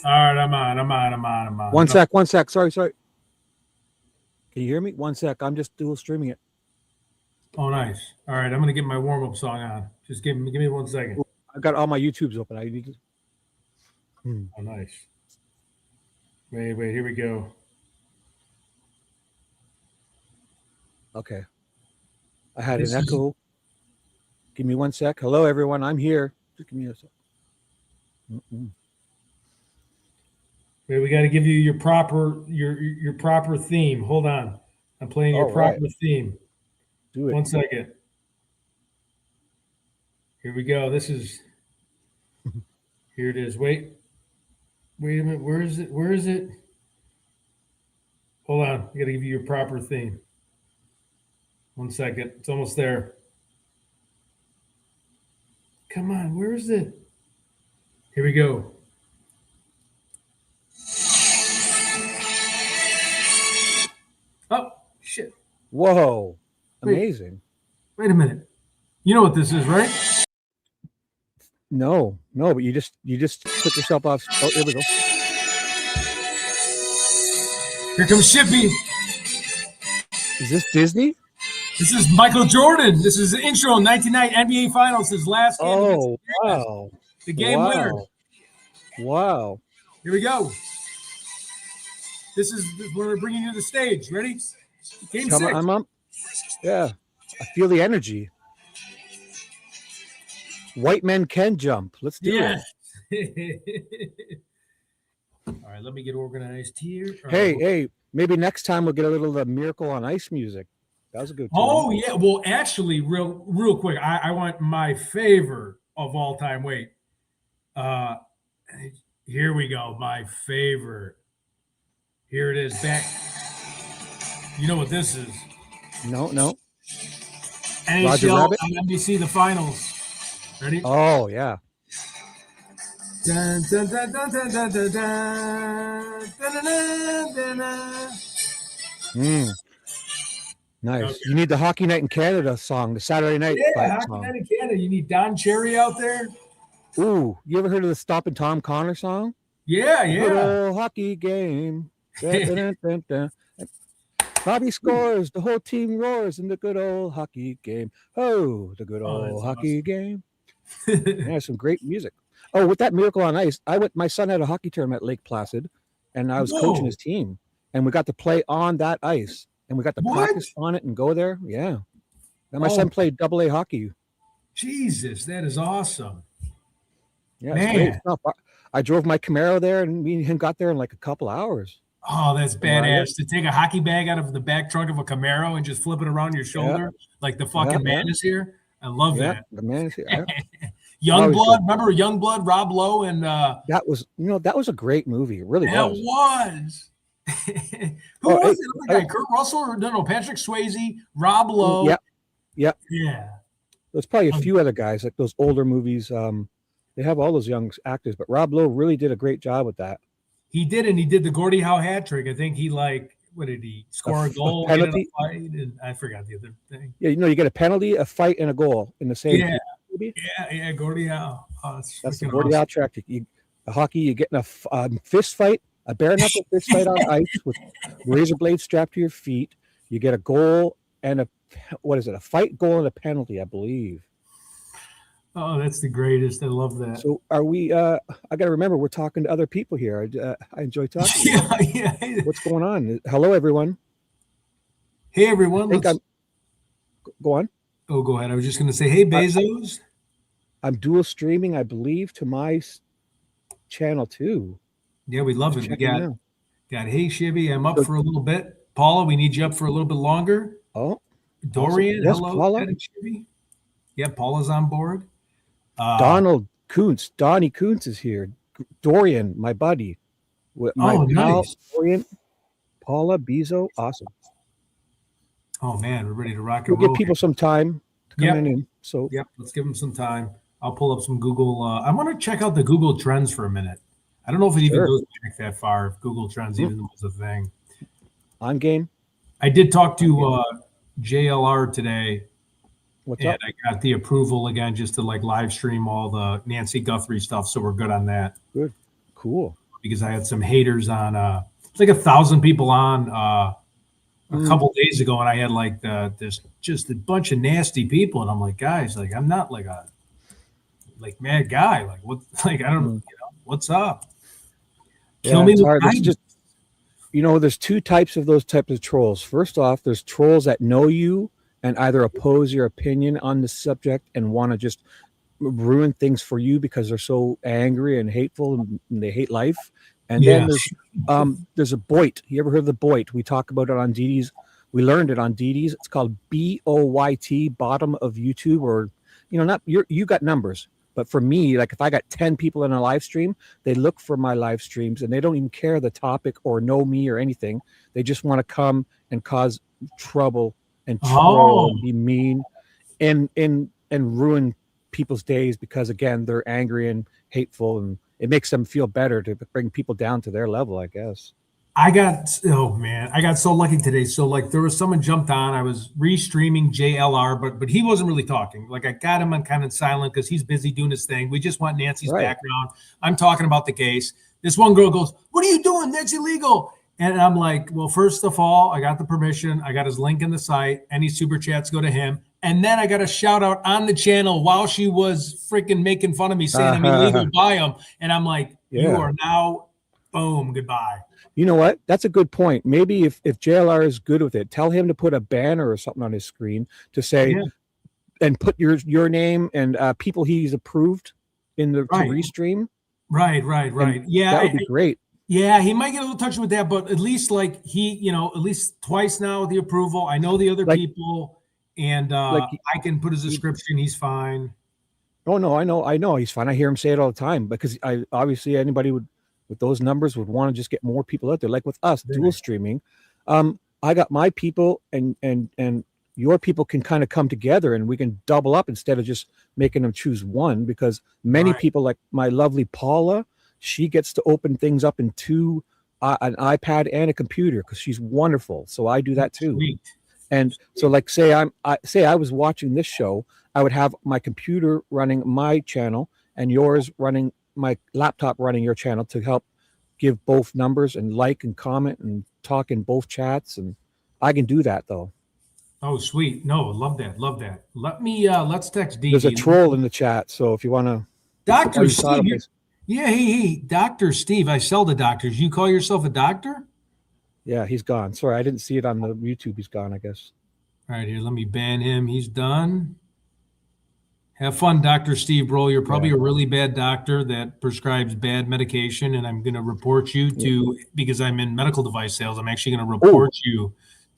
All right, I'm on. One sec. Sorry. Can you hear me? One sec. I'm just dual streaming it. Oh, nice. All right, I'm gonna get my warm-up song on. Just give me 1 second. I've got all my YouTubes open. I need to. Oh, nice. Wait, here we go. Okay. I had an echo. Give me 1 sec. Hello, everyone. I'm here. Just give me a sec. Wait, we got to give you your proper theme. Hold on. I'm playing your proper theme. Do it. 1 second. Here we go. Here it is. Wait a minute. Where is it? Hold on. I got to give you your proper theme. 1 second. It's almost there. Come on. Where is it? Here we go. Oh, shit. Whoa. Amazing. Wait a minute. You know what this is, right? No, but you just put yourself off. Oh, here we go. Here comes Shibby. Is this Disney? This is Michael Jordan. This is the intro in 1990 NBA Finals, his last game. Oh, wow. The game winner. Wow. Here we go. This is where we're bringing you to the stage. Ready? Game 6. I'm up. Yeah. I feel the energy. White men can jump. Let's do it. All right, let me get organized here. Hey, maybe next time we'll get a little of the Miracle on Ice music. That was a good tune. Oh, yeah. Well, actually, real quick, I want my favorite of all time. Wait. Here we go. My favorite. Here it is. Back. You know what this is? No. NHL on NBC, the finals. Ready? Oh, yeah. Dun, dun, dun, dun, dun, dun, dun, dun, dun, dun, dun. Nice. Okay. You need the Hockey Night in Canada song, the Saturday night. Yeah, Hockey Night in Canada. You need Don Cherry out there. Ooh, you ever heard of the Stompin' Tom Connor song? Yeah. Good old hockey game. Dun, dun, dun. Bobby scores, the whole team roars in the good old hockey game. Oh, the good old hockey game. Yeah, some great music. Oh, with that Miracle on Ice, my son had a hockey tournament at Lake Placid, and I was coaching his team, and we got to play on that ice, and we got to practice on it and go there. Yeah. And my son played AA hockey. Jesus, that is awesome. Yeah, it's great stuff. I drove my Camaro there, and me and him got there in like a couple hours. Oh, that's badass. To take a hockey bag out of the back trunk of a Camaro and just flip it around your shoulder like the fucking man is here. I love that. The man is here. Youngblood, remember Youngblood, Rob Lowe, and that was a great movie. It really was. It was. Who was it? Kurt Russell or no, Patrick Swayze, Rob Lowe. Yeah. There's probably a few other guys like those older movies. They have all those young actors, but Rob Lowe really did a great job with that. He did, and he did the Gordie Howe hat trick. I think he what did he score a goal, get in a fight, and I forgot the other thing. Yeah, you get a penalty, a fight, and a goal in the same. Yeah, Gordie Howe. Oh, that's the Gordie Howe tactic. The hockey, you get in a fist fight, a bare knuckle fist fight on ice with razor blades strapped to your feet. You get a goal and a fight, goal, and a penalty, I believe. Oh, that's the greatest. I love that. So are we I got to remember we're talking to other people here. I enjoy talking. Yeah. What's going on? Hello, everyone. Hey, everyone. Go on. Oh, go ahead. I was just going to say, hey, Bezos. I'm dual streaming, I believe, to my channel too. Yeah, we love it. We got hey, Shibby, I'm up for a little bit. Paula, we need you up for a little bit longer. Oh. Dorian, yes, hello. Paula. Shibby. Yeah, Paula's on board. Donald Kuntz. Donnie Kuntz is here. Dorian, my buddy. Nice. Dorian, Paula, Bezo. Awesome. Oh, man, we're ready to rock and roll. We'll give people some time to come in. So, let's give them some time. I'll pull up some Google. I want to check out the Google Trends for a minute. I don't know if it even goes back that far, if Google Trends even was a thing. On game. I did talk to JLR today. What's up? I got the approval again just to live stream all the Nancy Guthrie stuff, so we're good on that. Good. Cool. because I had some haters on. It's like 1,000 people on a couple days ago, and I had like this just a bunch of nasty people, and I'm like, guys, like I'm not like a mad guy. Like what? Like I don't, what's up? Kill me it's with hard. It's kindness. just, there's two types of those types of trolls. First off, there's trolls that know you and either oppose your opinion on the subject and want to just ruin things for you because they're so angry and hateful and they hate life. And then there's a Boyt. You ever heard of the Boyt? We talk about it on DD's. We learned it on DD's. It's called BOYT, bottom of YouTube, or not you got numbers. But for me, like if I got 10 people in a live stream, they look for my live streams and they don't even care the topic or know me or anything. They just want to come and cause trouble and troll and be mean and ruin people's days because again, they're angry and hateful, and it makes them feel better to bring people down to their level, I guess. I got so lucky today. So like there was someone jumped on. I was restreaming JLR, but he wasn't really talking. Like I got him on kind of silent because he's busy doing his thing. We just want Nancy's background. I'm talking about the case. This one girl goes, "What are you doing? That's illegal." And I'm like, well, first of all, I got the permission. I got his link in the site. Any super chats go to him. And then I got a shout out on the channel while she was freaking making fun of me saying I'm illegal by him. And I'm like, you are now, boom, goodbye. You know what? That's a good point. Maybe if JLR is good with it, tell him to put a banner or something on his screen to say, and put your name and people he's approved in the to restream. Right. Yeah. That would be great. Yeah, he might get a little touchy with that, but at least like he, at least twice now with the approval. I know the other people, and I can put his description. He's fine. Oh no, I know he's fine. I hear him say it all the time because I obviously anybody with those numbers would want to just get more people out there. Like with us, dual streaming, I got my people and your people can kind of come together and we can double up instead of just making them choose one, because many people like my lovely Paula, she gets to open things up in two, an iPad and a computer because she's wonderful. So I do that too. Sweet. And so like say I was watching this show, I would have my computer running my channel and yours running my laptop running your channel to help give both numbers and like and comment and talk in both chats. And I can do that though. Oh, sweet. No, love that. Let me, let's text D. There's a troll in the chat. So if you want to. Dr. Steve. Yeah. Hey, Dr. Steve. I sell to doctors. You call yourself a doctor? Yeah, he's gone. Sorry, I didn't see it on the YouTube. He's gone, I guess. All right, here, let me ban him. He's done. Have fun, Dr. Steve, bro. You're probably a really bad doctor that prescribes bad medication, and I'm going to report you to, because I'm in medical device sales, I'm actually going to report you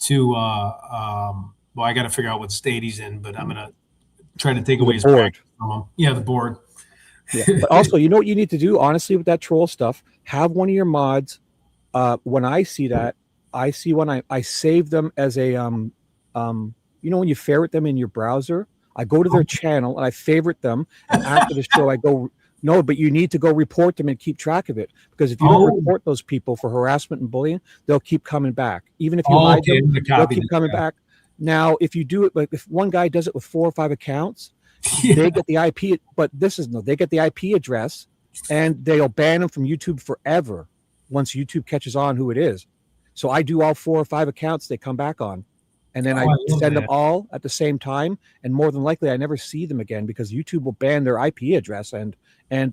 to, well, I got to figure out what state he's in, but I'm going to try to take away his practice from him. Yeah, the board. Yeah. But also, you know what you need to do, honestly, with that troll stuff? Have one of your mods, when I see that, I save them as a, when you favorite them in your browser, I go to their channel and I favorite them. And after the show, I go, no, but you need to go report them and keep track of it. Because if you don't report those people for harassment and bullying, they'll keep coming back. Even if you hide them, they'll keep coming back. Now, if you do it, like if one guy does it with 4 or 5 accounts, they get the IP, but they get the IP address and they'll ban them from YouTube forever once YouTube catches on who it is. So I do all 4 or 5 accounts they come back on. And then I send them all at the same time. And more than likely, I never see them again because YouTube will ban their IP address and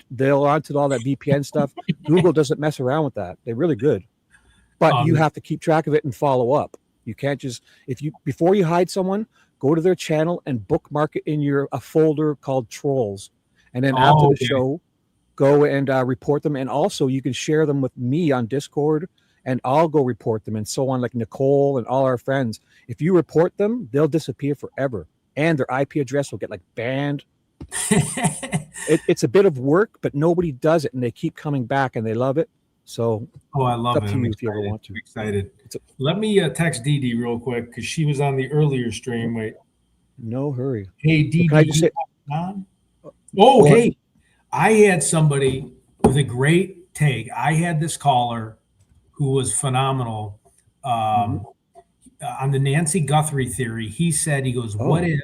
they'll onto all that VPN stuff. Google doesn't mess around with that. They're really good. But you have to keep track of it and follow up. You can't just, before you hide someone, go to their channel and bookmark it in a folder called trolls. And then after the show, go and report them. And also you can share them with me on Discord and I'll go report them and so on, like Nicole and all our friends. If you report them, they'll disappear forever. And their IP address will get like banned. It's a bit of work, but nobody does it. And they keep coming back and they love it. So I love it. Up to you if you ever want to. I'm excited. Let me text Dee Dee real quick because she was on the earlier stream. Wait. No hurry. Hey, Dee Dee. Can I just say, hey, I had somebody with a great take. I had this caller who was phenomenal. On the Nancy Guthrie theory, he said, he goes, what if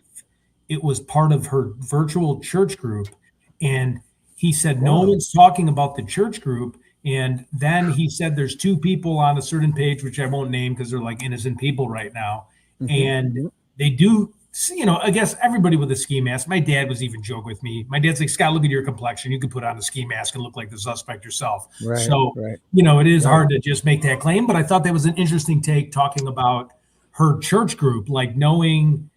it was part of her virtual church group? And he said, no one's talking about the church group. And then he said there's two people on a certain page, which I won't name because they're like innocent people right now. And they do, I guess everybody with a ski mask. My dad was even joking with me. My dad's like, Scott, look at your complexion. You could put on a ski mask and look like the suspect yourself. Right, so, right. It is hard to just make that claim. But I thought that was an interesting take talking about her church group, like knowing,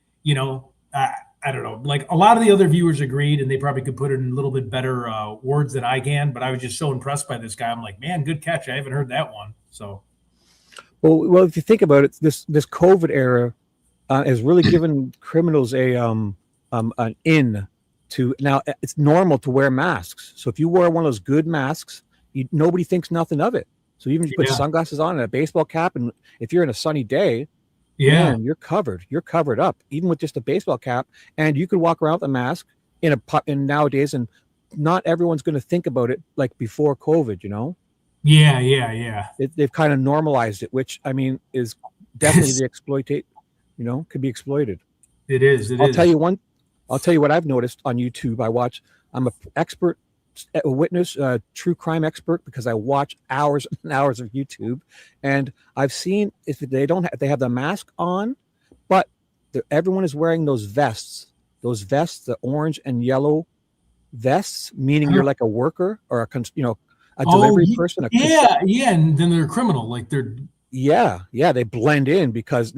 I don't know, like a lot of the other viewers agreed, and they probably could put it in a little bit better words than I can, but I was just so impressed by this guy. I'm like, man, good catch. I haven't heard that one. So, well, if you think about it, this COVID era has really given criminals an in to now. It's normal to wear masks. So if you wear one of those good masks, nobody thinks nothing of it. So even if you put sunglasses on and a baseball cap, and if you're in a sunny day, man, you're covered. You're covered up, even with just a baseball cap, and you could walk around with a mask in nowadays, and not everyone's going to think about it like before COVID. Yeah. They've kind of normalized it, which I mean is definitely the exploitate. Could be exploited. It is. I'll tell you what I've noticed on YouTube. I'm an expert, a witness, true crime expert, because I watch hours and hours of YouTube, and I've seen if they have the mask on, but everyone is wearing those vests, the orange and yellow vests, meaning you're like a worker or a delivery person. And then they're a criminal, like they're. Yeah, they blend in because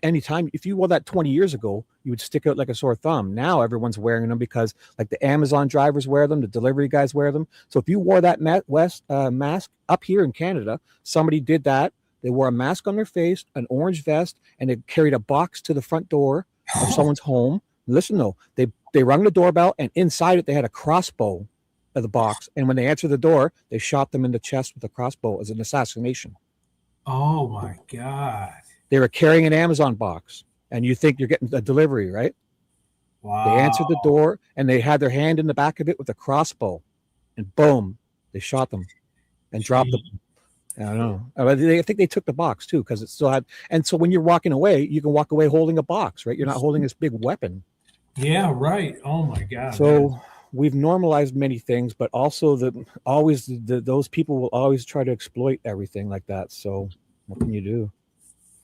anytime if you wore that 20 years ago, you would stick out like a sore thumb. Now everyone's wearing them because like the Amazon drivers wear them, the delivery guys wear them. So if you wore that mask up here in Canada, somebody did that. They wore a mask on their face, an orange vest, and they carried a box to the front door of someone's home. Listen though, they rung the doorbell, and inside it they had a crossbow of the box. And when they answered the door, they shot them in the chest with a crossbow as an assassination. Oh my God. They were carrying an Amazon box, and you think you're getting a delivery, right? Wow. They answered the door, and they had their hand in the back of it with a crossbow, and boom, they shot them and dropped them. I don't know. I think they took the box too, because it still had. And so when you're walking away, you can walk away holding a box, right? You're not holding this big weapon. Yeah, right. Oh my God. So we've normalized many things, but also those people will always try to exploit everything like that. So what can you do?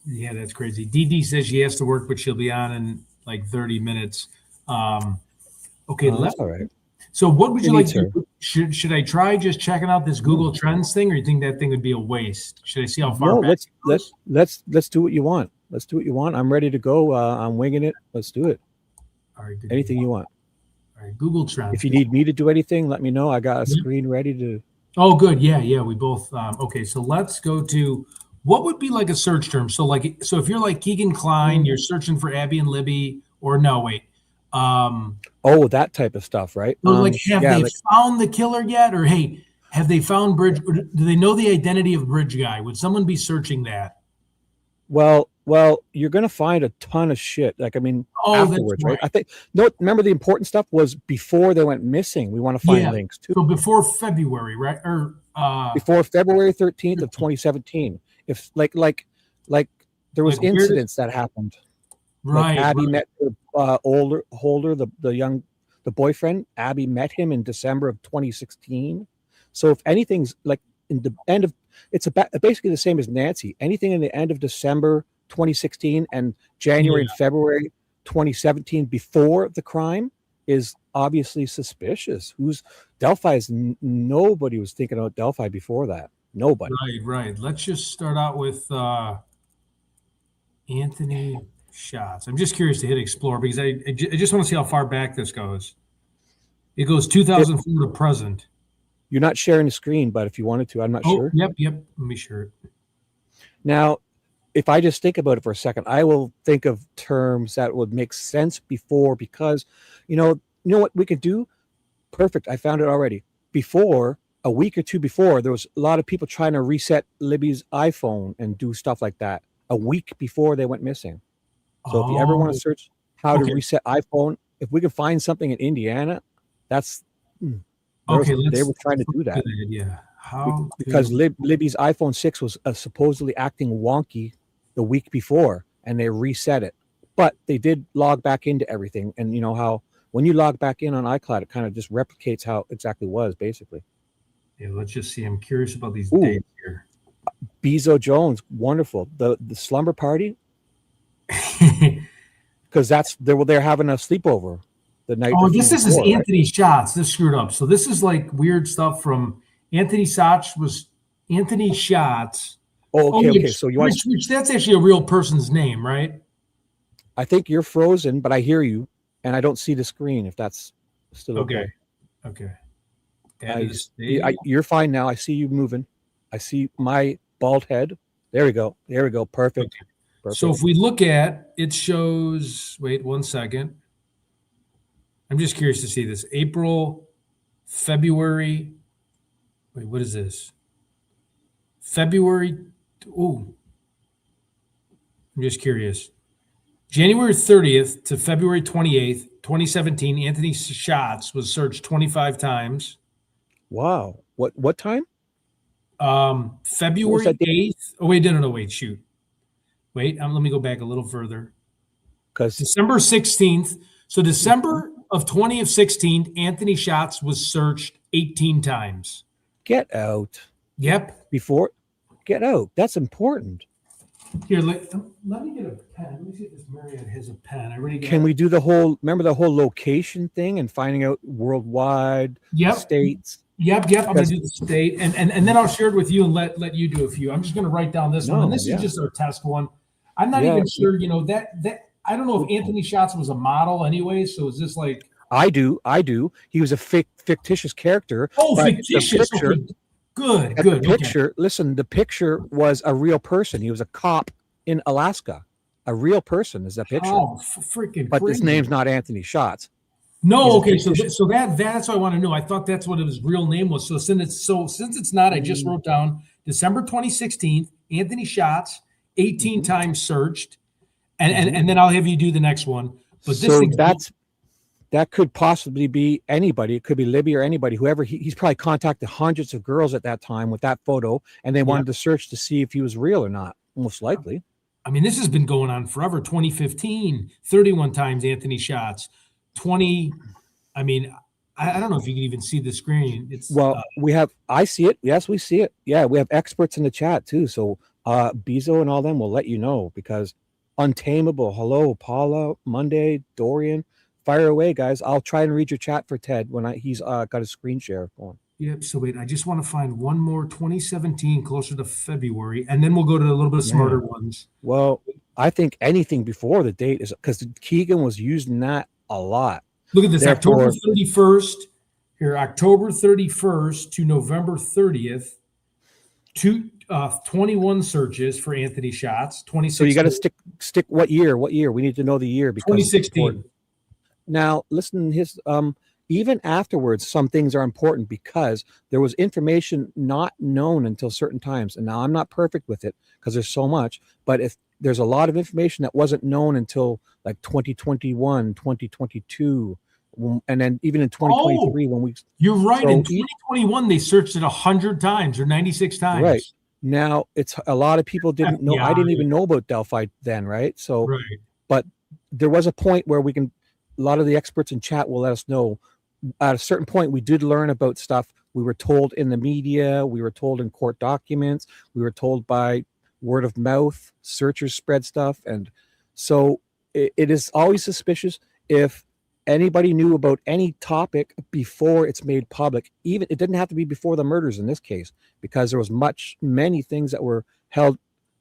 Yeah, that's crazy. DD says she has to work, but she'll be on in like 30 minutes. Okay, that's all right. So what would you like to do? Should I try just checking out this Google Trends thing, or you think that thing would be a waste? Should I see how far back? Let's do what you want. Let's do what you want. I'm ready to go. I'm winging it. Let's do it. All right. Anything you want. All right, Google Trends. If you need me to do anything, let me know. I got a screen ready to. Oh, good. Yeah. We both. Okay, so let's go to what would be like a search term. So if you're like Keegan Klein, you're searching for Abby and Libby, or no, wait. That type of stuff, right? Or have they found the killer yet? Or hey, have they found Bridge? Or do they know the identity of Bridge Guy? Would someone be searching that? Well, you're going to find a ton of shit. Like, I mean, afterwards, right? I think, remember the important stuff was before they went missing. We want to find links too. So before February, right? Or before February 13th of 2017. If like there was incidents that happened. Right. Like Abby met Holder, the boyfriend. Abby met him in December of 2016. So if anything's like in the end of, it's basically the same as Nancy. Anything in the end of December 2016 and January and February 2017 before the crime is obviously suspicious. Nobody was thinking about Delphi before that. Nobody. Right. Let's just start out with Anthony Shots. I'm just curious to hit explore because I just want to see how far back this goes. It goes 2004 to present. You're not sharing the screen, but if you wanted to, I'm not sure. Yep. Let me share it. Now, if I just think about it for a second, I will think of terms that would make sense before, because you know what we could do? Perfect. I found it already. Before, a week or two before, there was a lot of people trying to reset Libby's iPhone and do stuff like that a week before they went missing. So if you ever want to search how to reset iPhone, if we could find something in Indiana, that's they were trying to do that. Because Libby's iPhone 6 was supposedly acting wonky the week before, and they reset it. But they did log back into everything, and you know how when you log back in on iCloud, it kind of just replicates how it exactly was, basically. Yeah, let's just see. I'm curious about these Ooh. dates here. Bezo Jones, wonderful. The slumber party, because they're having a sleepover the night. Oh, or few this is before, right? Anthony Schatz. This screwed up. So this is like weird stuff from Anthony Schatz was Anthony Schatz. Oh, okay, okay. So which that's actually a real person's name, right? I think you're frozen, but I hear you, and I don't see the screen. If that's still okay. Okay. You're fine now. I see you moving. I see my bald head. There we go. Perfect. Okay. Perfect. So if we look at it, shows. Wait 1 second. I'm just curious to see this. April, February. Wait, what is this? February. Ooh. I'm just curious. January 30th to February 28th, 2017, Anthony Schatz was searched 25 times. Wow. What time? February 8th. Oh, wait, no, wait, shoot. Wait, let me go back a little further. Because December 16th. So December of 2016, Anthony Schatz was searched 18 times. Get out. Yep. Get out. That's important. Here, let me get a pen. Let me see if this Marriott has a pen. Can we do remember the whole location thing and finding out worldwide states? Yep. I'm going to do the state, and then I'll share it with you and let you do a few. I'm just going to write down this one, and this is just our test one. I'm not even sure, that I don't know if Anthony Schatz was a model anyway. So is this like? I do. He was a fictitious character. Oh, fictitious. Good. The picture. Listen, the picture was a real person. He was a cop in Alaska. A real person is that picture. Oh, freaking! But crazy. His name's not Anthony Schatz. No, okay. So that's what I want to know. I thought that's what his real name was. So since it's not, I just wrote down December 2016, Anthony Schatz, 18 times searched, and then I'll have you do the next one. But that could possibly be anybody. It could be Libby or anybody, whoever. He's probably contacted hundreds of girls at that time with that photo, and they wanted to search to see if he was real or not. Most likely. I mean, this has been going on forever. 2015, 31 times Anthony Schatz. 20. I mean, I don't know if you can even see the screen. I see it. Yes, we see it. Yeah, we have experts in the chat too. So Bezo and all them will let you know, because Untamable. Hello, Paula, Monday, Dorian. Fire away, guys. I'll try and read your chat for Ted when he's got a screen share going. Yep. So wait, I just want to find one more 2017 closer to February, and then we'll go to a little bit of smarter ones. Well, I think anything before the date is, because Keegan was using that a lot. Look at this. October 31st here, October 31st to November 30th. 21 searches for Anthony Schatz. 2016. So you got to stick what year? We need to know the year, because 2016. Now, listen, even afterwards, some things are important because there was information not known until certain times. And now I'm not perfect with it because there's so much, but if there's a lot of information that wasn't known until like 2021, 2022, and then even in 2023 you're right. In 2021, they searched it 100 times or 96 times. Right. Now, it's a lot of people didn't know. I didn't even know about Delphi then, right? So, but there was a point where a lot of the experts in chat will let us know. At a certain point, we did learn about stuff. We were told in the media, we were told in court documents, we were told by word of mouth, searchers spread stuff. And so it is always suspicious if anybody knew about any topic before it's made public. Even it didn't have to be before the murders in this case, because there was many things that were held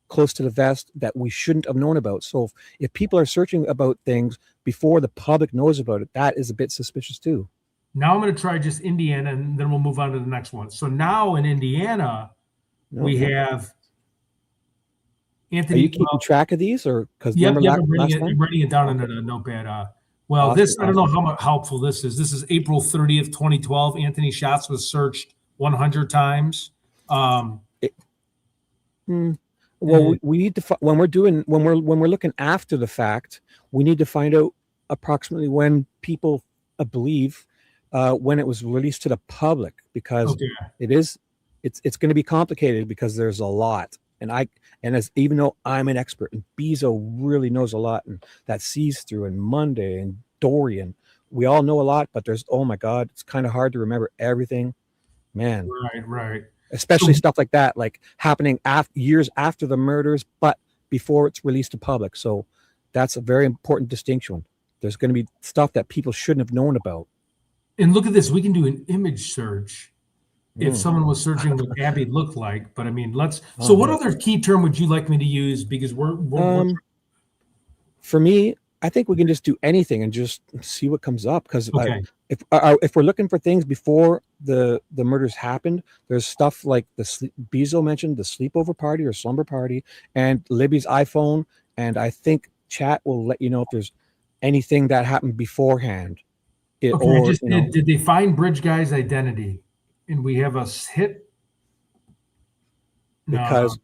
close to the vest that we shouldn't have known about. So if people are searching about things before the public knows about it, that is a bit suspicious too. Now I'm going to try just Indiana, and then we'll move on to the next one. So now in Indiana, we have Anthony. Are you keeping track of these, or because I'm writing it down in a notepad. I don't know how helpful this is. This is April 30th, 2012. Anthony Schatz was searched 100 times. Well, we need to when we're looking after the fact, we need to find out approximately when people believe when it was released to the public, because it's going to be complicated because there's a lot, even though I'm an expert and Bezo really knows a lot, and that sees through, and Monday and Dorian, we all know a lot, but there's, oh my God, it's kind of hard to remember everything. man. Right. Especially stuff like that, like happening years after the murders, but before it's released to public. So that's a very important distinction. There's going to be stuff that people shouldn't have known about. And look at this. We can do an image search if someone was searching what Abby looked like. But I mean, so what other key term would you like me to use? Because we're for me, I think we can just do anything and just see what comes up. Because if we're looking for things before the murders happened, there's stuff like Bezo mentioned, the sleepover party or slumber party, and Libby's iPhone. And I think chat will let you know if there's anything that happened beforehand. Did they find Bridge Guy's identity? And we have a hit? Because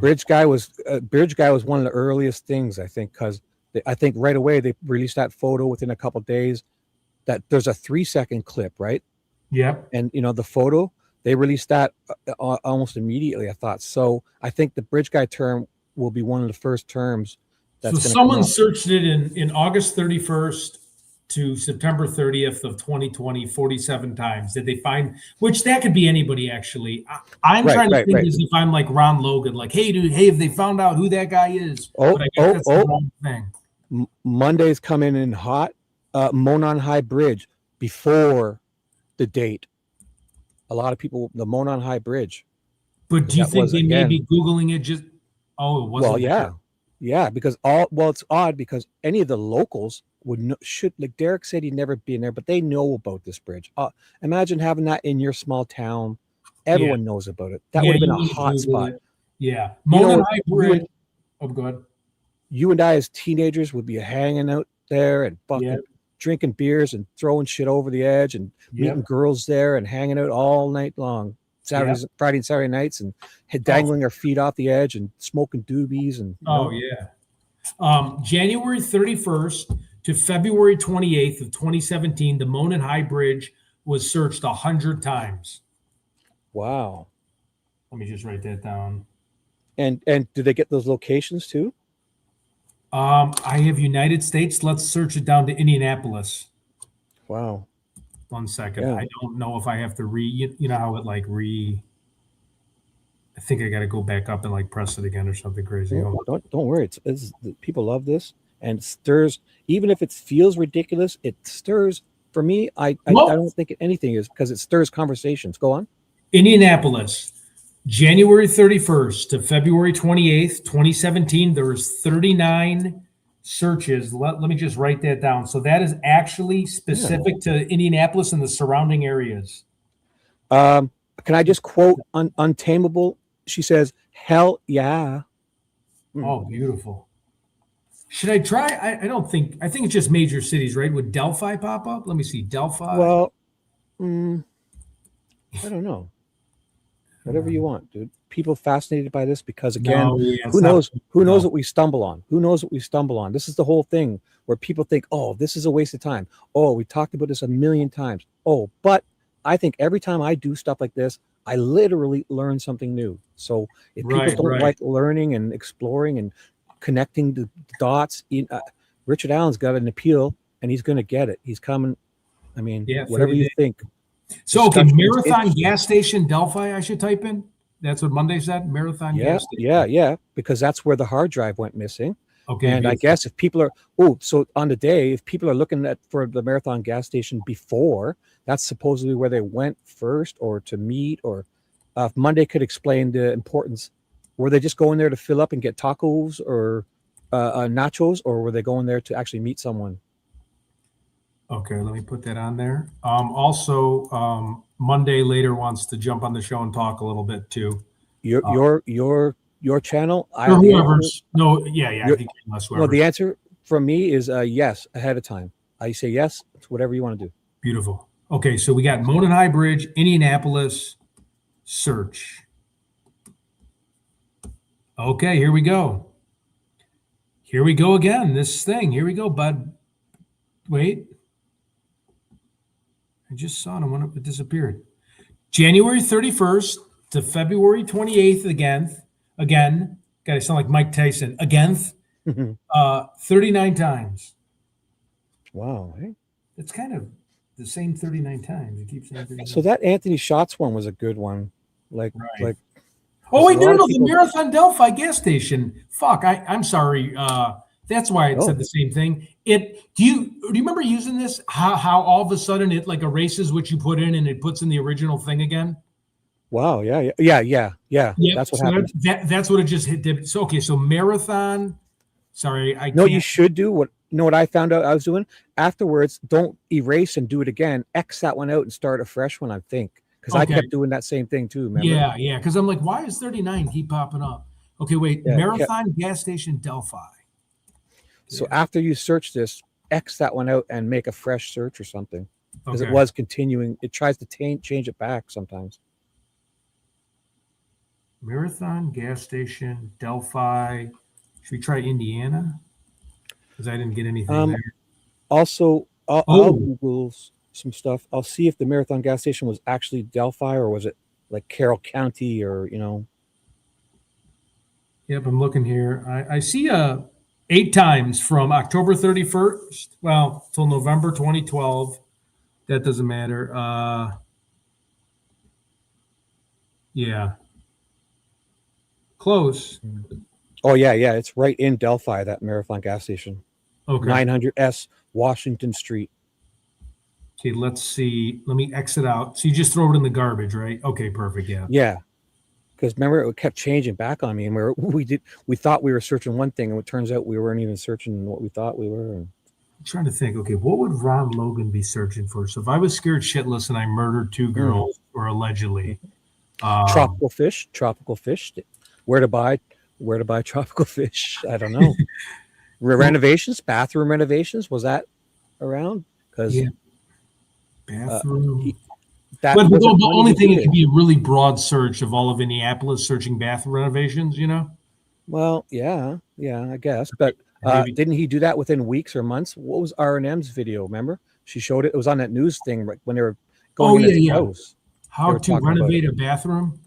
Bridge Guy was one of the earliest things, I think, because I think right away they released that photo within a couple of days. That there's a 3-second clip, right? Yep. And the photo, they released that almost immediately, I thought. So I think the Bridge Guy term will be one of the first terms. So someone searched it in August 31st to September 30th of 2020 47 times. Did they find, which that could be anybody actually. I'm trying to think as if I'm like Ron Logan, like, hey dude, have they found out who that guy is? But I guess that's the wrong thing. Monday's coming in hot. Monon High Bridge before the date. A lot of people, the Monon High Bridge. But do you think they may be Googling it just, it wasn't? Well, yeah. Yeah, because it's odd because any of the locals like Derek said he'd never been there, but they know about this bridge. Imagine having that in your small town. Everyone knows about it. That would have been a hot spot. Yeah. Monon High Bridge. Go ahead. You and I as teenagers would be hanging out there and fucking drinking beers and throwing shit over the edge and meeting girls there and hanging out all night long. Friday and Saturday nights and dangling our feet off the edge and smoking doobies and January 31st to February 28th of 2017, the Monon High Bridge was searched 100 times. Wow. Let me just write that down. And do they get those locations too? I have United States. Let's search it down to Indianapolis. Wow. 1 second. I don't know if I have to you know how it like I think I got to go back up and like press it again or something crazy. Don't worry. It's people love this and it stirs. Even if it feels ridiculous, it stirs. For me, I don't think anything is because it stirs conversations. Go on. Indianapolis, January 31st to February 28th, 2017. There was 39 searches. Let me just write that down. So that is actually specific to Indianapolis and the surrounding areas. Can I just quote Untamable? She says, "Hell yeah." Oh, beautiful. Should I try? I don't think. I think it's just major cities, right? Would Delphi pop up? Let me see. Delphi. Well, I don't know. Whatever you want, dude. People fascinated by this because again, who knows what we stumble on? Who knows what we stumble on? This is the whole thing where people think, oh, this is a waste of time. Oh, we talked about this a million times. Oh, but I think every time I do stuff like this, I literally learn something new. So if people don't like learning and exploring and connecting the dots, Richard Allen's got an appeal and he's going to get it. He's coming. I mean, whatever you think. So, okay, Marathon Gas Station, Delphi, I should type in? That's what Monday said? Marathon Gas Station? Yeah, because that's where the hard drive went missing. Okay. And I guess if people are, so on the day, if people are looking for the Marathon Gas Station before, that's supposedly where they went first or to meet, or if Monday could explain the importance. Were they just going there to fill up and get tacos or nachos, or were they going there to actually meet someone? Okay, let me put that on there. Also, Monday later wants to jump on the show and talk a little bit too. Your channel. Whoever's I think whoever. No, the answer from me is yes ahead of time. I say yes to whatever you want to do. Beautiful. Okay, so we got Monon High Bridge, Indianapolis, search. Okay, here we go. Here we go again. This thing. Here we go, bud. Wait. I just saw it when it disappeared. January 31st to February 28th again. Gotta sound like Mike Tyson. Again. 39 times. Wow. It's kind of the same 39 times. You keep saying 39. So that Anthony Shots one was a good one. Like, oh wait, no, people... the Marathon Delphi gas station. Fuck, I'm sorry. That's why it said the same thing. Do you remember using this? How all of a sudden it like erases what you put in and it puts in the original thing again? Wow, yeah. That's what happened. That's what it just did. So okay, so Marathon. Sorry, I. No, you should do what. You know what I found out I was doing afterwards? Don't erase and do it again. X that one out and start a fresh one. I think because I kept doing that same thing too. Remember? Yeah. Because I'm like, why is 39 keep popping up? Okay, wait. Marathon gas station Delphi. So after you search this, X that one out and make a fresh search or something because it was continuing. It tries to change it back sometimes. Marathon gas station Delphi. Should we try Indiana? Because I didn't get anything there. Also, I'll Google some stuff. I'll see if the Marathon gas station was actually Delphi or was it like Carroll County or Yep, I'm looking here. I see 8 times from October 31st, till November 2012. That doesn't matter. Yeah. Close. Oh, yeah. It's right in Delphi, that Marathon gas station. Okay. 900S Washington Street. Okay, let's see. Let me exit out. So you just throw it in the garbage, right? Okay, perfect. Yeah. Yeah. Because remember, it kept changing back on me, and we thought we were searching one thing, and it turns out we weren't even searching what we thought we were. I'm trying to think. Okay, what would Ron Logan be searching for? So if I was scared shitless and I murdered 2 girls, or allegedly, tropical fish. Where to buy tropical fish? I don't know. Renovations, bathroom renovations. Was that around? Because bathroom. But the only thing, it could be a really broad search of all of Indianapolis searching bathroom renovations, Well, yeah, I guess. But didn't he do that within weeks or months? What was R&M's video? Remember? She showed it. It was on that news thing when they were going into the house. How to renovate a bathroom?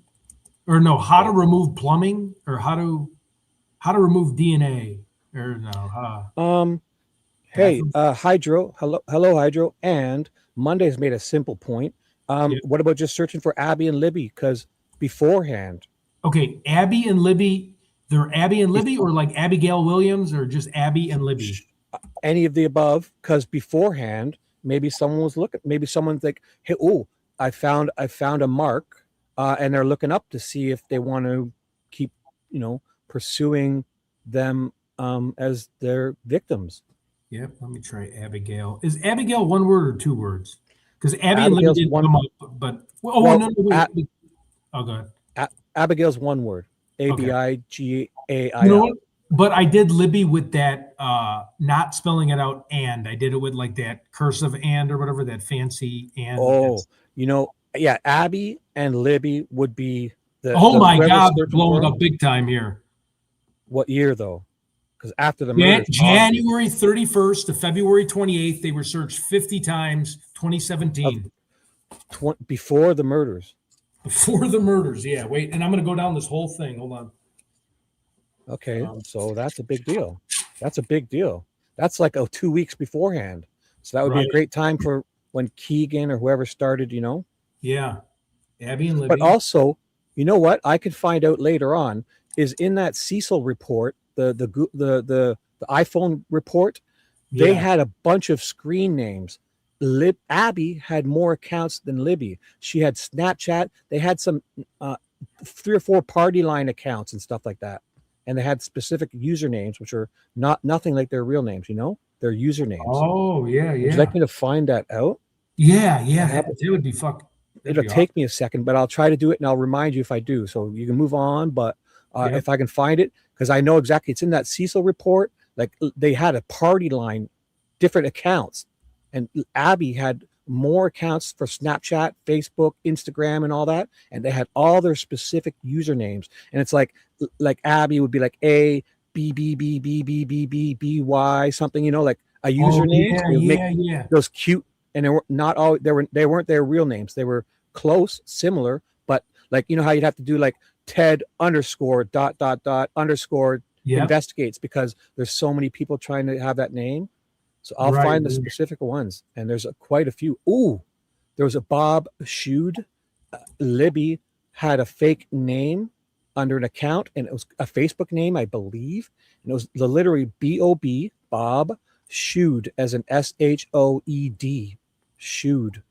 Or no, how to remove plumbing? Or how to remove DNA? Or no. Hey, Hydro. Hello, Hydro. And Monday's made a simple point. What about just searching for Abby and Libby? Because beforehand. Okay, Abby and Libby. They're Abby and Libby, or like Abigail Williams, or just Abby and Libby? Any of the above. Because beforehand, maybe someone was looking. Maybe someone's like, "Hey, I found a mark," and they're looking up to see if they want to keep, pursuing them as their victims. Yep. Let me try Abigail. Is Abigail one word or 2 words? Because Abby and Libby didn't come up, but no, wait. Go ahead. Abigail's one word. Abigail. But I did Libby with that not spelling it out, and I did it with like that cursive and or whatever, that fancy and. Abby and Libby would be the. Oh my God, they're blowing up big time here. What year though? Because after the murder, January 31st to February 28th, they were searched 50 times. 2017. Before the murders. Before the murders, yeah. Wait, and I'm going to go down this whole thing. Hold on. Okay, so that's a big deal. That's like 2 weeks beforehand. So that would be a great time for when Keegan or whoever started, Yeah, Abby and Libby. But also, you know what? I could find out later on is in that Cecil report, the iPhone report. They had a bunch of screen names. Abby had more accounts than Libby. She had Snapchat. They had some 3 or 4 party line accounts and stuff like that. And they had specific usernames, which are nothing like their real names, Their usernames. Oh, yeah. Would you like me to find that out? Yeah. That would be fucked. It'll take me a second, but I'll try to do it, and I'll remind you if I do. So you can move on, but if I can find it, because I know exactly it's in that Cecil report. Like they had a party line, different accounts. And Abby had more accounts for Snapchat, Facebook, Instagram, and all that. And they had all their specific usernames. And it's like Abby would be like A, B, B, B, B, B, B, B, B, Y, something, like a username. Yeah. Those cute, and they were not all, they weren't their real names. They were close, similar, but like, how you'd have to do like Ted _... _... investigates, because there's so many people trying to have that name. So I'll find the specific ones, and there's quite a few. Ooh, there was a Bob Shood. Libby had a fake name under an account, and it was a Facebook name, I believe, and it was literally B-O-B, Bob Shood, as an S-H-O-E-D, Shood.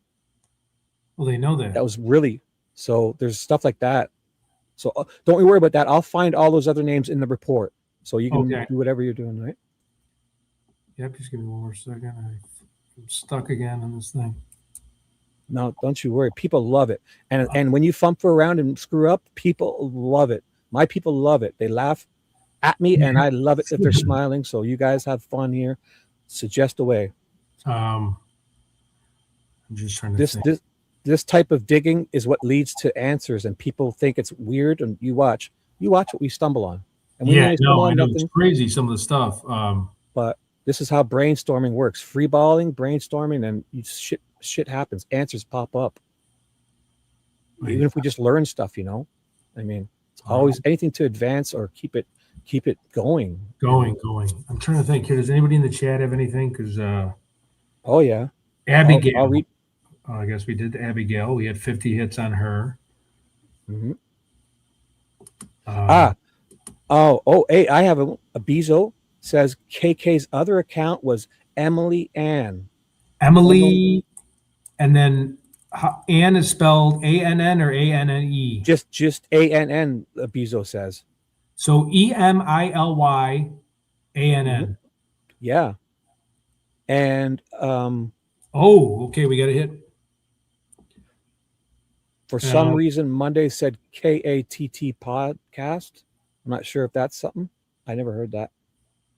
Well, they know that. That was really, so there's stuff like that. So don't worry about that. I'll find all those other names in the report, so you can do whatever you're doing, right? Yep, just give me one more second. I'm stuck again on this thing. No, don't you worry. People love it. And when you fumble around and screw up, people love it. My people love it. They laugh at me, and I love it if they're smiling. So you guys have fun here. Suggest away. I'm just trying to think. This type of digging is what leads to answers, and people think it's weird, and you watch what we stumble on. And we I know it's crazy, some of the stuff. But this is how brainstorming works. Freeballing, brainstorming, and shit happens. Answers pop up. Even if we just learn stuff, I mean, it's always anything to advance or keep it going. Going. I'm trying to think here. Does anybody in the chat have anything? Because oh yeah, Abigail. I'll read. I guess we did Abigail. We had 50 hits on her. Mm-hmm. Hey, I have a Bezo says KK's other account was Emily Ann. Emily, and then Ann is spelled A-N-N or A-N-N-E? Just A-N-N, Bezo says. So E-M-I-L-Y A-N-N. Mm-hmm. Yeah. And okay, we got a hit. For some reason, Monday said KATT podcast. I'm not sure if that's something. I never heard that.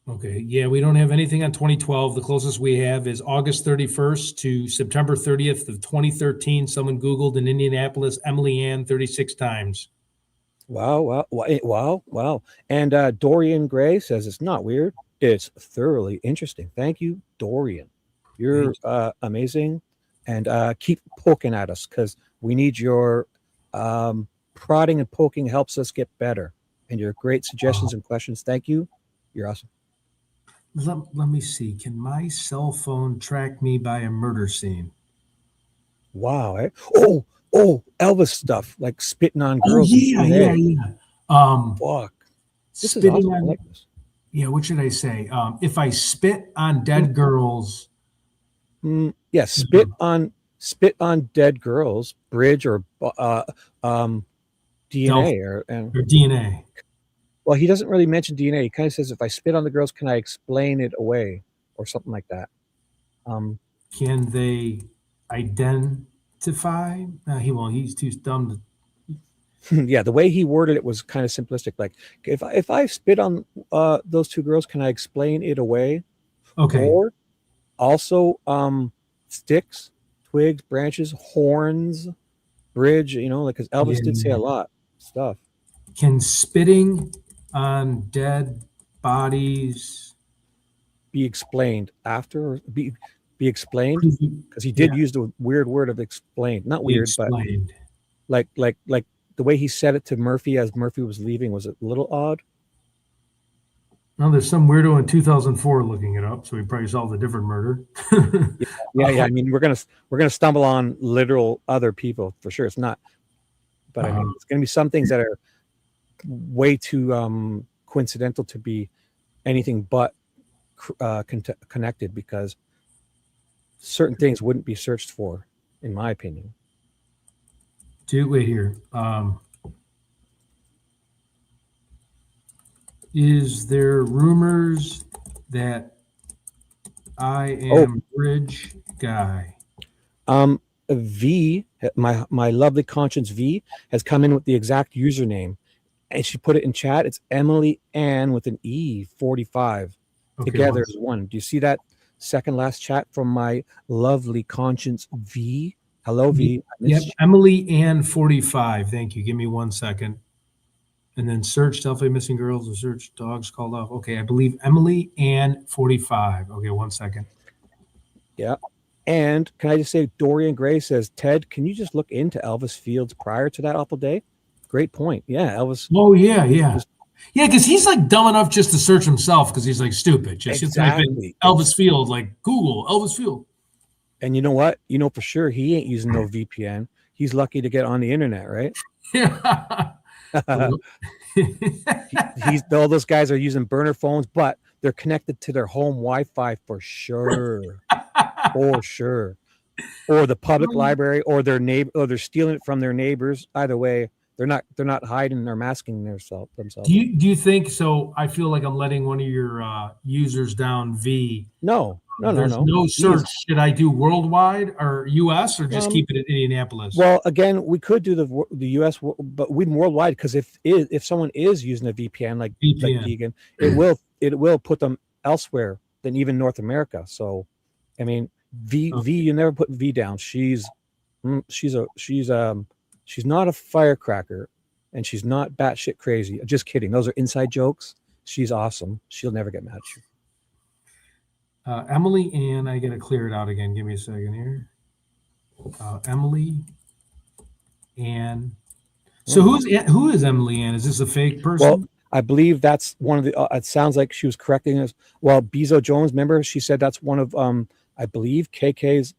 Okay. Yeah, we don't have anything on 2012. The closest we have is August 31st to September 30th of 2013. Someone Googled in Indianapolis, Emily Ann 36 times. Wow. And Dorian Gray says it's not weird. It's thoroughly interesting. Thank you, Dorian. You're amazing. And keep poking at us, because we need your prodding and poking helps us get better. And your great suggestions and questions. Thank you. You're awesome. Let me see. Can my cell phone track me by a murder scene? Wow. Eh? Oh, Elvis stuff, like spitting on girls. Yeah. Fuck. This is awesome. I like this. Yeah, what should I say? If I spit on dead girls. Yeah, spit on dead girls, bridge or DNA or DNA. Well, he doesn't really mention DNA. He kind of says, if I spit on the girls, can I explain it away or something like that? Can they identify? He won't. He's too dumb to. Yeah, the way he worded it was kind of simplistic. Like, if I spit on those two girls, can I explain it away? Okay. Or also sticks, twigs, branches, horns, bridge. Because Elvis did say a lot of stuff. Can spitting on dead bodies be explained after, or be explained? Because he did use the weird word of explained. Not weird, explained. But like the way he said it to Murphy as Murphy was leaving was a little odd. Well, there's some weirdo in 2004 looking it up, so he probably solved a different murder. Yeah. I mean, we're gonna stumble on literal other people for sure. It's not, but I mean, it's gonna be some things that are way too coincidental to be anything but connected, because certain things wouldn't be searched for, in my opinion. Wait here. Is there rumors that I am Bridge Guy? V, my lovely conscience V, has come in with the exact username, and she put it in chat. It's Emily Ann with an E 45 together as one. Do you see that second last chat from my lovely conscience V? Hello, V. Yep, Emily Ann 45. Thank you. Give me 1 second. And then search Delphi missing girls or search dogs called off. Okay, I believe Emily Ann 45. Okay, 1 second. Yeah. And can I just say, Dorian Gray says, Ted, can you just look into Elvis Fields prior to that awful day? Great point. Yeah, Elvis. Oh, yeah. Yeah, because he's like dumb enough just to search himself because he's like stupid. Just type in Elvis Field, like Google Elvis Field. And you know what? You know for sure he ain't using no VPN. He's lucky to get on the internet, right? Yeah. He's all those guys are using burner phones, but they're connected to their home Wi-Fi for sure. For sure. Or the public library, or their neighbor, or they're stealing it from their neighbors. Either way, they're not hiding or masking themselves. Do you think so? I feel like I'm letting one of your users down. V. No. There's no search. Should I do worldwide or U.S. or just keep it at Indianapolis? Well, again, we could do the U.S., but we'd worldwide because if someone is using a VPN like Vegan, it will put them elsewhere than even North America. So, I mean, V you never put V down. She's not a firecracker, and she's not batshit crazy. Just kidding. Those are inside jokes. She's awesome. She'll never get mad at you. Emily Ann, I gotta clear it out again. Give me a second here. Emily Ann. So who is Emily Ann? Is this a fake person? Well, I believe that's one of the. It sounds like she was correcting us. Well, Bezo Jones, remember, she said that's one of I believe KK's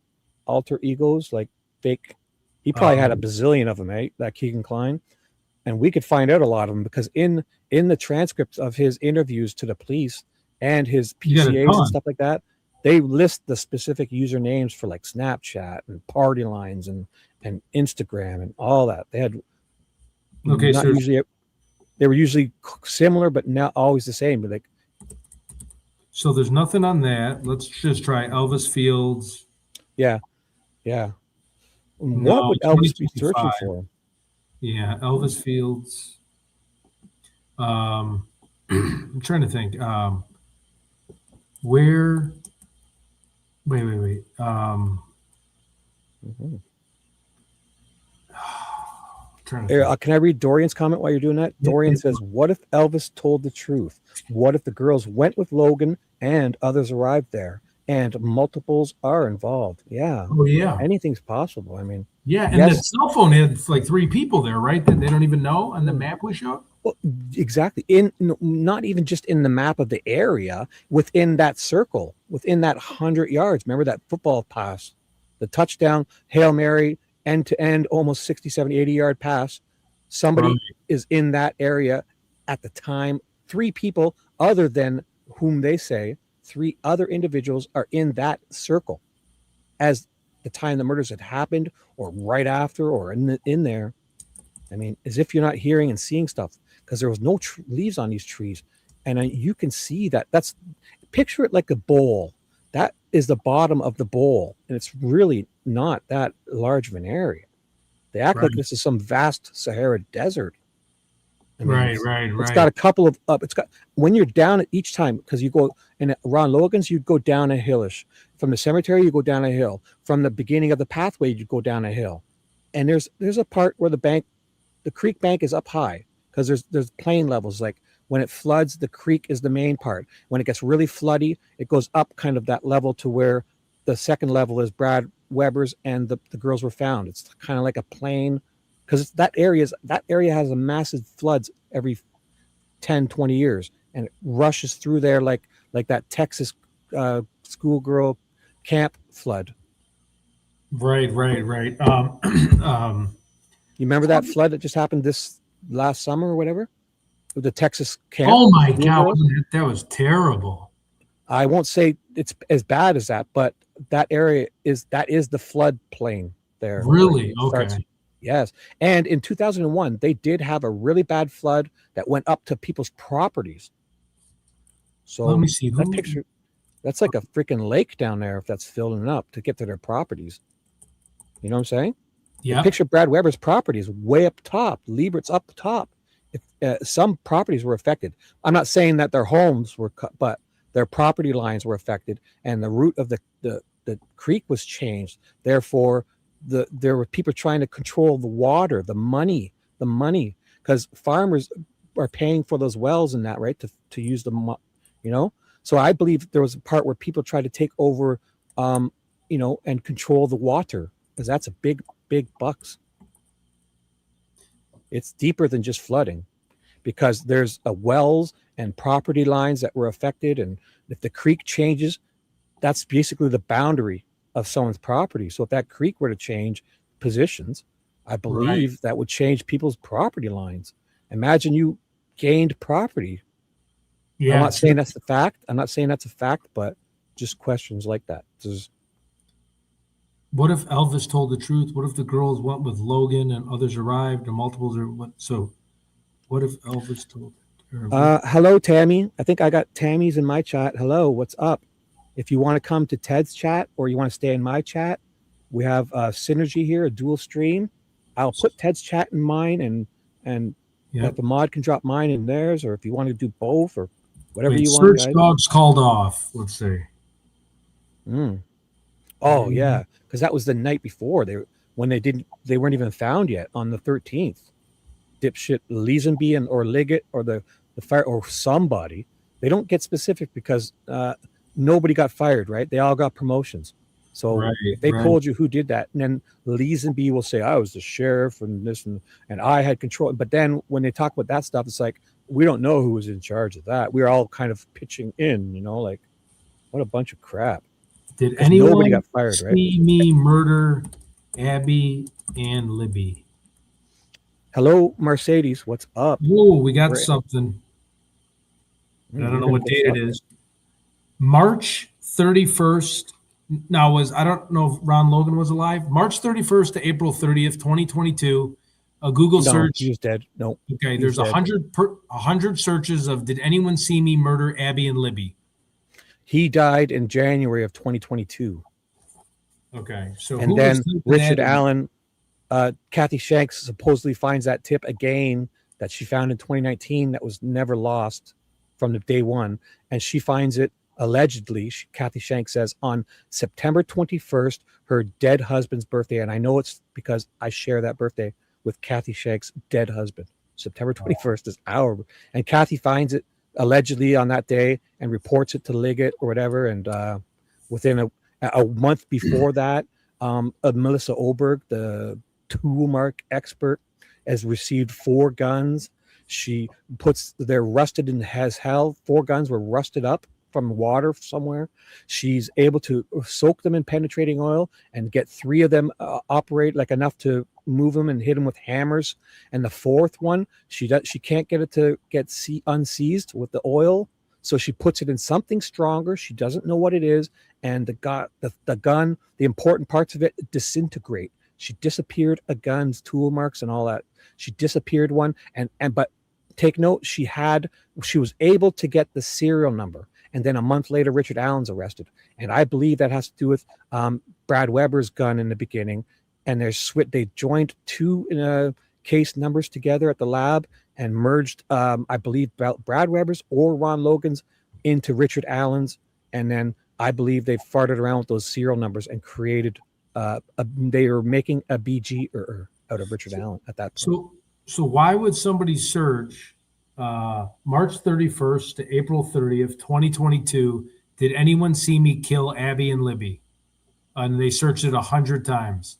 alter egos, like fake. He probably had a bazillion of them, eh? That Keegan Kline, and we could find out a lot of them because in the transcripts of his interviews to the police and his PCAs and stuff like that, they list the specific usernames for like Snapchat and party lines and Instagram and all that. They had they were usually similar, but not always the same. But like, so there's nothing on that. Let's just try Elvis Fields. Yeah. What would Elvis be searching for? Yeah, Elvis Fields. I'm trying to think. Where? Wait. Can I read Dorian's comment while you're doing that? Dorian says, "What if Elvis told the truth? What if the girls went with Logan and others arrived there, and multiples are involved?" Yeah. Oh yeah. Anything's possible. I mean. Yeah, and the cell phone had like 3 people there, right? That they don't even know on the map we showed. Well, exactly. Not even just in the map of the area, within that circle, within that 100 yards. Remember that football pass, the touchdown, Hail Mary, end to end, almost 60, 70, 80-yard pass. Somebody is in that area at the time. 3 people other than whom they say 3 other individuals are in that circle as the time the murders had happened, or right after, or in there. I mean, as if you're not hearing and seeing stuff, because there was no leaves on these trees, and you can see that. Picture it like a bowl. That is the bottom of the bowl, and it's really not that large of an area. They act like this is some vast Sahara desert. I mean, right. It's got a couple of when you're down at each time, because you go and around Logan's, you'd go down a hillish. From the cemetery, you go down a hill. From the beginning of the pathway, you go down a hill. And there's a part where the creek bank is up high, because there's plain levels. Like when it floods, the creek is the main part. When it gets really floody, it goes up kind of that level to where the second level is Brad Weber's and the girls were found. It's kind of like a plain, because that area has a massive floods every 10, 20 years, and it rushes through there like that Texas schoolgirl camp flood. Right. You remember that flood that just happened this last summer or whatever? With the Texas camp. Oh my God, that was terrible. I won't say it's as bad as that, but that area is the flood plain there. Really? Okay. Yes. And in 2001, they did have a really bad flood that went up to people's properties. So let me see that picture. That's like a freaking lake down there if that's filling up to get to their properties. You know what I'm saying? Yeah. Picture Brad Weber's property is way up top. Liebert's up top. Some properties were affected. I'm not saying that their homes were cut, but their property lines were affected, and the route of the creek was changed. Therefore, there were people trying to control the water, the money, because farmers are paying for those wells and that, right, to use the, you know. So I believe there was a part where people tried to take over, and control the water, because that's a big bucks. It's deeper than just flooding, because there's a wells and property lines that were affected, and if the creek changes, that's basically the boundary of someone's property. So if that creek were to change positions, I believe that would change people's property lines. Imagine you gained property. Yeah, I'm not saying that's the fact. I'm not saying that's a fact, but just questions like that. What if Elvis told the truth? What if the girls went with Logan and others arrived, or multiples, or what? So, what if Elvis told? Hello, Tammy. I think I got Tammy's in my chat. Hello, what's up? If you want to come to Ted's chat or you want to stay in my chat, we have synergy here, a dual stream. I'll put Ted's chat in mine, and if the mod can drop mine in theirs, or if you want to do both, or whatever you want. Search dogs called off. Let's say. Oh yeah, because that was the night before they weren't even found yet on the 13th. Dipshit Leesenby or Liggett or the fire or somebody. They don't get specific because nobody got fired, right? They all got promotions. So if they told you who did that, and then Leesenby will say, I was the sheriff and this and I had control. But then when they talk about that stuff, it's like, we don't know who was in charge of that. We're all kind of pitching in, like, what a bunch of crap. Did anyone nobody got fired, see me murder Abby and Libby? Hello, Mercedes. What's up? Whoa, we got something. I don't know what date it is. March 31st. Now I don't know if Ron Logan was alive. March 31st to April 30th, 2022. A Google search. He's dead. No. Okay, there's 100 searches of did anyone see me murder Abby and Libby? He died in January of 2022. Okay, so and then Richard Allen, Kathy Shanks supposedly finds that tip again that she found in 2019 that was never lost from the day one, and she finds it allegedly. Kathy Shanks says on September 21st, her dead husband's birthday, and I know it's because I share that birthday with Kathy Shanks' dead husband. September 21st is our, and Kathy finds it allegedly on that day and reports it to Liggett or whatever. And within a month before that, Melissa Oberg, the tool mark expert, has received 4 guns. They're rusted and has hell. 4 guns were rusted up from water somewhere. She's able to soak them in penetrating oil and get 3 of them operate like enough to move them and hit them with hammers. And the 4th one, she can't get it to get unseized with the oil, so she puts it in something stronger. She doesn't know what it is, and the gun, the important parts of it disintegrate. She disappeared a gun's tool marks and all that. She disappeared one, but take note, she was able to get the serial number. And then a month later, Richard Allen's arrested. And I believe that has to do with Brad Weber's gun in the beginning. And they joined 2 case numbers together at the lab and merged, I believe, Brad Weber's or Ron Logan's into Richard Allen's. And then I believe they farted around with those serial numbers and created, they were making a BG out of Richard Allen at that point. So why would somebody search March 31st to April 30th, 2022, did anyone see me kill Abby and Libby? And they searched it 100 times.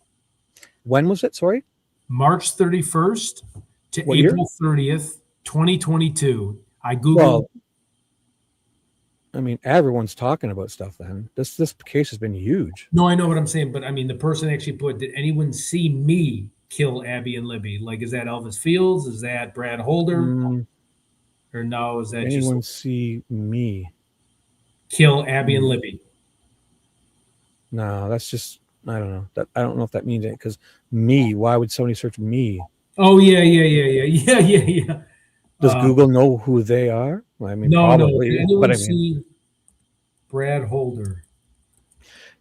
When was it? Sorry? March 31st to what April year? 30th, 2022. I Googled. Well, I mean, everyone's talking about stuff then. This case has been huge. No, I know what I'm saying, but I mean, the person actually put, did anyone see me kill Abby and Libby? Like, is that Elvis Fields? Is that Brad Holder? Or no, is that anyone see me kill Abby and Libby? No, that's just, I don't know. I don't know if that means it, because me, why would somebody search me? Oh, yeah. Does Google know who they are? I mean, no, probably. Did anyone but I see mean, Brad Holder?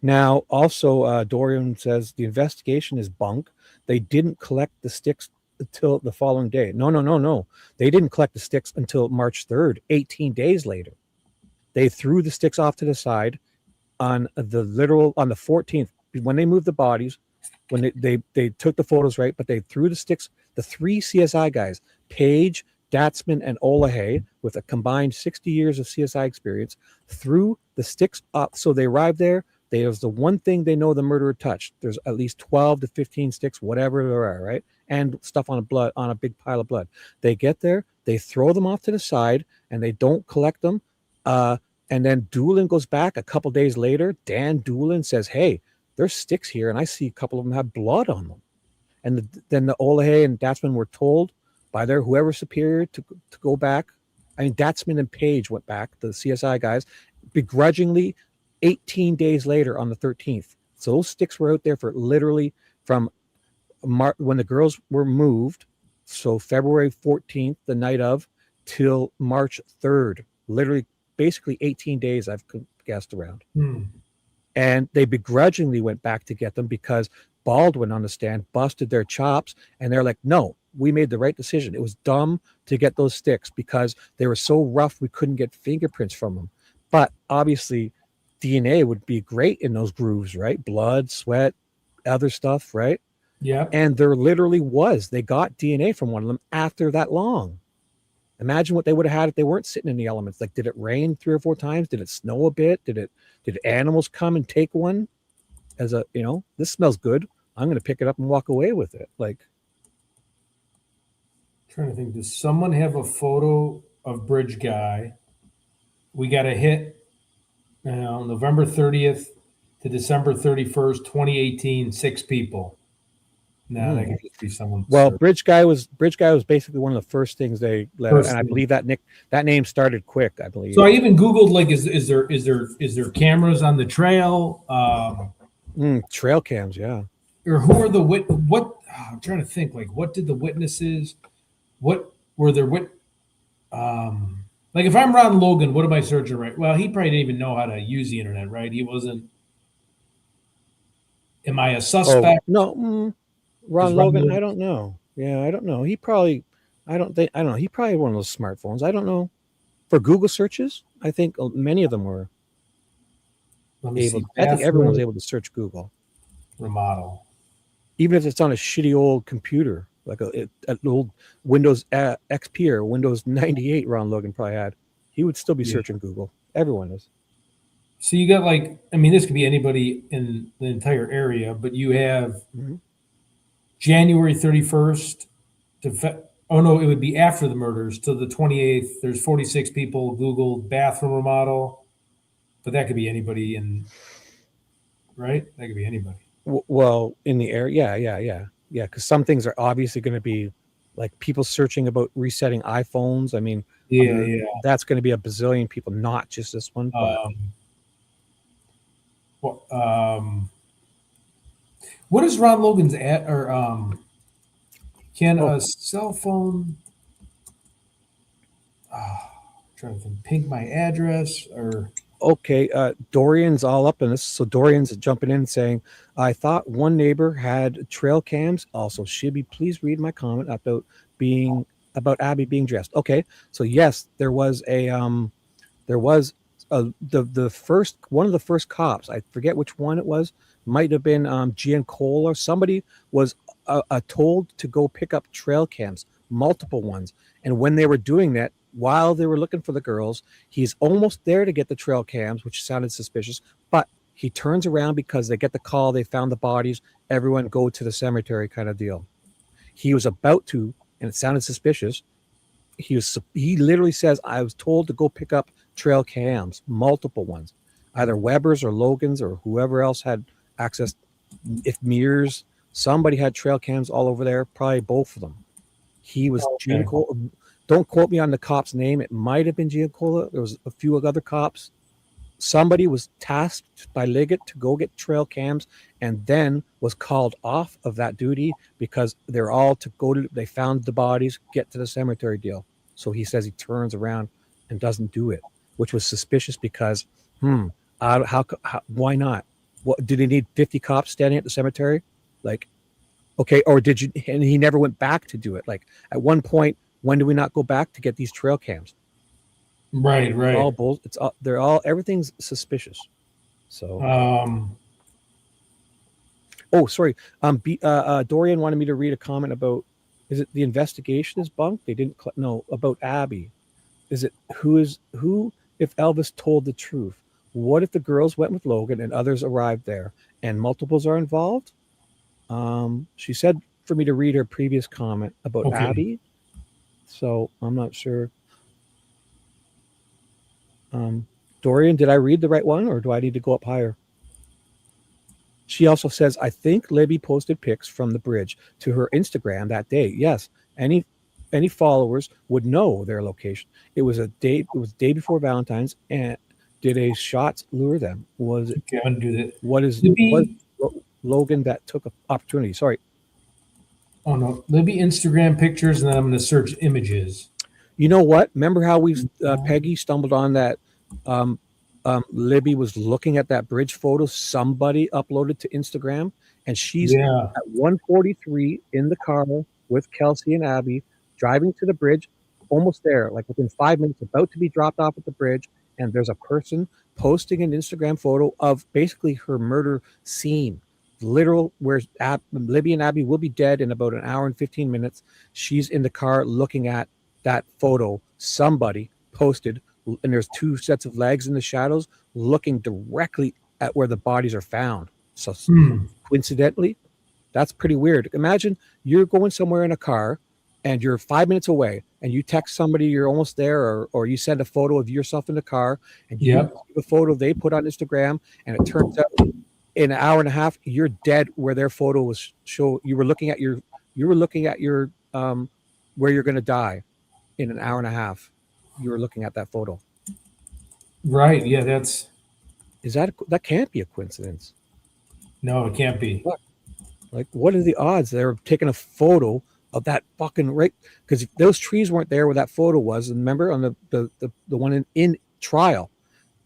Now, also, Dorian says the investigation is bunk. They didn't collect the sticks until the following day. No. They didn't collect the sticks until March 3rd, 18 days later. They threw the sticks off to the side on the 14th, when they moved the bodies, when they took the photos, right? But they threw the sticks, the 3 CSI guys, Page, Datsman, and Olahay, with a combined 60 years of CSI experience, threw the sticks up. So they arrived there There's the one thing they know the murderer touched. There's at least 12 to 15 sticks, whatever there are, right? And stuff on a big pile of blood. They get there, they throw them off to the side, and they don't collect them. And then Doolin goes back a couple days later. Dan Doolin says, "Hey, there's sticks here, and I see a couple of them have blood on them." And then the Olahe and Datsman were told by their whoever superior to go back. I mean, Datsman and Page went back, the CSI guys, begrudgingly 18 days later on the 13th. So those sticks were out there for literally from when the girls were moved. So February 14th, the night of, till March 3rd, literally basically 18 days I've guessed around. And they begrudgingly went back to get them because Baldwin on the stand busted their chops, and they're like, "No, we made the right decision. It was dumb to get those sticks because they were so rough we couldn't get fingerprints from them. But obviously DNA would be great in those grooves, right? Blood, sweat, other stuff, right?" Yeah. And there literally was. They got DNA from one of them after that long. Imagine what they would have had if they weren't sitting in the elements. Like, did it rain 3 or 4 times? Did it snow a bit? Did animals come and take one as a, this smells good, I'm going to pick it up and walk away with it? Like, trying to think, does someone have a photo of Bridge Guy? We got a hit November 30th to December 31st, 2018, 6 people. No, that could just be someone. Well, Bridge Guy was basically one of the first things they let out, and I believe that name started quick, I believe. So I even Googled, like, is there cameras on the trail? Trail cams, yeah. Or who are the what I'm trying to think, like, what did the witnesses, what were their like, if I'm Ron Logan, what am I searching, right? Well, he probably didn't even know how to use the internet, right? He wasn't. Am I a suspect? No. Ron Logan, I don't know. Yeah, I don't know. He probably, I don't know. He probably had one of those smartphones. I don't know. For Google searches, I think many of them were able. I think everyone was able to search Google. Remodel. Even if it's on a shitty old computer, like an old Windows XP or Windows 98, Ron Logan probably had. He would still be searching Google. Everyone is. So you got, like, I mean, this could be anybody in the entire area, but you have January 31st to it would be after the murders to the 28th. There's 46 people Googled bathroom remodel, but that could be anybody right? That could be anybody. Well, in the area, yeah. Because some things are obviously going to be like people searching about resetting iPhones. I mean, that's going to be a bazillion people, not just this one. What is Ron Logan's can a cell phone trying to think, ping my address or Dorian's all up in this. So Dorian's jumping in saying, "I thought one neighbor had trail cams. Also, Shibby, please read my comment about Abby being dressed." Okay, so yes, there was the first one of the first cops. I forget which one it was. Might have been Giancola. Somebody was told to go pick up trail cams, multiple ones, and when they were doing that, while they were looking for the girls, he's almost there to get the trail cams, which sounded suspicious, but he turns around because they get the call, they found the bodies, everyone go to the cemetery kind of deal. He was about to, and it sounded suspicious, he literally says, "I was told to go pick up trail cams," multiple ones, either Weber's or Logan's or whoever else had access. If Mears, somebody had trail cams all over there, probably both of them. He was Giancola. Don't quote me on the cop's name. It might have been Giancola. There was a few other cops. Somebody was tasked by Liggett to go get trail cams and then was called off of that duty because they're all they found the bodies, get to the cemetery deal. So he says he turns around and doesn't do it, which was suspicious because, why not? What, did he need 50 cops standing at the cemetery? Like, okay, or did you, and he never went back to do it. Like at one point, when do we not go back to get these trail cams? Right. Everything's suspicious. So, sorry. Dorian wanted me to read a comment about, is it the investigation is bunk? They didn't, about Abby. Is it who, if Elvis told the truth? What if the girls went with Logan and others arrived there and multiples are involved? She said for me to read her previous comment about Okay. Abby. So I'm not sure. Dorian, did I read the right one or do I need to go up higher? She also says, I think Libby posted pics from the bridge to her Instagram that day. Yes, any followers would know their location. It was day before Valentine's, and did a shots lure them? Was it? Okay, I'm gonna do that. What is Logan that took an opportunity? Sorry. Oh no, Libby Instagram pictures, and then I'm gonna search images. You know what? Remember how Peggy stumbled on that? Libby was looking at that bridge photo somebody uploaded to Instagram, and she's at 1:43 in the car with Kelsey and Abby driving to the bridge, almost there, like within 5 minutes, about to be dropped off at the bridge. And there's a person posting an Instagram photo of basically her murder scene, literal where Libby and Abby will be dead in about an hour and 15 minutes. She's in the car looking at that photo somebody posted, and there's two sets of legs in the shadows looking directly at where the bodies are found. So coincidentally, that's pretty weird. Imagine you're going somewhere in a car and you're 5 minutes away and you text somebody you're almost there, or you send a photo of yourself in the car and you see the photo they put on Instagram, and it turns out in an hour and a half you're dead where their photo was show. You were looking at your where you're going to die in an hour and a half. You were looking at that photo. Right. Yeah, that can't be a coincidence. No, it can't be. Like, what are the odds they're taking a photo of that fucking right? Because if those trees weren't there where that photo was, and remember on the one in trial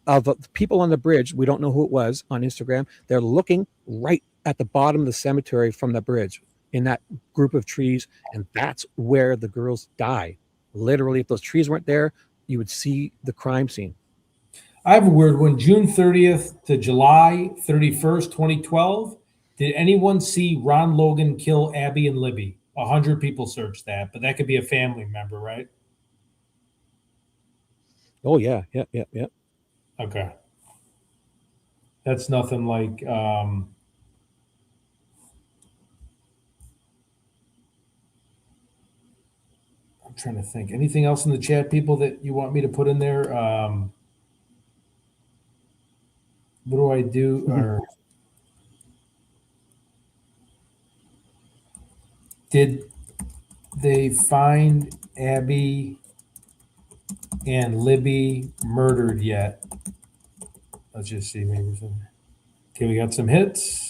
of the people on the bridge, we don't know who it was on Instagram. They're looking right at the bottom of the cemetery from the bridge in that group of trees, and that's where the girls die. Literally, if those trees weren't there, you would see the crime scene. I have a weird one. June 30th to July 31st, 2012. Did anyone see Ron Logan kill Abby and Libby? 100 people searched that, but that could be a family member, right? Oh, yeah. Okay. That's nothing like... I'm trying to think. Anything else in the chat, people, that you want me to put in there? What do I do? Or did they find Abby and Libby murdered yet? Let's just see. Maybe some. Okay, we got some hits.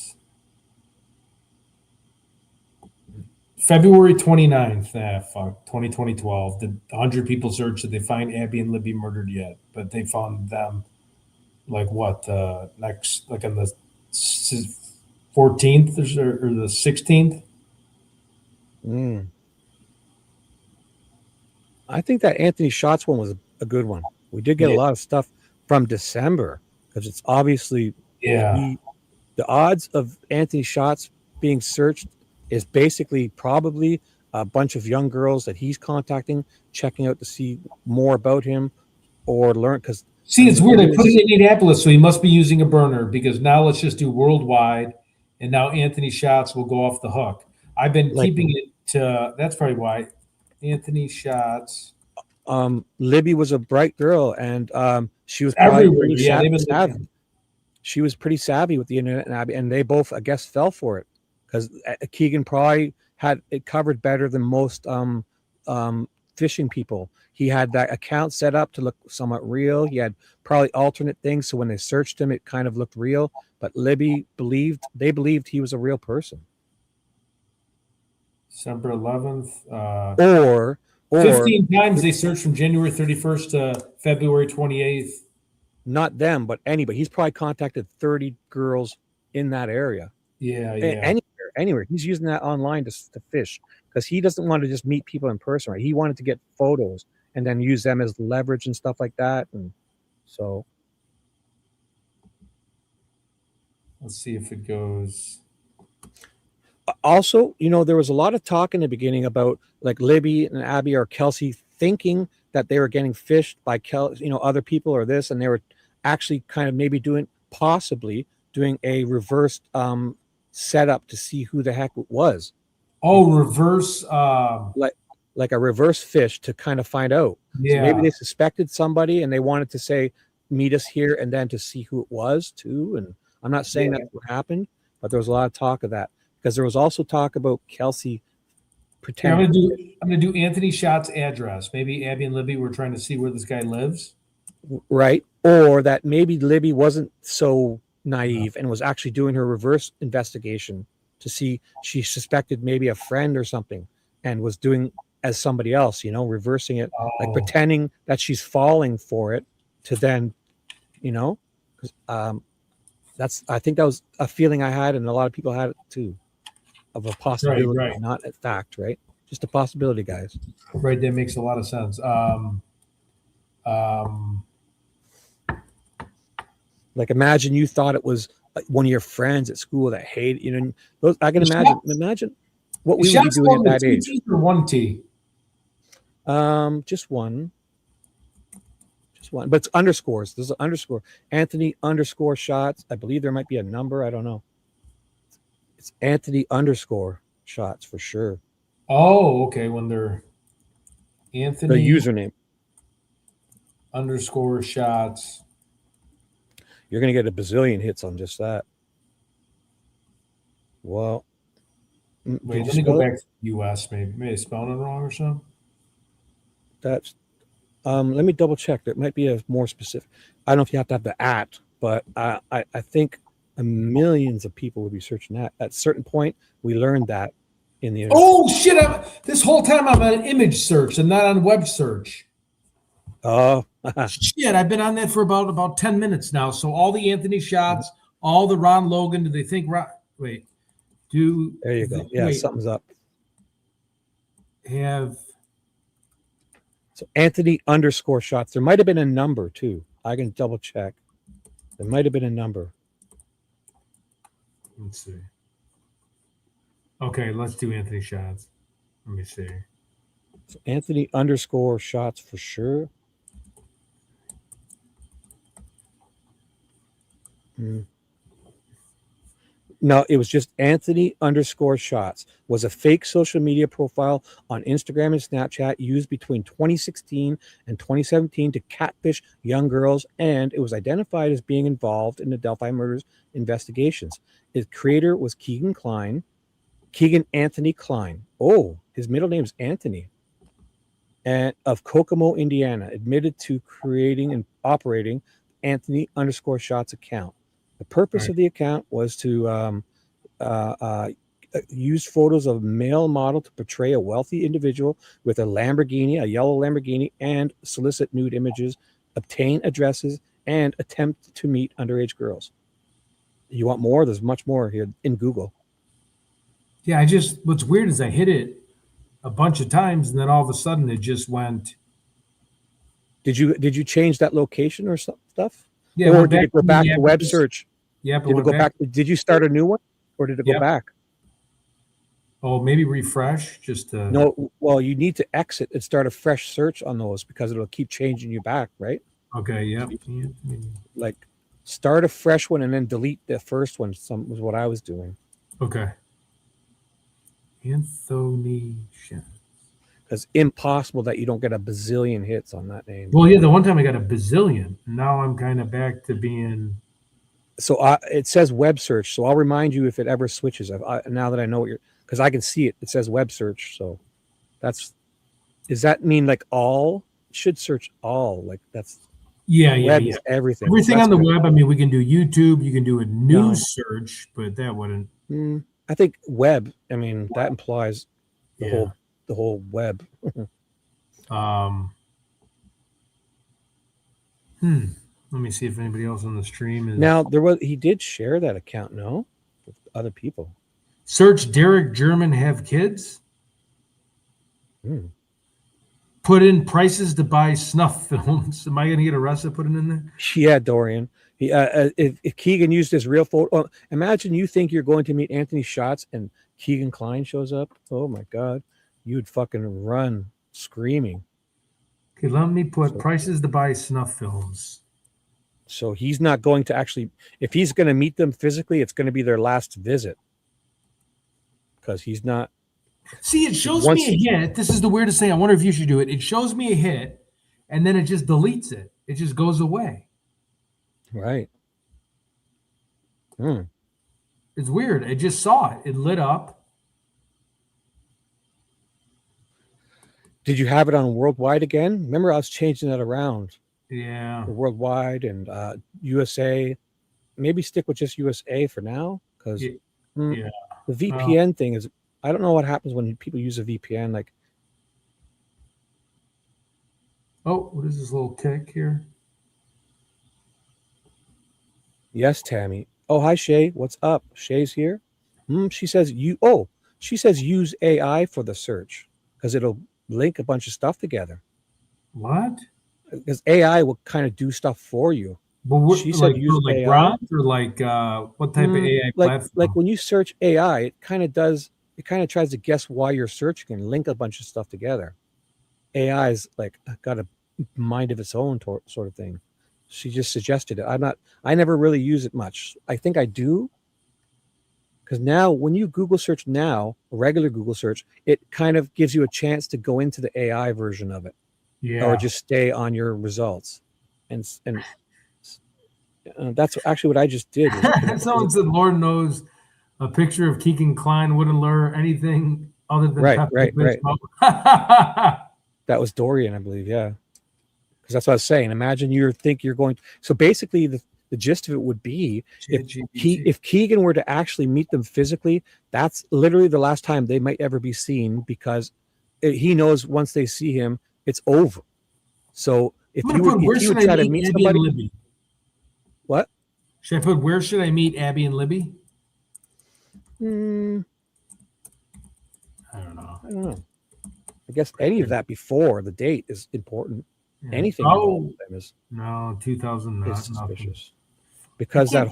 February 29th, 2012. Did 100 people search? Did they find Abby and Libby murdered yet? But they found them like what? Next, like on the 14th or the 16th? I think that Anthony Shots one was a good one. We did get a lot of stuff from December because it's obviously the odds of Anthony Shots being searched is basically probably a bunch of young girls that he's contacting, checking out to see more about him or learn. Because see, it's weird. I put it in Indianapolis, so he must be using a burner, because now let's just do worldwide, and now Anthony Shots will go off the hook. I've been keeping it to. That's probably why Anthony Shots. Libby was a bright girl, and she was everywhere. Savvy. She was pretty savvy with the internet, and they both, I guess, fell for it. Because Keegan probably had it covered better than most phishing people. He had that account set up to look somewhat real. He had probably alternate things, so when they searched him, it kind of looked real. But Libby believed he was a real person. December 11th. Or 15 times they searched from January 31st to February 28th. Not them, but anybody. He's probably contacted 30 girls in that area. Yeah. Anywhere. He's using that online to fish, because he doesn't want to just meet people in person, right? He wanted to get photos and then use them as leverage and stuff like that. And so let's see if it goes. Also, there was a lot of talk in the beginning about like Libby and Abby or Kelsey thinking that they were getting fished by other people or this, and they were actually kind of maybe possibly doing a reverse setup to see who the heck it was. Oh, reverse. Like a reverse fish to kind of find out. Yeah. So maybe they suspected somebody and they wanted to say, meet us here, and then to see who it was too. And I'm not saying that's what happened, but there was a lot of talk of that, because there was also talk about Kelsey pretending. I'm gonna do Anthony Shott's address. Maybe Abby and Libby were trying to see where this guy lives. Right. Or that maybe Libby wasn't so naive and was actually doing her reverse investigation to see, she suspected maybe a friend or something and was doing as somebody else, reversing it, like pretending that she's falling for it to then, I think that was a feeling I had, and a lot of people had it too, of a possibility, right. Not a fact, right? Just a possibility, guys. Right. That makes a lot of sense. Like, imagine you thought it was one of your friends at school that hated, those, I can imagine what we would be doing at that age. Or one T? Just one, but it's underscores. There's an underscore. Anthony underscore shots. I believe there might be a number. I don't know. It's Anthony underscore shots for sure. Oh, okay. When they're Anthony the username underscore shots, you're gonna get a bazillion hits on just that. Well, wait, let me go back to the US. Maybe I spelled it wrong or something. That's let me double check. There might be a more specific. I don't know if you have to have the @ but I think millions of people would be searching that. At a certain point, we learned that in the internet. Oh shit! This whole time I'm on image search and not on web search. Oh shit! I've been on that for about 10 minutes now. So all the Anthony shots, all the Ron Logan. Do they think Ron? Wait, there you go. Yeah, something's up. So Anthony underscore shots. There might have been a number too. I can double check. There might have been a number. Let's see. Okay, let's do Anthony shots. Let me see. So Anthony underscore shots for sure. No, it was just Anthony underscore shots. Was a fake social media profile on Instagram and Snapchat used between 2016 and 2017 to catfish young girls, and it was identified as being involved in the Delphi murders investigations. Its creator was Keegan Anthony Klein. Oh, his middle name is Anthony. And of Kokomo, Indiana, admitted to creating and operating Anthony underscore shots account. The purpose of the account was to use photos of a male model to portray a wealthy individual with a yellow Lamborghini, and solicit nude images, obtain addresses, and attempt to meet underage girls. You want more? There's much more here in Google. Yeah, what's weird is I hit it a bunch of times, and then all of a sudden it just went. Did you change that location or stuff? Yeah, or did it go back to web search? Yeah, did it go back? Did you start a new one, or did it go back? Oh, maybe refresh just to. No, well, you need to exit and start a fresh search on those, because it'll keep changing you back, right? Okay, yeah. Like, start a fresh one and then delete the first one. Was what I was doing. Okay. Anthony Shots. It's impossible that you don't get a bazillion hits on that name. Well, yeah, the one time I got a bazillion. Now I'm kind of back to being. So it says web search. So I'll remind you if it ever switches. Now that I know what because I can see it. It says web search. So does that mean like all? It should search all. Like that's. Yeah. Is everything. Everything on the web. I mean, we can do YouTube. You can do a news search, but that wouldn't. I think web. I mean, that implies the whole web. Let me see if anybody else on the stream is. Now he did share that account, no, with other people. Search Derek German have kids. Put in prices to buy snuff films. Am I going to get arrested putting in there? Yeah, Dorian. If Keegan used his real photo, imagine you think you're going to meet Anthony Shots and Keegan Klein shows up. Oh my God, you'd fucking run screaming. Okay, let me put prices to buy snuff films. So he's not going to actually, if he's going to meet them physically, it's going to be their last visit. Because he's not. See, it shows me a hit. This is the weirdest thing. I wonder if you should do it. It shows me a hit, and then it just deletes it. It just goes away. Right. It's weird. I just saw it. It lit up. Did you have it on worldwide again? Remember, I was changing that around. Yeah. Worldwide and USA. Maybe stick with just USA for now, because the VPN thing is. I don't know what happens when people use a VPN. Like, oh, what is this little tick here? Yes, Tammy. Oh, hi, Shay. What's up? Shay's here. She says she says use AI for the search because it'll link a bunch of stuff together. What? Because AI will kind of do stuff for you. But she said use like AI. Grant or like what type of AI platform? Like when you search AI, it kind of tries to guess why you're searching and link a bunch of stuff together. AI is like got a mind of its own sort of thing. She just suggested it. I never really use it much. I think I do. Because now when you Google search now, a regular Google search, it kind of gives you a chance to go into the AI version of it. Yeah. Or just stay on your results. And that's actually what I just did. Someone said, Lord knows a picture of Keegan Klein wouldn't lure anything other than right. That was Dorian, I believe. Yeah. Because that's what I was saying. Imagine you're going. So basically, the gist of it would be if Keegan were to actually meet them physically, that's literally the last time they might ever be seen, because he knows once they see him, it's over. So if you would try to meet somebody, what should I put? Where should I meet Abby and Libby? I don't know. I guess any of that before the date is important. Yeah. Anything is no 2000 is suspicious, because that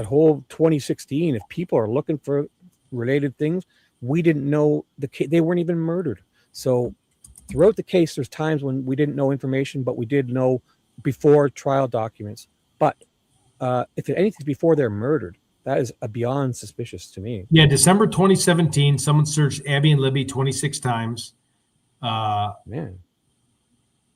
whole 2016. If people are looking for related things, we didn't know they weren't even murdered. So throughout the case, there's times when we didn't know information, but we did know before trial documents. But if anything's before they're murdered, that is beyond suspicious to me. Yeah, December 2017, someone searched Abby and Libby 26 times. Right.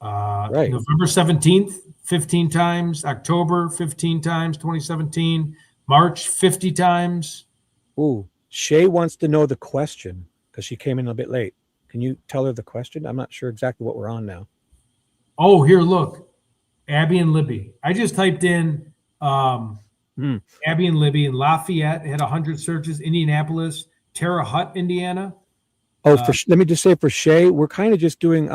November 17th, 15 times. October, 15 times, 2017. March, 50 times. Ooh, Shay wants to know the question because she came in a bit late. Can you tell her the question? I'm not sure exactly what we're on now. Oh, here, look. Abby and Libby. I just typed in Abby and Libby in Lafayette. Had 100 searches. Indianapolis, Terre Haute, Indiana. Let me just say for Shay, we're kind of just doing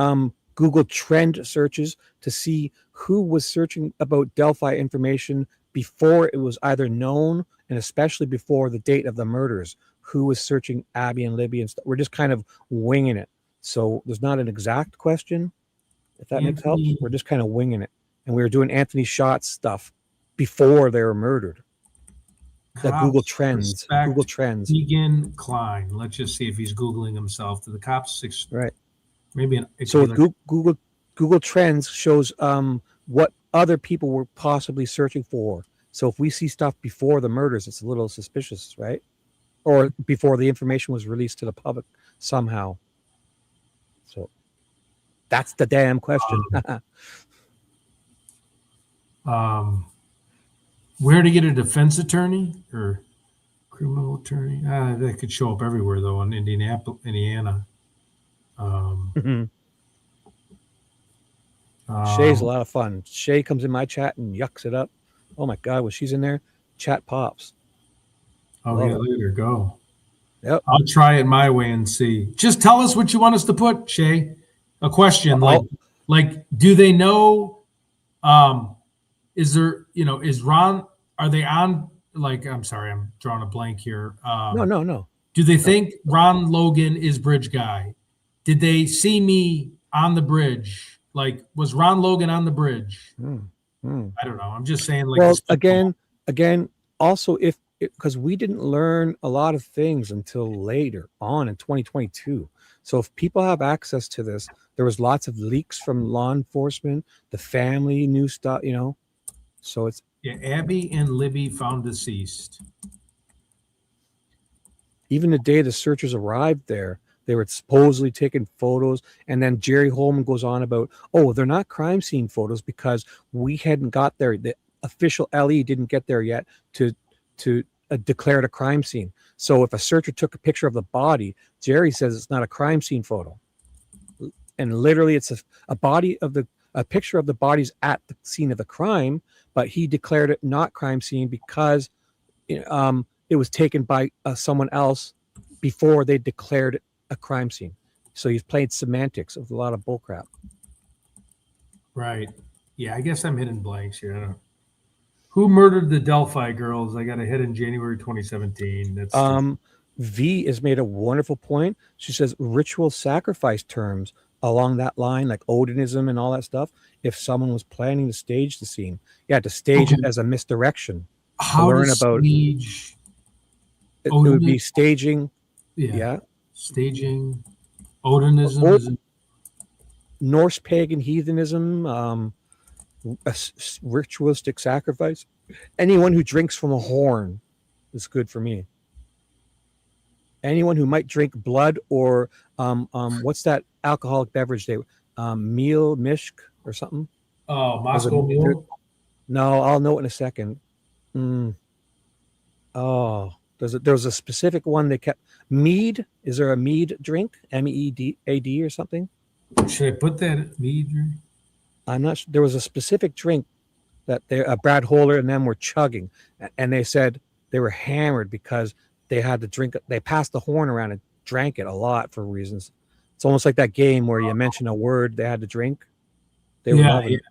Google trend searches to see who was searching about Delphi information before it was either known, and especially before the date of the murders, who was searching Abby and Libby and stuff. We're just kind of winging it. So there's not an exact question, if that makes help. We're just kind of winging it. And we were doing Anthony Shots stuff before they were murdered. That Google Trends. Google Trends. Keegan Klein. Let's just see if he's Googling himself. To the cops, right? Maybe. So Google Trends shows what other people were possibly searching for. So if we see stuff before the murders, it's a little suspicious, right? Or before the information was released to the public somehow. So that's the damn question. Where to get a defense attorney or criminal attorney? That could show up everywhere, though, in Indianapolis, Indiana. Shay's a lot of fun. Shay comes in my chat and yucks it up. Oh, my God. When she's in there, chat pops. Oh, yeah, look at her go. Yep. I'll try it my way and see. Just tell us what you want us to put, Shay. A question like, do they know? Is there, is Ron? Are they on? Like, I'm sorry, I'm drawing a blank here. No. Do they think Ron Logan is bridge guy? Did they see me on the bridge? Like, was Ron Logan on the bridge? I don't know. I'm just saying. Like, well, again. Also, because we didn't learn a lot of things until later on in 2022. So if people have access to this, there was lots of leaks from law enforcement. The family knew stuff, you know. So it's Abby and Libby found deceased. even the day the searchers arrived there, they were supposedly taking photos. And then Jerry Holman goes on about, oh, they're not crime scene photos because we hadn't got there. The official LE didn't get there yet to declare it a crime scene. So if a searcher took a picture of the body, Jerry says it's not a crime scene photo. And literally it's a picture of the bodies at the scene of the crime, but he declared it not crime scene because it was taken by someone else before they declared it a crime scene. So he's played semantics of a lot of bullcrap. Right. Yeah, I guess I'm hitting blanks here. I don't know. Who murdered the Delphi girls? I got a hit in January 2017. That's V has made a wonderful point. She says ritual sacrifice terms along that line, like Odinism and all that stuff. If someone was planning to stage the scene, to stage it as a misdirection. How to learn about stage? It would be staging. Yeah. Staging. Odinism. Norse pagan heathenism. A ritualistic sacrifice. Anyone who drinks from a horn is good for me. Anyone who might drink blood or what's that alcoholic beverage they meal mishk or something? Oh, Moscow Mule. No, I'll know it in a second. Oh, there was a specific one they kept. Mead. Is there a mead drink? MEAD or something? Should I put that mead drink? I'm not sure. There was a specific drink that Brad Holler and them were chugging, and they said they were hammered because they had to drink. They passed the horn around and drank it a lot for reasons. It's almost like that game where you mention a word they had to drink. They were loving it.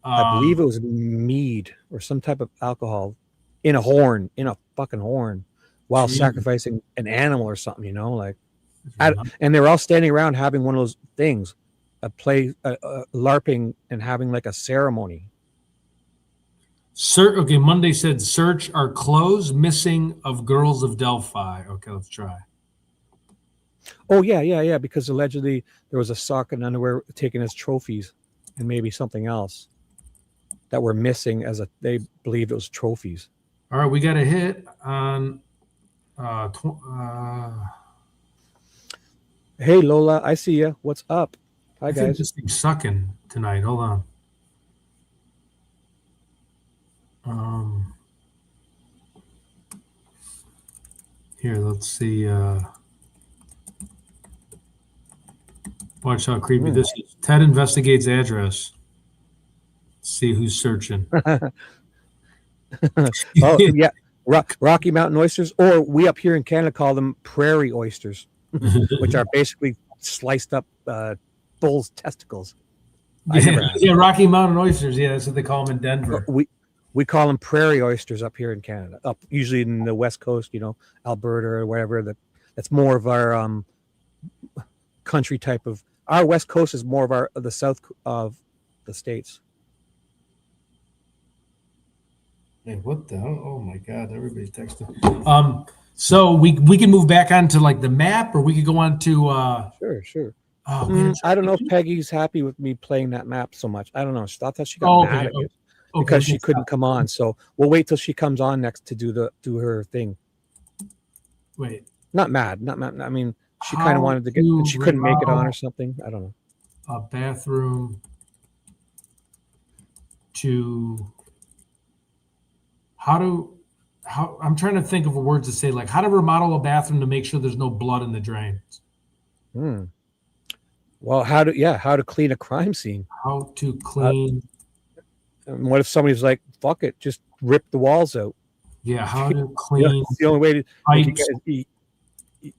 I believe it was mead or some type of alcohol in a fucking horn, while sacrificing an animal or something. You know, like, and they were all standing around having one of those things. LARPing and having like a ceremony. Okay, Monday said search are clothes missing of girls of Delphi. Okay, let's try. Oh yeah, because allegedly there was a sock and underwear taken as trophies and maybe something else that were missing they believed it was trophies. All right, we got a hit on Hey Lola, I see you. What's up? Hi, guys. I think this thing's sucking tonight. Hold on. Here, let's see. Watch how creepy this is. Ted investigates address. Let's see who's searching. Oh, yeah. Rocky Mountain oysters, or we up here in Canada call them prairie oysters, which are basically sliced up bull's testicles. Yeah, Rocky Mountain oysters. Yeah, that's what they call them in Denver. We call them prairie oysters up here in Canada. Up usually in the West Coast, Alberta or whatever. That's more of our country type of. Our West Coast is more of the south of the states. Hey, what the hell? Oh my God! Everybody's texting. So we can move back onto like the map, or we could go on to. Sure. Oh, I don't know if Peggy's happy with me playing that map so much. I don't know. She thought she got mad at me because she couldn't come on. So we'll wait till she comes on next to do her thing. Wait. Not mad. I mean, she kind of wanted to get. She couldn't make it on or something. I don't know. A bathroom to. How I'm trying to think of a word to say, like how to remodel a bathroom to make sure there's no blood in the drains. Well, how to clean a crime scene? How to clean? And what if somebody's like, "Fuck it, just rip the walls out"? Yeah, how to clean? The only way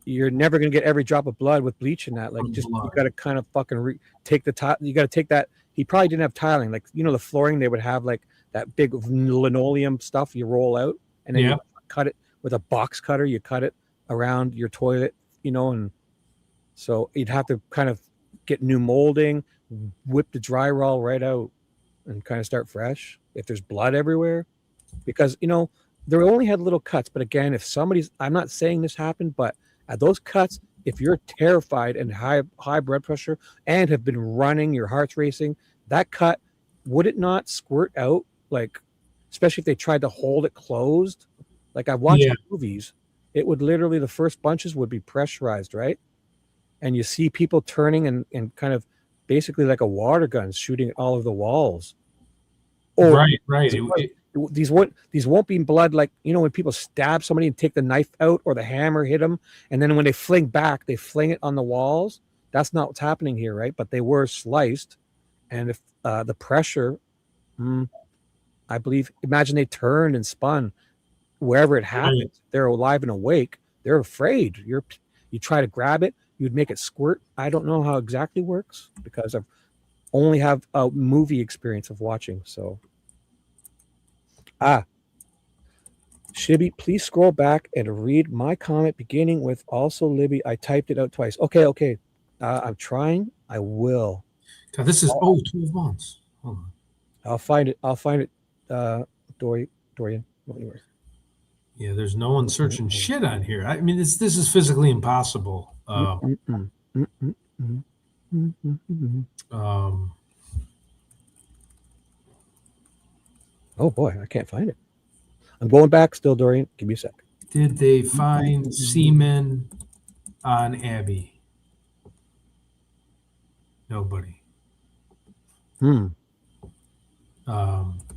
you're never gonna get every drop of blood with bleach in that. Like, just you got to kind of fucking take the top. You got to take that. He probably didn't have tiling, like the flooring. They would have like that big linoleum stuff you roll out, and then you cut it with a box cutter. You cut it around your toilet, and so you'd have to kind of get new molding, whip the drywall right out, and kind of start fresh if there's blood everywhere, because they only had little cuts. But again, if I'm not saying this happened, but those cuts if you're terrified and high blood pressure and have been running, your heart's racing, that cut, would it not squirt out? Like, especially if they tried to hold it closed. Like I've watched movies, it would literally, the first bunches would be pressurized, right? And you see people turning and kind of basically like a water gun shooting at all of the walls. Or right. These won't be blood, like, you know, when people stab somebody and take the knife out or the hammer hit them, and then when they fling back, they fling it on the walls. That's not what's happening here, right? But they were sliced, and if the pressure, I believe, imagine they turned and spun wherever it happened. Right. They're alive and awake. They're afraid. You try to grab it, you'd make it squirt. I don't know how it exactly works because I've only have a movie experience of watching. So, Shibby, please scroll back and read my comment beginning with also Libby. I typed it out twice. Okay. I'm trying. I will. God, this is 12 months. Hold on. I'll find it. Dorian. Don't you worry. Yeah, there's no one searching shit on here. I mean, this is physically impossible. Oh boy, I can't find it. I'm going back still, Dorian. Give me a sec. Did they find semen on Abby? Nobody.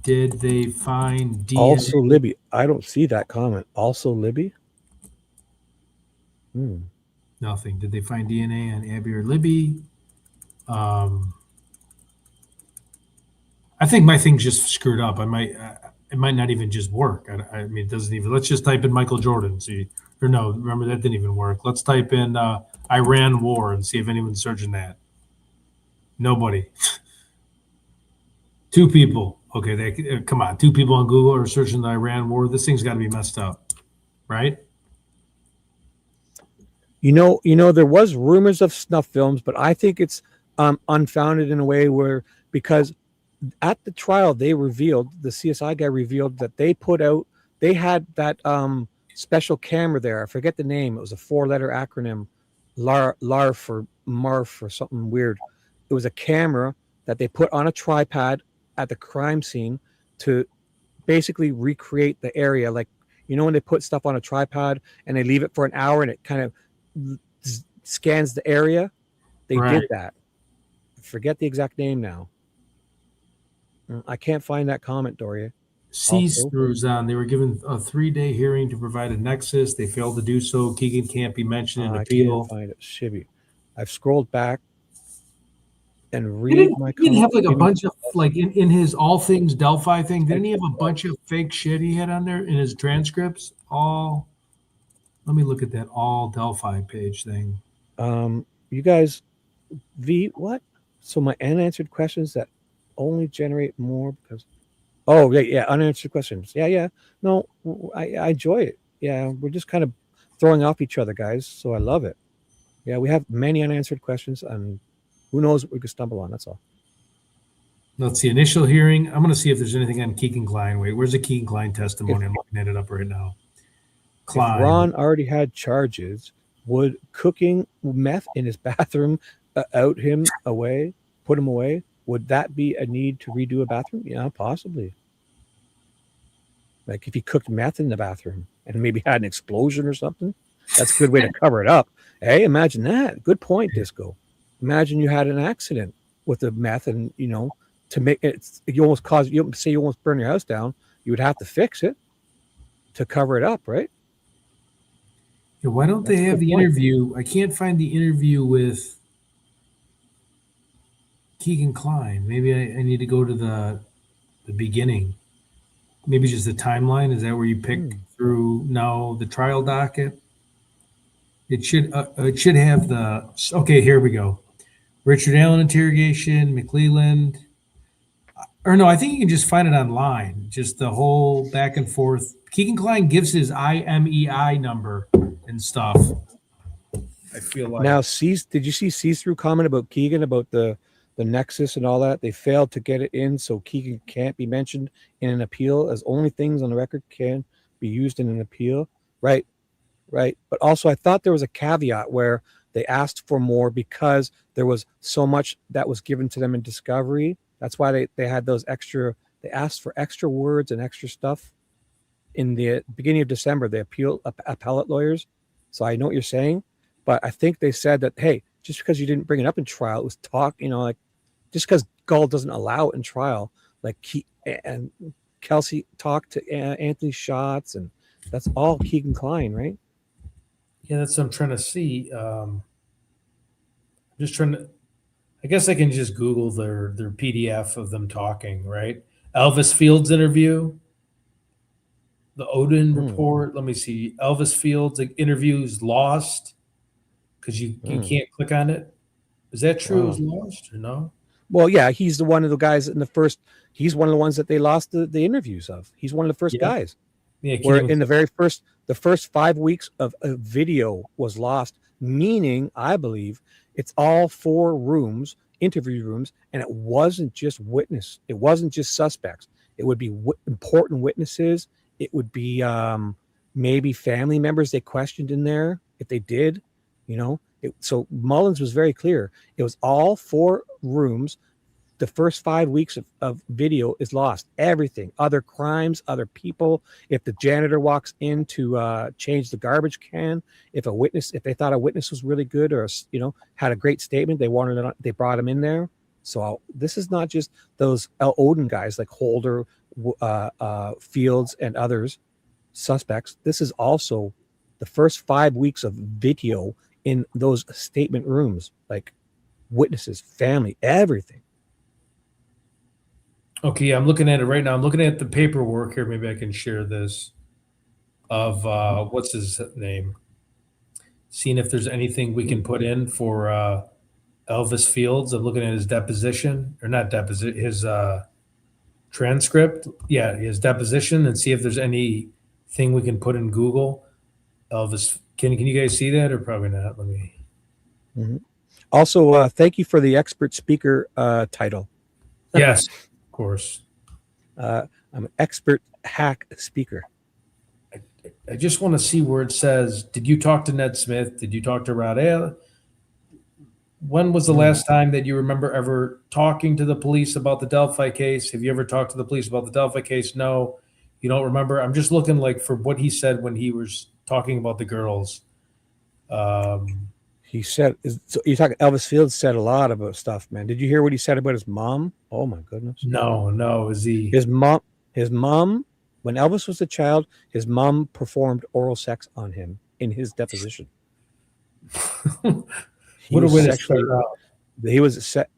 Did they find DNA? Also Libby. I don't see that comment. Also Libby? Nothing. Did they find DNA on Abby or Libby? I think my thing's just screwed up. It might not even just work. I mean, it doesn't even. Let's just type in Michael Jordan. See, or no, remember that didn't even work. Let's type in Iran war and see if anyone's searching that. Nobody. 2 people. Okay, come on. 2 people on Google are searching the Iran war. This thing's got to be messed up, right? You know, there was rumors of snuff films, but I think it's unfounded in a way where, because at the trial the CSI guy revealed that they had that special camera there. I forget the name. It was a 4-letter acronym, LARF or MARF or something weird. It was a camera that they put on a tripod at the crime scene to basically recreate the area. Like, you know, when they put stuff on a tripod and they leave it for an hour and it kind of scans the area, they did that. I forget the exact name now. I can't find that comment, Doria. See-throughs on. They were given a 3-day hearing to provide a nexus. They failed to do so. Keegan can't be mentioned in appeal. I can't find it. Shibby. I've scrolled back and read my comment. He didn't have like a bunch of, like in his all things Delphi thing, didn't he have a bunch of fake shit he had on there in his transcripts? Let me look at that all Delphi page thing. You guys, what? So my unanswered questions that only generate more because unanswered questions. No, I enjoy it. We're just kind of throwing off each other, guys, so I love it. We have many unanswered questions, and who knows what we could stumble on. That's all. Let's see. Initial hearing. I'm going to see if there's anything on Keegan Klein. Wait, where's the Keegan Klein testimony? I'm looking at it up right now. Klein. If Ron already had charges, would cooking meth in his bathroom put him away? Would that be a need to redo a bathroom? Yeah, possibly. Like if he cooked meth in the bathroom and maybe had an explosion or something, that's a good way to cover it up. Hey, imagine that. Good point, Disco. Imagine you had an accident with the meth and, to make it, you almost burn your house down. You would have to fix it to cover it up, right? Yeah, why don't they have the interview? I can't find the interview with Keegan Klein. Maybe I need to go to the beginning. Maybe just the timeline. Is that where you pick through the trial docket? It should have okay, here we go. Richard Allen interrogation, McClelland. Or no, I think you can just find it online. Just the whole back and forth. Keegan Klein gives his IMEI number and stuff. I feel like. Now, did you see see-through comment about Keegan about the nexus and all that? They failed to get it in, so Keegan can't be mentioned in an appeal, as only things on the record can be used in an appeal. Right. But also, I thought there was a caveat where They asked for more because there was so much that was given to them in discovery. That's why they had those extra. They asked for extra words and extra stuff in the beginning of December. They appellate lawyers. So I know what you're saying, but I think they said that, hey, just because you didn't bring it up in trial, it was talk. Like just because Gull doesn't allow it in trial, like and Kelsey talked to Anthony Schatz, and that's all Keegan Kline, right? Yeah, that's what I'm trying to see. Just trying to. I guess I can just Google their PDF of them talking, right? Elvis Fields interview, the Odin report. Let me see. Elvis Fields interviews lost because you can't click on it. Is that true? It was lost or no? Well, yeah, he's one of the guys in the first. He's one of the ones that they lost the interviews of. He's one of the first guys. Yeah, where in the first 5 weeks of a video was lost, meaning I believe it's all 4 rooms, interview rooms, and it wasn't just witness. It wasn't just suspects. It would be important witnesses. It would be maybe family members they questioned in there if they did, So Mullins was very clear. It was all 4 rooms. The first 5 weeks of video is lost. Everything, other crimes, other people. If the janitor walks in to change the garbage can, if they thought a witness was really good or had a great statement, they brought him in there. So this is not just those Odin guys like Holder, Fields, and others suspects. This is also the first 5 weeks of video in those statement rooms, like witnesses, family, everything. Okay, I'm looking at it right now. I'm looking at the paperwork here. Maybe I can share this of what's his name. Seeing if there's anything we can put in for Elvis Fields. I'm looking at his deposition, or not deposition, his transcript. Yeah, his deposition, and see if there's anything we can put in Google. Elvis, can you guys see that, or probably not? Let me. Mm-hmm. Also, thank you for the expert speaker title. Yes. Course. I'm an expert hack speaker. I just want to see where it says, did you talk to Ned Smith? Did you talk to Rod Ale? When was the last time that you remember ever talking to the police about the Delphi case? Have you ever talked to the police about the Delphi case? No, you don't remember. I'm just looking for what he said when he was talking about the girls. He said, so you're talking, Elvis Fields said a lot about stuff, man. Did you hear what he said about his mom? Oh my goodness. No. Is he? His mom, when Elvis was a child, his mom performed oral sex on him in his deposition. He was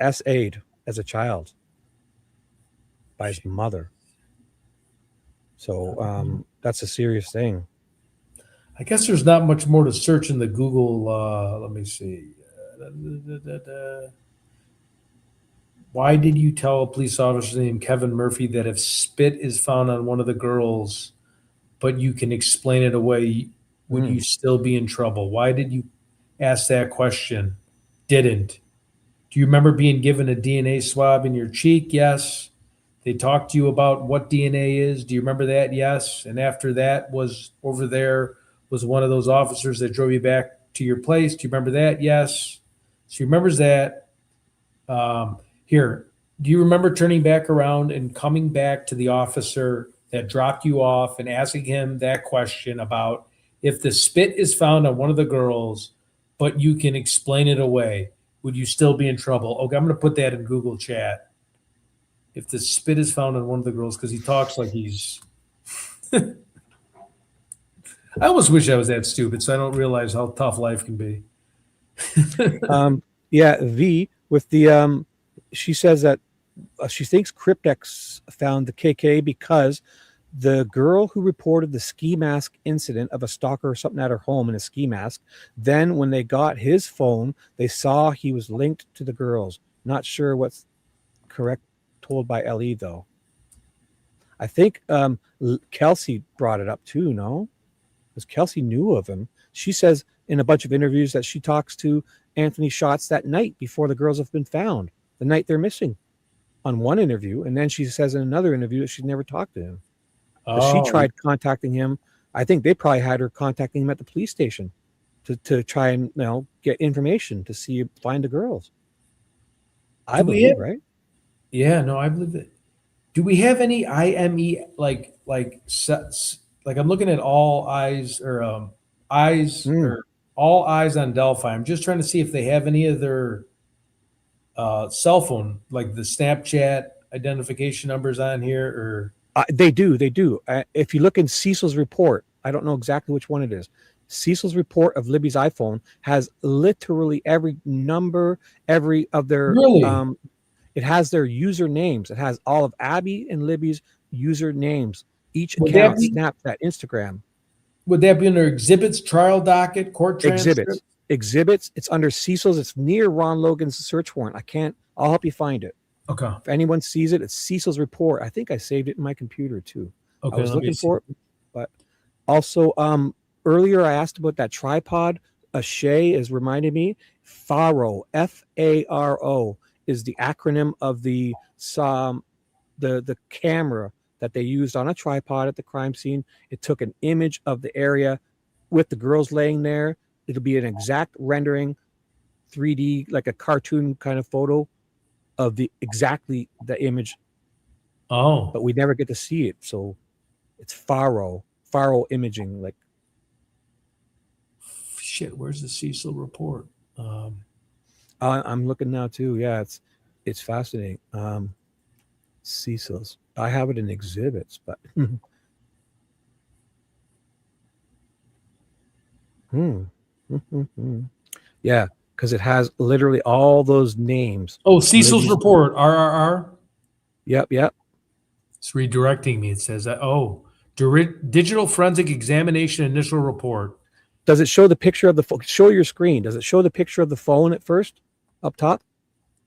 SA'd as a child by his mother. So that's a serious thing. I guess there's not much more to search in the Google. Let me see. Why did you tell a police officer named Kevin Murphy that if spit is found on one of the girls, but you can explain it away, would you still be in trouble? Why did you ask that question? Didn't. Do you remember being given a DNA swab in your cheek? Yes. They talked to you about what DNA is. Do you remember that? Yes. And after that was over there was one of those officers that drove you back to your place. Do you remember that? Yes. So he remembers that. Here, do you remember turning back around and coming back to the officer that dropped you off and asking him that question about if the spit is found on one of the girls, but you can explain it away, would you still be in trouble? Okay, I'm going to put that in Google chat. If the spit is found on one of the girls, because he talks like he's... I almost wish I was that stupid, so I don't realize how tough life can be. V with the she says that she thinks Cryptex found the KK because the girl who reported the ski mask incident of a stalker or something at her home in a ski mask, then when they got his phone, they saw he was linked to the girls. Not sure what's correct told by LE though. I think Kelsey brought it up too, no? Because Kelsey knew of him. She says in a bunch of interviews that she talks to Anthony Schatz that night before the girls have been found, the night they're missing, on one interview. And then she says in another interview that she'd never talked to him. She tried contacting him. I think they probably had her contacting him at the police station to try and get information to find the girls. I Do we believe, have- right? Yeah, no, I believe it. Do we have any IME like sets? Like I'm looking at all eyes or eyes or all eyes on Delphi. I'm just trying to see if they have any of their cell phone, like the Snapchat identification numbers on here, or They do. If you look in Cecil's report, I don't know exactly which one it is. Cecil's report of Libby's iPhone has literally every number, every of their really. It has their usernames. It has all of Abby and Libby's usernames. Each Would account, that be- Snapchat, Instagram. Would that be under exhibits, trial docket, court transcript? Exhibits. It's under Cecil's. It's near Ron Logan's search warrant. I'll help you find it. Okay. If anyone sees it, it's Cecil's report. I think I saved it in my computer too. Okay. I was looking for it. But also, earlier I asked about that tripod. Shay is reminding me. Faro, Faro, is the acronym of the camera that they used on a tripod at the crime scene. It took an image of the area with the girls laying there. It'll be an exact rendering, 3D, like a cartoon kind of photo of exactly the image. Oh, but we never get to see it. So it's Faro imaging. Like, shit, where's the Cecil report? I'm looking now too. Yeah, it's fascinating. Cecil's. I have it in exhibits, but yeah, because it has literally all those names. Oh, Cecil's report, RRR. Yep. It's redirecting me. It says that. Oh, digital forensic examination initial report. Does it show the picture of the phone? Show your screen. Does it show the picture of the phone at first, up top?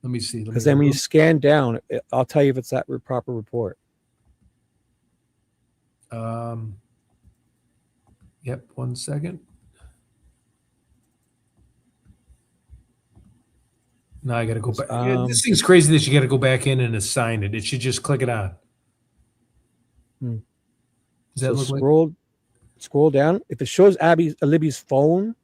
Let me see. Because then when you scan down, I'll tell you if it's that proper report. Yep. 1 second. Now I got to go back. This thing's crazy that you got to go back in and assign it. It should just click it on. Does that look scroll down? If it shows Libby's phone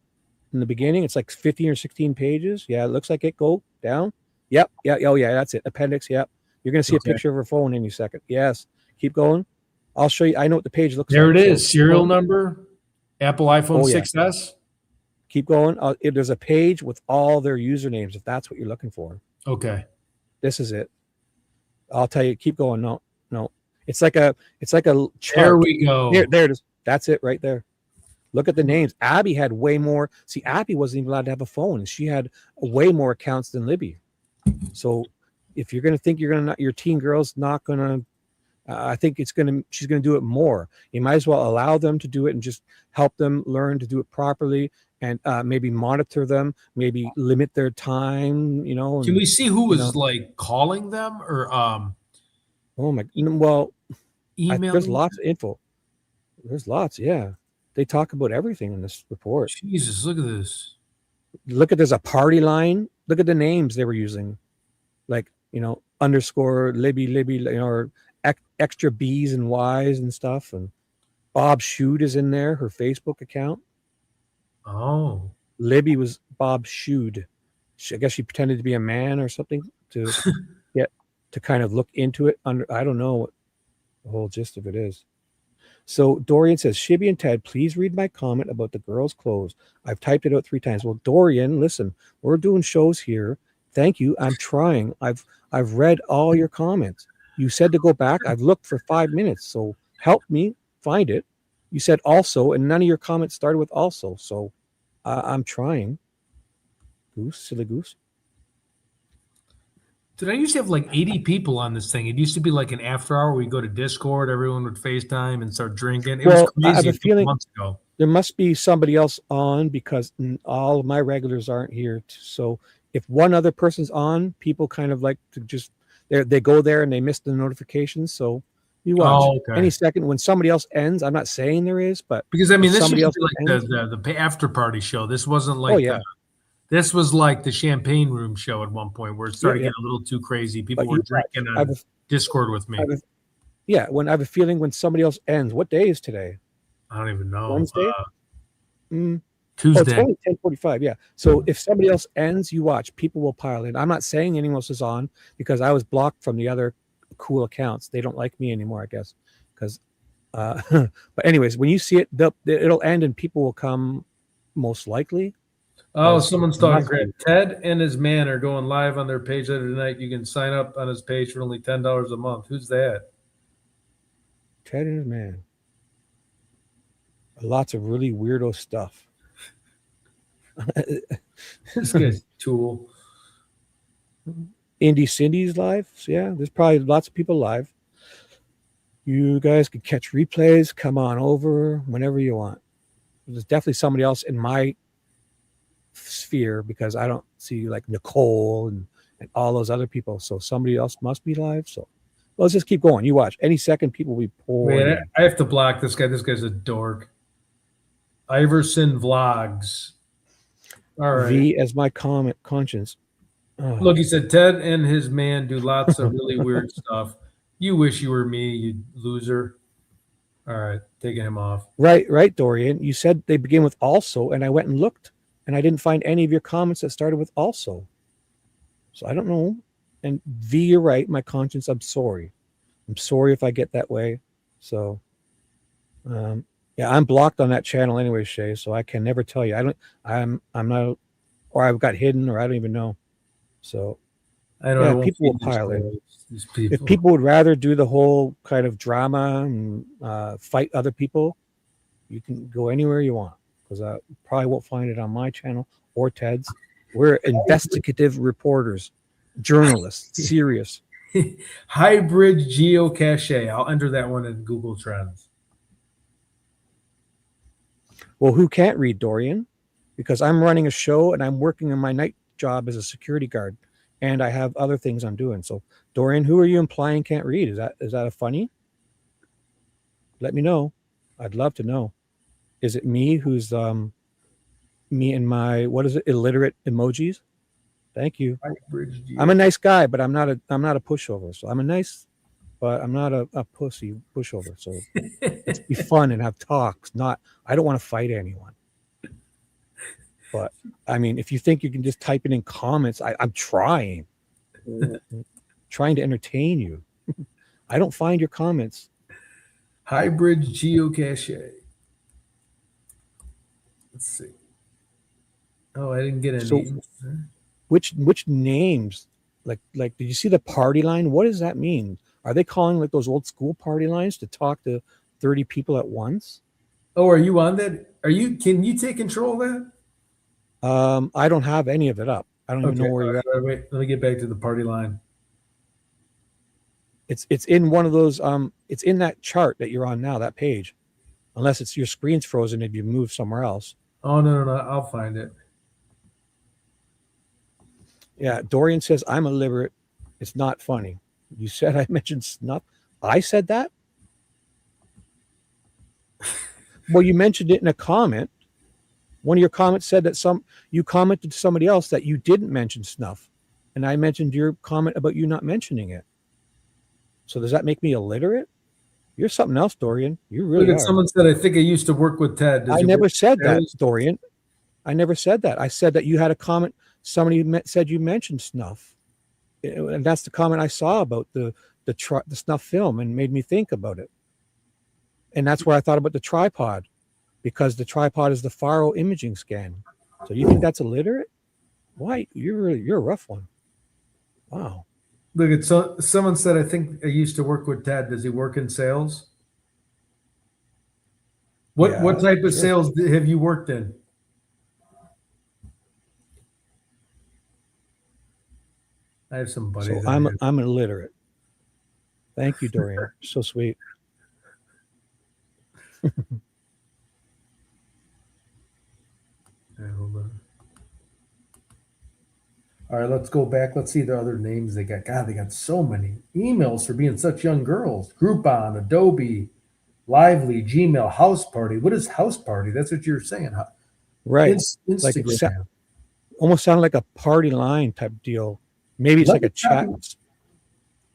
in the beginning, it's like 15 or 16 pages. Yeah, it looks like it. Go down. Yep. Yeah. Oh, yeah. That's it. Appendix. Yep. You're going to see a picture of her phone any second. Yes. Keep going. I'll show you. I know what the page looks like. There it is. Serial number. Apple iPhone 6S. Keep going. There's a page with all their usernames, if that's what you're looking for. Okay. This is it. I'll tell you. Keep going. No. It's like a chart. There we go. There it is. That's it right there. Look at the names. Abby had way more. See, Abby wasn't even allowed to have a phone, and she had way more accounts than Libby. So if you're going to think your teen girl's not going to, I think she's going to do it more. You might as well allow them to do it and just help them learn to do it properly, and maybe monitor them, maybe limit their time, Can we see who was like calling them or oh my, well, email? There's lots of info. There's lots, yeah. They talk about everything in this report. Jesus, look at this. There's a party line. Look at the names they were using. Like, underscore Libby, or extra B's and Y's and stuff. And Bob Shoot is in there, her Facebook account. Oh. Libby was Bob Shoot. I guess she pretended to be a man or something to get to kind of look into it. I don't know what the whole gist of it is. So Dorian says, Shibby and Ted, please read my comment about the girls' clothes. I've typed it out 3 times. Well, Dorian, listen, we're doing shows here. Thank you. I'm trying. I've read all your comments. You said to go back. I've looked for 5 minutes. So help me find it. You said also, and none of your comments started with also. So I'm trying. Silly goose. Dude, I used to have like 80 people on this thing. It used to be like an after hour. We'd go to Discord, everyone would FaceTime and start drinking. It was crazy. I have a feeling months ago. There must be somebody else on because all of my regulars aren't here. So if one other person's on, people kind of like to just they go there and they miss the notifications. So you watch any second when somebody else ends. I'm not saying there is, but because I mean this used to be like the after party show. This wasn't like this was like the champagne room show at one point where it started getting a little too crazy. People were drinking on Discord with me. When I have a feeling when somebody else ends. What day is today? I don't even know. Wednesday? Tuesday. Oh, it's only 10:45. Yeah. So if somebody else ends, you watch. People will pile in. I'm not saying anyone else is on because I was blocked from the other cool accounts. They don't like me anymore, I guess. Because, but anyways, when you see it, it'll end and people will come most likely. Oh, someone's talking crap. Ted and his man are going live on their page later tonight. You can sign up on his page for only $10 a month. Who's that? Ted and his man. Lots of really weirdo stuff. This guy's a tool. Indy Cindy's live. So yeah, there's probably lots of people live. You guys can catch replays. Come on over whenever you want. There's definitely somebody else in my sphere because I don't see like Nicole and all those other people. So somebody else must be live. So let's just keep going. You watch. Any second, people will be pouring. Man, I have to block this guy. This guy's a dork. Iverson Vlogs. All right. V as my conscience. Oh. Look, he said Ted and his man do lots of really weird stuff. You wish you were me, you loser. All right, taking him off. Right, Dorian. You said they begin with also, and I went and looked, and I didn't find any of your comments that started with also. So I don't know. And V, you're right. My conscience, I'm sorry. I'm sorry if I get that way. So, yeah, I'm blocked on that channel anyway, Shay. So I can never tell you. I'm not, or I've got hidden, or I don't even know. So, I know. Yeah, people will pile in. If people would rather do the whole kind of drama and fight other people, you can go anywhere you want because I probably won't find it on my channel or Ted's. We're investigative reporters, journalists, serious. Hybrid geocache. I'll enter that one in Google Trends. Well, who can't read, Dorian? Because I'm running a show and I'm working on my night job as a security guard, and I have other things I'm doing. So, Dorian, who are you implying can't read? Is that a funny? Let me know. I'd love to know. Is it me who's me and my illiterate emojis? Thank you. I'm a nice guy, but I'm not a pushover. So I'm a nice, but I'm not a pussy pushover. So let's be fun and have talks. I don't want to fight anyone. But I mean, if you think you can just type it in comments, I'm trying to entertain you. I don't find your comments. Hybrid geocache. Let's see. Oh, I didn't get any. So, which names? Like, did you see the party line? What does that mean? Are they calling like those old school party lines to talk to 30 people at once? Oh, are you on that? Can you take control of that? I don't have any of it up. I don't even know where you're at. Wait, let me get back to the party line. It's in one of those. It's in that chart that you're on now, that page. Unless it's your screen's frozen if you move somewhere else. Oh, no. I'll find it. Yeah, Dorian says, I'm illiterate. It's not funny. You said I mentioned snuff. I said that? Well, you mentioned it in a comment. One of your comments said that you commented to somebody else that you didn't mention snuff. And I mentioned your comment about you not mentioning it. So does that make me illiterate? You're something else, Dorian. You really Look are. Someone said, I think I used to work with Ted. I never said that, Dorian. I never said that. I said that you had a comment. Somebody said you mentioned snuff. And that's the comment I saw about the snuff film and made me think about it. And that's where I thought about the tripod, because the tripod is the Faro imaging scan. So you think that's illiterate? Why? You're a rough one. Wow. Look, someone said, I think I used to work with Ted. Does he work in sales? What type of sales have you worked in? I have some buddies. So I'm illiterate. Thank you, Dorian. So sweet. Hold on. All right, let's go back. Let's see the other names they got. God, they got so many emails for being such young girls. Groupon, Adobe, Lively, Gmail, House Party. What is House Party? That's what you're saying. Right. Instagram. Like almost sounded like a party line type deal. Maybe it's like a chat.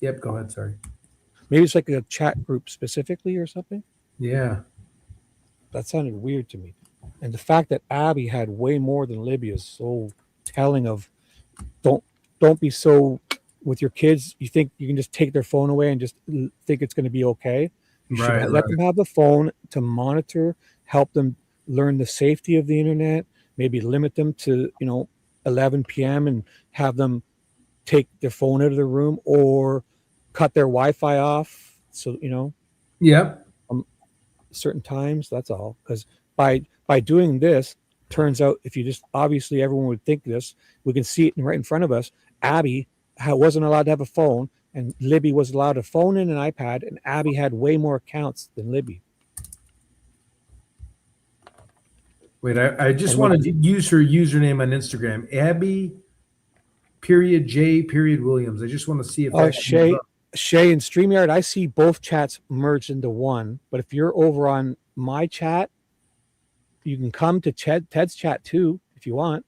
Yep, go ahead. Sorry. Maybe it's like a chat group specifically or something. Yeah. That sounded weird to me. And the fact that Abby had way more than Libby is so telling of don't be so with your kids. You think you can just take their phone away and just think it's going to be okay. You should let them have the phone to monitor, help them learn the safety of the internet, maybe limit them to, 11 p.m. and have them take their phone out of the room or cut their Wi-Fi off. So, Yep. Certain times, that's all. Because by doing this, turns out if you just, obviously everyone would think this, we can see it right in front of us. Abby wasn't allowed to have a phone, and Libby was allowed a phone and an iPad, and Abby had way more accounts than Libby. Wait, I just wanted to use her username on Instagram, Abby _J Williams. I just want to see if that Shay and StreamYard, I see both chats merged into one. But if you're over on my chat, you can come to Ted's chat too if you want.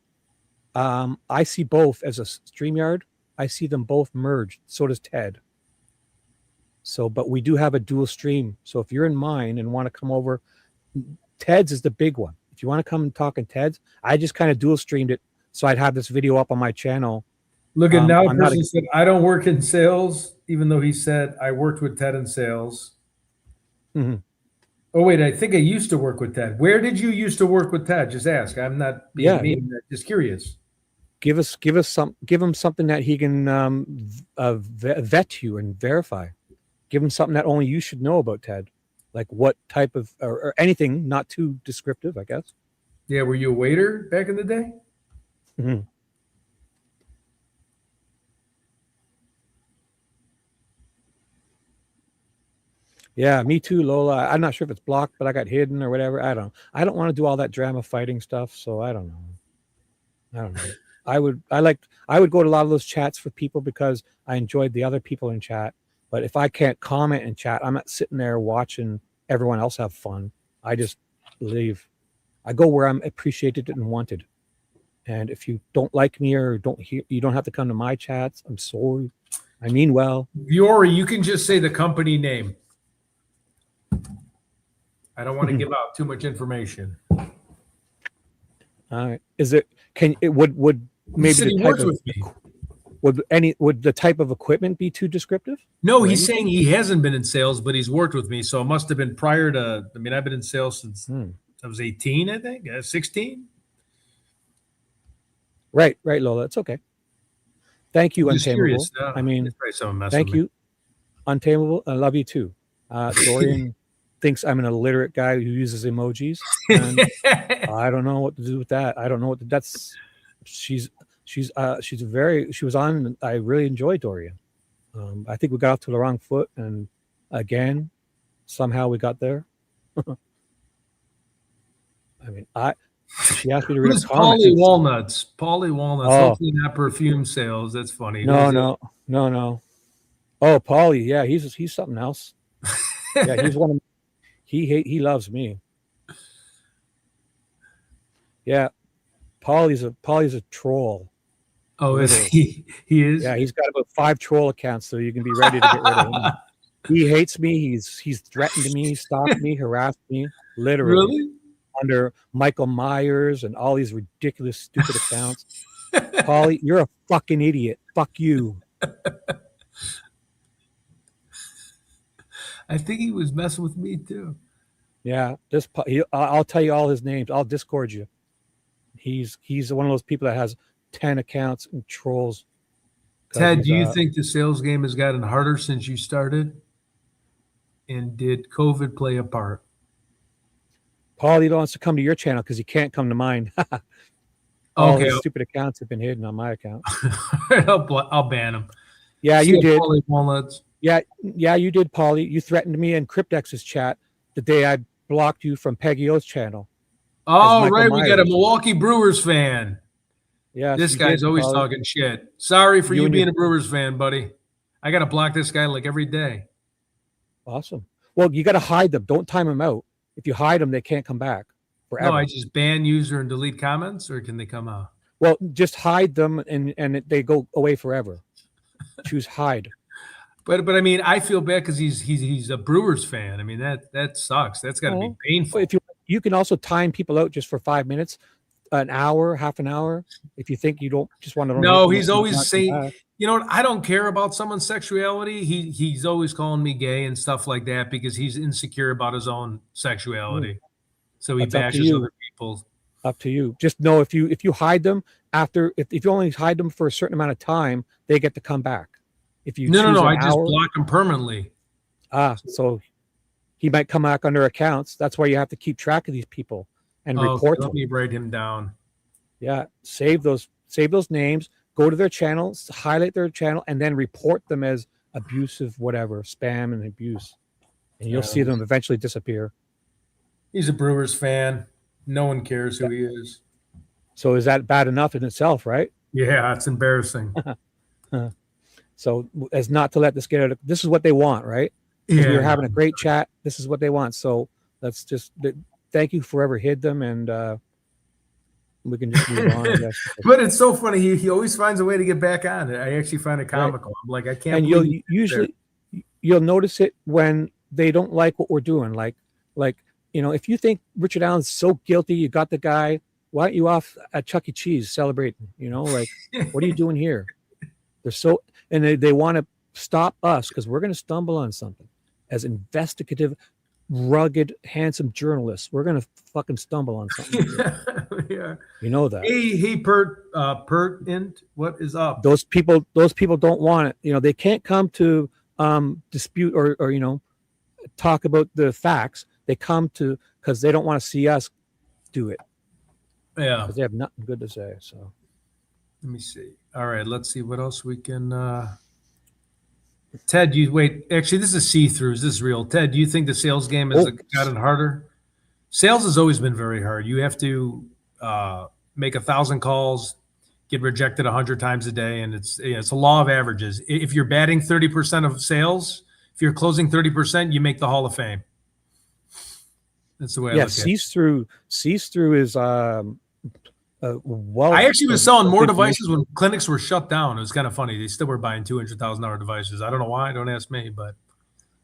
I see both as a StreamYard. I see them both merged. So does Ted. So, but we do have a dual stream. So if you're in mine and want to come over, Ted's is the big one. If you want to come and talk in Ted's, I just kind of dual streamed it. So I'd have this video up on my channel. Look at now, a person said, I don't work in sales, even though he said I worked with Ted in sales. Mm-hmm. Oh, wait, I think I used to work with Ted. Where did you used to work with Ted? Just ask. I'm not being mean. Just curious. Give him something that he can vet you and verify. Give him something that only you should know about Ted. Like what type of, or anything, not too descriptive, I guess. Yeah, were you a waiter back in the day? Mm-hmm. Yeah, me too, Lola. I'm not sure if it's blocked, but I got hidden or whatever. I don't want to do all that drama fighting stuff, so I don't know. I would go to a lot of those chats for people because I enjoyed the other people in chat. But if I can't comment in chat, I'm not sitting there watching everyone else have fun. I just leave. I go where I'm appreciated and wanted. And if you don't like me or you don't have to come to my chats. I'm sorry. I mean well. Viore, you can just say the company name. I don't want to give out too much information. All right. Would maybe the type of, with me. Would the type of equipment be too descriptive? No, he's saying he hasn't been in sales, but he's worked with me. So it must have been prior to, I've been in sales since I was 18, I think, 16. Right, Lola. It's okay. Thank you, Untamable. Thank you, Untamable. I love you too. Dorian thinks I'm an illiterate guy who uses emojis. And I don't know what to do with that. I don't know what that's. She was on. I really enjoyed Dorian. I think we got off to the wrong foot, and again, somehow we got there. She asked me to read a comment. Paulie Walnuts. Hopefully not perfume sales. That's funny. No. Oh, Paulie. Yeah, he's something else. Yeah, he's one of. He loves me. Yeah, Paulie's a troll. Oh, is he? He is. Yeah, he's got about 5 troll accounts, so you can be ready to get rid of him. He hates me. He's threatened me, stalked me, harassed me, literally. Really? Under Michael Myers and all these ridiculous, stupid accounts. Paulie, you're a fucking idiot. Fuck you. I think he was messing with me too. Yeah, I'll tell you all his names. I'll Discord you. He's one of those people that has 10 accounts and trolls. Ted, do you think the sales game has gotten harder since you started? And did COVID play a part? Paulie wants to come to your channel because he can't come to mine. All his stupid accounts have been hidden on my account. I'll ban him. Yeah, you did. Paulie Walnuts. Yeah, you did, Paulie. You threatened me in Cryptex's chat the day I blocked you from Peggy O's channel. Oh, right. We got a Milwaukee Brewers fan. Yeah, this guy's always talking shit. Sorry for you being a Brewers fan, buddy. I got to block this guy like every day. Awesome. Well, you got to hide them. Don't time them out. If you hide them, they can't come back forever. No, I just ban user and delete comments, or can they come out? Well, just hide them and they go away forever. Choose hide. But I mean, I feel bad because he's a Brewers fan. I mean, that sucks. That's got to be painful. you can also time people out just for 5 minutes, an hour, half an hour, if you think you don't just want to. No, he's always saying, you know what? I don't care about someone's sexuality. He's always calling me gay and stuff like that because he's insecure about his own sexuality. So he bashes other people. Up to you. Just know if you hide them after, if you only hide them for a certain amount of time, they get to come back. If you no, I just block him permanently. So he might come back under accounts. That's why you have to keep track of these people and report them. Let me write him down. Yeah, save those names. Go to their channels, highlight their channel, and then report them as abusive, whatever, spam and abuse, and you'll see them eventually disappear. He's a Brewers fan. No one cares who he is. So is that bad enough in itself, right? Yeah, it's embarrassing. So as not to let this get out. This is what they want, right? Yeah. We're having a great chat. This is what they want. So let's just thank you for ever hid them, and we can just move on. I guess. But it's so funny. He always finds a way to get back on it. I actually find it comical. Right. I'm like, I can't. And you'll notice it when they don't like what we're doing. Like if you think Richard Allen's so guilty, you got the guy. Why aren't you off at Chuck E. Cheese celebrating? What are you doing here? They're so, and they want to stop us because we're going to stumble on something. As investigative, rugged, handsome journalists, we're going to fucking stumble on something. Yeah. You know that. Hey, Pertinent, what is up? Those people don't want it. They can't come to dispute or talk about the facts. They come to because they don't want to see us do it. Yeah. Because they have nothing good to say. So let me see. All right, let's see what else we can Ted, actually this is see-throughs. This is real. Ted, do you think the sales game has gotten harder? Sales has always been very hard. You have to make 1,000 calls, get rejected 100 times a day, and it's a law of averages. If you're batting 30% of sales, if you're closing 30%, you make the Hall of Fame. That's the way I look at it. See-through is I actually was selling more devices when clinics were shut down. It was kind of funny. They still were buying $200,000 devices. I don't know why. Don't ask me, but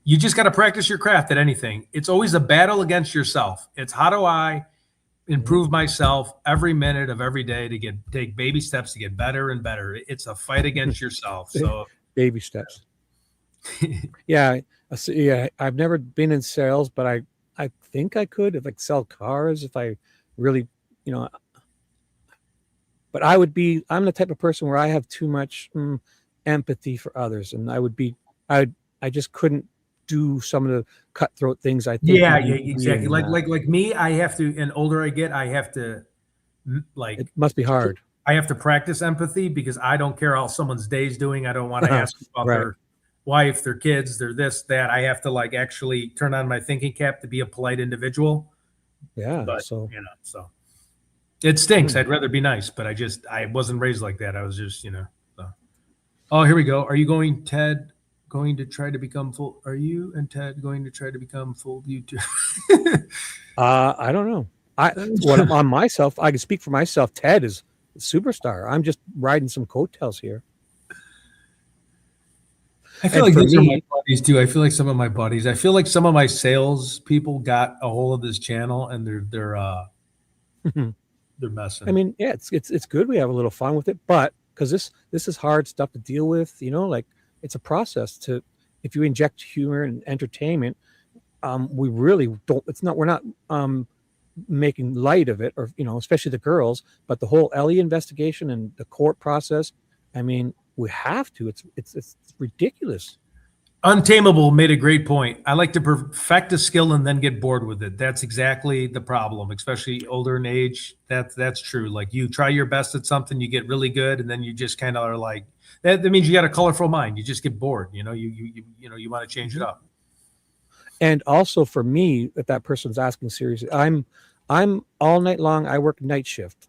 you just got to practice your craft at anything. It's always a battle against yourself. It's how do I improve myself every minute of every day to take baby steps to get better and better. It's a fight against yourself. So baby steps. Yeah. I've never been in sales, but I think I could if I sell cars, if I really, but I'm the type of person where I have too much empathy for others. And I just couldn't do some of the cutthroat things I think. Yeah, exactly. Like me, I have to, and older I get, I have to it must be hard. I have to practice empathy because I don't care how someone's day's doing. I don't want to ask about their wife, their kids, their this, that. I have to actually turn on my thinking cap to be a polite individual. Yeah. But, so it stinks. I'd rather be nice, but I wasn't raised like that. I was just, so. Oh, here we go. Are you Ted, going to try to become full? Are you and Ted going to try to become full YouTube? I don't know. On myself, I can speak for myself. Ted is a superstar. I'm just riding some coattails here. I feel like these are my buddies too. I feel like some of my buddies. I feel like some of my sales people got a hold of this channel and they're messing. I mean, yeah, it's good. We have a little fun with it, but because this is hard stuff to deal with. It's a process if you inject humor and entertainment. We really don't. We're not making light of it, or especially the girls. But the whole Ellie investigation and the court process. I mean, we have to. It's ridiculous. Untamable made a great point. I like to perfect a skill and then get bored with it. That's exactly the problem, especially older in age. That's true. Like you try your best at something, you get really good, and then you just kind of are like that. That means you got a colorful mind. You just get bored. You want to change it up. And also for me, if that person's asking seriously, I'm all night long. I work night shift.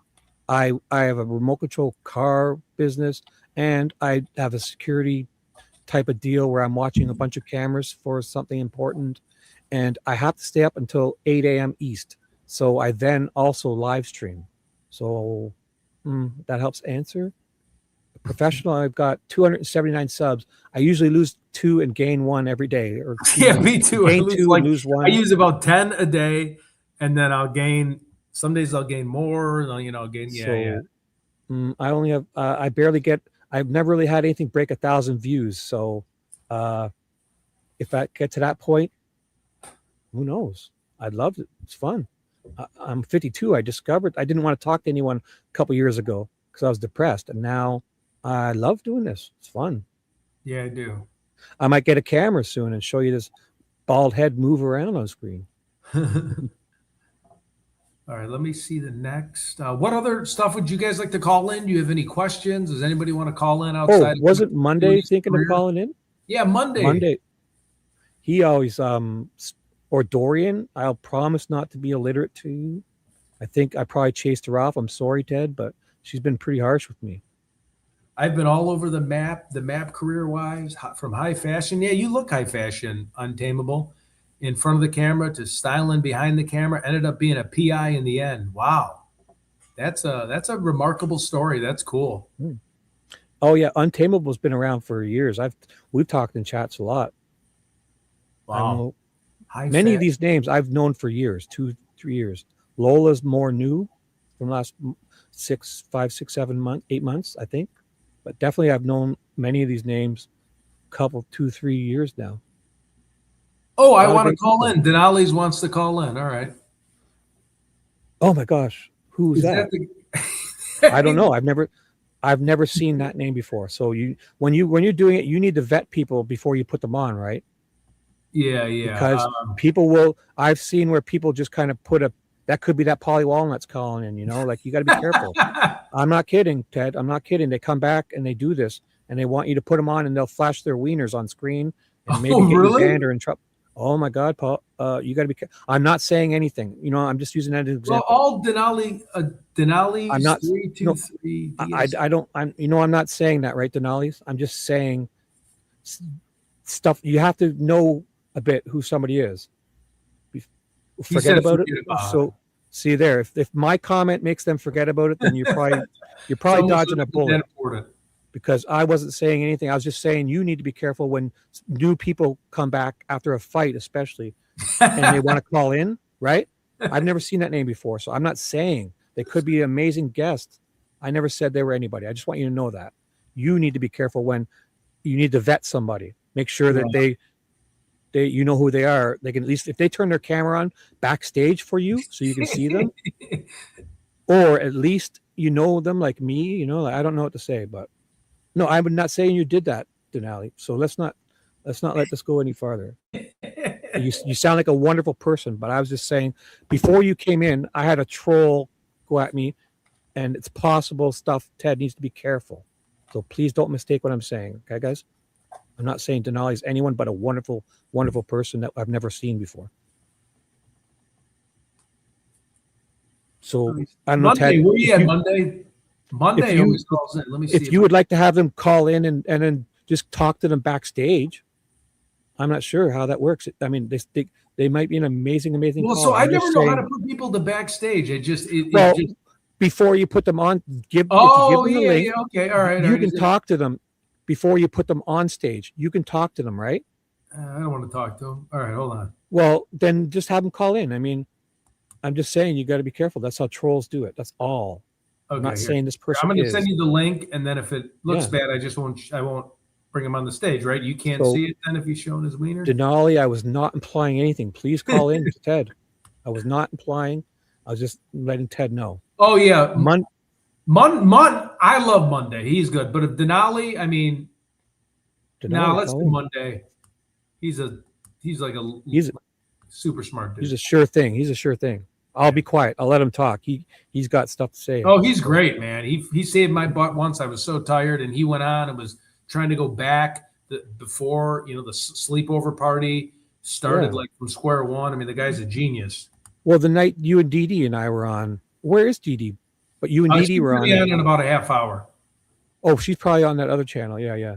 I have a remote control car business, and I have a security type of deal where I'm watching a bunch of cameras for something important, and I have to stay up until 8 a.m. East. So I then also live stream. So that helps answer. Professional, I've got 279 subs. I usually lose 2 and gain 1 every day. Or me too. Lose 1. I use about 10 a day, and then I'll gain. Some days I'll gain more. I'll gain. Yeah. I only have. I barely get. I've never really had anything break 1,000 views. So, if I get to that point, who knows? I'd love it. It's fun. I'm 52. I discovered I didn't want to talk to anyone a couple years ago because I was depressed, and now I love doing this. It's fun. Yeah, I do. I might get a camera soon and show you this bald head move around on screen. All right, let me see the next. What other stuff would you guys like to call in? Do you have any questions? Does anybody want to call in outside? Oh, wasn't Monday thinking of calling in? Yeah, Monday. Monday. He always or Dorian, I'll promise not to be illiterate to you. I think I probably chased her off. I'm sorry, Ted, but she's been pretty harsh with me. I've been all over the map career-wise, from high fashion. Yeah, you look high fashion, Untamable. In front of the camera to styling behind the camera, ended up being a PI in the end. Wow. That's a remarkable story. That's cool. Oh yeah, Untamable's been around for years. We've talked in chats a lot. Wow. Many of these names I've known for years, 2-3 years. Lola's more new from last 5, 6, 7 months, 8 months, I think. But definitely I've known many of these names couple 2-3 years now. Oh, I want to call in. Denali's wants to call in. All right. Oh my gosh. Who's that? I don't know. I've never seen that name before. So when you're doing it, you need to vet people before you put them on, right? Yeah. Because people will. I've seen where people just kind of that could be that Polly Walnut's calling in. Like you got to be careful. I'm not kidding, Ted. I'm not kidding. They come back and they do this, and they want you to put them on, and they'll flash their wieners on screen and maybe get you banned or in trouble. Oh my God, Paul! You got to be careful. I'm not saying anything. I'm just using that as an example. Well, all Denali. I'm not. 3, 2, 3. I don't. I'm not saying that, right, Denali's. I'm just saying stuff. You have to know a bit who somebody is. Forget about it. So see there. If my comment makes them forget about it, then you're probably dodging a bullet. Because I wasn't saying anything. I was just saying you need to be careful when new people come back after a fight, especially, and they want to call in, right? I've never seen that name before, so I'm not saying they could be an amazing guest. I never said they were anybody. I just want you to know that. You need to be careful when you need to vet somebody. Make sure that they you know who they are. They can at least, if they turn their camera on backstage for you so you can see them, or at least you know them like me, I don't know what to say, but no, I'm not saying you did that, Denali. So let's not let this go any farther. You sound like a wonderful person, but I was just saying before you came in, I had a troll go at me, and it's possible stuff. Ted needs to be careful. So please don't mistake what I'm saying. Okay, guys? I'm not saying Denali is anyone but a wonderful, wonderful person that I've never seen before. So I don't know, Ted. Where you at Monday? Monday always calls in. Let me see. If you would like to have them call in and then just talk to them backstage, I'm not sure how that works. I mean, they might be an amazing call. So I never know how to put people to backstage. Before you put them on, give them the link. Yeah, okay, all right. You can talk to them before you put them on stage. You can talk to them, right? I don't want to talk to them. All right, hold on. Well, then just have them call in. I mean, I'm just saying you got to be careful. That's how trolls do it. That's all. Okay, I'm not saying this person. I'm going to send you the link, and then if it looks bad, I won't bring him on the stage, right? You can't see it then if he's showing his wiener. Denali, I was not implying anything. Please call in, Ted. I was not implying. I was just letting Ted know. Oh yeah, I love Monday. He's good, but if Denali, I mean, let's do Monday. He's a super smart dude. He's a sure thing. I'll be quiet. I'll let him talk. He's got stuff to say. Oh, he's great, man. He saved my butt once. I was so tired, and he went on and was trying to go back before the sleepover party started, like from square one. I mean, the guy's a genius. Well, the night you and Dee Dee and I were on, where is Dee Dee? But you and Dee Dee were on in about a half hour. Oh, she's probably on that other channel. Yeah.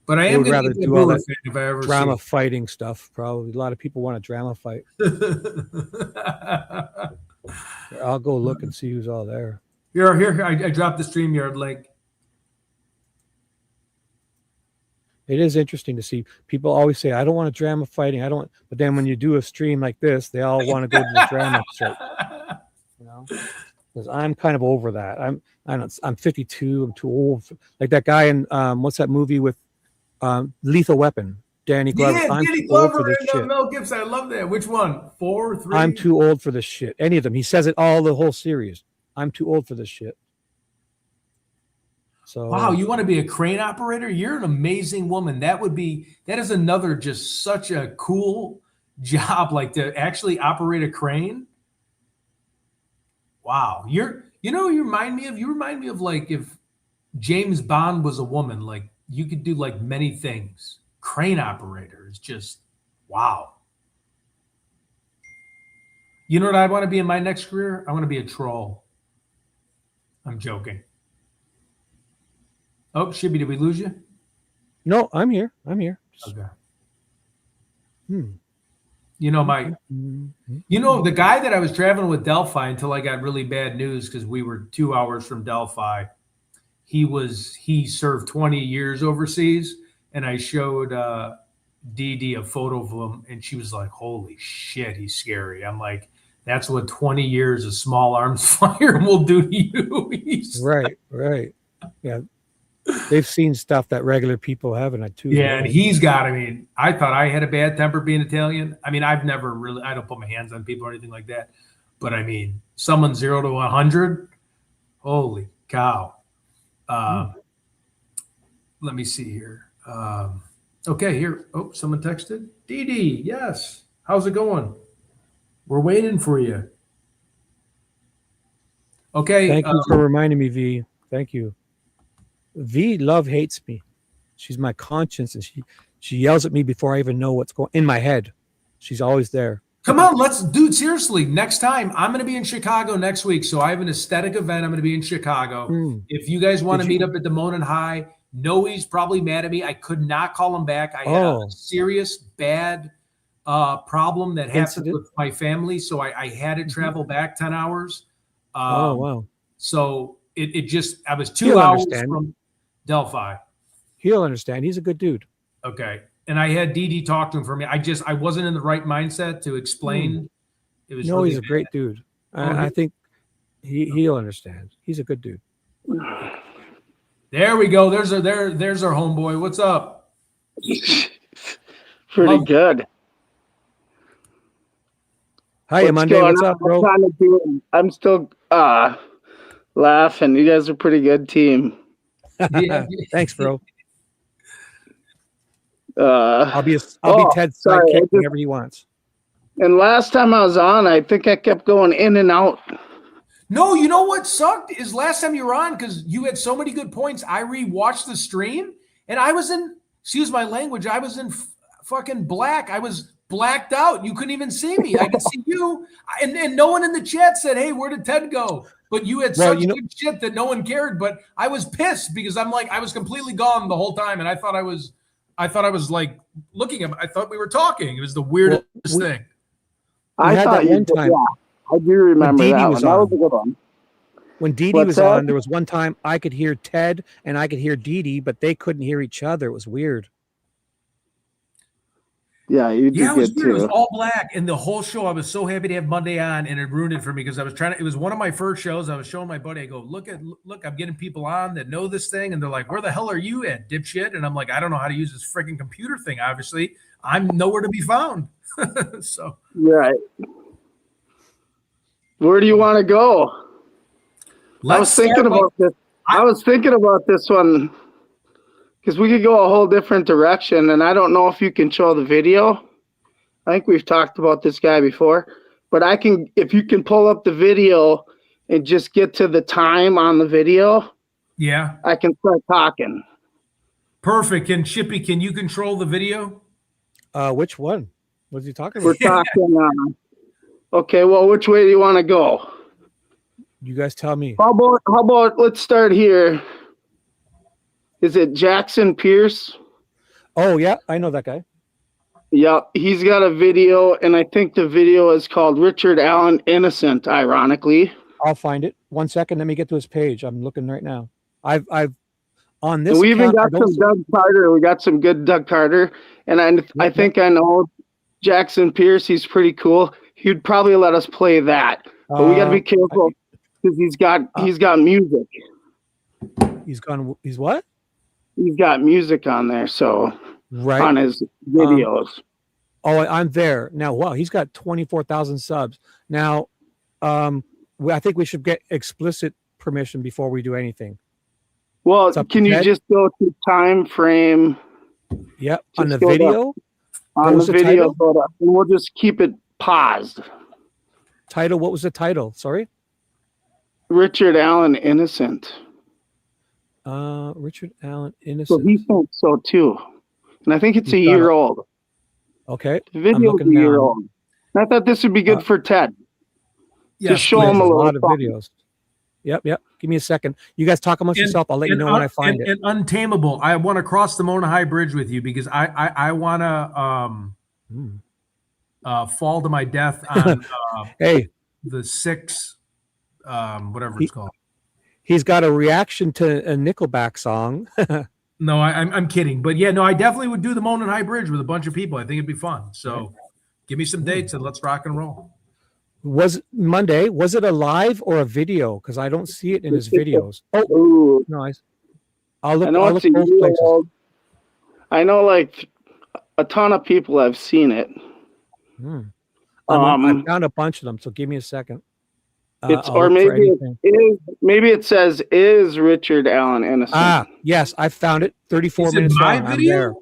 But I am would rather do all that if I ever drama fighting stuff. Probably a lot of people want a drama fight. I'll go look and see who's all there. Here. I dropped the StreamYard link. It is interesting to see. People always say, I don't want a drama fighting. I don't. But then when you do a stream like this, they all want to go to the drama straight. You know, because I'm kind of over that. I'm 52. I'm too old. Like that guy in what's that movie with Lethal Weapon? Danny Glover. Yeah, I'm Danny too old Glover for this and shit. Mel Gibson. I love that. Which one? 4, 3? I'm too old for this shit. Any of them. He says it all the whole series. I'm too old for this shit. So wow, you want to be a crane operator? You're an amazing woman. That is another just such a cool job, like to actually operate a crane. Wow. You remind me of like if James Bond was a woman, like you could do like many things. Crane operator is just wow. You know what I want to be in my next career? I want to be a troll. I'm joking. Oh, Shibby, did we lose you? no, I'm here. Okay. You know, the guy that I was traveling with Delphi until I got really bad news because we were 2 hours from Delphi. He served 20 years overseas, and I showed Dee Dee a photo of him, and she was like, "Holy shit, he's scary." I'm like, "That's what 20 years of small arms fire will do to you." Right. Yeah. They've seen stuff that regular people haven't too. Yeah, and I thought I had a bad temper being Italian. I mean, I don't put my hands on people or anything like that. But I mean, someone 0 to 100, holy cow. Let me see here. Okay, here. Oh, someone texted. Dee Dee, yes. How's it going? We're waiting for you. Okay. Thank you for reminding me, V. Thank you. V love hates me. She's my conscience, and she yells at me before I even know what's going in my head. She's always there. Come on, dude, seriously, next time I'm going to be in Chicago next week. So I have an aesthetic event. I'm going to be in Chicago. If you guys want to meet up at the Monin High, Noe's probably mad at me. I could not call him back. I had a serious bad problem that happened with my family. So I had to travel back 10 hours. Wow. So I was 2 hours from Delphi. He'll understand. He's a good dude. Okay. And I had Dee Dee talk to him for me. I wasn't in the right mindset to explain. It was really he's a great dude. I think he'll understand. He's a good dude. There we go. There's our homeboy. What's up? Pretty good. Hi, Amanda. What's up, bro? I'm still laughing. You guys are a pretty good team. Thanks, bro. I'll be Ted's sidekick whenever he wants. And last time I was on, I think I kept going in and out. No, you know what sucked is last time you were on because you had so many good points. I rewatched the stream and I was in, excuse my language, I was in fucking black. I was blacked out. You couldn't even see me. I could see you, and no one in the chat said, "Hey, where did Ted go?" But you had such good shit that no one cared. But I was pissed because I'm like, I was completely gone the whole time, and I thought I was like looking at. I thought we were talking. It was the weirdest thing. I thought that one time. Yeah, I do remember that one. That was a good one. When Dee Dee was on, there was one time I could hear Ted and I could hear Dee Dee, but they couldn't hear each other. It was weird. Yeah, you did good too. It was all black, and the whole show. I was so happy to have Monday on, and it ruined it for me because I was trying to. It was one of my first shows. I was showing my buddy. I go, look, I'm getting people on that know this thing, and they're like, "Where the hell are you at, dipshit?" And I'm like, "I don't know how to use this freaking computer thing. Obviously, I'm nowhere to be found." So right. Where do you want to go? I was thinking about this. I was thinking about this one. Because we could go a whole different direction, and I don't know if you can show the video. I think we've talked about this guy before, but if you can pull up the video and just get to the time on the video. Yeah. I can start talking. Perfect. Chippy, can you control the video? Which one? What's he talking about? We're talking. Okay, well, which way do you want to go? You guys tell me. How about let's start here. Is it Jackson Pierce? Oh, yeah. I know that guy. Yeah. He's got a video, and I think the video is called Richard Allen Innocent, ironically. I'll find it. 1 second. Let me get to his page. I'm looking right now. On this And we even account, got some Doug Carter. We got some good Doug Carter. And I think I know Jackson Pierce. He's pretty cool. He'd probably let us play that. But we got to be careful because he's got music. He's what? He's got music on there. So on his videos. I'm there now. Wow, he's got 24,000 subs now. I think we should get explicit permission before we do anything. Well, can you just go to time frame? Yep, on the video. On the video, and we'll just keep it paused. Title? What was the title? Sorry. Richard Allen, Innocent. Richard Allen, Innocent. So he thinks so too, and I think it's a year old. Okay. The video is a year old. And I thought this would be good for Ted. Yes, to show him a lot of videos. Yep. Give me a second. You guys talk amongst yourself. I'll let you know when I find it. And Untamable, I want to cross the Mona High Bridge with you because I want to fall to my death on the 6 whatever it's called. He's got a reaction to a Nickelback song. No, I'm kidding. But yeah, no, I definitely would do the Mona High Bridge with a bunch of people. I think it'd be fun. So give me some dates and let's rock and roll. Was Monday, was it a live or a video? Because I don't see it in his videos. Oh, nice. I'll look both places. I know like a ton of people have seen it. I found a bunch of them, so give me a second. Maybe it says is Richard Allen Innocent. Yes, I found it. 34 minutes long. I'm there.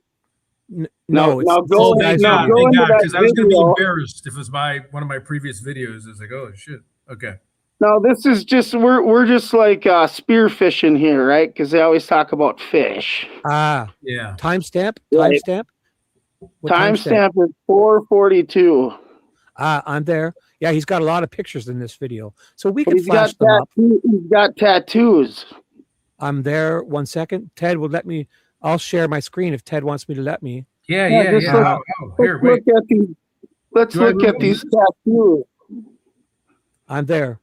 No, now go into that because I was going to be embarrassed if it was one of my previous videos. It's like, oh shit. Okay. No, this is just we're just like spearfishing here, right? Because they always talk about fish. Yeah. Timestamp. Timestamp is 4:42. I'm there. Yeah, he's got a lot of pictures in this video, so we can flash them up. He's got tattoos. I'm there. 1 second. Ted will let me. I'll share my screen if Ted wants me to let me. Yeah. Let's look at these tattoos. I'm there.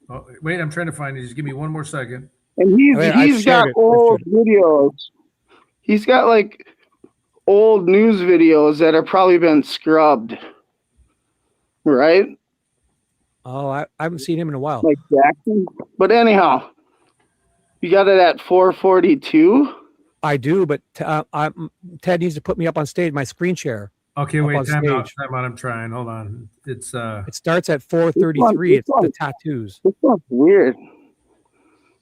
Oh, wait, I'm trying to find it. Just give me 1 more second. And he's got old videos. He's got like old news videos that have probably been scrubbed. Right? Oh, I haven't seen him in a while. Like Jackson. But anyhow, you got it at 4:42. I do, but Ted needs to put me up on stage. My screen share. Okay, wait. Time out. I'm trying. Hold on. It starts at 4:33. It's the tattoos. This one's weird.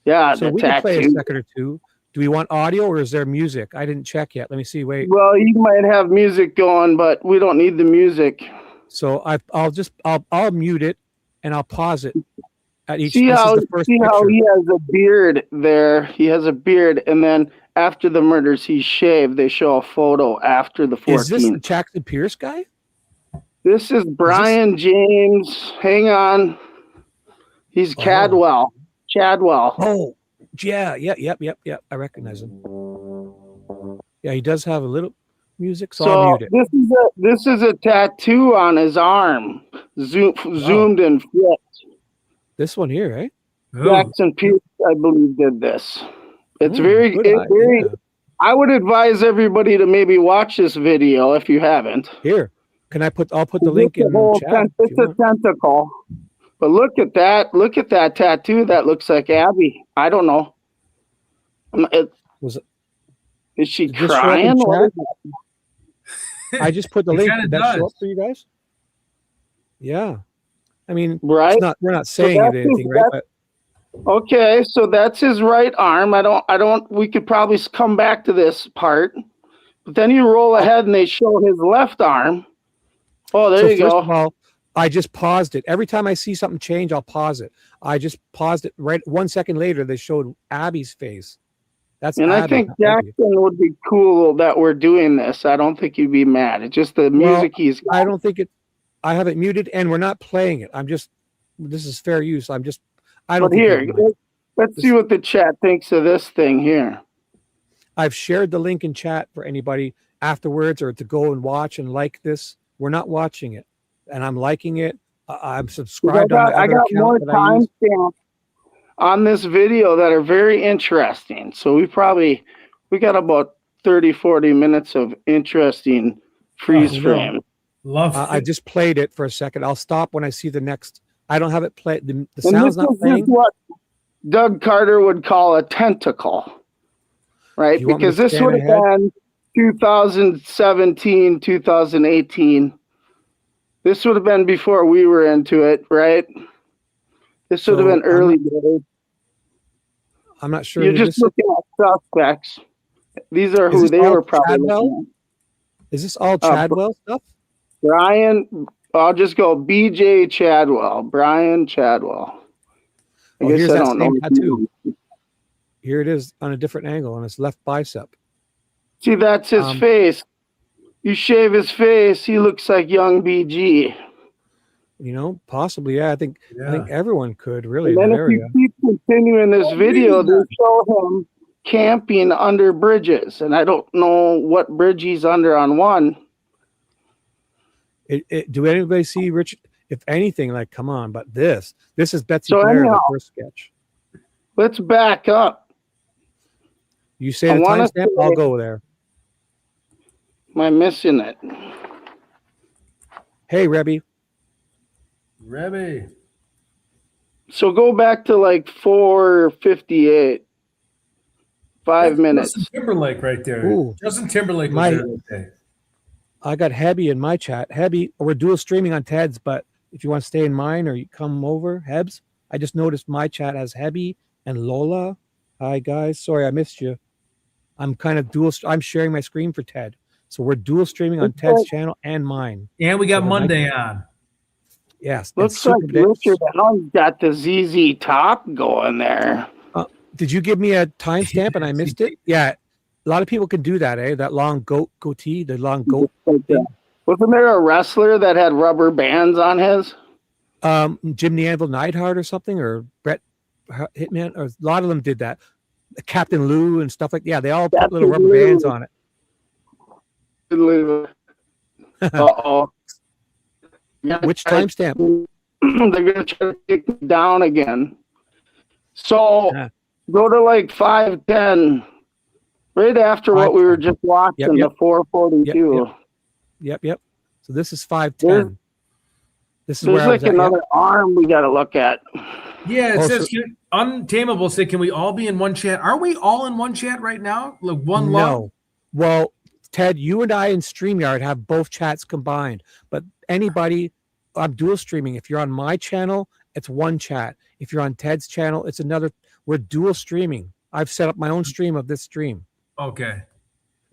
Yeah, so we can play a second or two. Do we want audio or is there music? I didn't check yet. Let me see. Wait. Well, you might have music going, but we don't need the music. So I'll mute it and I'll pause it at each. See how he has a beard there. He has a beard, and then after the murders, he's shaved. They show a photo after the 14th. Is this the Jackson Pierce guy? This is Brian James. Hang on. He's Chadwell. Oh, yeah. I recognize him. Yeah, he does have a little music, so I'll mute it. This is a tattoo on his arm, zoomed and flipped. This one here, right? Jackson Pierce, I believe, did this. It's very. I would advise everybody to maybe watch this video if you haven't. Here, I'll put the link in the chat. It's a tentacle, but look at that! Look at that tattoo. That looks like Abby. I don't know. Is she crying? I just put the link. Did that show up for you guys? Yeah. I mean, right? We're not saying anything, right? But, okay, so that's his right arm. We could probably come back to this part, but then you roll ahead and they show his left arm. Oh, there you go. First of all, I just paused it. Every time I see something change, I'll pause it. I just paused it. Right 1 second later, they showed Abby's face. I think Jackson would be cool that we're doing this. I don't think he'd be mad. It's just the music he's got. I don't think it. I have it muted, and we're not playing it. This is fair use. I don't. Here, let's see what the chat thinks of this thing here. I've shared the link in chat for anybody afterwards or to go and watch and like this. We're not watching it, and I'm liking it. I'm subscribed. I got more timestamps. on this video that are very interesting. So we got about 30, 40 minutes of interesting freeze frame. Love I it. just played it for a second. I'll stop when I see the next. I don't have it played. The And sound's this not is playing. what Doug Carter would call a tentacle, right? You want me Because to this scan would have ahead? been 2017, 2018. This would have been before we were into it, right? This would have So been early days. I'm not sure You're who just this is. looking at suspects. These are Is who this they all were probably Chadwell? looking Is this all at. Chadwell stuff? Brian, I'll just go BJ Chadwell. Brian Chadwell. I Oh, guess here's I that don't same know. tattoo. Here it is on a different angle on his left bicep. See, that's his face. You shave his face, he looks like young BG. You know, possibly, yeah. I think everyone could really And in then that if area. you keep continuing this video, they show him camping under bridges. And I don't know what bridge he's under on one. Do anybody see Rich? If anything, like, come on, but this is Betsy So Blair, anyhow, the first sketch. Let's back up. You say I the wanna timestamp, I'll go there. Am I missing it? Hey, Rebby. So go back to like 4:58. 5 minutes. Justin Timberlake right there. Ooh. Justin Timberlake was there that day. I got Hebby in my chat. Hebby, we're dual streaming on Ted's, but if you want to stay in mine or you come over, Hebs, I just noticed my chat has Hebby and Lola. Hi, guys. Sorry, I missed you. I'm kind of I'm sharing my screen for Ted. So we're dual streaming on Ted's channel and mine. And we got Monday on. Yes. Looks like Richard Allen's got the ZZ Top going there. Did you give me a timestamp and I missed it? Yeah. A lot of people can do that, eh? That long goatee, the long goat. Wasn't there a wrestler that had rubber bands on his? Jim the Anvil Neidhart or something, or Brett Hitman, or a lot of them did that. Captain Lou and stuff like that. Yeah, they all put little rubber bands on it. Uh-oh. Which timestamp? They're going to try to take me down again. So go to like 5:10, right after what we were just watching, the 442. Yep. So this is 5:10. This is There's like another arm we got to look at. Yeah, it says Untamable said, can we all be in one chat? Are we all in one chat right now? Like one love? No. Well, Ted, you and I in StreamYard have both chats combined, but anybody, I'm dual streaming. If you're on my channel, it's one chat. If you're on Ted's channel, it's another. We're dual streaming. I've set up my own stream of this stream. Okay.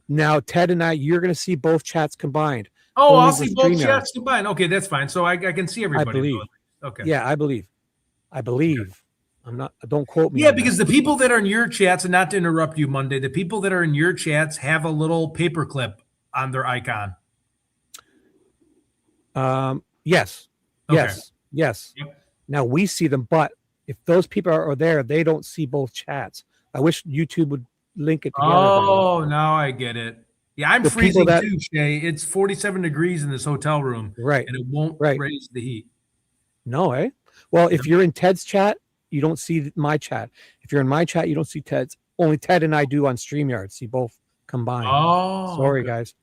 Now, Ted and I, you're going to see both chats combined. Oh, I'll see both chats combined. Okay, that's fine. So I can see everybody. I believe. Okay. Yeah, I believe. Okay. I'm not. Don't quote me. Yeah, because the people that are in your chats, and not to interrupt you, Monday, the people that are in your chats have a little paperclip on their icon. Yes. Okay. Yes. Yep. Now we see them, but if those people are there, they don't see both chats. I wish YouTube would link it together. Oh, now I get it. Yeah, I'm freezing too, Shay. It's 47 degrees in this hotel room. Right. And it won't raise the heat. No, eh? Well, if you're in Ted's chat, you don't see my chat. If you're in my chat, you don't see Ted's. Only Ted and I do on StreamYard. See both combined. Oh, sorry, guys.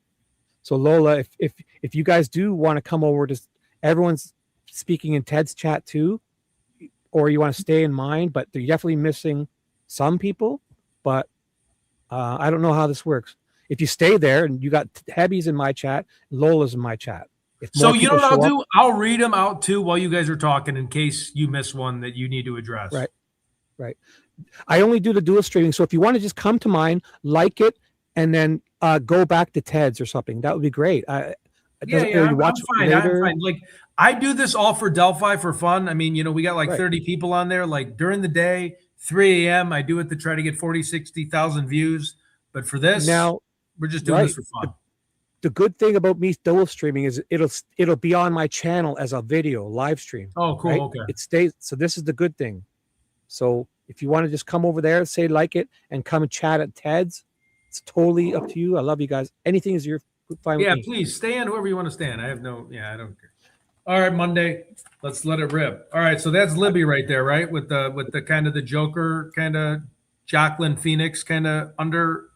So Lola, if you guys do want to come over to, everyone's speaking in Ted's chat too, or you want to stay in mine, but they're definitely missing some people. But I don't know how this works. If you stay there and you got Hebby's in my chat, Lola's in my chat. So you know what I'll do? I'll read them out too while you guys are talking in case you miss one that you need to address. Right. I only do the dual streaming. So if you want to just come to mine, like it, and then go back to Ted's or something, that would be great. I'm fine. Like I do this all for Delphi for fun. I mean, we got like 30 people on there. Like during the day, 3 a.m., I do it to try to get 40, 60,000 views. But for this, now we're just doing this for fun. The good thing about me dual streaming is it'll be on my channel as a video live stream. Oh, cool. Right? Okay. It stays. So this is the good thing. So if you want to just come over there, say like it, and come and chat at Ted's, it's totally up to you. I love you guys. Anything is your fine. Yeah, with me. please stay in whoever you want to stay in. I don't care. All right, Monday. Let's let it rip. All right, so that's Libby right there, right? With the kind of the Joker kind of Joaquin Phoenix kind of under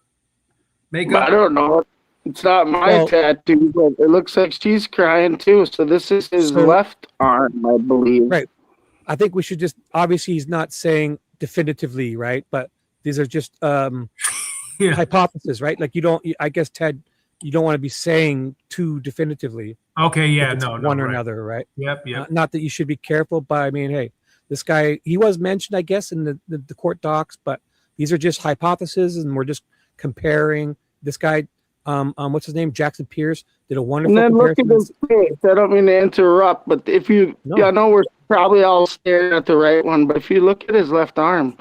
makeup. I don't know. It's not my tattoo, but it looks like she's crying too. So this is his left arm, I believe. Right. I think we should just, obviously he's not saying definitively, right? But these are just hypotheses, right? Like I guess, Ted, you don't want to be saying too definitively. Okay, yeah, one or another, right? Yep. Not that you should be careful, but I mean, hey, this guy, he was mentioned, I guess, in the court docs, but these are just hypotheses, and we're just comparing. This guy, what's his name? Jackson Pierce did a wonderful comparison. And then look at his face. I don't mean to interrupt, but if I know we're probably all staring at the right one, but if you look at his left arm,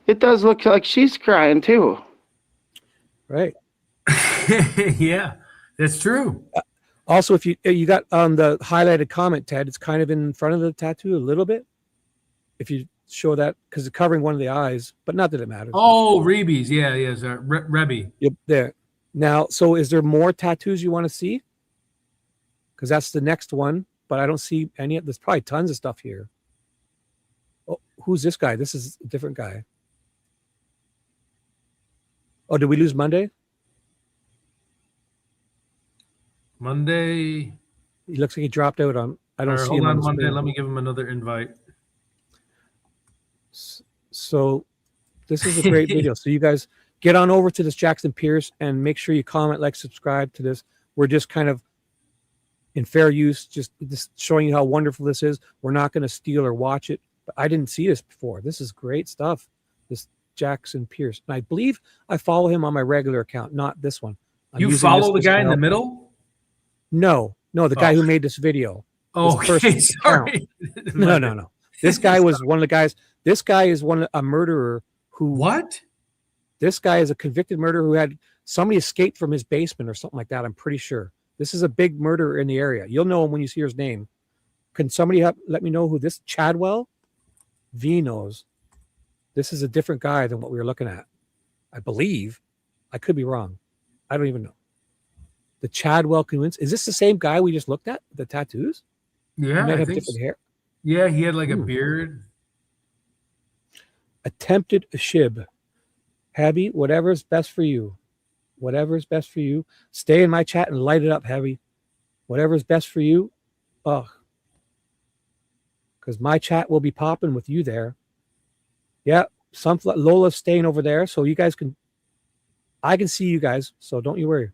it does look like she's crying too. Right. Yeah, that's true. Also, if you got on the highlighted comment, Ted, it's kind of in front of the tattoo a little bit. If you show that, because it's covering one of the eyes, but not that it matters. Oh, Reeby's. Yeah, Rebby. Yep, there. Now, so is there more tattoos you want to see? Because that's the next one, but I don't see any. There's probably tons of stuff here. Oh, who's this guy? This is a different guy. Oh, did we lose Monday? Monday. He looks like he dropped out on. I don't see him on Monday. Let me give him another invite. So this is a great video. So you guys get on over to this Jackson Pierce and make sure you comment, like, subscribe to this. We're just kind of in fair use, just showing you how wonderful this is. We're not going to steal or watch it, but I didn't see this before. This is great stuff. This Jackson Pierce. And I believe I follow him on my regular account, not this one. You follow the guy in the middle? No, the guy who made this video. Oh, okay, sorry. No. This guy was one of the guys. This guy is a murderer who. What? This guy is a convicted murderer who had somebody escaped from his basement or something like that. I'm pretty sure. This is a big murderer in the area. You'll know him when you see his name. Can somebody let me know who this Chadwell? V knows. This is a different guy than what we were looking at. I believe. I could be wrong. I don't even know. The Chadwell convince. Is this the same guy we just looked at? The tattoos? Yeah. He might have different hair. Yeah, he had like a beard. Attempted a shib. Habby, whatever's best for you. Whatever's best for you. Stay in my chat and light it up, Habby. Whatever's best for you. Ugh. Because my chat will be popping with you there. Yeah, Lola's staying over there, so you guys can. I can see you guys, so don't you worry.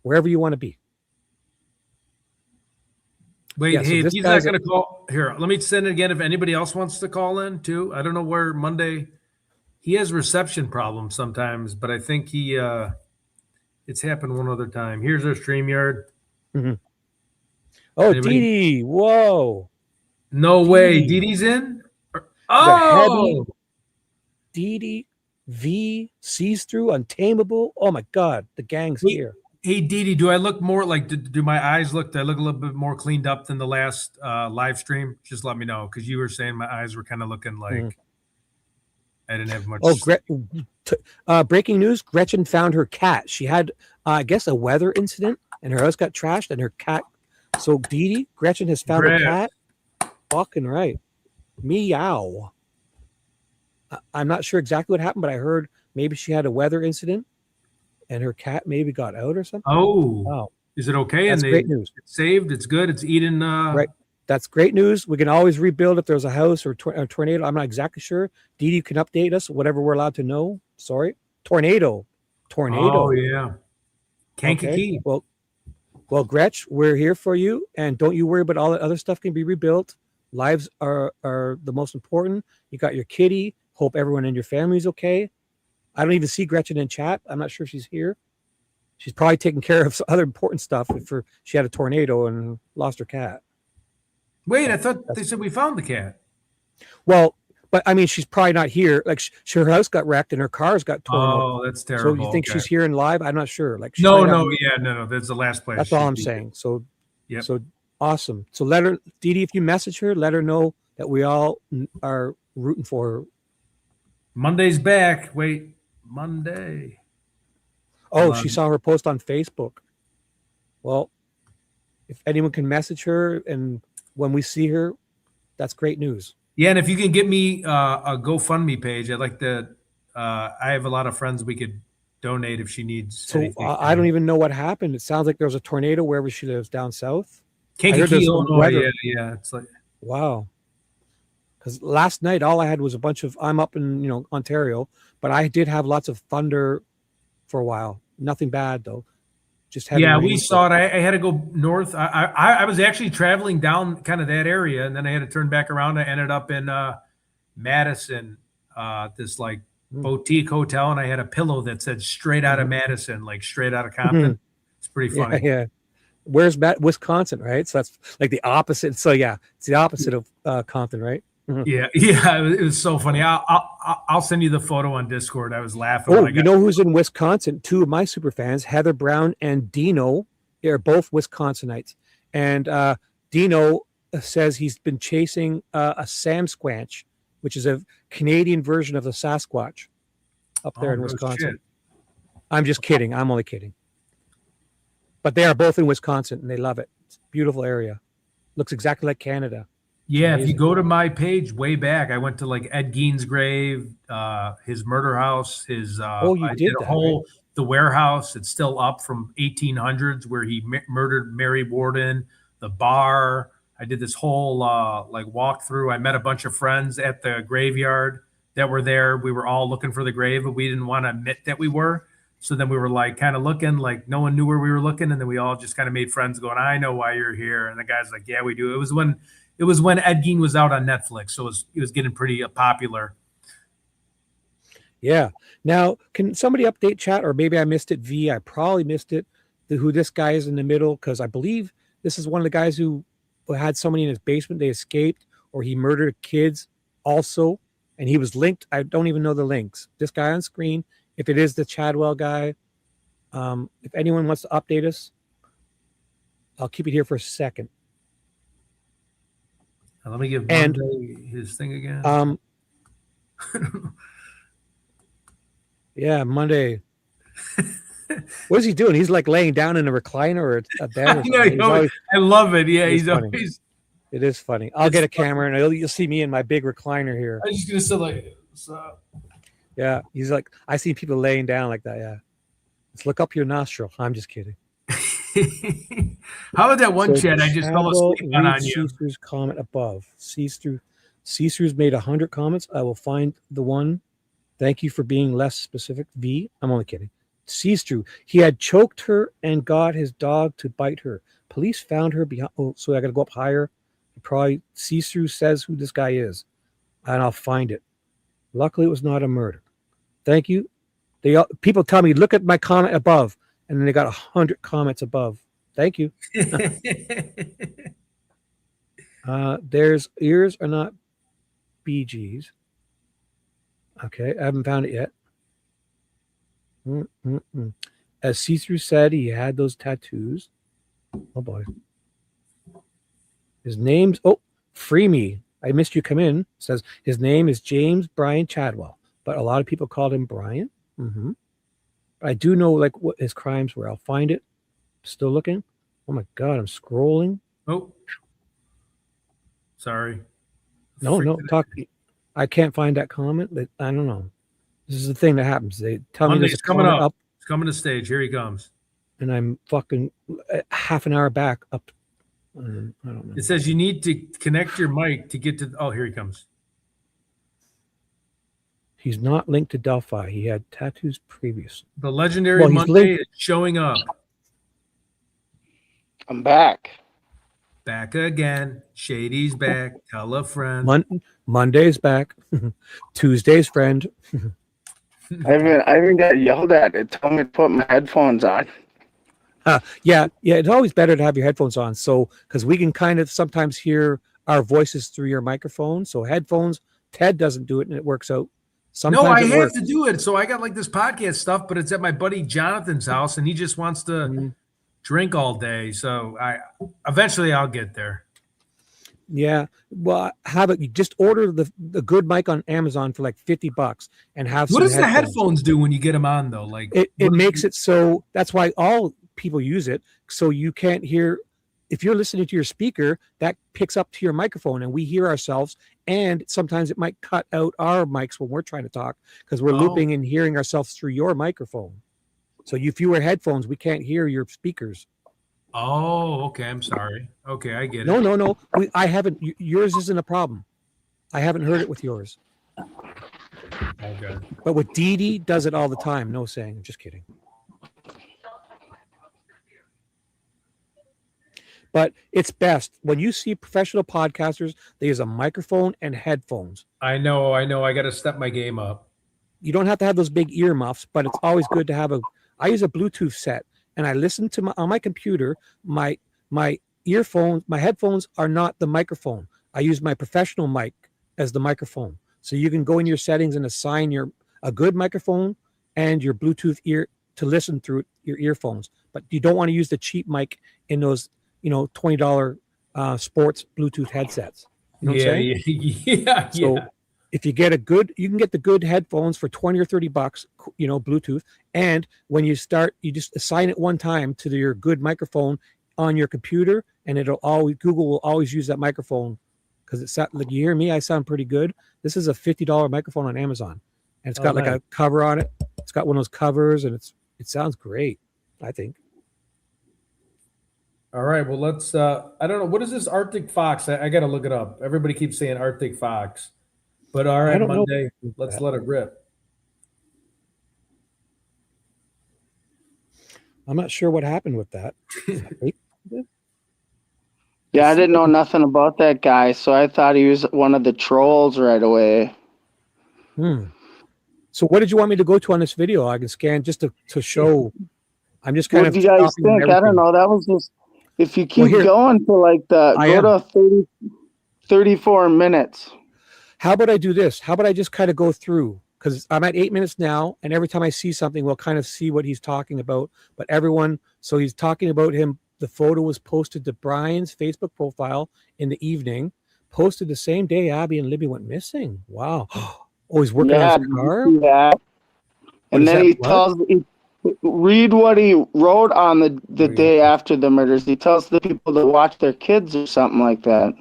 Wherever you want to be. Wait, hey, if he's not going to call, here, let me send it again if anybody else wants to call in too. I don't know where Monday, he has reception problems sometimes, but I think it's happened one other time. Here's our StreamYard. Mm-hmm. Oh, Dee, whoa. No way, Dee-Dee's in? Oh! Dee V, sees through, untamable. Oh my God, the gang's here. Hey, Dee, do I look more like, do my eyes look, do I look a little bit more cleaned up than the last live stream? Just let me know, because you were saying my eyes were kind of looking like I didn't have much. Oh, breaking news, Gretchen found her cat. She had, I guess, a weather incident, and her house got trashed, and her cat. So, Dee, Gretchen has found a cat. Fucking right. Meow. I'm not sure exactly what happened, but I heard maybe she had a weather incident. And her cat maybe got out or something. Oh, wow. Is it okay? That's great news. It's saved. It's good. It's eating. Right. That's great news. We can always rebuild if there's a house or a tornado. I'm not exactly sure. Dee can update us, whatever we're allowed to know. Sorry. Tornado. Oh, yeah. Kankakee. Okay. Well, Gretch, we're here for you. And don't you worry about all that other stuff can be rebuilt. Lives are the most important. You got your kitty. Hope everyone in your family is okay. I don't even see Gretchen in chat. I'm not sure if she's here. She's probably taking care of some other important stuff if she had a tornado and lost her cat. Wait, I thought they said we found the cat. Well, but I mean, she's probably not here. Like her house got wrecked and her cars got torn up. Oh, that's terrible. So you think she's here in live? I'm not sure. Like no. That's the last place. That's all I'm saying. So, yeah. So awesome. So let her, Dee, if you message her, let her know that we all are rooting for her. Monday's back. Wait. Monday. Oh, she saw her post on Facebook. Well, if anyone can message her, and when we see her, that's great news. Yeah, and if you can get me a GoFundMe page, I'd like to. I have a lot of friends we could donate if she needs. So anything. I don't even know what happened. It sounds like there was a tornado wherever she lives down south. Kankakee, Illinois. Yeah, it's like wow. Because last night all I had was a bunch of. I'm up in Ontario, but I did have lots of thunder for a while. Nothing bad though. Just we saw it. I had to go north. I was actually traveling down kind of that area, and then I had to turn back around. I ended up in Madison, this like boutique hotel, and I had a pillow that said "straight out of Madison," like straight out of Compton. It's pretty funny. Yeah. Where's Wisconsin, right? So that's like the opposite. So yeah, it's the opposite of Compton, right? Yeah. It was so funny. I'll send you the photo on Discord. I was laughing. Oh, you know who's in Wisconsin? Two of my super fans, Heather Brown and Dino. They're both Wisconsinites. And Dino says he's been chasing a Samsquatch, which is a Canadian version of the Sasquatch up there in Wisconsin. Shit. I'm just kidding. I'm only kidding. But they are both in Wisconsin, and they love it. It's a beautiful area. Looks exactly like Canada. Yeah, if you go to my page way back, I went to like Ed Gein's grave, his murder house, his the warehouse. It's still up from 1800s where he murdered Mary Warden, the bar. I did this whole like walkthrough. I met a bunch of friends at the graveyard that were there. We were all looking for the grave, but we didn't want to admit that we were. So then we were like kind of looking, like no one knew where we were looking, and then we all just kind of made friends going, "I know why you're here." And the guy's like, "Yeah, we do." It was when Ed Gein was out on Netflix, so it was getting pretty popular. Yeah. Now, can somebody update chat, or maybe I missed it? I probably missed it. Who this guy is in the middle, because I believe this is one of the guys who had somebody in his basement. They escaped, or he murdered kids also, and he was linked. I don't even know the links. This guy on screen. If it is the Chadwell guy, if anyone wants to update us, I'll keep it here for a second. Let me give Monday his thing again. Yeah, Monday. What is he doing? He's like laying down in a recliner or a bed. I love it. Yeah, he's funny. Always. It is funny. I'll get a camera and you'll see me in my big recliner here. I'm just gonna say like, what's up? Yeah, he's like, I see people laying down like that. Yeah, let's look up your nostril. I'm just kidding. How about that one chat I just fell asleep on you? Cease's comment above. Cease's made 100 comments. I will find the one. Thank you for being less specific. I'm only kidding. Cease. He had choked her and got his dog to bite her. Police found her behind. Oh, so I got to go up higher. Probably Cease says who this guy is, and I'll find it. Luckily, it was not a murder. Thank you. People tell me, look at my comment above, and then they got 100 comments above. Thank you. There's ears are not BGs. Okay, I haven't found it yet. As See-Through said, he had those tattoos. Oh boy. His name's Free Me. I missed you come in. Says his name is James Brian Chadwell, but a lot of people called him Brian. I do know like what his crimes were. I'll find it. Still looking. Oh my God, I'm scrolling. Oh, sorry. No, talk. I can't find that comment. But I don't know. This is the thing that happens. They tell me there's coming up. It's coming to stage. Here he comes. And I'm fucking half an hour back up. I don't know. It says you need to connect your mic to get to. Oh, here he comes. He's not linked to Delphi. He had tattoos previously. The legendary Monday is showing up. I'm back. Back again. Shady's back. Tell a friend. Monday's back. Tuesday's friend. I even got yelled at. It told me to put my headphones on. Yeah. It's always better to have your headphones on. So, because we can kind of sometimes hear our voices through your microphone. So headphones, Ted doesn't do it and it works out. Sometimes I have to do it. So I got like this podcast stuff, but it's at my buddy Jonathan's house and he just wants to drink all day. So eventually I'll get there. Yeah. Well, how about you just order the good mic on Amazon for like $50 and have what does the headphones do when you get them on though? Like it makes it so that's why all people use it. So you can't hear if you're listening to your speaker, that picks up to your microphone and we hear ourselves. And sometimes it might cut out our mics when we're trying to talk because we're looping and hearing ourselves through your microphone. So if you wear headphones, we can't hear your speakers. Oh, okay. I'm sorry. Okay, I get it. No. I haven't. Yours isn't a problem. I haven't heard it with yours. Okay. But with Dee Dee, does it all the time. No saying. Just kidding. But it's best when you see professional podcasters, they use a microphone and headphones. I know. I got to step my game up. You don't have to have those big earmuffs, but it's always good to have I use a Bluetooth set and I listen to on my computer, my earphones, my headphones are not the microphone. I use my professional mic as the microphone. So you can go in your settings and assign a good microphone and your Bluetooth ear to listen through your earphones. But you don't want to use the cheap mic in those, $20 sports Bluetooth headsets. You know what I'm saying? Yeah. So if you get you can get the good headphones for $20 or $30, Bluetooth. And when you start, you just assign it one time to your good microphone on your computer, and Google will always use that microphone because it's like, you hear me, I sound pretty good. This is a $50 microphone on Amazon, and it's got like a cover on it. It's got one of those covers, and it sounds great, I think. All right. Well, let's. I don't know. What is this Arctic Fox? I got to look it up. Everybody keeps saying Arctic Fox, but all right, Monday. Let's let it rip. I'm not sure what happened with that. Yeah, I didn't know nothing about that guy, so I thought he was one of the trolls right away. So what did you want me to go to on this video? I can scan just to show. I'm just kind of. What do you guys think? I don't know. That was just, if you keep going to like go to 34 minutes. How about I do this? How about I just kind of go through? Because I'm at 8 minutes now, and every time I see something, we'll kind of see what he's talking about. But so he's talking about him. The photo was posted to Brian's Facebook profile in the evening, posted the same day Abby and Libby went missing. Wow. Oh, he's working on his car? Yeah. And then read what he wrote on the day after the murders. He tells the people to watch their kids or something like that.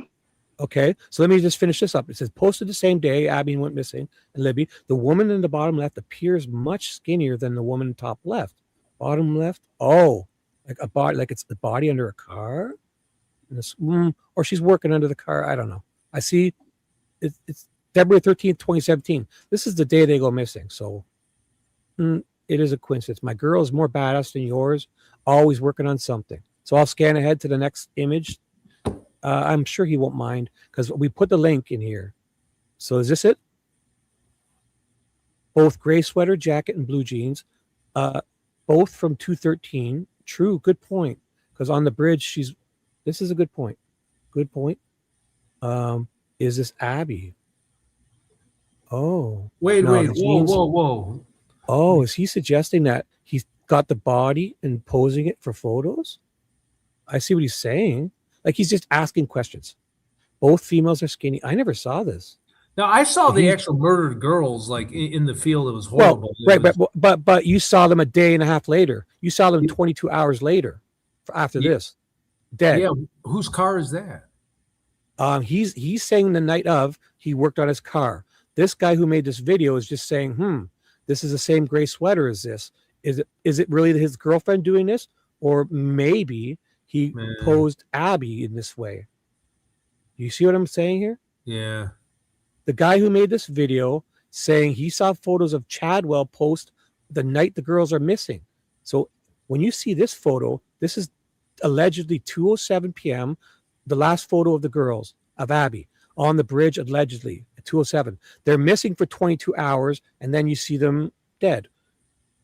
Okay, so let me just finish this up. It says, posted the same day Abby went missing and Libby. The woman in the bottom left appears much skinnier than the woman in the top left. Bottom left, like a body, like it's the body under a car, or she's working under the car. I don't know. I see it's February 13th, 2017. This is the day they go missing. So it is a coincidence. My girl is more badass than yours, always working on something. So I'll scan ahead to the next image. I'm sure he won't mind because we put the link in here. So is this it? Both gray sweater jacket and blue jeans, both from 213. True, good point. Because on the bridge, this is a good point. Good point. Is this Abby? Oh. Wait. Whoa. Oh, is he suggesting that he's got the body and posing it for photos? I see what he's saying. Like he's just asking questions. Both females are skinny. I never saw this. Now I saw the actual murdered girls like in the field. It was horrible. But you saw them a day and a half later. You saw them 22 hours later after this. Dead. Yeah. Whose car is that? He's saying the night of he worked on his car. This guy who made this video is just saying, this is the same gray sweater as this. Is it really his girlfriend doing this? Or maybe he posed Abby in this way. You see what I'm saying here? Yeah. The guy who made this video saying he saw photos of Chadwell post the night the girls are missing. So when you see this photo, this is allegedly 2:07 p.m., the last photo of the girls, of Abby, on the bridge, allegedly, at 2:07. They're missing for 22 hours, and then you see them dead.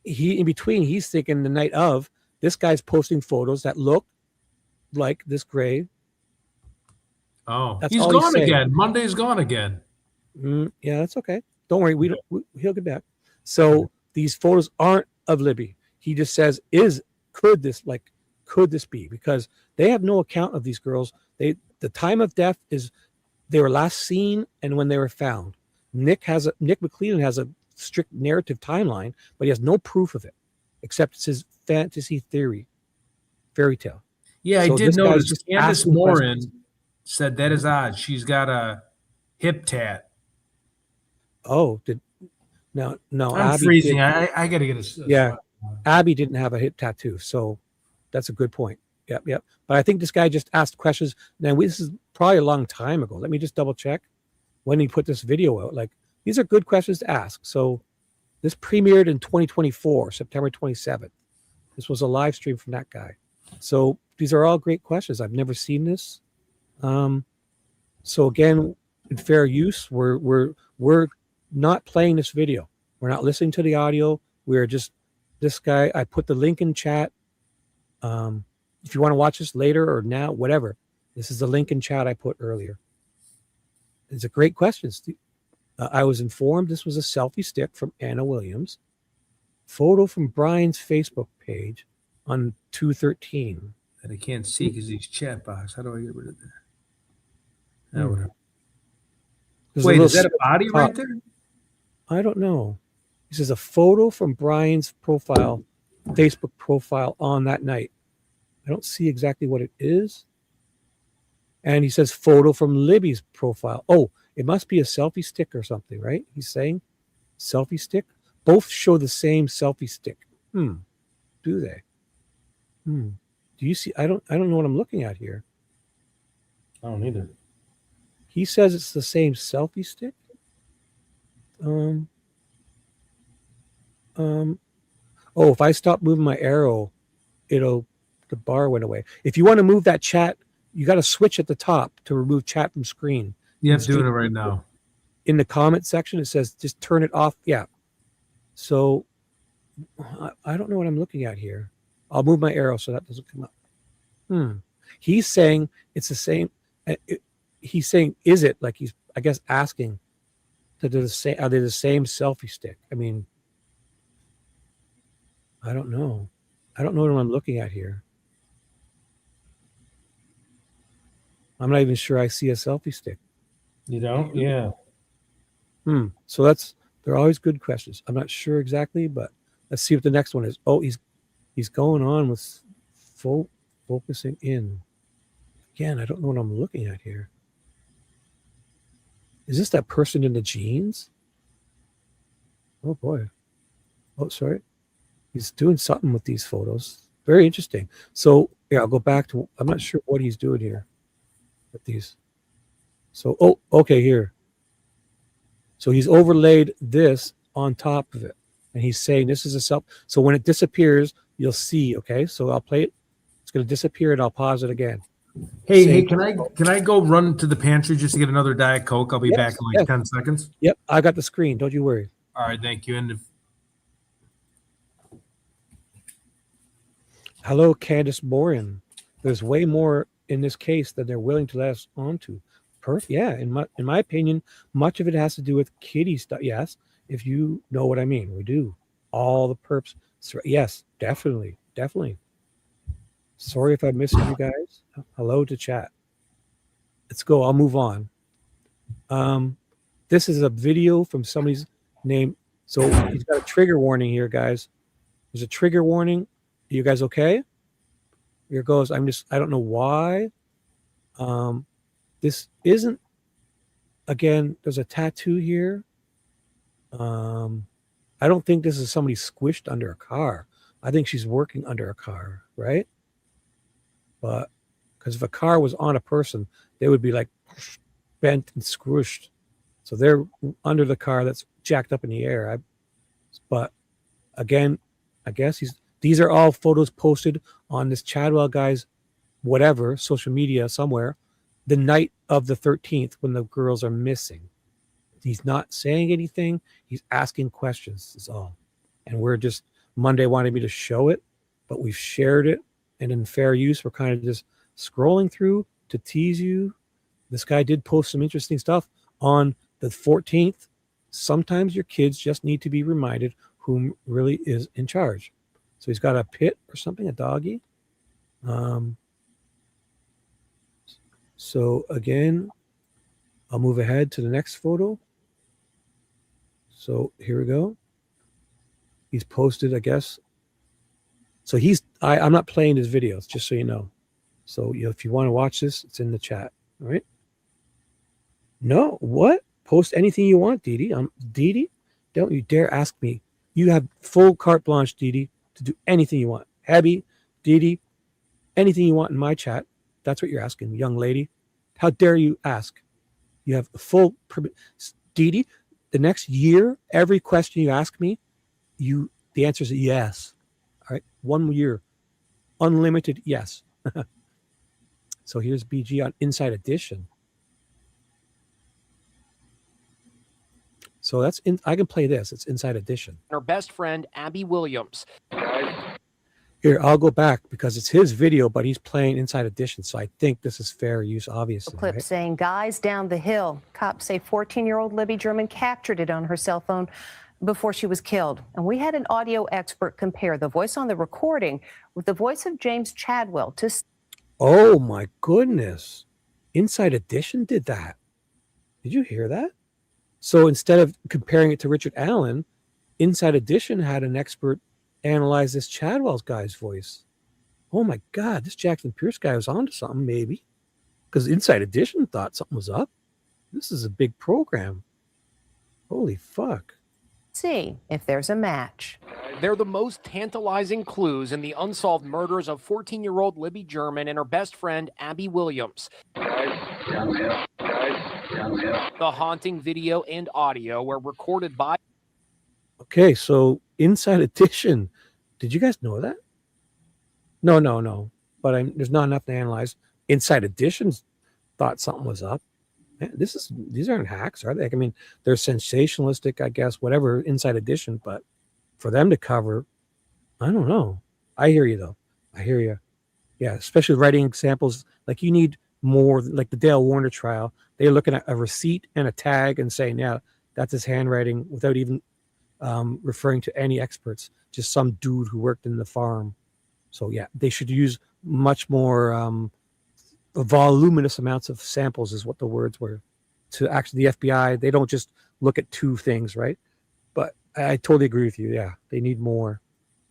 In between, he's thinking the night of, this guy's posting photos that look like this gray. Oh, he's gone again. Monday's gone again. Yeah, that's okay. Don't worry. He'll get back. So these photos aren't of Libby. He just says, could this be? Because they have no account of these girls. The time of death is they were last seen and when they were found. Nick McClellan has a strict narrative timeline, but he has no proof of it, except it's his fantasy fairy tale. Yeah, So I did this guy's notice just Candace asking Morin questions. said that is odd. She's got a hip tat. Oh, no, I'm Abby freezing. did. I got to get a Yeah, sweat. Abby didn't have a hip tattoo, so that's a good point. Yep. But I think this guy just asked questions. Now this is probably a long time ago. Let me just double check when he put this video out. Like, these are good questions to ask. So this premiered in 2024, September 27th. This was a live stream from that guy. So these are all great questions. I've never seen this. So again, in fair use, we're not playing this video. We're not listening to the audio. We're just this guy. I put the link in chat. If you want to watch this later or now, whatever, this is the link in chat I put earlier. It's a great question. I was informed this was a selfie stick from Anna Williams. Photo from Brian's Facebook page on 2/13. That I can't see because these chat box. How do I get rid of that? Wait, is that a body right there? I don't know. This is a photo from Brian's profile, Facebook profile on that night. I don't see exactly what it is. And he says photo from Libby's profile. Oh, it must be a selfie stick or something, right? He's saying selfie stick. Both show the same selfie stick. Do they? Do you see? I don't know what I'm looking at here. I don't either. He says it's the same selfie stick. Oh, if I stop moving my arrow, the bar went away. If you want to move that chat, you got to switch at the top to remove chat from screen. Yeah, I'm doing it right now. In the comment section, it says just turn it off. Yeah. So I don't know what I'm looking at here. I'll move my arrow so that doesn't come up. He's saying it's the same. He's saying, is it? Like he's, I guess, asking that they're the same. Are they the same selfie stick? I mean, I don't know. I don't know what I'm looking at here. I'm not even sure I see a selfie stick. You don't? Yeah. So they're always good questions. I'm not sure exactly, but let's see what the next one is. Oh, he's going on with focusing in. Again, I don't know what I'm looking at here. Is this that person in the jeans? Oh boy. Oh, sorry. He's doing something with these photos. Very interesting. So yeah, I'll go back to, I'm not sure what he's doing here with these. So, oh, okay, here. So he's overlaid this on top of it. And he's saying this is a self. So when it disappears, you'll see, okay? So I'll play it. It's going to disappear and I'll pause it again. Hey, can I go run to the pantry just to get another Diet Coke? I'll be back in like 10 seconds. Yep, I got the screen. Don't you worry. All right, thank you. And hello, Candace Morin. There's way more in this case than they're willing to let us on to. Yeah, in my opinion, much of it has to do with kiddie stuff. Yes, if you know what I mean. We do. All the perps. Yes, definitely. Sorry if I missed you guys. Hello to chat. Let's go. I'll move on. This is a video from somebody's name. So he's got a trigger warning here, guys. There's a trigger warning. Are you guys okay? Here goes. I don't know why. This isn't, again, there's a tattoo here. I don't think this is somebody squished under a car. I think she's working under a car, right? But because if a car was on a person, they would be like bent and squished. So they're under the car that's jacked up in the air. But again, I guess these are all photos posted on this Chadwell guy's whatever, social media somewhere, the night of the 13th when the girls are missing. He's not saying anything. He's asking questions is all. And we're just, Monday wanted me to show it, but we've shared it. And in fair use, we're kind of just scrolling through to tease you. This guy did post some interesting stuff on the 14th. Sometimes your kids just need to be reminded who really is in charge. So he's got a pit or something, a doggy. So again, I'll move ahead to the next photo. So here we go. He's posted, I guess. So I'm not playing his videos, just so you know. So if you want to watch this, it's in the chat. All right. No, what? Post anything you want, Dee. Dee, don't you dare ask me. You have full carte blanche, Dee, to do anything you want. Abby, Dee, anything you want in my chat. That's what you're asking, young lady. How dare you ask? You have full permit. Dee, the next year, every question you ask me, the answer is yes. All right. 1 year. Unlimited yes. So here's BG on Inside Edition. So I can play this. It's Inside Edition. Her best friend, Abby Williams. Here, I'll go back because it's his video, but he's playing Inside Edition. So I think this is fair use, obviously. Clip right? saying, guys down the hill. Cops say 14-year-old Libby German captured it on her cell phone before she was killed. And we had an audio expert compare the voice on the recording with the voice of James Chadwell to... Oh, my goodness. Inside Edition did that. Did you hear that? So instead of comparing it to Richard Allen, Inside Edition had an expert analyze this Chadwell's guy's voice. Oh my God, this Jackson Pierce guy was onto something, maybe. Because Inside Edition thought something was up. This is a big program. Holy fuck. See if there's a match. They're the most tantalizing clues in the unsolved murders of 14-year-old Libby German and her best friend, Abby Williams. The haunting video and audio were recorded by... Okay, so Inside Edition. Did you guys know that? No. But there's not enough to analyze. Inside Editions thought something was up. Man, these aren't hacks, are they? I mean, they're sensationalistic, I guess, whatever, Inside Edition, but for them to cover, I don't know. I hear you, though. I hear you. Yeah, especially writing examples. Like, you need more, like the Dale Warner trial. They're looking at a receipt and a tag and saying, yeah, that's his handwriting without even referring to any experts, just some dude who worked in the farm. So, yeah, they should use much more voluminous amounts of samples is what the words were. To actually the FBI, they don't just look at two things, right? But I totally agree with you. Yeah, they need more.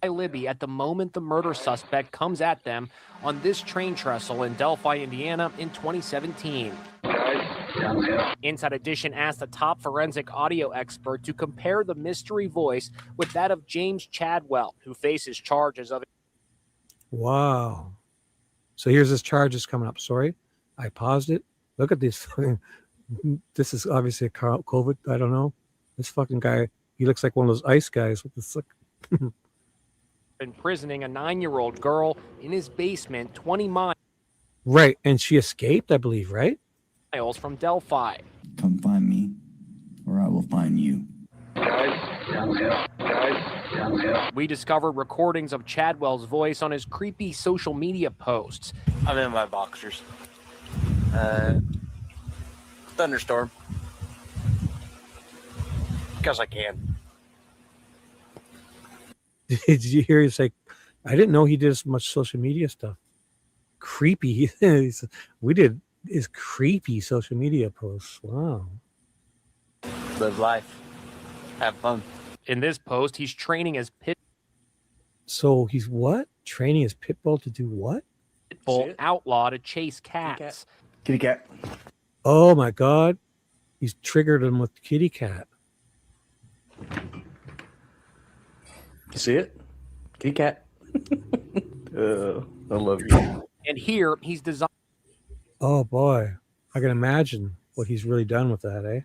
Libby at the moment the murder suspect comes at them on this train trestle in Delphi, Indiana in 2017. Inside Edition asked a top forensic audio expert to compare the mystery voice with that of James Chadwell, who faces charges of... Wow. So here's his charges coming up. Sorry, I paused it. Look at this. This is obviously a COVID. I don't know. This fucking guy, he looks like one of those ice guys. What the fuck? Imprisoning a 9-year-old girl in his basement 20 miles. Right, and she escaped, I believe, right? From Delphi. Come find me, or I will find you. We discovered recordings of Chadwell's voice on his creepy social media posts. I'm in my boxers. Thunderstorm. Because I can. Did you hear him say, I didn't know he did as much social media stuff. Creepy. We did his creepy social media posts. Wow. Live life. Have fun. In this post, he's training his So he's what? Training his pit bull to do what? pitbull outlaw to chase cats. Kitty cat. Oh my God. He's triggered him with kitty cat. You see it? Kitty cat. I love you. And here, he's designed... Oh boy. I can imagine what he's really done with that, eh?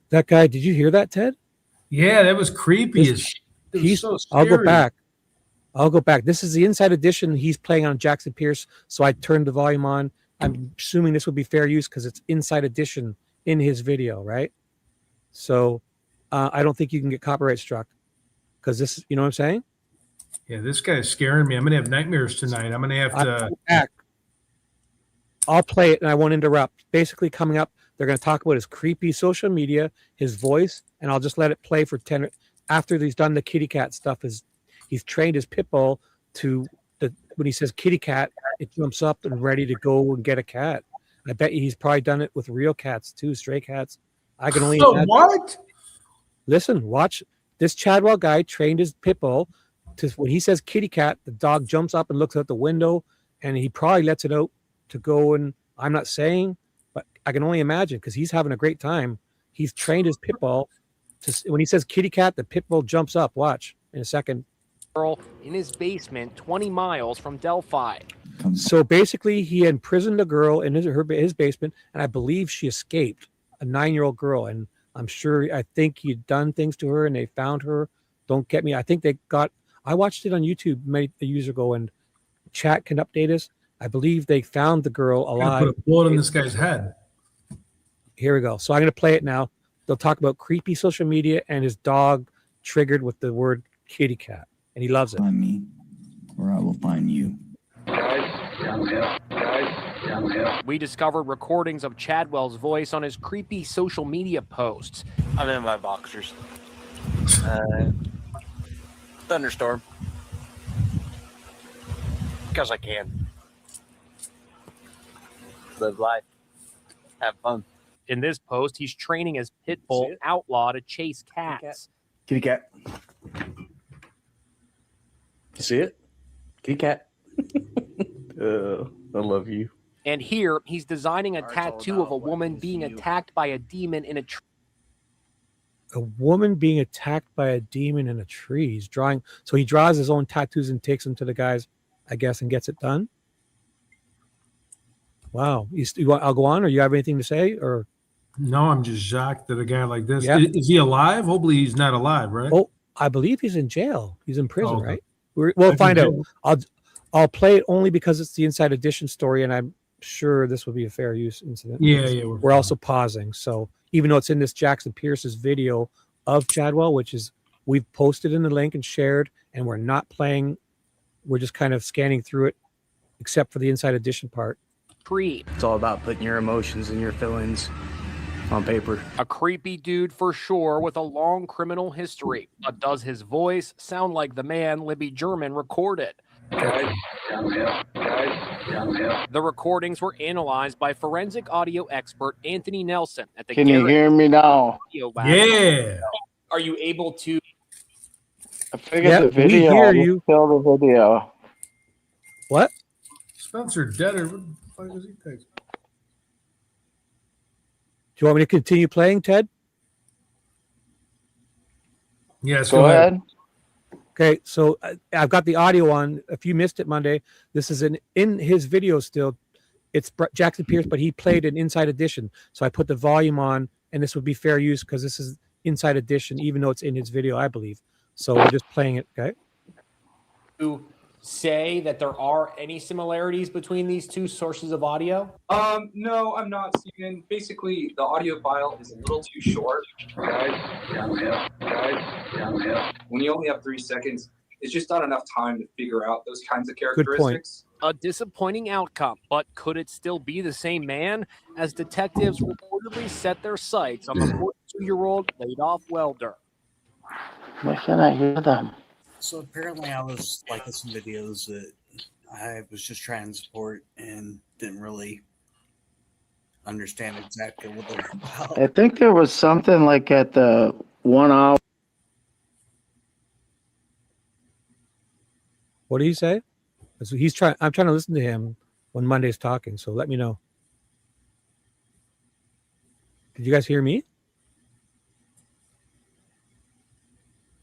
That guy, did you hear that, Ted? Yeah, that was creepy as shit. It was so scary. I'll go back. This is the Inside Edition. He's playing on Jackson Pierce, so I turned the volume on. I'm assuming this would be fair use because it's Inside Edition in his video, right? So I don't think you can get copyright struck because this, you know what I'm saying? Yeah, this guy's scaring me. I'm gonna have nightmares tonight. I'm gonna have to. I'll play it and I won't interrupt. Basically, coming up, they're going to talk about his creepy social media, his voice, and I'll just let it play for 10. After he's done the kitty cat stuff, he's trained his pit bull to when he says kitty cat, it jumps up and ready to go and get a cat. I bet you he's probably done it with real cats too, stray cats. I can only imagine. What? Listen, watch this Chadwell guy trained his pit bull to when he says kitty cat, the dog jumps up and looks out the window and he probably lets it out to go. And I'm not saying, but I can only imagine because he's having a great time. He's trained his pit bull to, when he says kitty cat, the pit bull jumps up. Watch in a second. In his basement 20 miles from Delphi. So basically, he had imprisoned a girl in his basement, and I believe she escaped, a 9-year-old girl. And I think he'd done things to her, and they found her. Don't get me. I think I watched it on YouTube many years ago, and chat can update us. I believe they found the girl alive. Put a bullet in this guy's head. Here we go. So I'm going to play it now. They'll talk about creepy social media and his dog triggered with the word kitty cat. And he loves it. Find me, or I will find you. We discovered recordings of Chadwell's voice on his creepy social media posts. I'm in my boxers. Thunderstorm. Because I can. Live life. Have fun. In this post, he's training his pit bull Outlaw to chase cats. Kitty cat. You see it? Kitty cat. I love you. And here, he's designing a tattoo of a woman being attacked by a demon in a tree. A woman being attacked by a demon in a tree. He's drawing. So he draws his own tattoos and takes them to the guys, I guess, and gets it done. Wow. I'll go on, or you have anything to say? Or No, I'm just shocked that a guy like this. Yeah. Is he alive? Hopefully he's not alive, right? Oh, I believe he's in jail. He's in prison, okay. right? We'll find out. I'll play it only because it's the Inside Edition story, and I'm sure this will be a fair use incident. Yeah. We're also pausing. So even though it's in this Jackson Pierce's video of Chadwell, which is we've posted in the link and shared, and we're not playing, we're just kind of scanning through it, except for the Inside Edition part. It's all about putting your emotions and your feelings on paper. A creepy dude for sure with a long criminal history. But does his voice sound like the man Libby German recorded? The recordings were analyzed by forensic audio expert Anthony Nelson at the Can you hear me now? Yeah. Are you able to? I figured the video. We hear you. Kill the video. What? Spencer Detter. What the fuck was he texting? Do you want me to continue playing, Ted? Yes, Go ahead. Okay, so I've got the audio on. If you missed it Monday, this is in his video still. It's Jackson Pierce, but he played an Inside Edition. So I put the volume on, and this would be fair use because this is Inside Edition, even though it's in his video, I believe. So we're just playing it, okay? To say that there are any similarities between these two sources of audio? No, I'm not, Steven. Basically, the audio file is a little too short. When you only have 3 seconds, it's just not enough time to figure out those kinds of characteristics. A disappointing outcome, but could it still be the same man? As detectives reportedly set their sights on the 42-year-old laid-off welder. Why can't I hear them? So apparently I was liking some videos that I was just trying to support and didn't really understand exactly what they were about. I think there was something like at the 1 hour. What do you say? So I'm trying to listen to him when Monday's talking, so let me know. Did you guys hear me?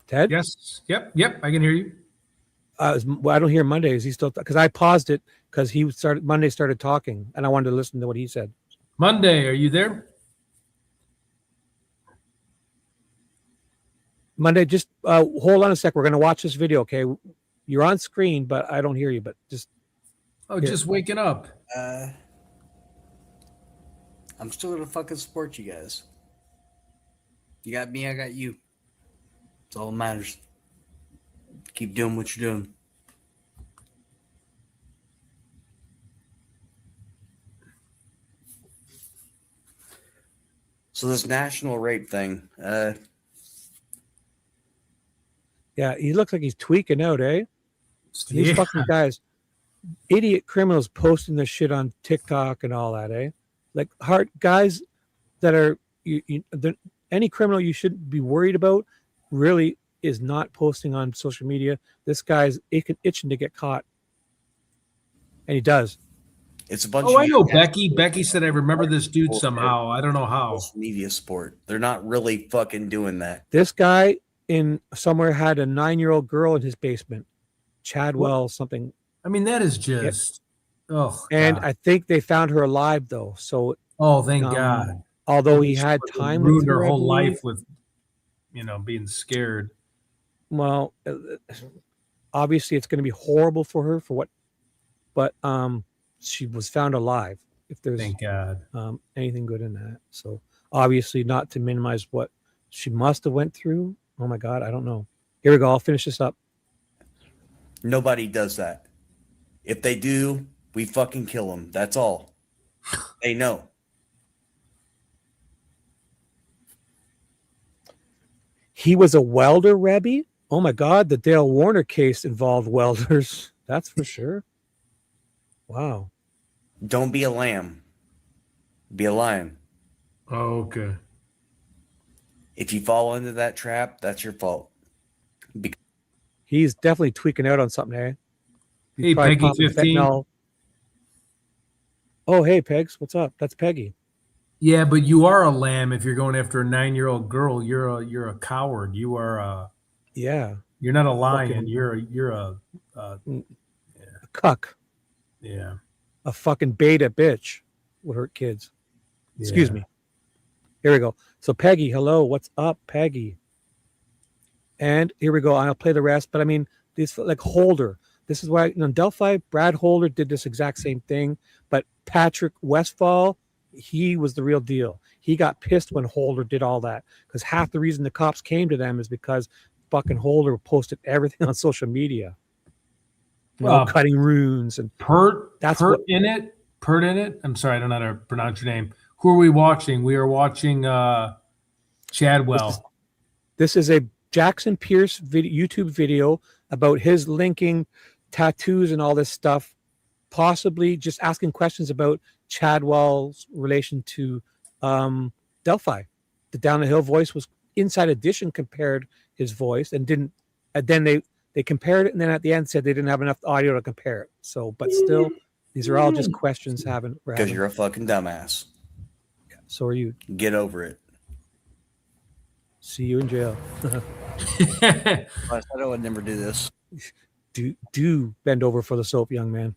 Ted? Yes. Yep. I can hear you. I don't hear Monday. Is he still? Because I paused it because Monday started talking, and I wanted to listen to what he said. Monday, are you there? Monday, just hold on a sec. We're going to watch this video, okay? You're on screen, but I don't hear you. But just just waking up. I'm still gonna fucking support you guys. You got me, I got you. It's all that matters. Keep doing what you're doing. So this national rape thing, yeah, he looks like he's tweaking out, eh? These fucking guys, idiot criminals posting this shit on TikTok and all that, eh? Like hard guys that are any criminal you shouldn't be worried about really is not posting on social media. This guy's itching to get caught. And he does. It's a bunch Oh, of I know Becky. Becky said I remember this dude bullshit. somehow. I don't know how. Social media sport. They're not really fucking doing that. This guy in somewhere had a 9-year-old girl in his basement. Chadwell something. I mean, that is just oh. And God. I think they found her alive though. So thank God. Although he had time ruined with her her, whole life with being scared. Well, obviously it's going to be horrible for her for what, but she was found alive. If there's thank God anything good in that. So obviously not to minimize what she must have went through. Oh my God, I don't know. Here we go. I'll finish this up. Nobody does that. If they do, we fucking kill them. That's all. They know. He was a welder, Rebby. Oh my God, the Dale Warner case involved welders. That's for sure. Wow. Don't be a lamb. Be a lion. Oh, okay. If you fall into that trap, that's your fault. He's definitely tweaking out on something, eh? Hey, Peggy 15. Fentanyl. Oh, hey, Pegs. What's up? That's Peggy. Yeah, but you are a lamb if you're going after a 9-year-old girl. You're a coward. You are yeah. You're not a lion. Fucking, you're a cuck. Yeah. A fucking beta bitch would hurt kids. Yeah. Excuse me. Here we go. So Peggy, hello. What's up, Peggy? And here we go. I'll play the rest. But I mean, these like Holder. This is why Delphi, Brad Holder did this exact same thing. But Patrick Westfall, he was the real deal. He got pissed when Holder did all that because half the reason the cops came to them is because fucking Holder posted everything on social media. Cutting runes and Pert. That's Pert in it. Pert in it. I'm sorry, I don't know how to pronounce your name. Who are we watching? We are watching Chadwell. This is a Jackson Pierce YouTube video about his linking tattoos and all this stuff, possibly just asking questions about Chadwell's relation to Delphi. The Down the Hill voice was Inside Edition compared his voice and didn't, and then they compared it, and then at the end said they didn't have enough audio to compare it. So, but still, these are all just questions because you're a fucking dumbass. Yeah, so are you. Get over it. See you in jail. I said I would never do this. Do bend over for the soap, young man.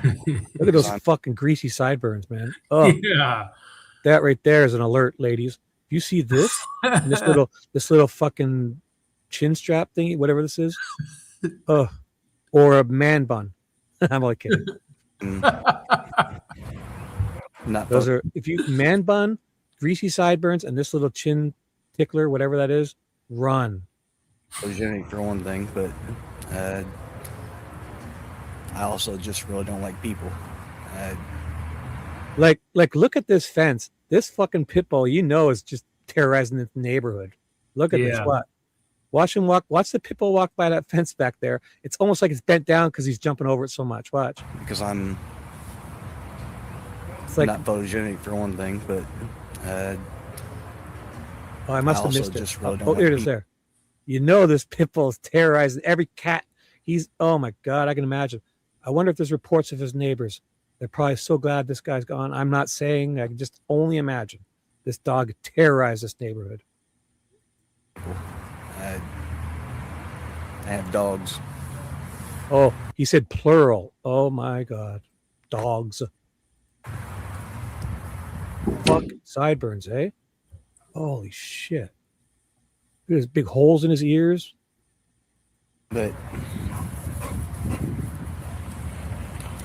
Look at those fucking greasy sideburns, man. Oh yeah, that right there is an alert, ladies. You see this? And this little fucking chin strap thingy, whatever this is. Or a man bun. I'm only kidding. Not those are if you man bun, greasy sideburns, and this little chin tickler, whatever that is, run. Photogenic for one thing, but I also just really don't like people. Like look at this fence. This fucking pit bull, is just terrorizing the neighborhood. Look at this. What? Watch him walk. Watch the pit bull walk by that fence back there. It's almost like it's bent down because he's jumping over it so much. Watch. Because I'm it's like, not photogenic for one thing, but I must have missed it. Really here it is there. This pit bull is terrorizing every cat. Oh my God, I can imagine. I wonder if there's reports of his neighbors. They're probably so glad this guy's gone. I'm not saying, I can just only imagine. This dog terrorized this neighborhood. I have dogs. Oh, he said plural. Oh my God. Dogs. Fuck sideburns, eh? Holy shit. Look at his big holes in his ears. But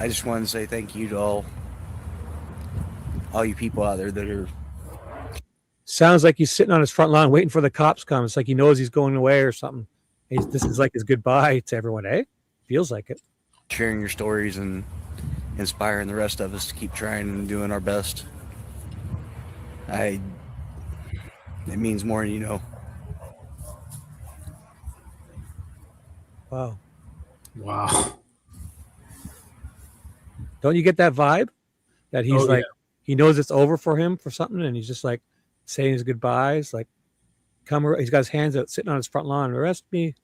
I just wanted to say thank you to all you people out there that are. Sounds like he's sitting on his front lawn waiting for the cops to come. It's like he knows he's going away or something. This is like his goodbye to everyone, eh? Feels like it. Sharing your stories and inspiring the rest of us to keep trying and doing our best. It means more than you know. Wow. Don't you get that vibe? That he's he knows it's over for him for something, and he's just like saying his goodbyes, like he's got his hands out sitting on his front lawn. Arrest me.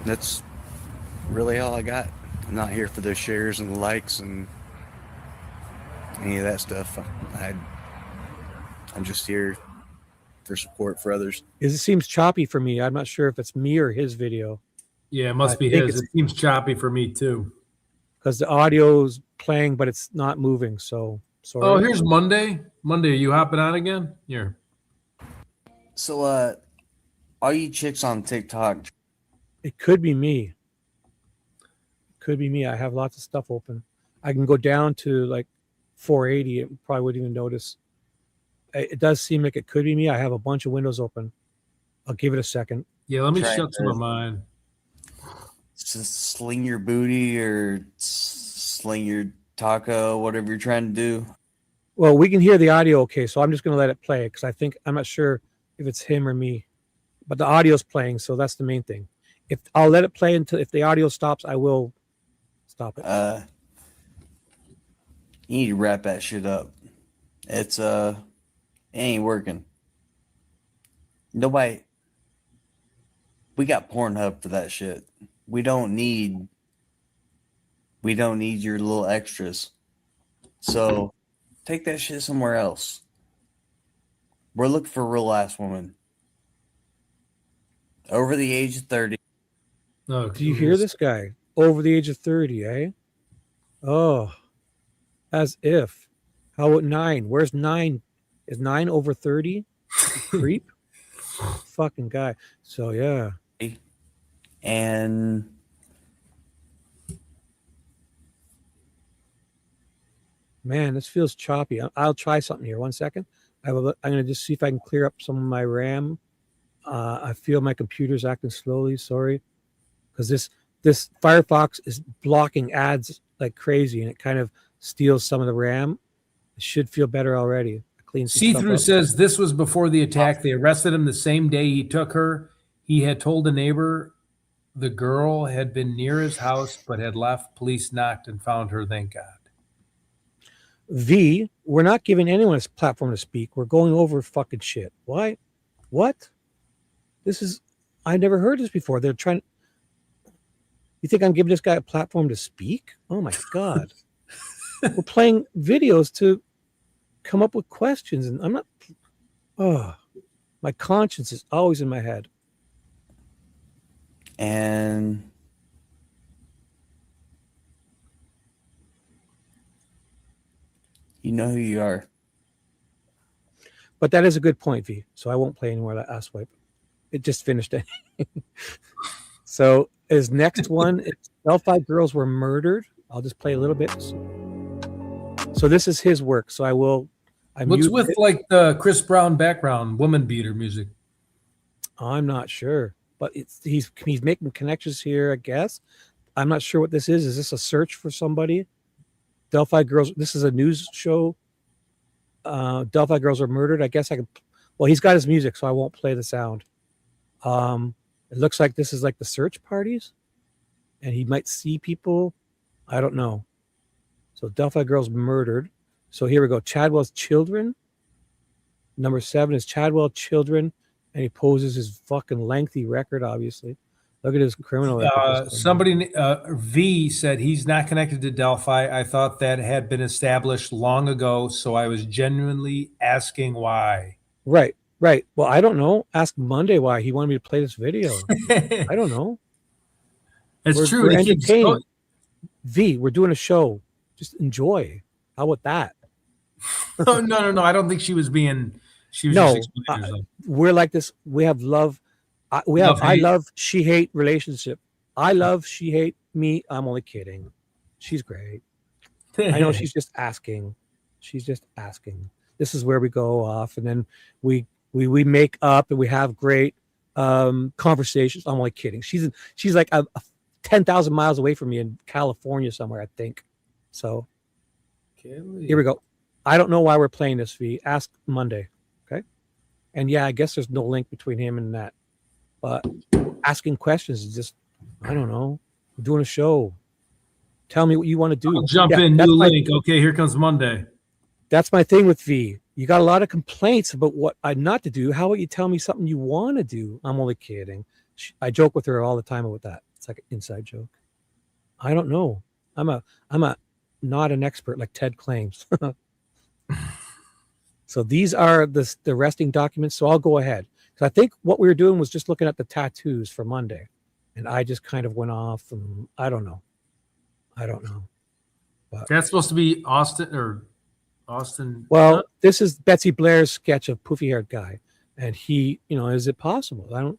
That's really all I got. I'm not here for the shares and the likes and any of that stuff. I'm just here for support for others. It seems choppy for me. I'm not sure if it's me or his video. Yeah, it must be his. It seems choppy for me too. Because the audio's playing, but it's not moving. So sorry. Oh, here's Monday. Monday, are you hopping on again? Here. So, all you chicks on TikTok. It could be me. Could be me. I have lots of stuff open. I can go down to like 480. It probably wouldn't even notice. It does seem like it could be me. I have a bunch of windows open. I'll give it a second. Yeah, let me shut some of mine. Just sling your booty or sling your taco, whatever you're trying to do. Well, we can hear the audio okay, so I'm just going to let it play because I'm not sure if it's him or me. But the audio's playing, so that's the main thing. If I'll let it play until if the audio stops, I will stop it. You need to wrap that shit up. It's it ain't working. Nobody. We got Pornhub for that shit. We don't need your little extras. So take that shit somewhere else. We're looking for a real ass woman. Over the age of 30. Oh, do you hear this guy? Over the age of 30, eh? Oh, as if. How about 9? Where's 9? Is 9 over 30? Creep? Fucking guy. So, yeah. And man, this feels choppy. I'll try something here. 1 second. I'm going to just see if I can clear up some of my RAM. I feel my computer's acting slowly. Sorry. Because this Firefox is blocking ads like crazy, and it kind of steals some of the RAM. It should feel better already. See-Through says this was before the attack. They arrested him the same day he took her. He had told a neighbor the girl had been near his house but had left. Police knocked and found her, thank God. V, we're not giving anyone a platform to speak. We're going over fucking shit. Why? What? I never heard this before. They're trying. You think I'm giving this guy a platform to speak? Oh my God. We're playing videos to come up with questions, and I'm not. Oh, my conscience is always in my head. And you know who you are. But that is a good point, V. So I won't play any more of that ass wipe. It just finished it. So his next one, it's Delphi girls were murdered. I'll just play a little bit. So this is his work. So I will. What's with like the Chris Brown background, woman beater music? I'm not sure, but he's making connections here, I guess. I'm not sure what this is. Is this a search for somebody? Delphi girls. This is a news show. Delphi girls are murdered. I guess I can. Well, he's got his music, so I won't play the sound. It looks like this is like the search parties, and he might see people. I don't know. So Delphi girls murdered. So here we go. Chadwell's children. Number 7 is Chadwell children, and he poses his fucking lengthy record. Obviously, look at his criminal record. Somebody V said he's not connected to Delphi. I thought that had been established long ago, so I was genuinely asking why. Right. Well, I don't know. Ask Monday why he wanted me to play this video. I don't know. It's true. We're entertaining. V, we're doing a show. Just enjoy. How about that? No. I don't think she was being. She was no. Just explaining herself. We're like this. We have love. I love, she hate relationship. I love, she hate me. I'm only kidding. She's great. I know she's just asking. This is where we go off, and then we make up and we have great conversations. I'm only kidding. She's like 10,000 miles away from me in California somewhere, I think. So here we go. I don't know why we're playing this, V. Ask Monday. Okay. And yeah, I guess there's no link between him and that. But asking questions is just, I don't know. We're doing a show. Tell me what you want to do. I'll jump in, new link. Okay, here comes Monday. That's my thing with V. You got a lot of complaints about what I'm not to do. How about you tell me something you want to do? I'm only kidding. I joke with her all the time about that. It's like an inside joke. I don't know. I'm a not an expert like Ted claims. So these are the arresting documents. So I'll go ahead. So I think what we were doing was just looking at the tattoos for Monday, and I just kind of went off. And I don't know. But that's supposed to be Austin. Well, this is Betsy Blair's sketch of poofy-haired guy, and he, is it possible?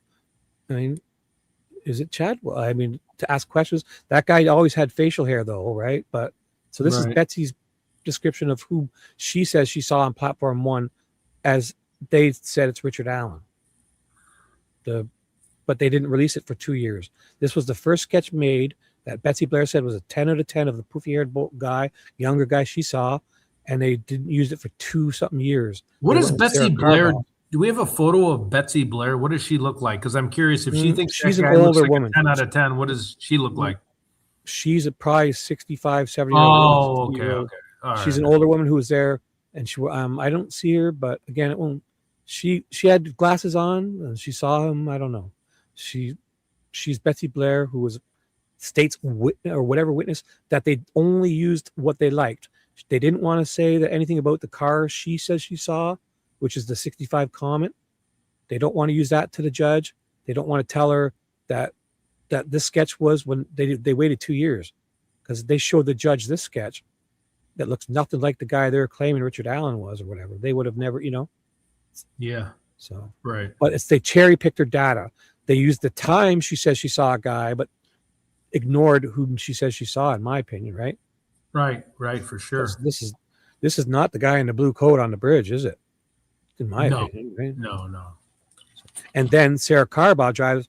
Is it Chad? Well, I mean, to ask questions. That guy always had facial hair, though, right? But so this is Betsy's description of who she says she saw on platform 1, as they said it's Richard Allen. But they didn't release it for 2 years. This was the first sketch made that Betsy Blair said was a 10 out of 10 of the poofy-haired guy, younger guy she saw, and they didn't use it for 2-something years. What is Betsy Blair? Do we have a photo of Betsy Blair? What does she look like? Because I'm curious if she thinks she's an older woman. 10 out of 10. What does she look like? She's probably 65, 70 years Oh, old. okay. All she's right. an older woman who was there, and she I don't see her, but again, it won't. She had glasses on, and she saw him. I don't know. She's Betsy Blair, who was state's witness that they only used what they liked. They didn't want to say that anything about the car she says she saw, which is the 65 Comet. They don't want to use that to the judge. They don't want to tell her that this sketch was when they waited 2 years, because they showed the judge this sketch that looks nothing like the guy they're claiming Richard Allen was or whatever. They would have never, Yeah. So right. But they cherry picked her data. They used the time she says she saw a guy, but ignored whom she says she saw, in my opinion, right? Right, for sure. This is not the guy in the blue coat on the bridge, is it? In my opinion, right? No. And then Sarah Carbaugh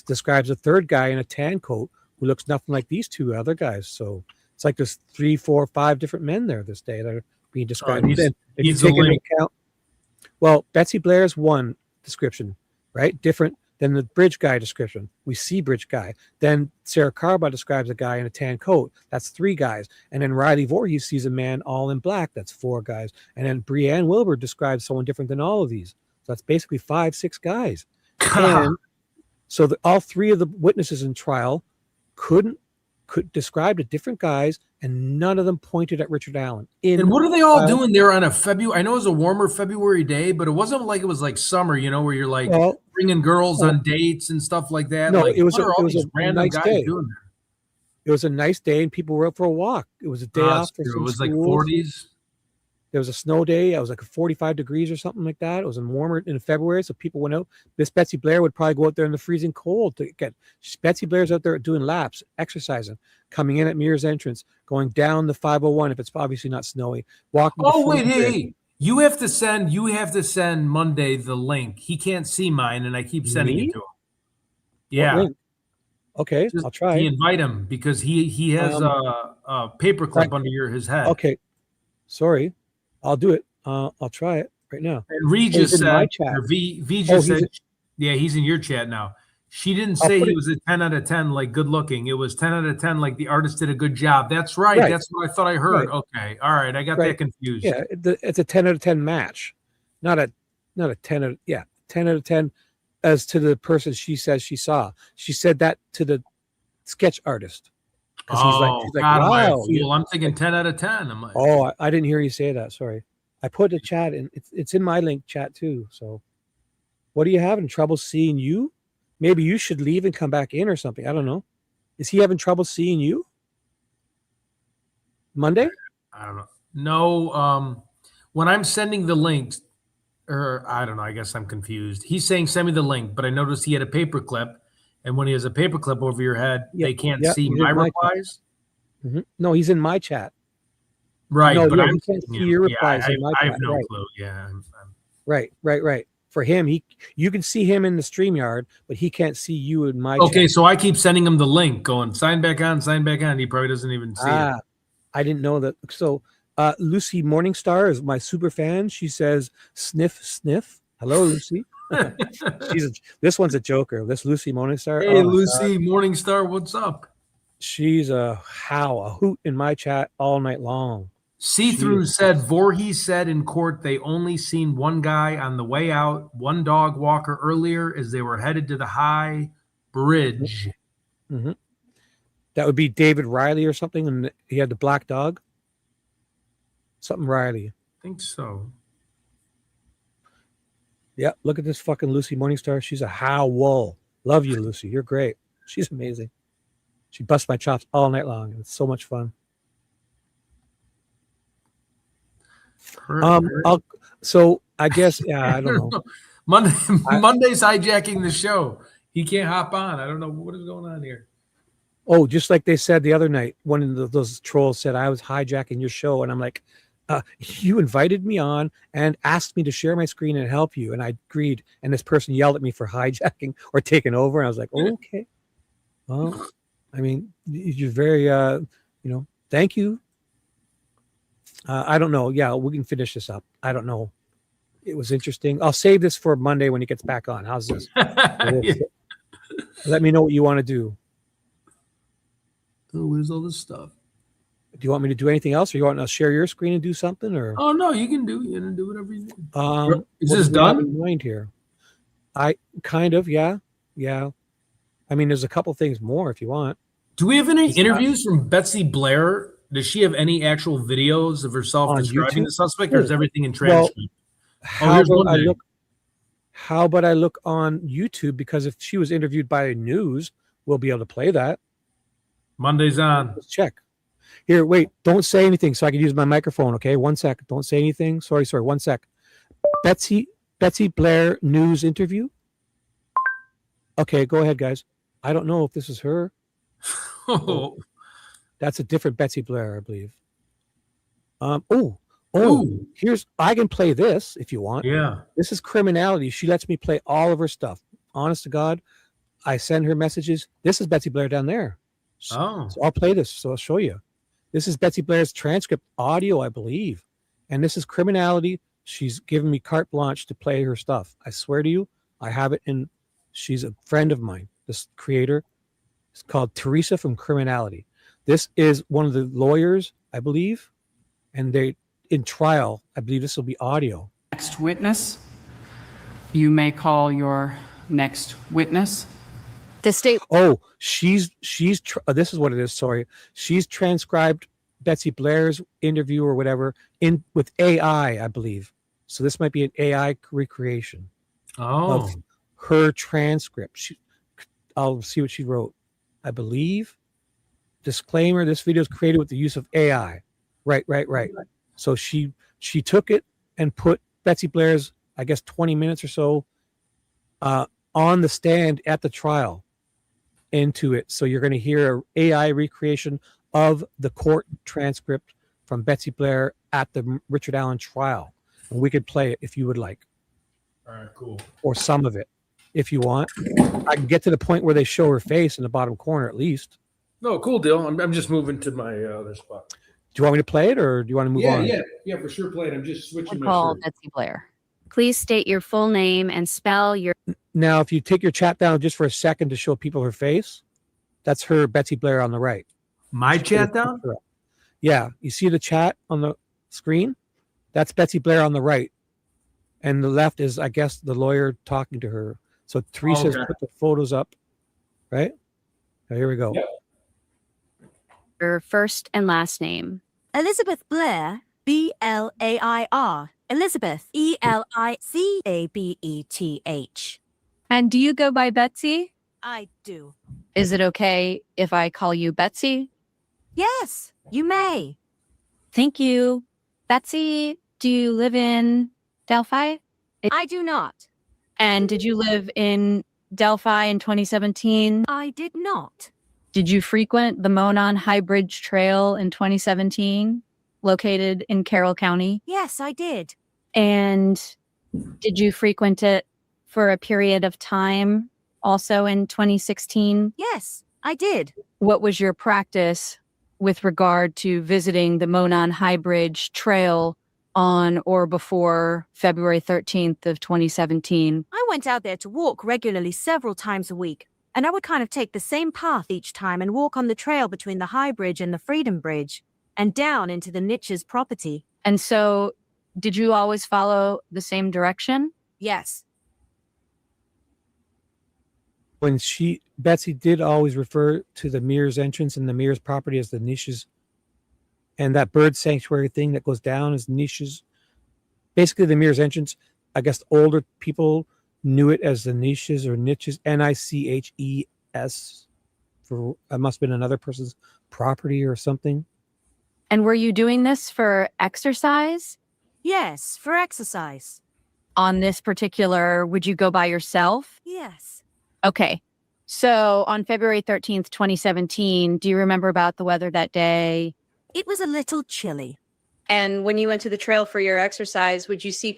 describes a third guy in a tan coat who looks nothing like these two other guys. So it's like there's 3, 4, 5 different men there this day that are being described. If you take into account, well, Betsy Blair's one description, right? Different than the bridge guy description. We see bridge guy. Then Sarah Carbaugh describes a guy in a tan coat. That's 3 guys. And then Riley Voorhees sees a man all in black. That's 4 guys. And then Breanne Wilbur describes someone different than all of these. So that's basically 5, 6 guys. And so all 3 of the witnesses in trial could describe to different guys, and none of them pointed at Richard Allen. And what are they all doing there on a February? I know it was a warmer February day, but it wasn't like it was like summer, where you're like bringing girls on dates and stuff like that. No, like, it was a random nice day. Doing there? It was a nice day, and people were out for a walk. It was a day off. It was like 40s. There was a snow day. It was like 45 degrees or something like that. It was warmer in February, so people went out. This Betsy Blair would probably go out there in the freezing cold to get. Betsy Blair's out there doing laps, exercising, coming in at Mears Entrance, going down the 501 if it's obviously not snowy. Walking. Oh wait, hey, you have to send Monday the link. He can't see mine, and I keep sending it to him. Yeah. Okay, I'll try. Invite him because he has a paperclip under his head. Okay, sorry. I'll do it. I'll try it right now. And Regis said, he's in your chat now. She didn't say he was a 10 out of 10, like good looking. It was 10 out of 10, like the artist did a good job. That's right. That's what I thought I heard. Right. Okay. All right. I got that confused. Yeah. It's a 10 out of 10 match. Not a 10 out of 10 out of 10 as to the person she says she saw. She said that to the sketch artist. Oh, she's like, wow. I'm thinking 10 out of 10. I'm like, I didn't hear you say that. Sorry. I put a chat in. It's in my link chat too. So what are you having trouble seeing you? Maybe you should leave and come back in or something. I don't know. Is he having trouble seeing you? Monday? I don't know. No. When I'm sending the links, or I don't know, I guess I'm confused. He's saying send me the link, but I noticed he had a paperclip. And when he has a paperclip over your head, they can't see my replies. Mm-hmm. No, he's in my chat. Right, no, but I can't see your replies in my chat. I have no clue. Yeah. Right. For him, you can see him in the StreamYard, but he can't see you in my chat. Okay, so I keep sending him the link, going sign back on. He probably doesn't even see it. I didn't know that. So Lucy Morningstar is my super fan. She says, sniff, sniff. Hello, Lucy. This one's a joker. This Lucy Morningstar. Hey, Lucy Morningstar, what's up? She's a hoot in my chat all night long. See-through said Voorhees said in court they only seen one guy on the way out, one dog walker earlier as they were headed to the high bridge. Mm-hmm. That would be David Riley or something, and he had the black dog. Something Riley. I think so. Yeah, look at this fucking Lucy Morningstar. She's a howl. Love you, Lucy. You're great. She's amazing. She busts my chops all night long. It's so much fun. So I guess, yeah, I don't know. Monday's hijacking the show. He can't hop on. I don't know what is going on here. Oh, just like they said the other night, one of those trolls said I was hijacking your show, and I'm like, you invited me on and asked me to share my screen and help you, and I agreed. And this person yelled at me for hijacking or taking over, and I was like, oh, okay. Well, I mean, you're very, thank you. I don't know. Yeah, we can finish this up. I don't know. It was interesting. I'll save this for Monday when he gets back on. How's this? Let me know what you want to do. Oh, where's all this stuff? Do you want me to do anything else, or you want to share your screen and do something? Or no, you can do whatever you do. Is what this do we have done? in mind here? I kind of, yeah. I mean, there's a couple things more if you want. Do we have any interviews from Betsy Blair? Does she have any actual videos of herself On describing YouTube? the suspect, or is everything in transcript? How about I look on YouTube? Because if she was interviewed by news, we'll be able to play that. Monday's on. Let's check. Here, wait, don't say anything so I can use my microphone, okay? 1 sec. Don't say anything. Sorry, 1 sec. Betsy Blair news interview. Okay, go ahead, guys. I don't know if this is her. Oh. That's a different Betsy Blair, I believe. Here's, I can play this if you want. Yeah. This is Criminality. She lets me play all of her stuff. Honest to God, I send her messages. This is Betsy Blair down there. So I'll play this. So I'll show you. This is Betsy Blair's transcript audio, I believe. And this is Criminality. She's given me carte blanche to play her stuff. I swear to you, I have it in. She's a friend of mine. This creator is called Teresa from Criminality. This is one of the lawyers, I believe. And they, in trial, I believe this will be audio. Next witness. You may call your next witness. The state. Oh, she's this is what it is. Sorry, she's transcribed Betsy Blair's interview or whatever in with AI, I believe. So this might be an AI recreation of her transcript. I'll see what she wrote. I believe. Disclaimer: this video is created with the use of AI. Right. So she took it and put Betsy Blair's, I guess, 20 minutes or so on the stand at the trial into it. So you're going to hear an AI recreation of the court transcript from Betsy Blair at the Richard Allen trial. And we could play it if you would like. All right, cool. Or some of it if you want. I can get to the point where they show her face in the bottom corner at least. No, cool deal. I'm just moving to my other spot. Do you want me to play it, or do you want to move on? Yeah, for sure. Play it. I'm just switching my Call shirt. Betsy Blair. Please state your full name and spell your. Now, if you take your chat down just for a second to show people her face, that's her, Betsy Blair, on the right. My chat down? Yeah. You see the chat on the screen? That's Betsy Blair on the right. And the left is, I guess, the lawyer talking to her. So Teresa's put the photos up, right? Now, here we go. Yep. Your first and last name. Elizabeth Blair, Blair. Elizabeth, Elicabeth. And do you go by Betsy? I do. Is it okay if I call you Betsy? Yes, you may. Thank you. Betsy, do you live in Delphi? I do not. And did you live in Delphi in 2017? I did not. Did you frequent the Monon High Bridge Trail in 2017, located in Carroll County? Yes, I did. And did you frequent it for a period of time also in 2016? Yes, I did. What was your practice with regard to visiting the Monon High Bridge Trail on or before February 13th of 2017? I went out there to walk regularly several times a week. And I would kind of take the same path each time and walk on the trail between the High Bridge and the Freedom Bridge and down into the Niches property. And so did you always follow the same direction? Yes. when Betsy did always refer to the Mears entrance and the Mears property as the niches, and that bird sanctuary thing that goes down as niches. Basically, the Mears entrance, I guess older people knew it as the niches or niches, Niches. For it must have been another person's property or something. And were you doing this for exercise? Yes, for exercise. On this particular, would you go by yourself? Yes. Okay. So on February 13th, 2017, do you remember about the weather that day? It was a little chilly. And when you went to the trail for your exercise, would you see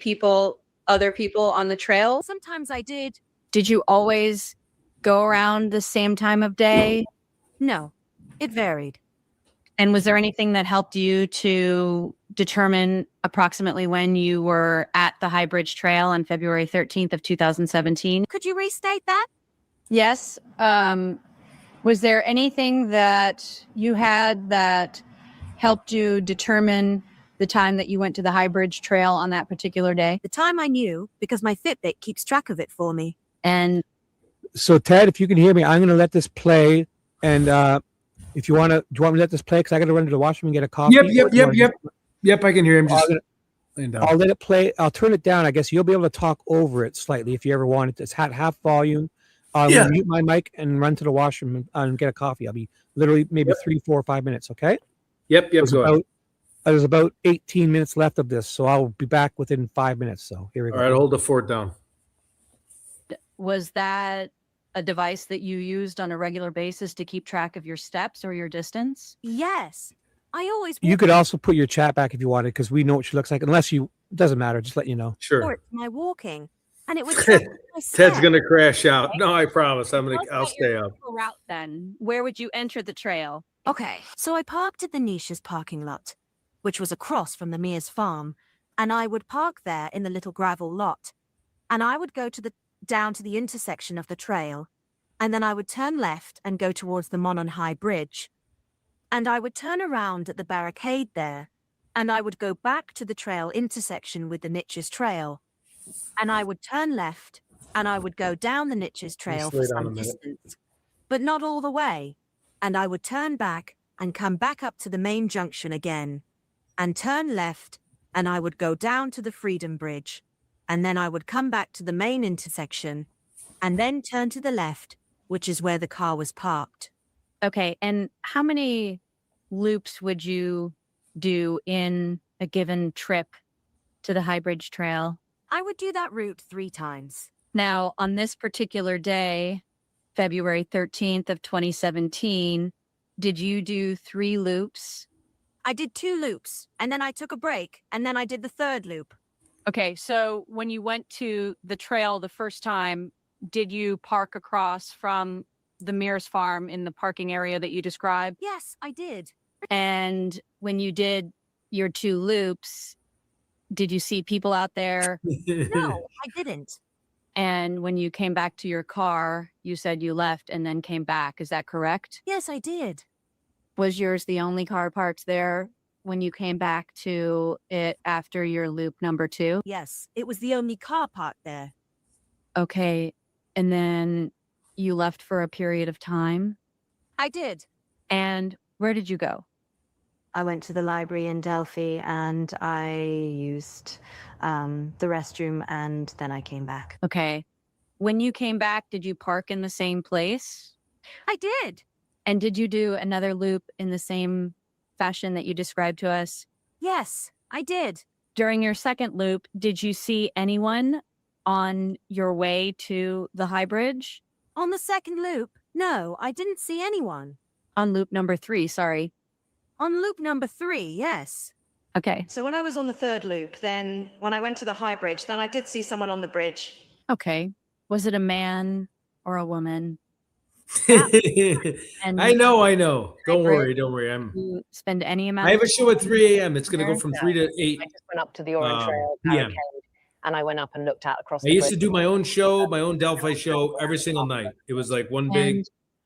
other people on the trail? Sometimes I did. Did you always go around the same time of day? No, it varied. And was there anything that helped you to determine approximately when you were at the High Bridge Trail on February 13th of 2017? Could you restate that? Yes. Was there anything that you had that helped you determine the time that you went to the High Bridge Trail on that particular day? The time I knew because my Fitbit keeps track of it for me. And so, Ted, if you can hear me, I'm going to let this play. And if you want to, do you want me to let this play? Because I got to run to the washroom and get a coffee. Yep. I can hear him. I'll let it play. I'll turn it down. I guess you'll be able to talk over it slightly if you ever want it. It's half volume. I'm going to mute my mic and run to the washroom and get a coffee. I'll be literally maybe 3, 4, 5 minutes. Okay. Yep. Go ahead. There's about 18 minutes left of this, so I'll be back within 5 minutes. So here we go. All right, hold the fort down. was that a device that you used on a regular basis to keep track of your steps or your distance? Yes. I always. You could also put your chat back if you wanted, because we know what she looks like. Unless you, it doesn't matter. Just let you know. Sure. My walking, and it was. Ted's gonna crash out. No, I promise. I'll stay up. Route then. Where would you enter the trail? Okay, so I parked at the Niches parking lot, which was across from the Mears farm, and I would park there in the little gravel lot, and I would go down to the intersection of the trail, and then I would turn left and go towards the Monon High Bridge, and I would turn around at the barricade there, and I would go back to the trail intersection with the Niches Trail, and I would turn left, and I would go down the Niches Trail for some distance, but not all the way, and I would turn back and come back up to the main junction again, and turn left, and I would go down to the Freedom Bridge, and then I would come back to the main intersection, and then turn to the left, which is where the car was parked. Okay, and how many loops would you do in a given trip to the High Bridge Trail? I would do that route 3 times. Now, on this particular day, February 13th of 2017, did you do 3 loops? I did 2 loops, and then I took a break, and then I did the 3rd loop. Okay, so when you went to the trail the first time, did you park across from the Mears farm in the parking area that you described? Yes, I did. And when you did your 2 loops, did you see people out there? No, I didn't. And when you came back to your car, you said you left and then came back. Is that correct? Yes, I did. Was yours the only car parked there when you came back to it after your loop number 2? Yes, it was the only car parked there. Okay. And then you left for a period of time? I did. And where did you go? I went to the library in Delphi and I used the restroom and then I came back. Okay. When you came back, did you park in the same place? I did. And did you do another loop in the same fashion that you described to us? Yes, I did. During your second loop, did you see anyone on your way to the High Bridge? On the second loop, no, I didn't see anyone. On loop number 3, sorry. On loop number 3, yes. Okay. So when I was on the 3rd loop, then when I went to the High Bridge, then I did see someone on the bridge. Okay. Was it a man or a woman? And I know. Don't worry. You spend any amount. I have a show at 3 a.m. It's going to go from 3 to 8. I just went up to the Orange Trail PM. and I went up and looked out across I the used to bridge. do my own show, my own Delphi show every single night. It was like one big. And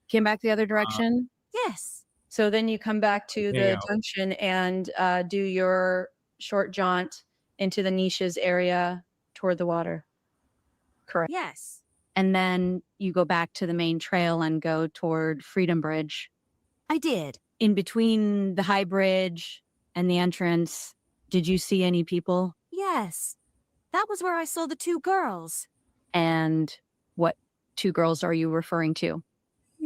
came back the other direction? Yes. So then you come back to the junction and do your short jaunt into the Niches area toward the water. Correct. Yes. and then you go back to the main trail and go toward Freedom Bridge. I did. In between the high bridge and the entrance, did you see any people? Yes. That was where I saw the 2 girls. And what 2 girls are you referring to?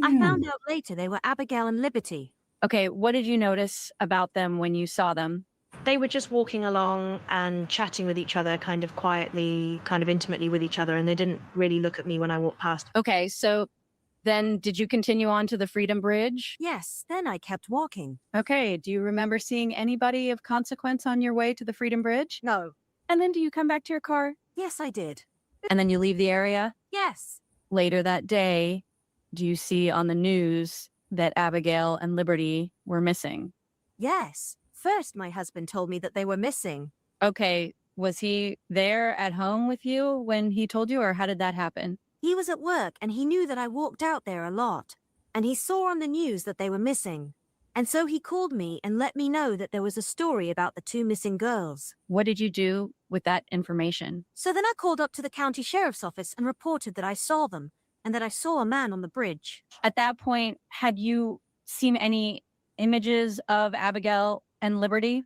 I found out later they were Abigail and Liberty. Okay, what did you notice about them when you saw them? They were just walking along and chatting with each other, kind of quietly, kind of intimately with each other, and they didn't really look at me when I walked past. Okay, so then did you continue on to the Freedom Bridge? Yes, then I kept walking. Okay, do you remember seeing anybody of consequence on your way to the Freedom Bridge? No. And then do you come back to your car? Yes, I did. And then you leave the area? Yes. Later that day, do you see on the news that Abigail and Liberty were missing? Yes. First, my husband told me that they were missing. Okay, was he there at home with you when he told you, or how did that happen? He was at work and he knew that I walked out there a lot. And he saw on the news that they were missing. And so he called me and let me know that there was a story about the 2 missing girls. What did you do with that information? So then I called up to the county sheriff's office and reported that I saw them and that I saw a man on the bridge. At that point, had you seen any images of Abigail and Liberty?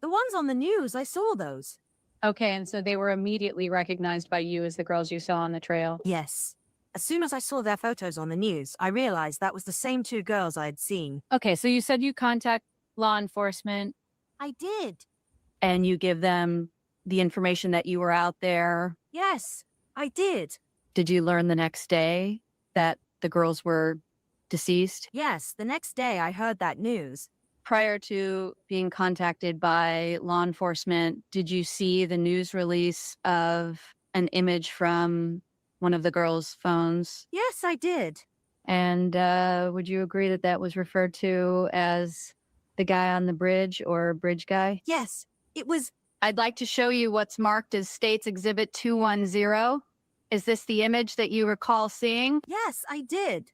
The ones on the news, I saw those. Okay, and so they were immediately recognized by you as the girls you saw on the trail? Yes. As soon as I saw their photos on the news, I realized that was the same 2 girls I had seen. Okay, so you said you contact law enforcement. I did. And you give them the information that you were out there. Yes, I did. Did you learn the next day that the girls were deceased? Yes, the next day I heard that news. Prior to being contacted by law enforcement, did you see the news release of an image from one of the girls' phones? Yes, I did. And would you agree that that was referred to as the guy on the bridge or bridge guy? Yes, it was. I'd like to show you what's marked as State's Exhibit 210. Is this the image that you recall seeing? Yes, I did.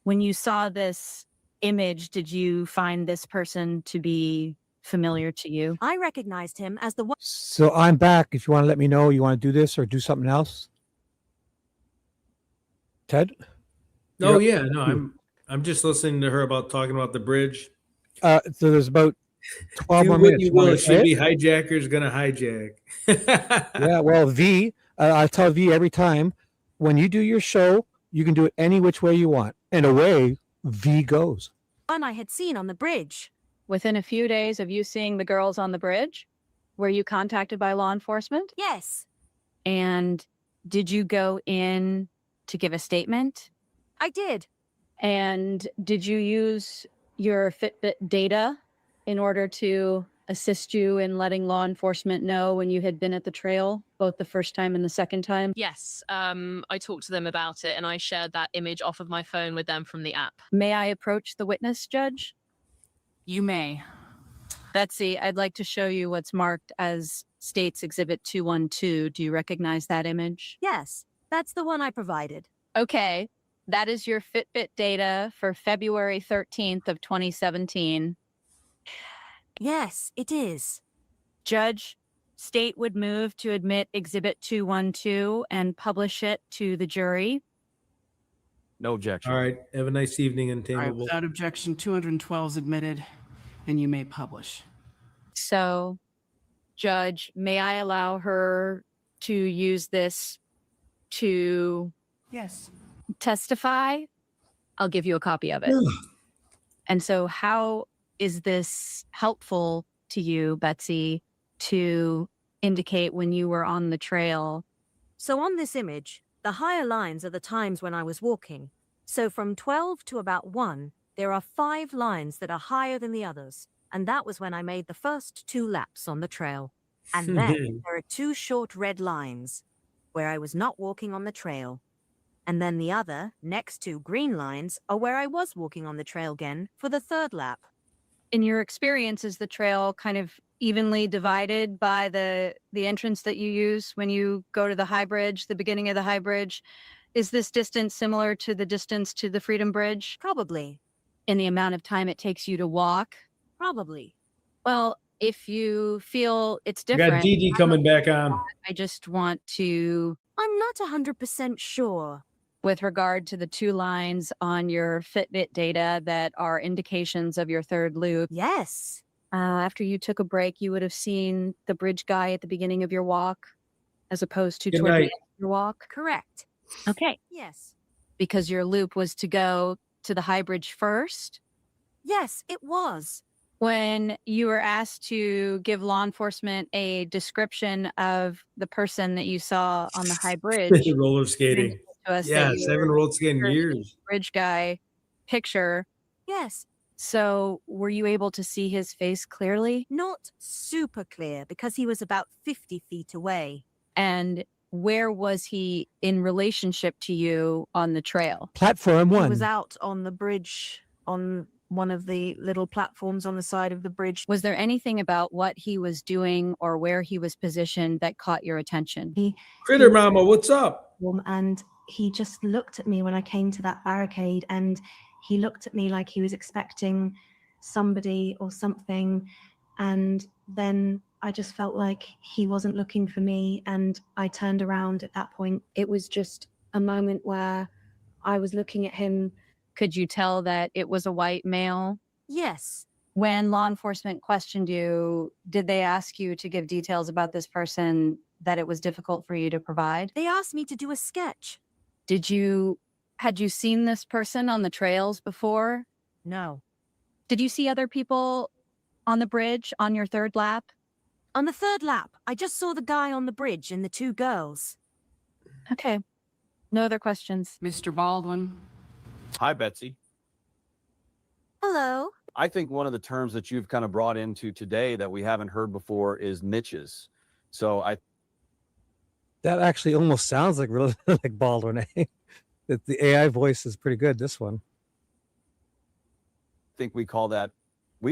When you saw this image, did you find this person to be familiar to you? I recognized him as the one. So I'm back. If you want to let me know you want to do this or do something else. Ted? Oh yeah, no, I'm just listening to her about talking about the bridge. So there's about 12 Do more what minutes. you You wanna will, say should it? be hijackers gonna hijack. Yeah, well, V, I tell V every time, when you do your show, you can do it any which way you want. And away V goes. One I had seen on the bridge. Within a few days of you seeing the girls on the bridge, were you contacted by law enforcement? Yes. And did you go in to give a statement? I did. And did you use your Fitbit data in order to assist you in letting law enforcement know when you had been at the trail, both the first time and the second time? Yes, I talked to them about it and I shared that image off of my phone with them from the app. May I approach the witness, Judge? You may. Betsy, I'd like to show you what's marked as State's Exhibit 212. Do you recognize that image? Yes, that's the one I provided. Okay, that is your Fitbit data for February 13th of 2017. Yes, it is. Judge, State would move to admit Exhibit 212 and publish it to the jury. No objection. All right. Have a nice evening, All right, Untamable. without objection, 212 is admitted, and you may publish. So, Judge, may I allow her to use this to Yes. testify? I'll give you a copy of it. And so how is this helpful to you, Betsy, to indicate when you were on the trail? So on this image, the higher lines are the times when I was walking. So from 12 to about 1, there are 5 lines that are higher than the others. And that was when I made the first 2 laps on the trail. And then there are 2 short red lines where I was not walking on the trail. And then the other, next 2 green lines, are where I was walking on the trail again for the 3rd lap. In your experience, is the trail kind of evenly divided by the entrance that you use when you go to the high bridge, the beginning of the high bridge? Is this distance similar to the distance to the Freedom Bridge? Probably. In the amount of time it takes you to walk? Probably. Well, if you feel it's We different. got Dee Dee coming back on. I just want to. I'm not 100% sure. with regard to the 2 lines on your Fitbit data that are indications of your third loop. Yes. After you took a break, you would have seen the bridge guy at the beginning of your walk as opposed to Good toward the night. end of your walk. Correct. Okay. Yes. Because your loop was to go to the high bridge first. Yes, it was. When you were asked to give law enforcement a description of the person that you saw on the high bridge, Roller skating. to us that Yes, you I haven't were roller skated in years. bridge guy picture. Yes. So were you able to see his face clearly? Not super clear because he was about 50 feet away. And where was he in relationship to you on the trail? Platform He 1. was out on the bridge on one of the little platforms on the side of the bridge. Was there anything about what he was doing or where he was positioned that caught your attention? Critter Mama, what's up? And he just looked at me when I came to that barricade, and he looked at me like he was expecting somebody or something. And then I just felt like he wasn't looking for me, and I turned around at that point. It was just a moment where I was looking at him. Could you tell that it was a white male? Yes. When law enforcement questioned you, did they ask you to give details about this person that it was difficult for you to provide? They asked me to do a sketch. Had you seen this person on the trails before? No. Did you see other people on the bridge on your third lap? On the third lap, I just saw the guy on the bridge and the 2 girls. Okay. No other questions. Mr. Baldwin. Hi, Betsy. Hello. I think one of the terms that you've kind of brought into today that we haven't heard before is niches. So That actually almost sounds like really like Baldwin. The AI voice is pretty good, this one. think we've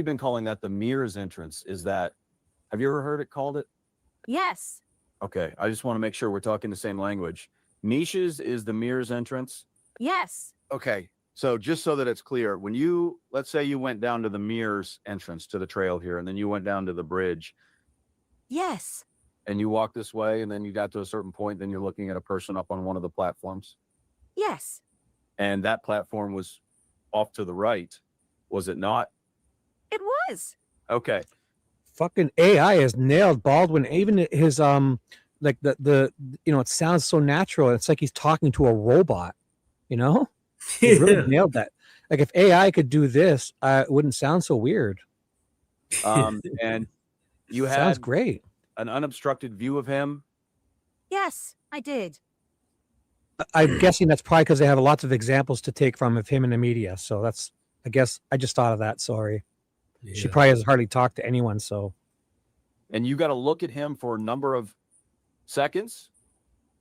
been calling that the mirrors entrance. Have you ever heard it called it? Yes. Okay, I just want to make sure we're talking the same language. Niches is the mirrors entrance. Yes. Okay, so just so that it's clear, let's say you went down to the mirrors entrance to the trail here, and then you went down to the bridge, Yes. and you walked this way, and then you got to a certain point, then you're looking at a person up on one of the platforms, Yes. and that platform was off to the right, was it not? It was. Okay. Fucking AI has nailed Baldwin. Even his like the it sounds so natural. It's like he's talking to a robot. He really nailed that. Like if AI could do this, it wouldn't sound so weird. And you Sounds had great. an unobstructed view of him. Yes, I did. I'm guessing that's probably because they have lots of examples to take from of him in the media. So I guess I just thought of that. Sorry. Yeah. She probably has hardly talked to anyone. So. And you got to look at him for a number of seconds.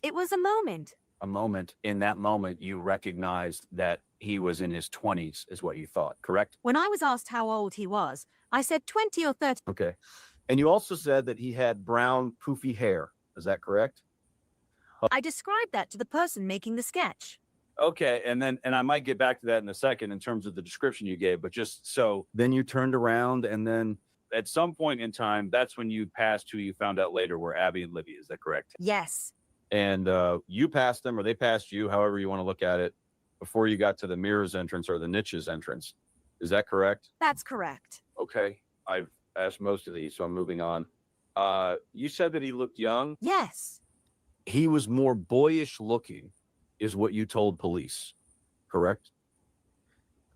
It was a moment. A moment. In that moment, you recognized that he was in his 20s, is what you thought, correct? When I was asked how old he was, I said 20 or 30. Okay. And you also said that he had brown, poofy hair. Is that correct? I described that to the person making the sketch. Okay. And I might get back to that in a second in terms of the description you gave, but just so then you turned around, and then at some point in time, that's when you passed who you found out later were Abby and Libby. Is that correct? Yes. And you passed them, or they passed you, however you want to look at it, before you got to the mirrors entrance or the niches entrance. Is that correct? That's correct. Okay. I've asked most of these, so I'm moving on. You said that he looked young. Yes. He was more boyish looking, is what you told police, correct?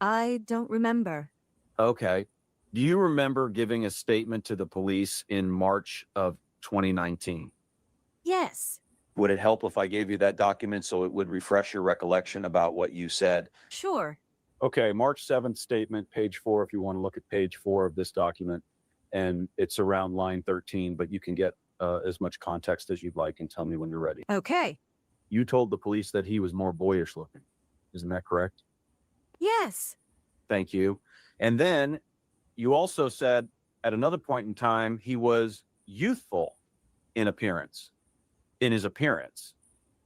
I don't remember. Okay. Do you remember giving a statement to the police in March of 2019? Yes. Would it help if I gave you that document so it would refresh your recollection about what you said? Sure. Okay, March 7th statement, page 4, if you want to look at page 4 of this document. And it's around line 13, but you can get as much context as you'd like and tell me when you're ready. Okay. You told the police that he was more boyish looking. Isn't that correct? Yes. Thank you. And then you also said at another point in time, he was youthful in his appearance.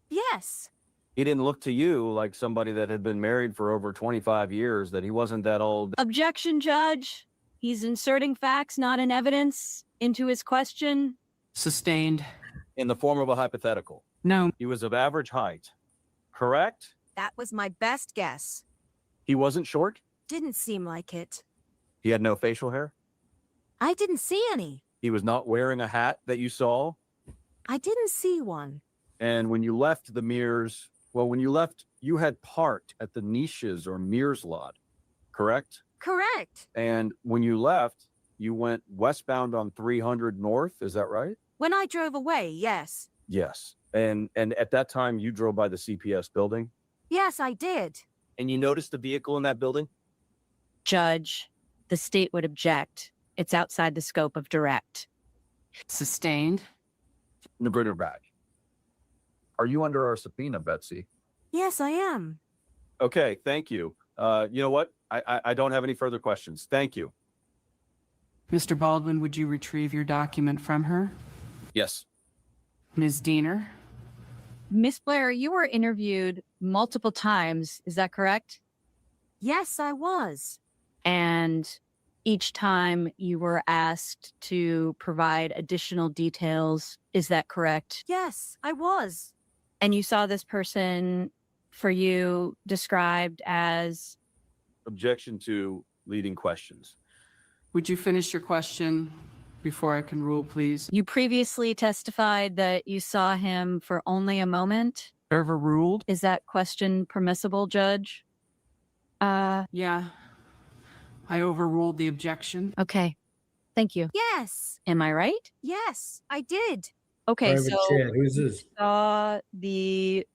Yes. He didn't look to you like somebody that had been married for over 25 years, that he wasn't that old. Objection, Judge. He's inserting facts, not in evidence, into his question. Sustained. In the form of a hypothetical. No. He was of average height, correct? That was my best guess. He wasn't short? Didn't seem like it. He had no facial hair? I didn't see any. He was not wearing a hat that you saw? I didn't see one. And when you left the Mears, when you left, you had parked at the Niches or Mears lot, correct? Correct. And when you left, you went westbound on 300 North, is that right? When I drove away, yes. Yes. And at that time, you drove by the CPS building? Yes, I did. And you noticed the vehicle in that building? Judge, the state would object. It's outside the scope of direct. Sustained. Bring her back. Are you under our subpoena, Betsy? Yes, I am. Okay, thank you. You know what? I don't have any further questions. Thank you. Mr. Baldwin, would you retrieve your document from her? Yes. Ms. Diener? Miss Blair, you were interviewed multiple times. Is that correct? Yes, I was. And each time you were asked to provide additional details. Is that correct? Yes, I was. And you saw this person for you described as? Objection to leading questions. Would you finish your question before I can rule, please? You previously testified that you saw him for only a moment. Overruled. Is that question permissible, Judge? Yeah. I overruled the objection. Okay. Thank you. Yes. Am I right? Yes, I did. Okay, Private so chat. Who's this? you saw the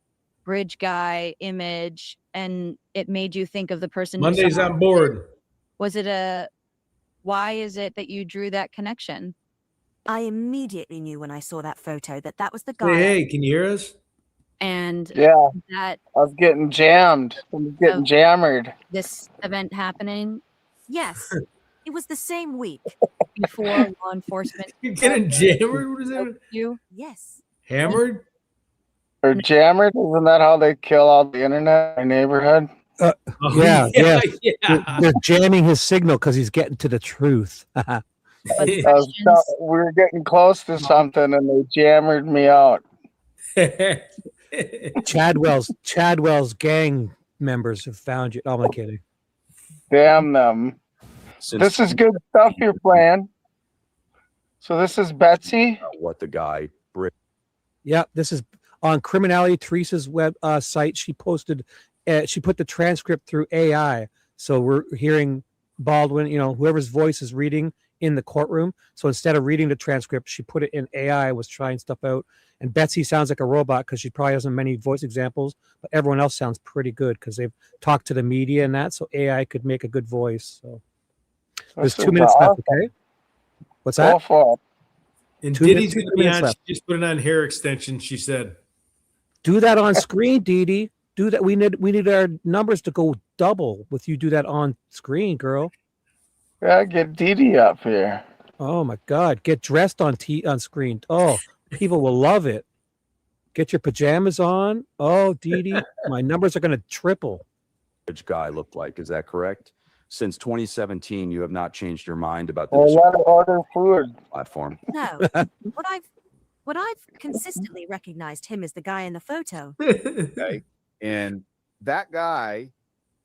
bridge guy image and it made you think of the person. you Monday's saw. on board. Was it why is it that you drew that connection? I immediately knew when I saw that photo that was the Say, guy. hey, can you hear us? And Yeah, that I was getting jammed. I was getting jammered. this event happening Yes, it was the same week. before law enforcement. You're getting jammered? What is that? You? Yes. Hammered? Or jammered? Isn't that how they kill all the internet in my neighborhood? Yeah. yeah. They're jamming his signal because he's getting to the truth. We were getting close to something and they jammered me out. Chadwell's gang members have found you. Oh, I'm kidding. Damn them. This is good stuff you're playing. So this is Betsy. What the guy. Yeah, this is on Criminality Teresa's web site. She posted, she put the transcript through AI. So we're hearing Baldwin, whoever's voice is reading in the courtroom. So instead of reading the transcript, she put it in AI, was trying stuff out. And Betsy sounds like a robot because she probably doesn't have many voice examples, but everyone else sounds pretty good because they've talked to the media and that. So AI could make a good voice. So there's 2 minutes left. Okay. What's that? Go for it. And 2 Diddy's minutes, going to 2 be minutes on. left. She just put it on hair extension, she said. Do that on screen, Didi. Do that. We need our numbers to go double with you do that on screen, girl. Yeah, get Didi up here. Oh my God. Get dressed on screen. Oh, people will love it. Get your pajamas on. Oh, Didi, my numbers are going to triple. Which guy looked like, is that correct? Since 2017, you have not changed your mind about the Well, let her order food. platform. No. What I've consistently recognized him as the guy in the photo. Okay. And that guy,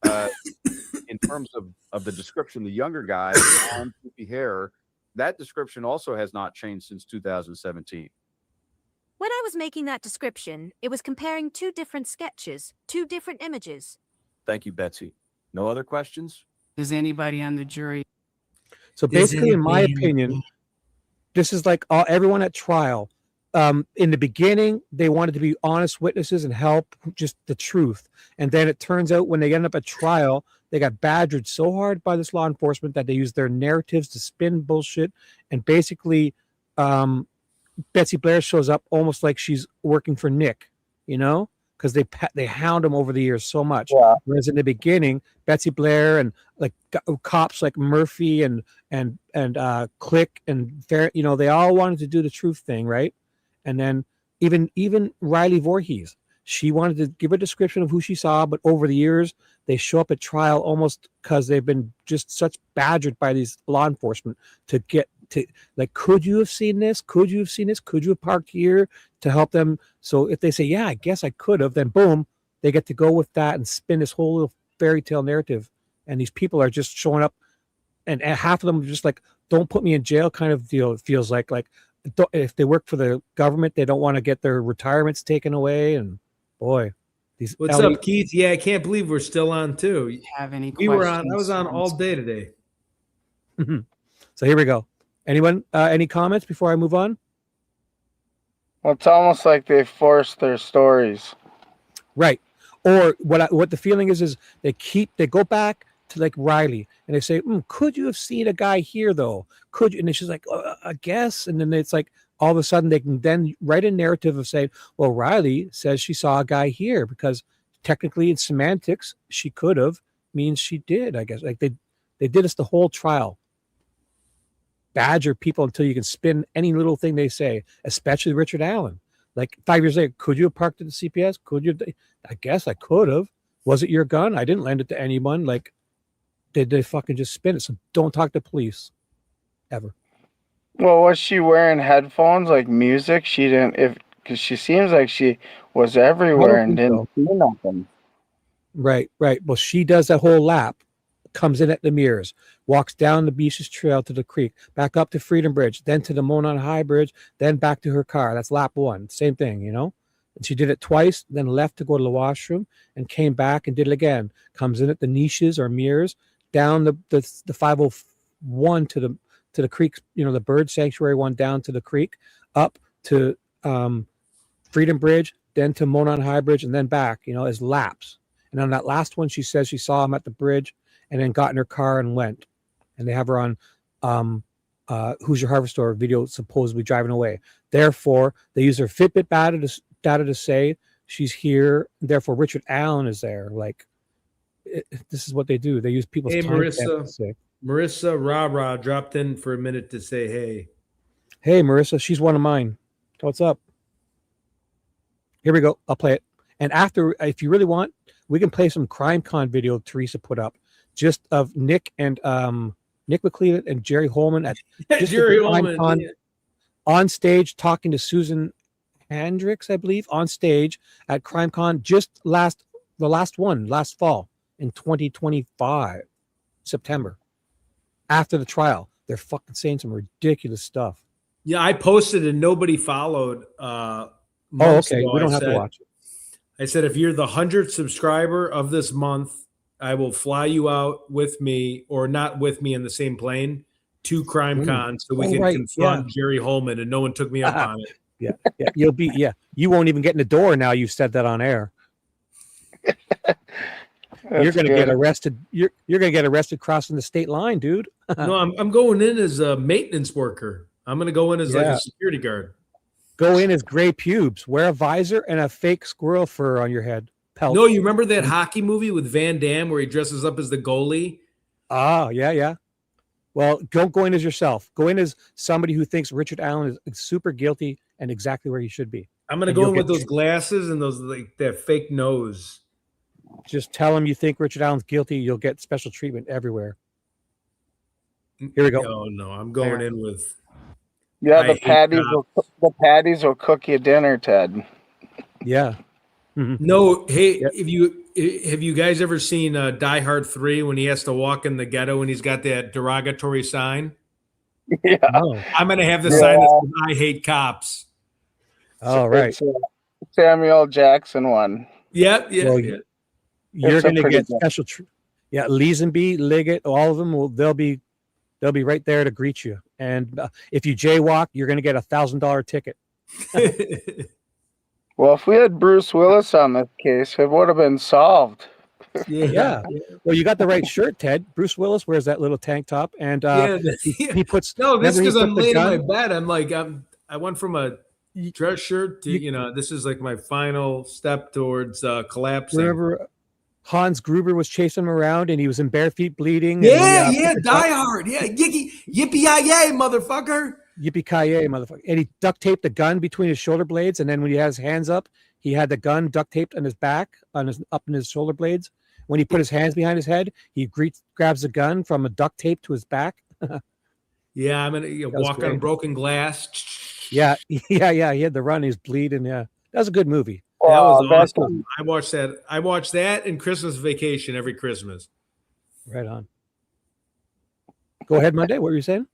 in terms of the description, the younger guy, long poofy hair, that description also has not changed since 2017. When I was making that description, it was comparing two different sketches, two different images. Thank you, Betsy. No other questions? Does anybody on the jury? So basically, in my opinion, this is like everyone at trial. In the beginning, they wanted to be honest witnesses and help just the truth. And then it turns out when they end up at trial, they got badgered so hard by this law enforcement that they use their narratives to spin bullshit. And basically, Betsy Blair shows up almost like she's working for Nick, because they hound him over the years so much. Yeah. Whereas in the beginning, Betsy Blair and like cops like Murphy and Click and Fair, they all wanted to do the truth thing, right? And then even Riley Voorhees, she wanted to give a description of who she saw, but over the years they show up at trial almost because they've been just such badgered by these law enforcement to get to like, could you have seen this? Could you have seen this? Could you have parked here to help them? So if they say, yeah, I guess I could have, then boom, they get to go with that and spin this whole little fairy tale narrative. And these people are just showing up, and half of them are just like, don't put me in jail kind of deal. It feels like if they work for the government, they don't want to get their retirements taken away. And boy, these What's up, Keith? Yeah, I can't believe we're still on too. Have any We were on. I questions was on from all day today. So here we go. Anyone, any comments before I move on? Well, it's almost like they forced their stories. Right. Or what the feeling is they go back to like Riley and they say, could you have seen a guy here though? Could you? And she's like, I guess. And then it's like all of a sudden they can then write a narrative of saying, well, Riley says she saw a guy here because technically in semantics, she could have means she did, I guess. Like they did us the whole trial. Badger people until you can spin any little thing they say, especially Richard Allen. Like 5 years later, could you have parked at the CPS? Could you? I guess I could have. Was it your gun? I didn't lend it to anyone. Like, did they fucking just spin it? So don't talk to police ever. Well, was she wearing headphones like music? She didn't, because she seems like she was everywhere and didn't see nothing. Right. Well, she does that whole lap, comes in at the mirrors, walks down the Beaches Trail to the creek, back up to Freedom Bridge, then to the Monon High Bridge, then back to her car. That's lap one. Same thing, you know? And she did it twice, then left to go to the washroom and came back and did it again. Comes in at the niches or mirrors, down the 501 to the creek, you know, the bird sanctuary one down to the creek, up to Freedom Bridge, then to Monon High Bridge, and then back, you know, as laps. And on that last one, she says she saw him at the bridge and then got in her car and went. And they have her on Who's Your Harvester video, supposedly driving away. Therefore, they use her Fitbit data to say she's here. Therefore, Richard Allen is there. Like, this is what they do. They use people's Hey, time. Marissa Ra dropped in for a minute to say hey. Hey, Marissa, she's one of mine. What's up? Here we go. I'll play it. And after, if you really want, we can play some CrimeCon video Teresa put up, just of Nick and Nick McClellan and Jerry Holman at Jerry Holman on stage talking to Susan Hendricks, I believe, on stage at CrimeCon just last fall in 2025 September, after the trial. They're fucking saying some ridiculous stuff. Yeah, I posted and nobody followed. Okay. We don't have to watch it. I said, if you're the 100th subscriber of this month, I will fly you out with me, or not with me in the same plane, to CrimeCon so we can confront Jerry Holman. And no one took me up on it. Yeah. You won't even get in the door now. You've said that on air. You're going to get arrested. You're going to get arrested crossing the state line, dude. No, I'm going in as a maintenance worker. I'm going to go in as like a security guard. Go in as gray pubes, wear a visor and a fake squirrel fur on your head. Pelt. No, you remember that hockey movie with Van Damme where he dresses up as the goalie? Oh, yeah. Well, don't go in as yourself. Go in as somebody who thinks Richard Allen is super guilty and exactly where he should be. I'm going to go in with those glasses and those like that fake nose. Just tell him you think Richard Allen's guilty. You'll get special treatment everywhere. Here we go. Oh, no, I'm going in with. Yeah, the patties will cook you dinner, Ted. Yeah. No, hey, have you guys ever seen Die Hard 3 when he has to walk in the ghetto and he's got that derogatory sign? Yeah. I'm going to have the sign that says, I hate cops. Oh, right. Samuel Jackson one. Yeah. Well, you're going to get special treatment. Yeah, Leesenby, Liggett, all of them they'll be right there to greet you. And if you jaywalk, you're going to get $1,000 ticket. Well, if we had Bruce Willis on this case, it would have been solved. Yeah. Well, you got the right shirt, Ted. Bruce Willis wears that little tank top, and he puts. No, this because I'm laying in my bed. I'm like, I went from a dress shirt to this is like my final step towards collapsing. Remember, Hans Gruber was chasing him around, and he was in bare feet, bleeding. Yeah, Die Hard. Yeah, yippee-yi-yay, motherfucker. Yippee-ki-yay, motherfucker. And he duct taped the gun between his shoulder blades, and then when he had his hands up, he had the gun duct taped on his back, up in his shoulder blades. When he put his hands behind his head, he grabs the gun from a duct tape to his back. Yeah, I'm gonna walk on broken glass. Yeah. He had the run. He's bleeding. Yeah, that was a good movie. was that's awesome. I watched that and Christmas Vacation every Christmas. Right on. Go ahead, Monday. What were you saying?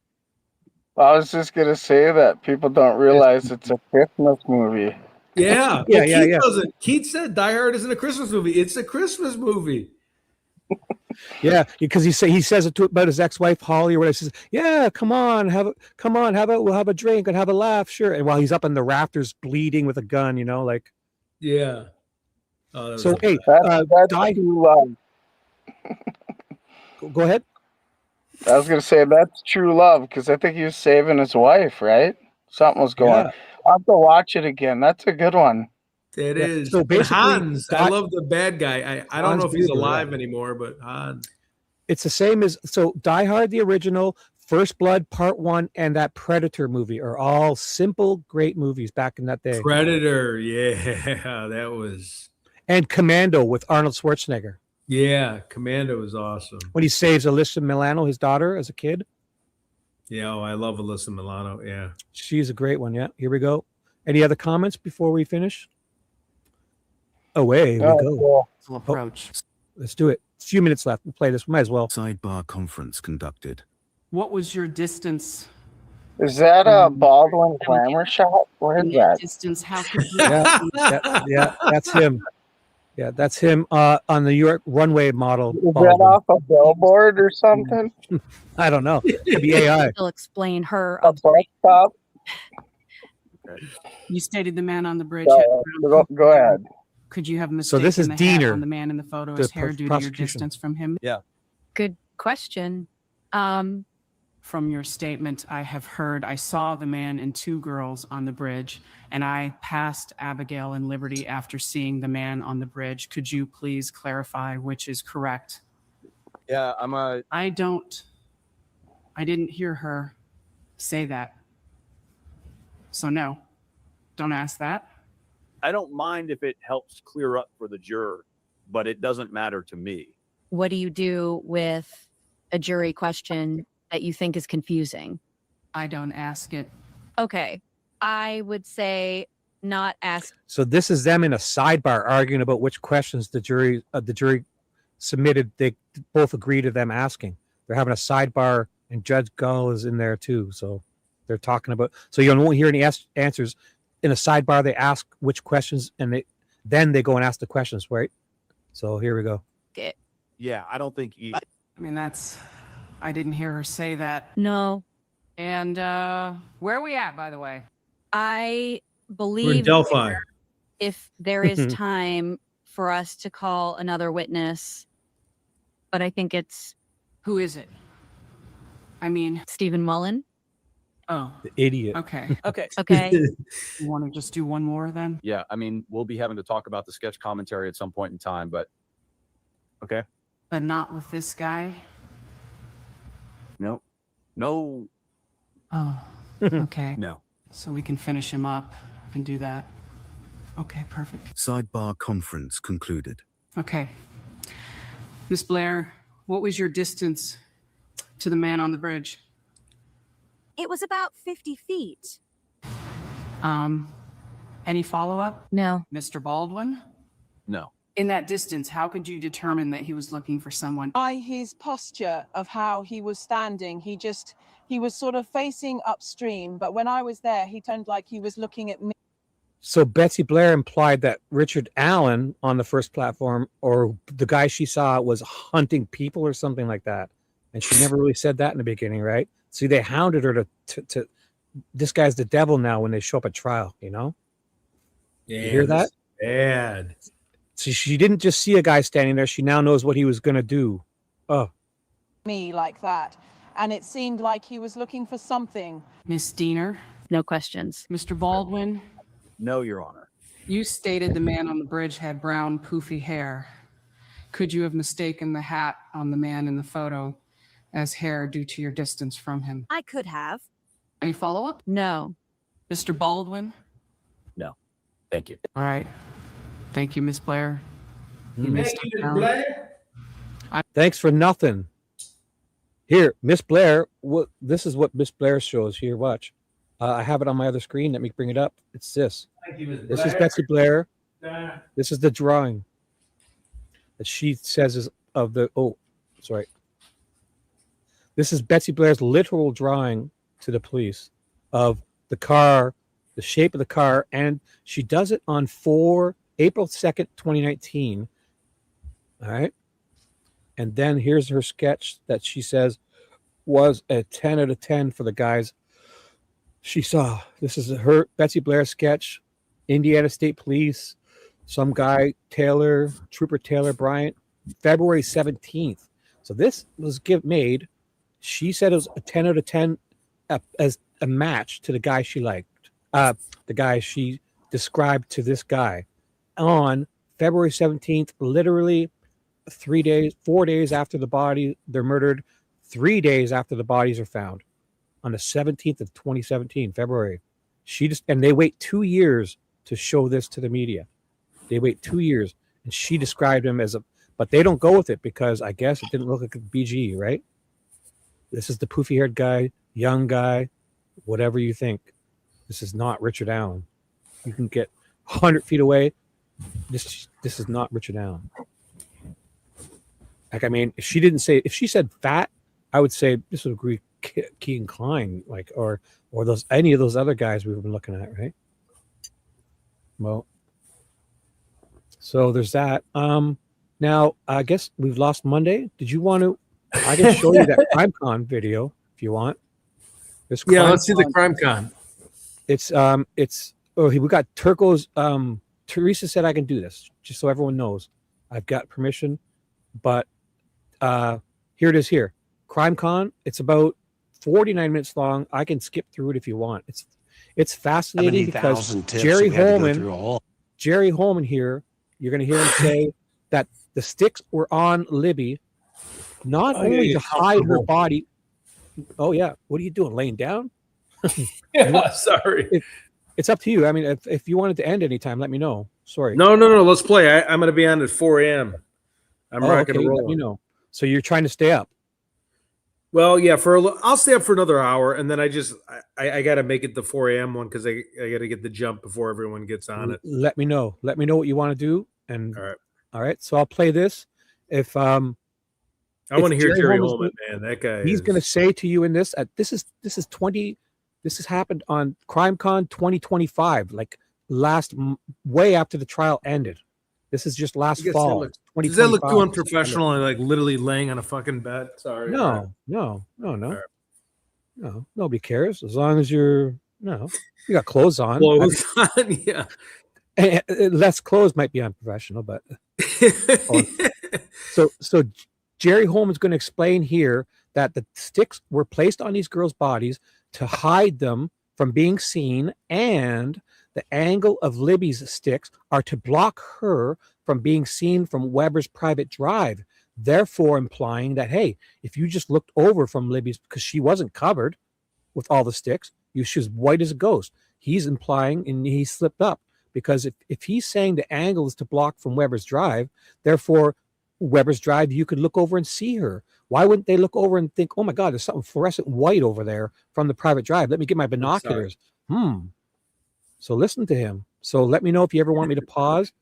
I was just gonna say that people don't realize it's a Christmas movie. Yeah. Yeah, Well, yeah, Keith yeah. doesn't. Keith said Die Hard isn't a Christmas movie. It's a Christmas movie. Yeah, because he says it about his ex-wife Holly or whatever. He says, "Yeah, come on, we'll have a drink and have a laugh, sure." And while he's up in the rafters bleeding with a gun, like. Yeah. Oh, that was So the hey, best. That's true love. Go ahead. I was gonna say that's true love because I think he was saving his wife, right? Something was going. Yeah. I'll have to watch it again. That's a good one. It Yeah, is. so And basically, Hans, I love the bad guy. I don't Hans know if he's Gruber, yeah. alive anymore, but Hans. It's the same as Die Hard, the original, First Blood Part 1, and that Predator movie are all simple, great movies back in that day. Predator, yeah, that was. And Commando with Arnold Schwarzenegger Yeah, Commando was awesome. when he saves Alyssa Milano, his daughter, as a kid. Yeah, I love Alyssa Milano. Yeah, she's a great one. Yeah, here we go. Any other comments before we finish? Away we go. Approach. Let's do it. A few minutes left. We'll play this. Might as well. Sidebar conference conducted. What was your distance? Is that a Baldwin glamour shot? What is that? Distance? How could you? Yeah, that's him. Yeah, that's him on the New York runway model. Is that off a billboard or something? I don't know. It could be AI. She'll explain her. A bus stop? You stated the man on the bridge. Go ahead. Could you have So mistaken this is the hat Diener, on the man in the photo the as hair due to your prosecution. distance from him? Yeah. Good question. From your statement, I saw the man and two girls on the bridge, and I passed Abigail and Liberty after seeing the man on the bridge. Could you please clarify which is correct? Yeah, I didn't hear her say that. So no, don't ask that. I don't mind if it helps clear up for the juror, but it doesn't matter to me. What do you do with a jury question that you think is confusing? I don't ask it. Okay. I would say not ask. So this is them in a sidebar arguing about which questions the jury submitted. They both agree to them asking. They're having a sidebar, and Judge Gull is in there too. So they're talking about. So you won't hear any answers in a sidebar. They ask which questions, and then they go and ask the questions, right? So here we go. Yeah, I don't think. I didn't hear her say that. No. And where are we at, by the way? I believe we're in Delphi. if there is time for us to call another witness, but I think it's. Who is it? I mean, Stephen Mullen. Oh, the idiot. Okay. Okay. You want to just do one more then? Yeah, we'll be having to talk about the sketch commentary at some point in time, but okay. But not with this guy. No. Oh, okay. No. So we can finish him up and do that. Okay, perfect. Sidebar conference concluded. Okay. Miss Blair, what was your distance to the man on the bridge? It was about 50 feet. Any follow-up? No. Mr. Baldwin? No. In that distance, how could you determine that he was looking for someone? By his posture of how he was standing, he was sort of facing upstream, but when I was there, he turned like he was looking at me. So Betsy Blair implied that Richard Allen on the first platform, or the guy she saw, was hunting people or something like that, and she never really said that in the beginning, right? See, they hounded her to this guy's the devil now when they show up at trial, Yeah, you hear that? Bad. So she didn't just see a guy standing there; she now knows what he was going to do. Oh, Me like that, and it seemed like he was looking for something. Miss Diener? No questions. Mr. Baldwin? No, Your Honor. You stated the man on the bridge had brown, poofy hair. Could you have mistaken the hat on the man in the photo as hair due to your distance from him? I could have. Any follow-up? No. Mr. Baldwin? No. Thank you. All right. Thank you, Miss Blair. You missed Thank it you, down. Blair. thanks for nothing. Here, Miss Blair. This is what Miss Blair shows here. Watch. I have it on my other screen. Let me bring it up. It's this. Thank you, Miss This is Blair. Betsy Blair. This is the drawing that she says is of the. Oh, sorry. This is Betsy Blair's literal drawing to the police of the car, the shape of the car, and she does it on April 2nd, 2019. All right. And then here's her sketch that she says was a 10 out of 10 for the guys she saw. This is her Betsy Blair sketch, Indiana State Police, some guy, Trooper Taylor Bryant, February 17th. So this was made. She said it was a 10 out of 10 as a match to the guy she liked, the guy she described to this guy on February 17th, literally 4 days after they're murdered, 3 days after the bodies are found on the 17th of 2017, February. And they wait 2 years to show this to the media. They wait 2 years, and she described him but they don't go with it because I guess it didn't look like a BG, right? This is the poofy-haired guy, young guy, whatever you think. This is not Richard Allen. You can get 100 feet away. This is not Richard Allen. Like, I mean, if she said fat, I would say this would agree Keaton Klein, like, or any of those other guys we've been looking at, right? Well, so there's that. Now I guess we've lost Monday. Did you want to? I can show you that CrimeCon video if you want. Let's see the CrimeCon. We got Turco's. Teresa said I can do this, just so everyone knows. I've got permission, but here it is. Here, CrimeCon. It's about 49 minutes long. I can skip through it if you want. It's fascinating because Jerry Holman here. You're going to hear him say that the sticks were on Libby. Not only to hide her body. Oh yeah, what are you doing? Laying down? Sorry. It's up to you. I mean, if you wanted to end anytime, let me know. Sorry. No. Let's play. I'm going to be on at 4 a.m. I'm rocking and rolling. You know. So you're trying to stay up. Well, yeah. I'll stay up for another hour, and then I got to make it the 4 a.m. one because I got to get the jump before everyone gets on it. Let me know. Let me know what you want to do. And all right. So I'll play this. If I want to hear Jerry Holman, man. That guy. He's going to say to you in this. This has happened on CrimeCon 2025, like way after the trial ended. This is just last fall. Does that look too unprofessional and like literally laying on a fucking bed? Sorry. No. Nobody cares as long as you got clothes on. Yeah. Less clothes might be unprofessional, but so Jerry Holman's going to explain here that the sticks were placed on these girls' bodies to hide them from being seen, and the angle of Libby's sticks are to block her from being seen from Weber's private drive, therefore implying that, hey, if you just looked over from Libby's, because she wasn't covered with all the sticks, she was white as a ghost. He's implying, and he slipped up, because if he's saying the angle is to block from Weber's drive, therefore Weber's drive, you could look over and see her. Why wouldn't they look over and think, oh my God, there's something fluorescent white over there from the private drive. Let me get my binoculars. So listen to him. So let me know if you ever want me to pause.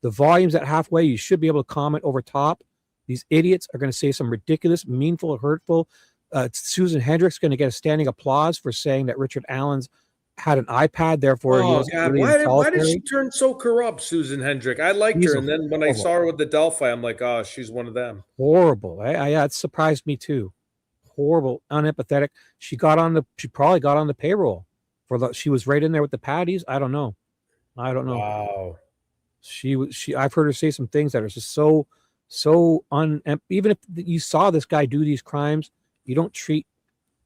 The volume's at halfway. You should be able to comment over top. These idiots are going to say some ridiculous, meanful, hurtful. Susan Hendricks going to get a standing applause for saying that Richard Allen's had an iPad, therefore he was God, really why did she turn so corrupt, Susan Hendrick? I liked her, and then when I saw her with the Delphi, I'm like, oh, she's one of them. Horrible. Yeah, it surprised me too. Horrible, unempathetic. She probably got on the payroll she was right in there with the Patties. I don't know. Wow. I've heard her say some things that are just so even if you saw this guy do these crimes, you don't treat.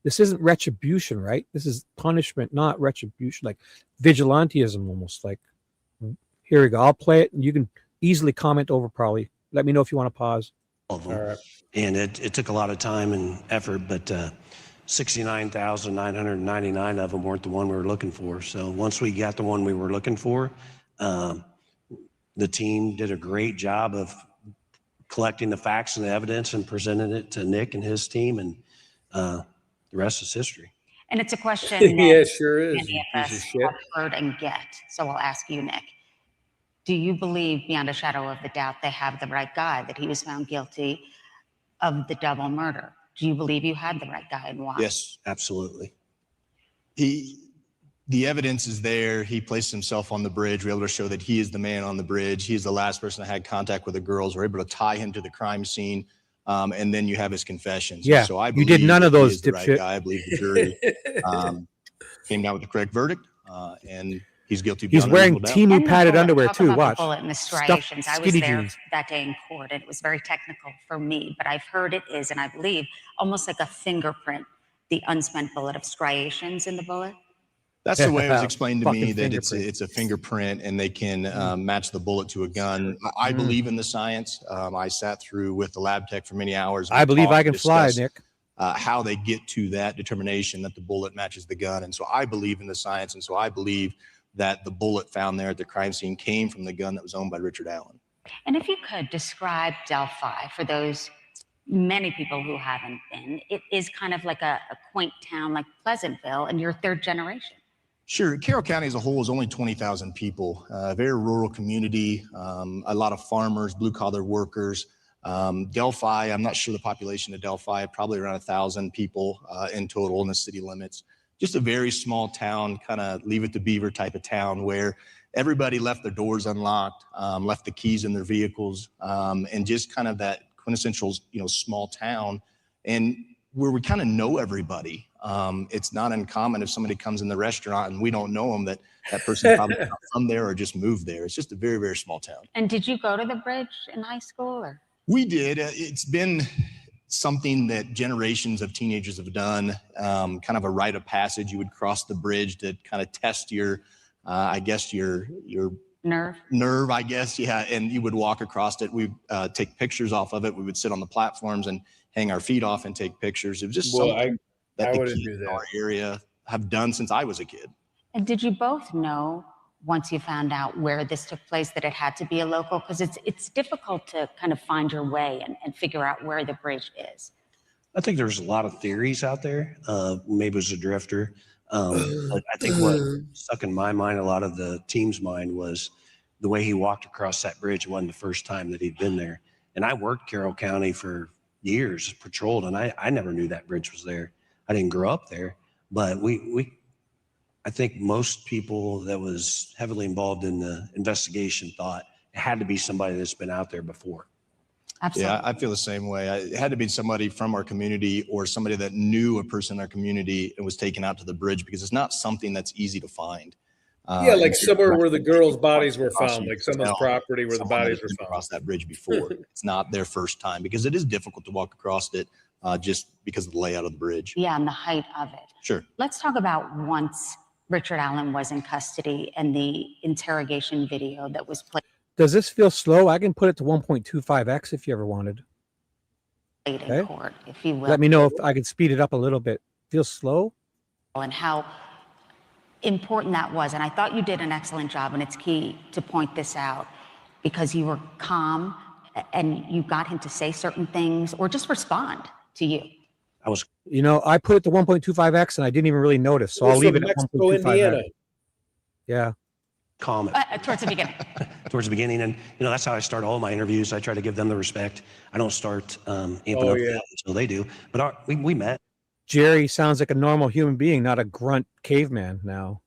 This isn't retribution, right? This is punishment, not retribution, like vigilantism almost. Like, here we go. I'll play it, and you can easily comment over probably. Let me know if you want to pause. All right. And it took a lot of time and effort, but 69,999 of them weren't the one we were looking for. So once we got the one we were looking for, the team did a great job of collecting the facts and the evidence and presenting it to Nick and his team, and the rest is history. And it's a question yeah, sure is. Many of us have heard and get. So I'll ask you, Nick. Do you believe beyond a shadow of a doubt they have the right guy, that he was found guilty of the double murder? Do you believe you had the right guy, and why? Yes, absolutely. The evidence is there. He placed himself on the bridge. We're able to show that he is the man on the bridge. He is the last person that had contact with the girls. We're able to tie him to the crime scene. And then you have his confessions. Yeah, so I you did none of that he those, is the right dipshit. guy. I believe the jury came down with the correct verdict, and he's guilty. He's beyond a wearing reasonable doubt. teeny And the padded bullet, underwear talk too. about Watch. the bullet and the Stuffed striations. I was skinny there jeans. that day in court, and it was very technical for me, but I've heard it is, and I believe, almost like a fingerprint, the unspent bullet of striations in the bullet. That's the way it was explained to me, Fucking that it's fingerprint. a fingerprint and they can match the bullet to a gun. I believe in the science. I sat through with the lab tech for many hours. I believe I can fly, discussed, Nick. how they get to that determination that the bullet matches the gun. And so I believe in the science. And so I believe that the bullet found there at the crime scene came from the gun that was owned by Richard Allen. And if you could describe Delphi for those many people who haven't been, it is kind of like a quaint town like Pleasantville, and you're third generation. Sure. Carroll County as a whole is only 20,000 people, a very rural community, a lot of farmers, blue collar workers. Delphi, I'm not sure the population of Delphi, probably around 1,000 people in total in the city limits. Just a very small town, kind of leave it to beaver type of town where everybody left their doors unlocked, left the keys in their vehicles, and just kind of that quintessential, small town, and where we kind of know everybody. It's not uncommon if somebody comes in the restaurant and we don't know them, that person probably not from there or just moved there. It's just a very, very small town. And did you go to the bridge in high school, or? We did. It's been something that generations of teenagers have done, kind of a rite of passage. You would cross the bridge to kind of test your, I guess your nerve, I guess. Yeah. And you would walk across it. We'd take pictures off of it. We would sit on the platforms and hang our feet off and take pictures. It was just something that the kids in our area have done since I was a kid. And did you both know, once you found out where this took place, that it had to be a local? Because it's difficult to kind of find your way and figure out where the bridge is. I think there's a lot of theories out there. Maybe it was a drifter. But I think what stuck in my mind, a lot of the team's mind, was the way he walked across that bridge. It wasn't the first time that he'd been there. And I worked Carroll County for years, patrolled, and I never knew that bridge was there. I didn't grow up there, but I think most people that was heavily involved in the investigation thought it had to be somebody that's been out there before. Absolutely. Yeah, I feel the same way. It had to be somebody from our community or somebody that knew a person in our community and was taken out to the bridge, because it's not something that's easy to find. Yeah, like somewhere where the girls' bodies were found, like someone's property where the bodies were found. Across that bridge before. It's not their first time, because it is difficult to walk across it just because of the layout of the bridge. Yeah, and the height of it. Sure. Let's talk about once Richard Allen was in custody and the interrogation video that was played. Does this feel slow? I can put it to 1.25x if you ever wanted. In court, if you will. Let me know if I can speed it up a little bit. Feels slow? And how important that was. And I thought you did an excellent job, and it's key to point this out, because you were calm and you got him to say certain things or just respond to you. I put it to 1.25x and I didn't even really notice. So I'll leave it at Mexico, Indiana. 1.25x. Yeah. Calm it. Towards the beginning. Towards the beginning. And, that's how I start all my interviews. I try to give them the respect. I don't start amping up until they do. But we met. Jerry sounds like a normal human being, not a grunt caveman now.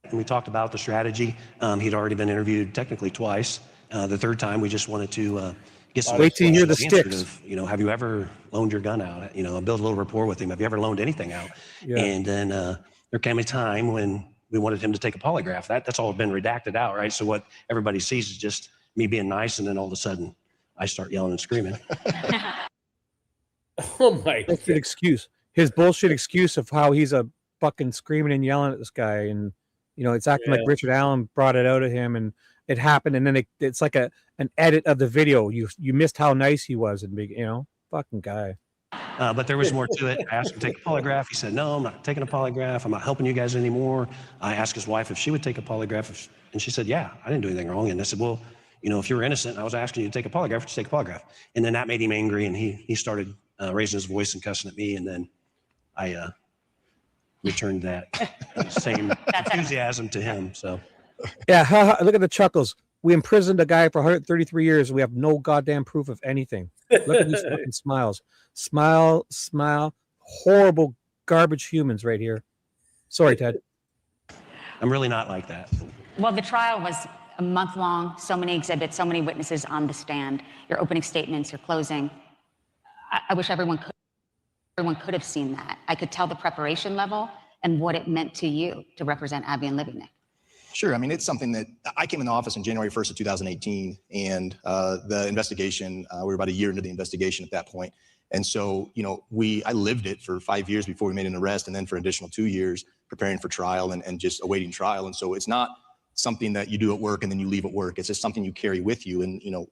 And we talked about the strategy. He'd already been interviewed technically twice. The third time, we just wanted to get some. Wait till you hear the answers sticks. Of, have you ever loaned your gun out? Build a little rapport with him. Have you ever loaned anything out? Yeah. And then there came a time when we wanted him to take a polygraph. That's all been redacted out, right? So what everybody sees is just me being nice, and then all of a sudden, I start yelling and screaming. Oh my God. Bullshit excuse. His bullshit excuse of how he's a fucking screaming and yelling at this guy, and it's acting like Richard Allen brought it out of him, and it happened, and then it's like an edit of the video. You missed how nice he was, and fucking guy. But there was more to it. I asked him to take a polygraph. He said, "No, I'm not taking a polygraph. I'm not helping you guys anymore." I asked his wife if she would take a polygraph, and she said, "Yeah, I didn't do anything wrong." And I said, "Well, if you're innocent, I was asking you to take a polygraph, just take a polygraph." And then that made him angry, and he started raising his voice and cussing at me, and then I returned that same enthusiasm to him. So, yeah, look at the chuckles. We imprisoned a guy for 133 years. We have no goddamn proof of anything. Look at these fucking smiles. Smile, smile. Horrible garbage humans right here. Sorry, Ted. I'm really not like that. Well, the trial was a month long, so many exhibits, so many witnesses on the stand, your opening statements, your closing. I wish everyone could have seen that. I could tell the preparation level and what it meant to you to represent Abby and Libby, Nick. Sure. I mean, it's something that I came in the office on January 1st of 2018, and the investigation, we were about a year into the investigation at that point. And so, you know, I lived it for 5 years before we made an arrest, and then for an additional 2 years preparing for trial and just awaiting trial. And so it's not something that you do at work and then you leave at work. It's just something you carry with you. And, you know,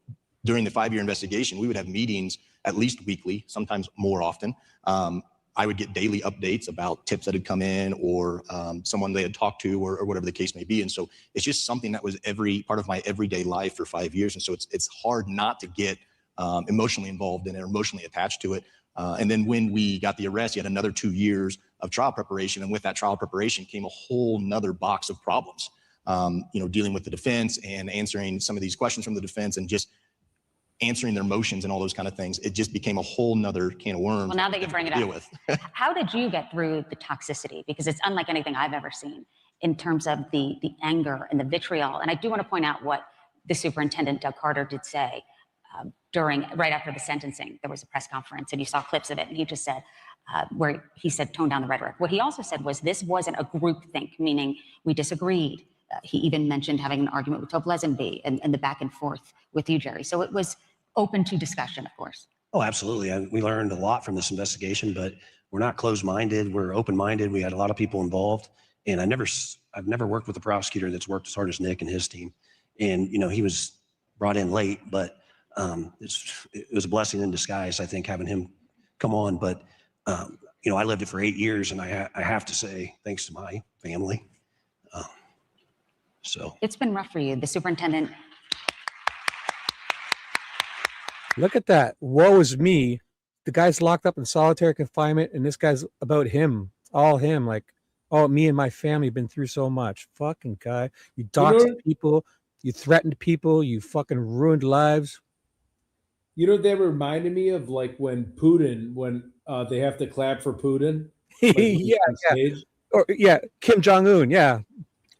during the 5-year investigation, we would have meetings at least weekly, sometimes more often. I would get daily updates about tips that had come in or someone they had talked to or whatever the case may be. And so it's just something that was part of my everyday life for 5 years. And so it's hard not to get emotionally involved in it or emotionally attached to it. And then when we got the arrest, you had another 2 years of trial preparation. And with that trial preparation came a whole nother box of problems, you know, dealing with the defense and answering some of these questions from the defense and just answering their motions and all those kind of things. It just became a whole nother can of worms. Well, now that you bring it up, how did you get through the toxicity? Because it's unlike anything I've ever seen in terms of the anger and the vitriol. And I do want to point out what the superintendent, Doug Carter, did say right after the sentencing. There was a press conference and you saw clips of it. And he just said, where he said, tone down the rhetoric. What he also said was this wasn't a groupthink, meaning we disagreed. He even mentioned having an argument with Tove Lesenby and the back and forth with you, Jerry. So it was open to discussion, of course. Oh, absolutely. We learned a lot from this investigation, but we're not closed-minded. We're open-minded. We had a lot of people involved. And I've never worked with a prosecutor that's worked as hard as Nick and his team. And, you know, he was brought in late, but it was a blessing in disguise, I think, having him come on. But, you know, I lived it for 8 years, and I have to say, thanks to my family. So it's been rough for you. The superintendent. Look at that. Woe is me. The guy's locked up in solitary confinement, and this guy's about him. All him. Like, oh, me and my family have been through so much. Fucking guy. You doxed people. You threatened people. You fucking ruined lives. You know what that reminded me of? Like when Putin, when they have to clap for Putin. Like yeah. Or yeah, Kim Jong-un. Yeah.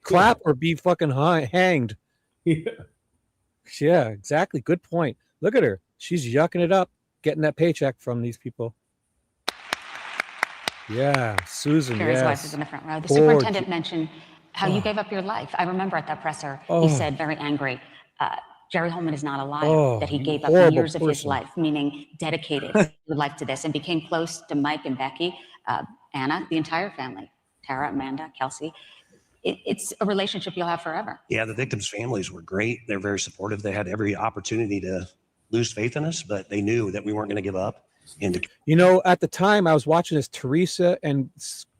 Clap or be fucking hanged. Yeah, exactly. Good point. Look at her. She's yucking it up, getting that paycheck from these people. Yeah, Susan. Jerry's yes. wife is in the front row. The superintendent mentioned how you gave up your life. I rember at that presser, he said, very angry, Jerry Holman is not a liar, that he gave up years of his life, meaning dedicated your life to this, and became close to Mike and Becky, Anna, the entire family, Tara, Amanda, Kelsey. It's a relationship you'll have forever. Yeah, the victims' families were great. They're very supportive. They had every opportunity to lose faith in us, but they knew that we weren't going to give up. And you know, at the time I was watching this, Teresa and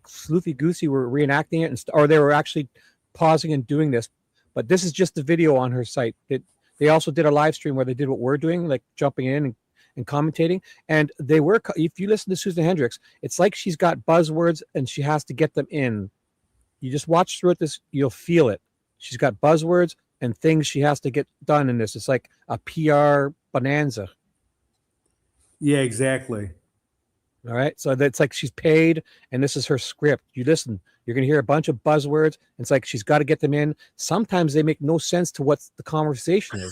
Sloofy Goosey were reenacting it, or they were actually pausing and doing this. But this is just the video on her site. They also did a live stream where they did what we're doing, like jumping in and commentating. And they were, if you listen to Susan Hendricks, it's like she's got buzzwords and she has to get them in. You just watch through it, you'll feel it. She's got buzzwords and things she has to get done in this. It's like a PR bonanza. Yeah, exactly. All right. So that's like she's paid and this is her script. You listen, you're going to hear a bunch of buzzwords. It's like she's got to get them in. Sometimes they make no sense to what the conversation is.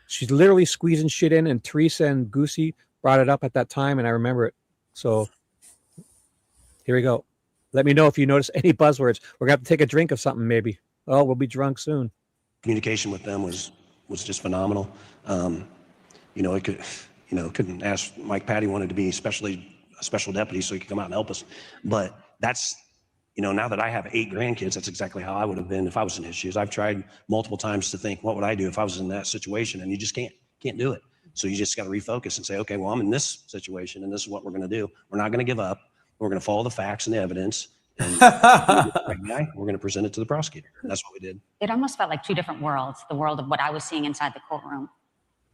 She's literally squeezing shit in, and Teresa and Goosey brought it up at that time, and I remember it. So here we go. Let me know if you notice any buzzwords. We're going to have to take a drink of something maybe. Oh, we'll be drunk soon. communication with them was just phenomenal. You know, couldn't ask Mike Patty wanted to be a special deputy so he could come out and help us. But that's, you know, now that I have 8 grandkids, that's exactly how I would have been if I was in his shoes. I've tried multiple times to think, what would I do if I was in that situation? And you just can't do it. So you just got to refocus and say, okay, well, I'm in this situation and this is what we're going to do. We're not going to give up. We're going to follow the facts and the evidence. And we're going to present it to the prosecutor. And that's what we did. It almost felt like 2 different worlds, the world of what I was seeing inside the courtroom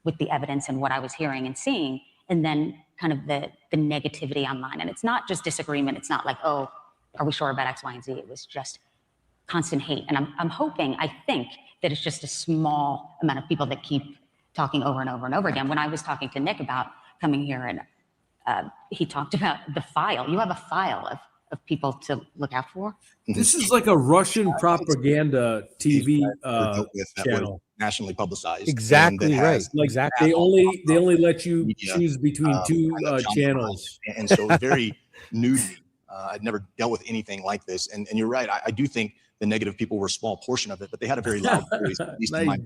with the evidence and what I was hearing and seeing, and then kind of the negativity online. And it's not just disagreement. It's not like, oh, are we sure about X, Y, and Z? It was just constant hate. And I'm hoping, I think that it's just a small amount of people that keep talking over and over and over again. When I was talking to Nick about coming here, and he talked about the file. You have a file of people to look out for? This is like a Russian propaganda TV channel. Nationally publicized. Exactly and that right. has Like Exactly. they only let you media, choose between two channels. And so it's very new to me. I'd never dealt with anything like this. And you're right. I do think the negative people were a small portion of it, but they had a very loud voice, at least in my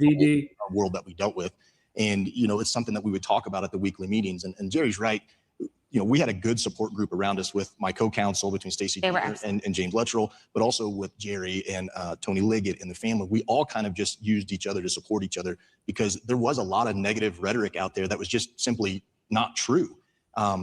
world that we dealt with. And, you know, it's something that we would talk about at the weekly meetings. And Jerry's right. You know, we had a good support group around us with my co-counsel between Stacey and James Luttrell, but also with Jerry and Tony Liggett and the family. We all kind of just used each other to support each other because there was a lot of negative rhetoric out there that was just simply not true.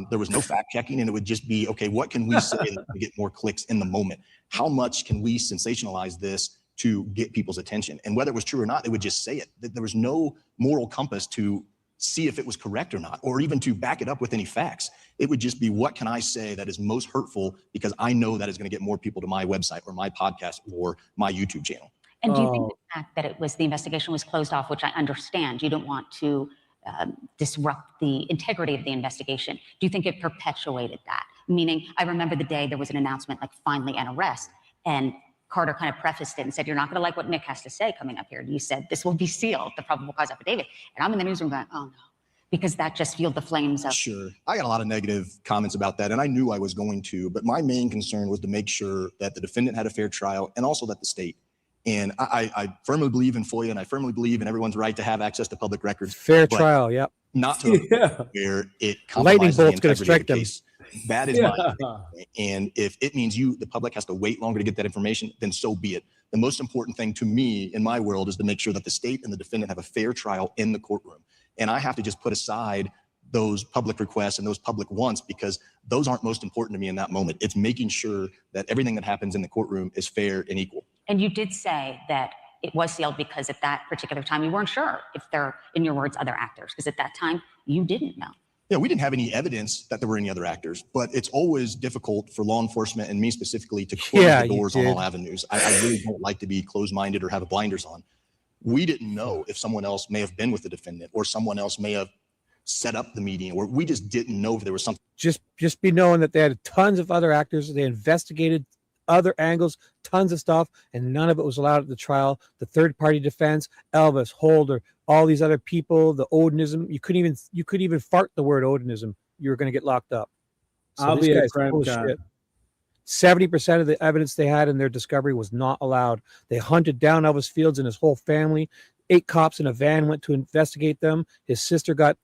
There was no fact checking, and it would just be, okay, what can we say to get more clicks in the moment? How much can we sensationalize this to get people's attention? And whether it was true or not, they would just say it. There was no moral compass to see if it was correct or not, or even to back it up with any facts. It would just be, what can I say that is most hurtful because I know that is going to get more people to my website or my podcast or my YouTube channel. And do you think the fact that the investigation was closed off, which I understand, you don't want to disrupt the integrity of the investigation, do you think it perpetuated that? Meaning, I remember the day there was an announcement, like finally an arrest, and Carter kind of prefaced it and said, you're not going to like what Nick has to say coming up here. You said this will be sealed, the probable cause affidavit. And I'm in the newsroom going, oh no, because that just fueled the flames up. Sure. I got a lot of negative comments about that, and I knew I was going to, but my main concern was to make sure that the defendant had a fair trial and also that the state. And I firmly believe in FOIA, and I firmly believe in everyone's right to have access to public records. Fair trial, yep. Not to where it lightning compromises the bolt's going to integrity strike of the them. case. That is my opinion. And if it means the public has to wait longer to get that information, then so be it. The most important thing to me in my world is to make sure that the state and the defendant have a fair trial in the courtroom. And I have to just put aside those public requests and those public wants because those aren't most important to me in that moment. It's making sure that everything that happens in the courtroom is fair and equal. And you did say that it was sealed because at that particular time, you weren't sure if there, in your words, other actors, because at that time, you didn't know. Yeah, we didn't have any evidence that there were any other actors, but it's always difficult for law enforcement and me specifically to close the doors on all avenues. I really don't like to be closed-minded or have blinders on. We didn't know if someone else may have been with the defendant or someone else may have set up the meeting, or we just didn't know if there was something. Just be knowing that they had tons of other actors. They investigated other angles, tons of stuff, and none of it was allowed at the trial. The third-party defense, Elvis, Holder, all these other people, the Odinism. You couldn't even fart the word Odinism. You were going to get locked up. So I'll this be a guy's crime full of con. shit. 70% of the evidence they had in their discovery was not allowed. They hunted down Elvis Fields and his whole family. 8 cops in a van went to investigate them. His sister got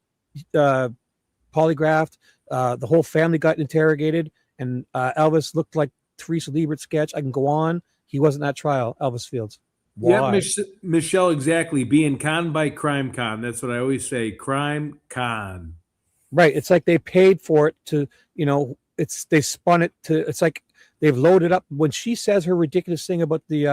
polygraphed. The whole family got interrogated. And Elvis looked like Teresa Liebert sketch. I can go on. He wasn't at trial, Elvis Fields. Why? Yeah, Michelle, exactly. Being conned by crime con. That's what I always say. Crime con. Right. It's like they paid for it to, they spun it to, it's like they've loaded up. When she says her ridiculous thing about the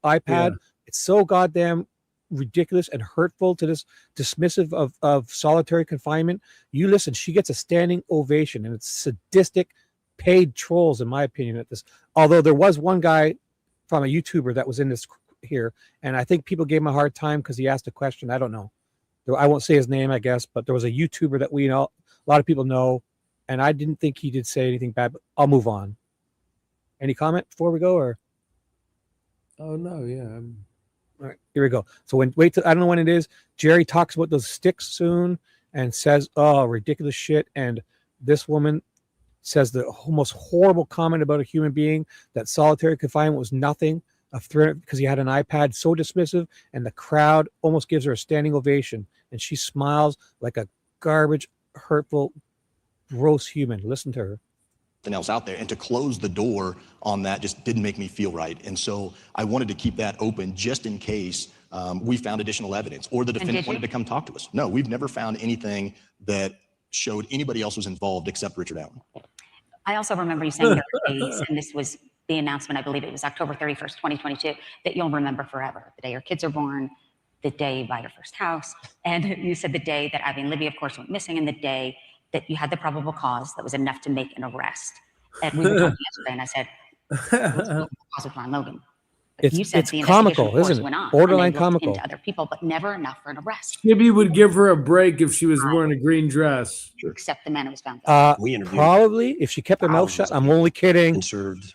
iPad, it's so goddamn ridiculous and hurtful to this dismissive of solitary confinement. You listen, she gets a standing ovation, and it's sadistic, paid trolls, in my opinion, at this. Although there was one guy from a YouTuber that was in this here, and I think people gave him a hard time because he asked a question. I don't know. I won't say his name, I guess, but there was a YouTuber that we know, a lot of people know, and I didn't think he did say anything bad, but I'll move on. Any comment before we go, or? Oh, no, yeah. All right, here we go. So wait till, I don't know when it is. Jerry talks about those sticks soon and says, oh, ridiculous shit. And this woman says the most horrible comment about a human being, that solitary confinement was nothing, because he had an iPad, so dismissive, and the crowd almost gives her a standing ovation. And she smiles like a garbage, hurtful, gross human. Listen to her. Else out there, and to close the door on that just didn't make me feel right. And so I wanted to keep that open just in case we found additional evidence or the defendant wanted to come talk to us. No, we've never found anything that showed anybody else was involved except Richard Allen. I also remember you saying there were days, and this was the announcement, I believe it was October 31st, 2022, that you'll remember forever. The day your kids are born, the day you buy your first house, and you said the day that Abby and Libby, of course, went missing, and the day that you had the probable cause that was enough to make an arrest. And we were talking yesterday, and I said, what's the probable cause with Ron Logan? But you said It's the comical, investigation, of course, isn't it? went on. Borderline and they looked comical. into other people, but never enough for an arrest. Shibby would give her a break if she was wearing a green dress. Except the man who was found guilty. We interviewed Probably if she kept her mouth shut. I'm only kidding. and served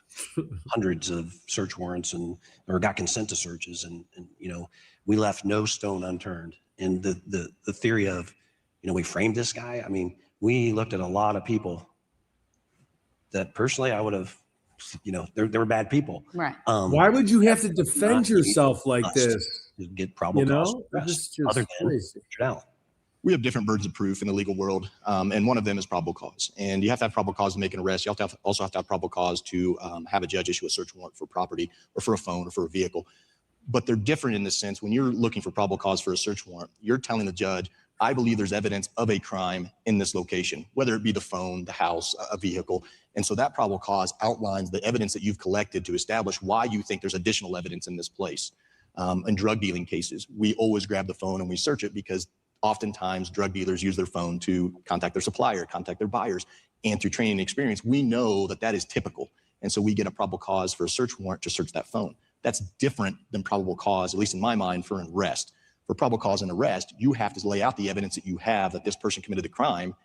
hundreds of search warrants or got consent to searches, and we left no stone unturned. And the theory of we framed this guy. I mean, we looked at a lot of people that personally I would have, they were bad people. Right. Why would you have to defend yourself like this? To get probable cause This arrest, is just other than crazy. Richard Allen. We have different burdens of proof in the legal world, and one of them is probable cause. And you have to have probable cause to make an arrest. You also have to have probable cause to have a judge issue a search warrant for property or for a phone or for a vehicle. But they're different in the sense when you're looking for probable cause for a search warrant, you're telling the judge, I believe there's evidence of a crime in this location, whether it be the phone, the house, a vehicle. And so that probable cause outlines the evidence that you've collected to establish why you think there's additional evidence in this place. In drug dealing cases, we always grab the phone and we search it because oftentimes drug dealers use their phone to contact their supplier, contact their buyers, and through training and experience, we know that that is typical. And so we get a probable cause for a search warrant to search that phone. That's different than probable cause, at least in my mind, for an arrest. For probable cause and arrest, you have to lay out the evidence that you have that this person committed the crime,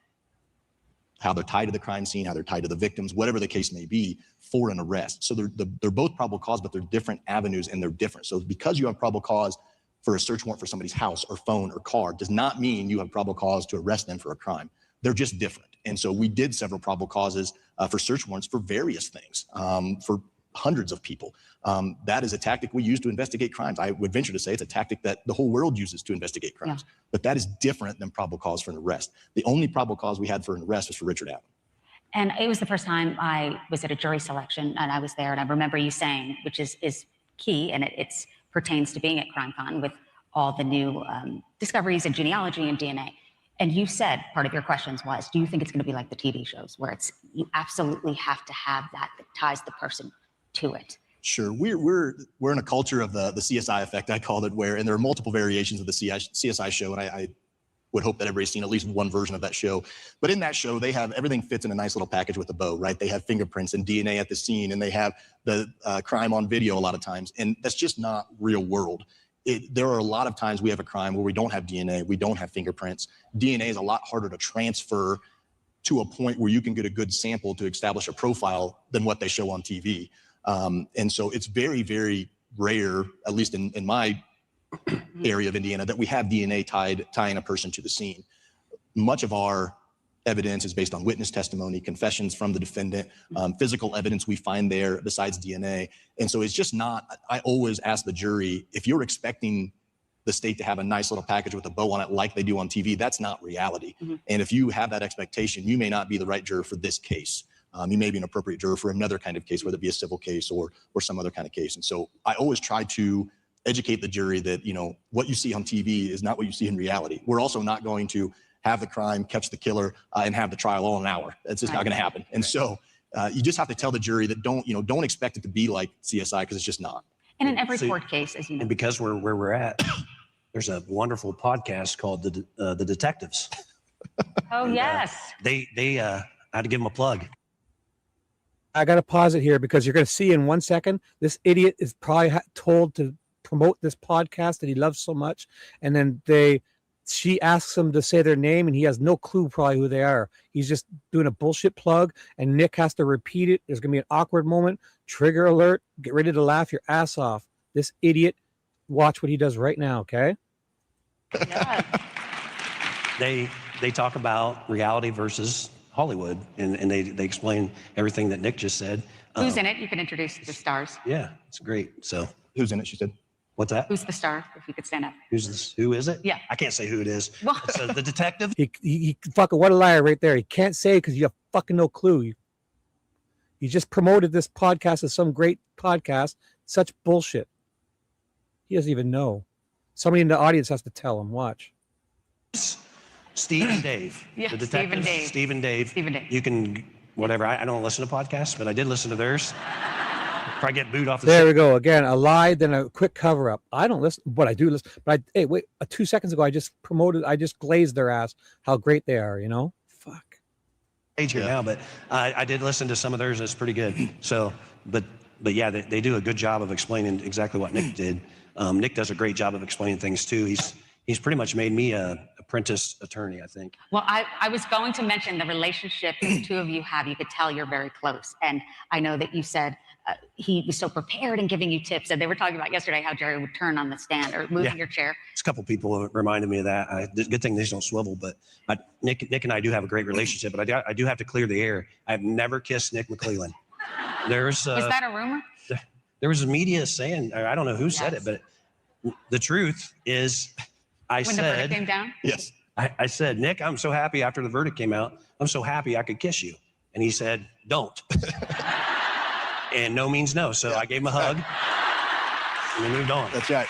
how they're tied to the crime scene, how they're tied to the victims, whatever the case may be, for an arrest. So they're both probable cause, but they're different avenues and they're different. So because you have probable cause for a search warrant for somebody's house or phone or car does not mean you have probable cause to arrest them for a crime. They're just different. And so we did several probable causes for search warrants for various things, for hundreds of people. That is a tactic we use to investigate crimes. I would venture to say it's a tactic that the whole world uses to investigate crimes, but that is different than probable cause for an arrest. The only probable cause we had for an arrest was for Richard Allen. And it was the first time I was at a jury selection and I was there, and I remember you saying, which is key, and it pertains to being at CrimeCon with all the new discoveries and genealogy and DNA. And you said part of your questions was, do you think it's going to be like the TV shows where you absolutely have to have that ties the person to it? Sure, we're in a culture of the CSI effect, I called it, and there are multiple variations of the CSI show, and I would hope that everybody's seen at least one version of that show. But in that show, they have everything fits in a nice little package with a bow, right? They have fingerprints and DNA at the scene, and they have the crime on video a lot of times, and that's just not real world. There are a lot of times we have a crime where we don't have DNA, we don't have fingerprints. DNA is a lot harder to transfer to a point where you can get a good sample to establish a profile than what they show on TV. And so it's very, very rare, at least in my area of Indiana, that we have DNA tying a person to the scene. Much of our evidence is based on witness testimony, confessions from the defendant, physical evidence we find there besides DNA. And so it's just not, I always ask the jury, if you're expecting the state to have a nice little package with a bow on it like they do on TV, that's not reality. And if you have that expectation, you may not be the right juror for this case. You may be an appropriate juror for another kind of case, whether it be a civil case or some other kind of case. And so I always try to educate the jury that, what you see on TV is not what you see in reality. We're also not going to have the crime, catch the killer, and have the trial all in an hour. That's just not going to happen. And so you just have to tell the jury that don't expect it to be like CSI, because it's just not. And in every court case, as you know. And because we're where we're at, there's a wonderful podcast called The Detectives. Oh, yes. They I had to give them a plug. I got to pause it here because you're going to see in 1 second, this idiot is probably told to promote this podcast that he loves so much. And then she asks him to say their name and he has no clue probably who they are. He's just doing a bullshit plug and Nick has to repeat it. There's going to be an awkward moment. Trigger alert. Get ready to laugh your ass off. This idiot, watch what he does right now, okay? Yeah. They talk about reality versus Hollywood, and they explain everything that Nick just said. Who's in it? You can introduce the stars. Yeah, it's great. So who's in it, she said? What's that? Who's the star? If you could stand up. Who is it? Yeah. I can't say who it is. It's the detective. He fucking, what a liar right there. He can't say because you have fucking no clue. You just promoted this podcast as some great podcast. Such bullshit. He doesn't even know. Somebody in the audience has to tell him. Watch. Steve and Dave. Yeah, The detectives. Steve and Dave. You can, whatever. I don't listen to podcasts, but I did listen to theirs. Probably get booed off the There we go. Again, a lie, then a quick cover up. I don't listen, but I do listen. But hey, wait, 2 seconds ago, I just glazed their ass how great they are, Fuck. Age here now, but I did listen to some of theirs. It's pretty good. So, but yeah, they do a good job of explaining exactly what Nick did. Nick does a great job of explaining things too. He's pretty much made me a apprentice attorney, I think. Well, I was going to mention the relationship that the two of you have. You could tell you're very close. And I know that you said he was so prepared and giving you tips. And they were talking about yesterday how Jerry would turn on the stand or move your chair. It's a couple people reminded me of that. Good thing these don't swivel, but Nick and I do have a great relationship, but I do have to clear the air. I've never kissed Nick McClellan. Was that a rumor? There was media saying, I don't know who said it, but the truth is, When the verdict came down? Yes. I said, Nick, I'm so happy after the verdict came out. I'm so happy I could kiss you. And he said, don't. And no means no. So I gave him a hug and we moved on. That's right.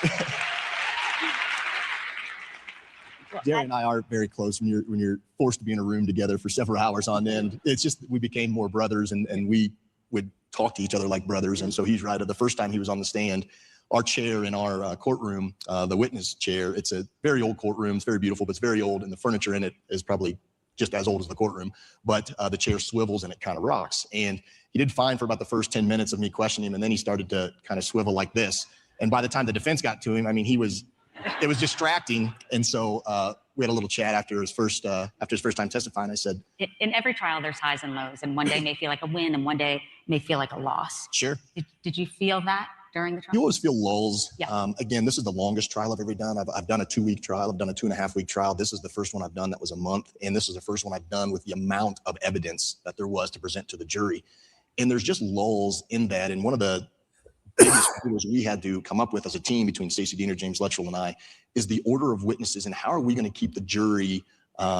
Jerry and I are very close when you're forced to be in a room together for several hours on end. It's just we became more brothers and we would talk to each other like brothers. And so he's right. The first time he was on the stand, our chair in our courtroom, the witness chair, it's a very old courtroom. It's very beautiful, but it's very old. And the furniture in it is probably just as old as the courtroom. But the chair swivels and it kind of rocks. And he did fine for about the first 10 minutes of me questioning him. And then he started to kind of swivel like this. And by the time the defense got to him, I mean, it was distracting. And so we had a little chat after his first time testifying. I said, in every trial, there's highs and lows. And one day may feel like a win and one day may feel like a loss. Sure. Did you feel that during the trial? You always feel lulls. Yeah. Again, this is the longest trial I've ever done. I've done a 2-week trial. I've done a 2.5-week trial. This is the first one I've done that was a month. And this is the first one I've done with the amount of evidence that there was to present to the jury. And there's just lulls in that. And one of the biggest tools we had to come up with as a team between Stacey Diener, James Luttrell, and I is the order of witnesses and how are we going to keep the jury, how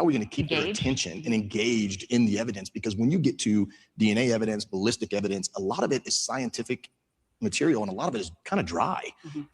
are we going to keep their attention and engaged in the evidence? Because when you get to DNA evidence, ballistic evidence, a lot of it is scientific material and a lot of it is kind of dry.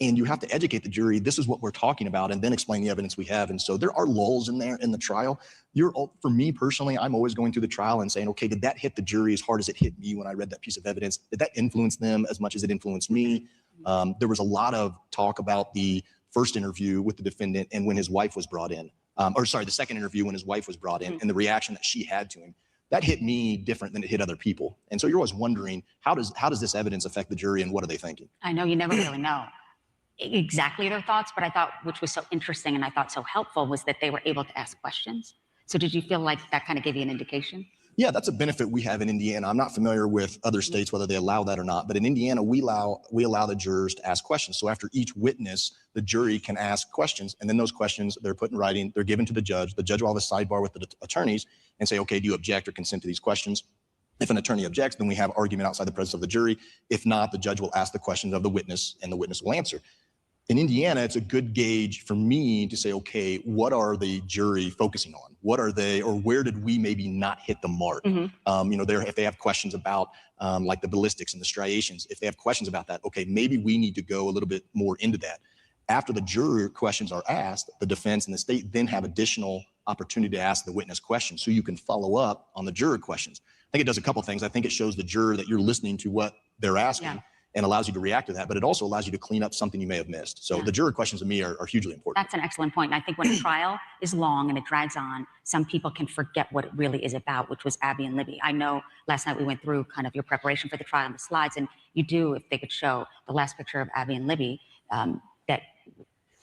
And you have to educate the jury. This is what we're talking about and then explain the evidence we have. And so there are lulls in there in the trial. For me personally, I'm always going through the trial and saying, okay, did that hit the jury as hard as it hit me when I read that piece of evidence? Did that influence them as much as it influenced me? There was a lot of talk about the first interview with the defendant and when his wife was brought in. The second interview when his wife was brought in and the reaction that she had to him. That hit me different than it hit other people. And so you're always wondering, how does this evidence affect the jury and what are they thinking? I know you never really know exactly their thoughts, but I thought, which was so interesting and I thought so helpful, was that they were able to ask questions. So did you feel like that kind of gave you an indication? Yeah, that's a benefit we have in Indiana. I'm not familiar with other states, whether they allow that or not, but in Indiana, we allow the jurors to ask questions. So after each witness, the jury can ask questions, and then those questions, they're put in writing, they're given to the judge. The judge will have a sidebar with the attorneys and say, okay, do you object or consent to these questions? If an attorney objects, then we have argument outside the presence of the jury. If not, the judge will ask the questions of the witness and the witness will answer. In Indiana, it's a good gauge for me to say, okay, what are the jury focusing on? What are they, or where did we maybe not hit the mark? If they have questions about like the ballistics and the striations, if they have questions about that, okay, maybe we need to go a little bit more into that. After the juror questions are asked, the defense and the state then have additional opportunity to ask the witness questions so you can follow up on the juror questions. I think it does a couple things. I think it shows the juror that you're listening to what they're asking. And allows you to react to that, but it also allows you to clean up something you may have missed. So the juror questions to me are hugely important. That's an excellent point. And I think when a trial is long and it drags on, some people can forget what it really is about, which was Abby and Libby. I know last night we went through kind of your preparation for the trial and the slides, and you do, if they could show the last picture of Abby and Libby,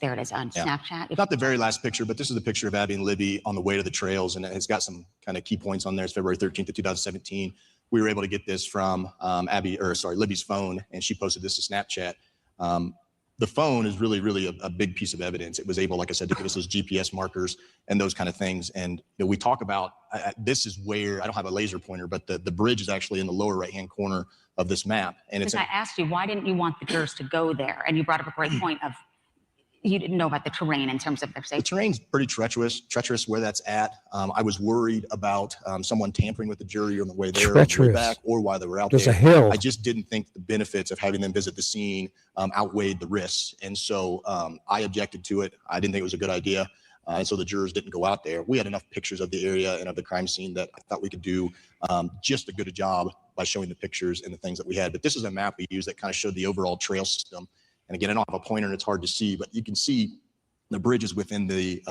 there it is on Snapchat. Not the very last picture, but this is the picture of Abby and Libby on the way to the trails, and it's got some kind of key points on there. It's February 13th of 2017. We were able to get this from Libby's phone, and she posted this to Snapchat. The phone is really, really a big piece of evidence. It was able, like I said, to give us those GPS markers and those kind of things. And we talk about, this is where, I don't have a laser pointer, but the bridge is actually in the lower right-hand corner of this map. And because I asked you, why didn't you want the jurors to go there? And you brought up a great point of, you didn't know about the terrain in terms of their safety. The terrain's pretty treacherous where that's at. I was worried about someone tampering with the jury on the way there, or the way back, or while they were out there. There's a hill. I just didn't think the benefits of having them visit the scene outweighed the risks. And so I objected to it. I didn't think it was a good idea. And so the jurors didn't go out there. We had enough pictures of the area and of the crime scene that I thought we could do just a good job by showing the pictures and the things that we had. But this is a map we use that kind of showed the overall trail system. And again, I don't have a pointer and it's hard to see, but you can see the bridges within the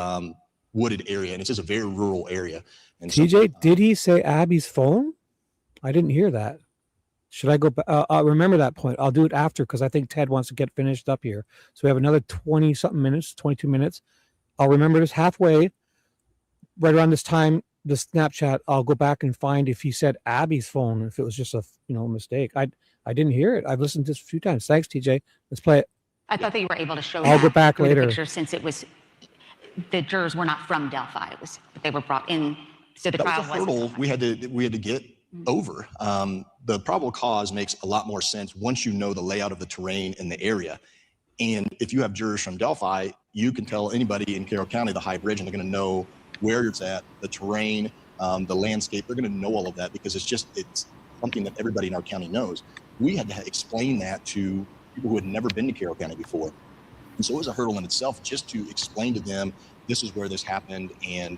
wooded area, and it's just a very rural area. And TJ, did he say Abby's phone? I didn't hear that. Should I go back? I'll remember that point. I'll do it after because I think Ted wants to get finished up here. So we have another 20 something minutes, 22 minutes. I'll remember this halfway. Right around this time, the Snapchat, I'll go back and find if he said Abby's phone, if it was just a mistake. I didn't hear it. I've listened to this a few times. Thanks, TJ. Let's play it. I thought that you were able to show I'll that go back through later. the picture since it was the jurors were not from Delphi. It was they were brought in, so the That trial was a hurdle we had to get over. The probable cause makes a lot more sense once you know the layout of the terrain in the area. And if you have jurors from Delphi, you can tell anybody in Carroll County the High Bridge, and they're going to know where it's at, the terrain, the landscape. They're going to know all of that because it's something that everybody in our county knows. We had to explain that to people who had never been to Carroll County before. And so it was a hurdle in itself just to explain to them, this is where this happened. And,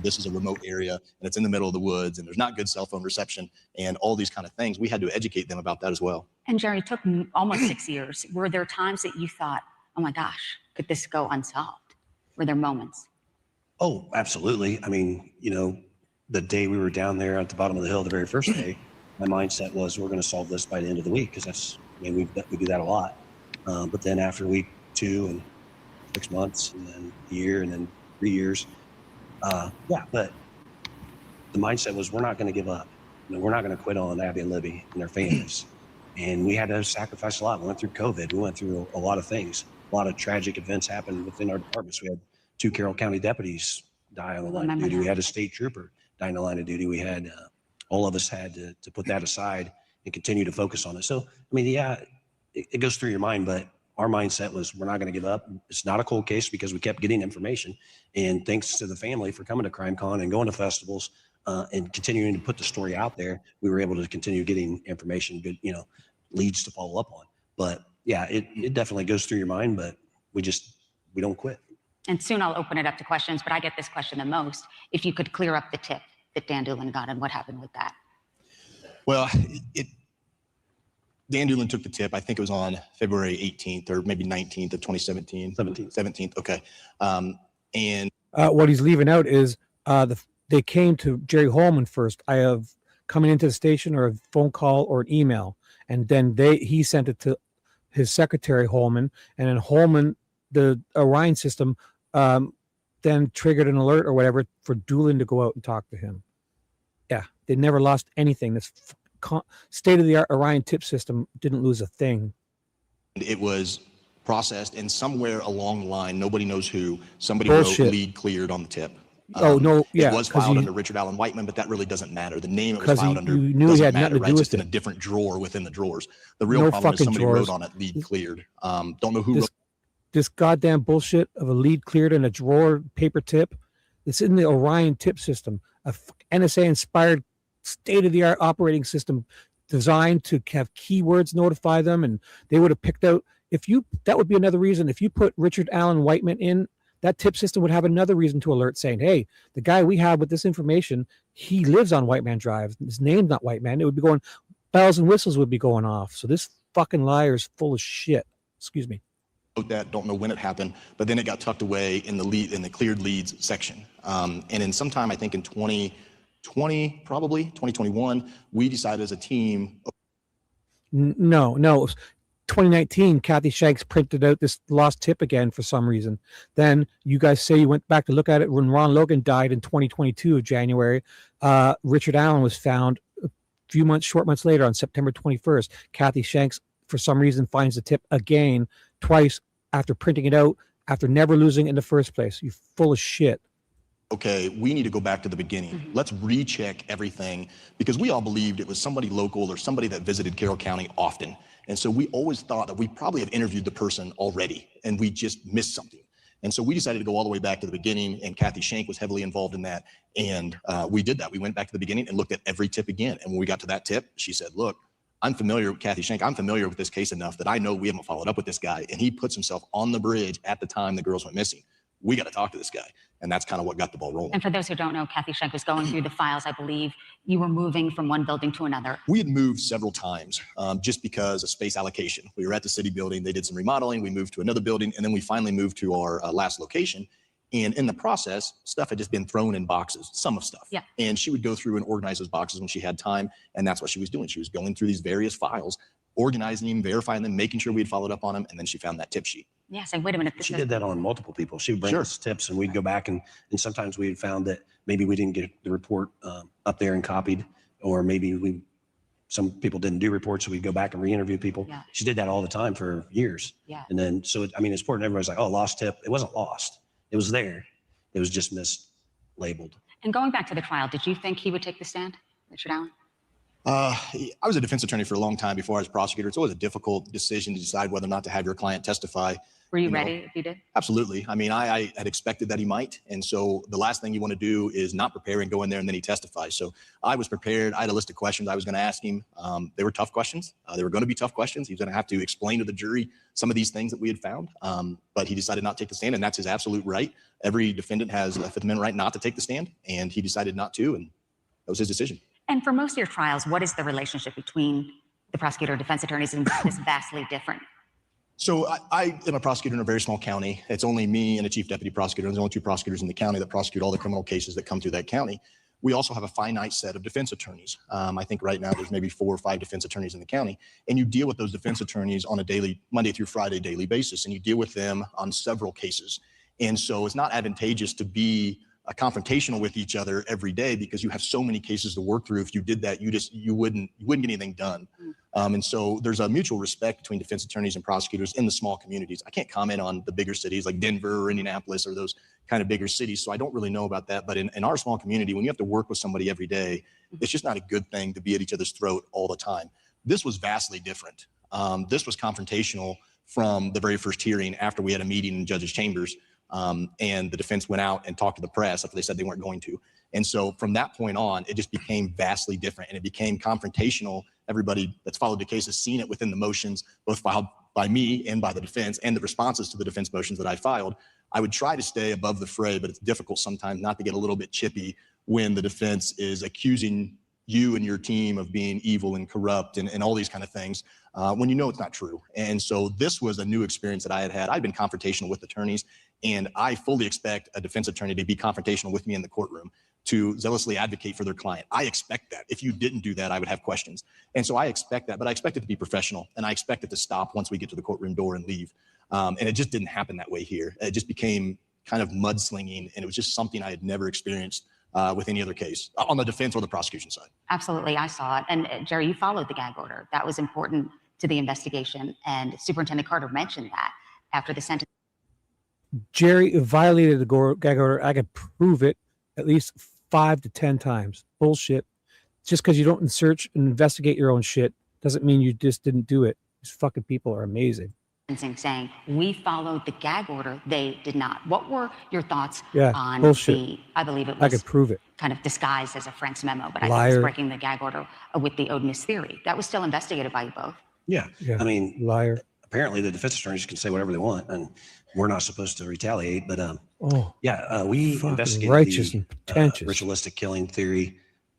this is a remote area and it's in the middle of the woods and there's not good cell phone reception and all these kind of things. We had to educate them about that as well. And Jerry, it took almost 6 years. Were there times that you thought, oh my gosh, could this go unsolved? Were there moments? Oh, absolutely. I mean, the day we were down there at the bottom of the hill, the very first day, my mindset was we're going to solve this by the end of the week because we do that a lot. But then after week 2 and 6 months and then a year and then 3 years, but the mindset was we're not going to give up. We're not going to quit on Abby and Libby and their families. And we had to sacrifice a lot. We went through COVID. We went through a lot of things. A lot of tragic events happened within our departments. We had 2 Carroll County deputies die on the line of duty. We had a state trooper die on the line of duty. We had all of us had to put that aside and continue to focus on it. So, I mean, it goes through your mind, but our mindset was we're not going to give up. It's not a cold case because we kept getting information. And thanks to the family for coming to CrimeCon and going to festivals and continuing to put the story out there, we were able to continue getting information, good, leads to follow up on. But yeah, it definitely goes through your mind, but we don't quit. And soon I'll open it up to questions, but I get this question the most. If you could clear up the tip that Dan Doolin got and what happened with that? Well, Dan Doolin took the tip. I think it was on February 18th or maybe 19th of 2017. 17th. Okay. And what he's leaving out is they came to Jerry Holman first. I have coming into the station or a phone call or an email. And then he sent it to his secretary, Holman. And then Holman, the Orion system, then triggered an alert or whatever for Doolin to go out and talk to him. Yeah, they never lost anything. This state-of-the-art Orion tip system didn't lose a thing. It was processed, and somewhere along the line, nobody knows who, somebody Bullshit. wrote lead cleared on the tip. Yeah, it was filed under Richard Allen Whiteman, but that really doesn't matter. The name it was 'cause filed he- under you knew he doesn't had matter, nothing to right? do It's with just in it. a different drawer within the drawers. The real No problem is fucking somebody drawers. wrote on it lead cleared. Don't know who wrote. This goddamn bullshit of a lead cleared in a drawer paper tip. It's in the Orion tip system, a NSA-inspired state-of-the-art operating system designed to have keywords notify them, and they would have picked out that would be another reason. If you put Richard Allen Whiteman in, that tip system would have another reason to alert saying, hey, the guy we have with this information, he lives on Whiteman Drive. His name's not Whiteman. It would be going, bells and whistles would be going off. So this fucking liar is full of shit. Excuse me. That, don't know when it happened, but then it got tucked away in the cleared leads section. And in sometime, I think in 2020, probably 2021, we decided as a team. No. 2019, Kathy Shanks printed out this lost tip again for some reason. Then you guys say you went back to look at it when Ron Logan died in 2022 of January. Richard Allen was found a few short months later on September 21st. Kathy Shanks, for some reason, finds the tip again twice after printing it out, after never losing it in the first place. You're full of shit. Okay, we need to go back to the beginning. Let's recheck everything because we all believed it was somebody local or somebody that visited Carroll County often. And so we always thought that we probably have interviewed the person already and we just missed something. And so we decided to go all the way back to the beginning, and Kathy Shank was heavily involved in that. And we did that. We went back to the beginning and looked at every tip again. And when we got to that tip, she said, look, I'm familiar with Kathy Shank. I'm familiar with this case enough that I know we haven't followed up with this guy. And he puts himself on the bridge at the time the girls went missing. We got to talk to this guy. And that's kind of what got the ball rolling. And for those who don't know, Kathy Shank was going through the files. I believe you were moving from one building to another. We had moved several times just because of space allocation. We were at the city building. They did some remodeling. We moved to another building. And then we finally moved to our last location. And in the process, stuff had just been thrown in boxes, some of stuff. Yeah. And she would go through and organize those boxes when she had time. And that's what she was doing. She was going through these various files, organizing them, verifying them, making sure we'd followed up on them. And then she found that tip sheet. Yeah, say, wait a minute. She did that on multiple people. She would bring us tips, and we'd go back, and sometimes we had found that maybe we didn't get the report up there and copied, or maybe some people didn't do reports, so we'd go back and re-interview people. Yeah. She did that all the time for years. Yeah. And then, so it's important. Everybody's like, oh, lost tip. It wasn't lost. It was there. It was just mislabeled. And going back to the trial, did you think he would take the stand, Richard Allen? I was a defense attorney for a long time before I was a prosecutor. It's always a difficult decision to decide whether or not to have your client testify. Were you ready if you did? Absolutely. I mean, I had expected that he might. And so the last thing you want to do is not prepare and go in there and then he testifies. So I was prepared. I had a list of questions I was going to ask him. They were tough questions. They were going to be tough questions. He was going to have to explain to the jury some of these things that we had found. But he decided not to take the stand, and that's his absolute right. Every defendant has a Fifth Amendment right not to take the stand, and he decided not to, and that was his decision. And for most of your trials, what is the relationship between the prosecutor and defense attorneys, and is vastly different? So I am a prosecutor in a very small county. It's only me and a chief deputy prosecutor. There's only 2 prosecutors in the county that prosecute all the criminal cases that come through that county. We also have a finite set of defense attorneys. I think right now there's maybe 4 or 5 defense attorneys in the county, and you deal with those defense attorneys on a daily, Monday through Friday daily basis, and you deal with them on several cases. And so it's not advantageous to be confrontational with each other every day because you have so many cases to work through. If you did that, you wouldn't get anything done. And so there's a mutual respect between defense attorneys and prosecutors in the small communities. I can't comment on the bigger cities like Denver or Indianapolis or those kind of bigger cities, so I don't really know about that. But in our small community, when you have to work with somebody every day, it's just not a good thing to be at each other's throat all the time. This was vastly different. This was confrontational from the very first hearing after we had a meeting in judges' chambers. And the defense went out and talked to the press after they said they weren't going to. And so from that point on, it just became vastly different, and it became confrontational. Everybody that's followed the case has seen it within the motions, both filed by me and by the defense, and the responses to the defense motions that I filed. I would try to stay above the fray, but it's difficult sometimes not to get a little bit chippy when the defense is accusing you and your team of being evil and corrupt and all these kind of things when you know it's not true. And so this was a new experience that I had. I'd been confrontational with attorneys, and I fully expect a defense attorney to be confrontational with me in the courtroom, to zealously advocate for their client. I expect that. If you didn't do that, I would have questions. And so I expect that, but I expect it to be professional, and I expect it to stop once we get to the courtroom door and leave. And it just didn't happen that way here. It just became kind of mudslinging, and it was just something I had never experienced with any other case on the defense or the prosecution side. Absolutely, I saw it. And Jerry, you followed the gag order. That was important to the investigation, and Superintendent Carter mentioned that after the sentence. Jerry violated the gag order. I could prove it at least 5 to 10 times. Bullshit. Just because you don't search and investigate your own shit doesn't mean you just didn't do it. These fucking people are amazing. Saying we followed the gag order, they did not. What were your thoughts on bullshit. I believe it was I could prove it. kind of disguised as a Frank's memo, but I think Liar. it was breaking the gag order with the Odinist theory. That was still investigated by you both. Yeah. Yeah. I mean, liar. Apparently the defense attorneys can say whatever they want, and we're not supposed to retaliate. But we fucking investigated righteous the and pretentious. ritualistic killing theory.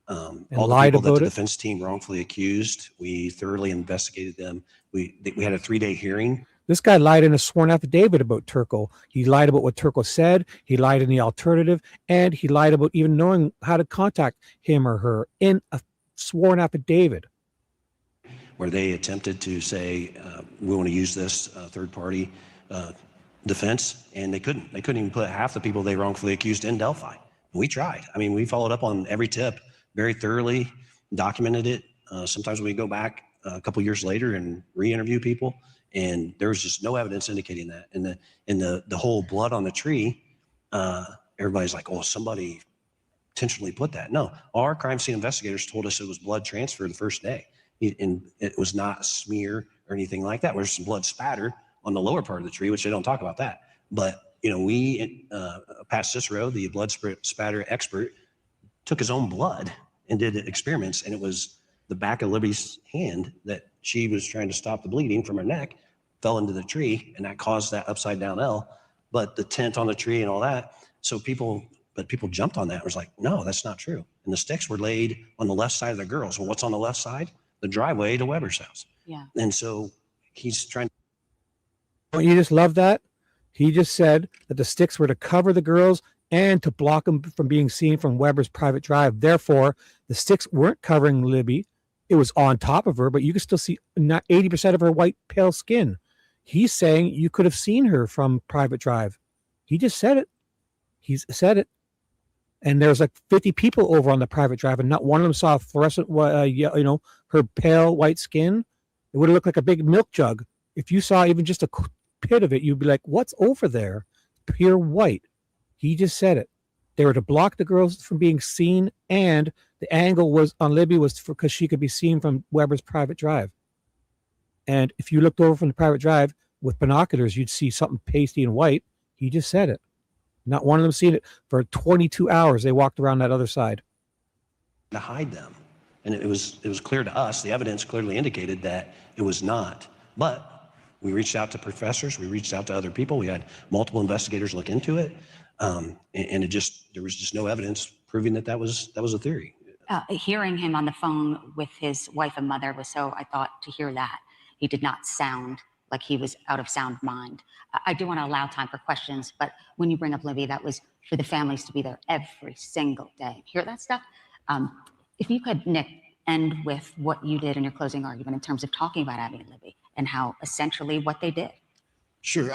All the lied people that about the it? defense team wrongfully accused, we thoroughly investigated them. We had a 3-day hearing. This guy lied in a sworn affidavit about Turco. He lied about what Turco said. He lied in the alternative, and he lied about even knowing how to contact him or her in a sworn affidavit. Where they attempted to say, we want to use this third-party defense, and they couldn't. They couldn't even put half the people they wrongfully accused in Delphi. We tried. I mean, we followed up on every tip very thoroughly, documented it. Sometimes we go back a couple years later and re-interview people, and there was just no evidence indicating that. And the whole blood on the tree, everybody's like, oh, somebody intentionally put that. No, our crime scene investigators told us it was blood transfer the first day. And it was not a smear or anything like that. There's some blood spatter on the lower part of the tree, which they don't talk about that. But, Pat Cicero, the blood spatter expert, took his own blood and did experiments. And it was the back of Libby's hand that she was trying to stop the bleeding from her neck, fell into the tree, and that caused that upside down L. But the tent on the tree and all that. So people jumped on that. It was like, no, that's not true. And the sticks were laid on the left side of the girls. Well, what's on the left side? The driveway to Weber's house. Yeah. And so he's trying. Don't you just love that? He just said that the sticks were to cover the girls and to block them from being seen from Weber's private drive. Therefore, the sticks weren't covering Libby. It was on top of her, but you could still see not 80% of her white, pale skin. He's saying you could have seen her from private drive. He just said it. He's said it. And there's like 50 people over on the private drive, and not one of them saw fluorescent, her pale white skin. It would have looked like a big milk jug. If you saw even just a pit of it, you'd be like, what's over there? Pure white. He just said it. They were to block the girls from being seen, and the angle was on Libby was because she could be seen from Weber's private drive. And if you looked over from the private drive with binoculars, you'd see something pasty and white. He just said it. Not one of them seen it. For 22 hours, they walked around that other side. To hide them. And it was clear to us, the evidence clearly indicated that it was not. But we reached out to professors, we reached out to other people, we had multiple investigators look into it, and there was just no evidence proving that was a theory. Hearing him on the phone with his wife and mother was I thought to hear that. He did not sound like he was out of sound mind. I do want to allow time for questions, but when you bring up Libby, that was for the families to be there every single day. Hear that stuff? If you could, Nick, end with what you did in your closing argument in terms of talking about Abby and Libby and how essentially what they did. Sure.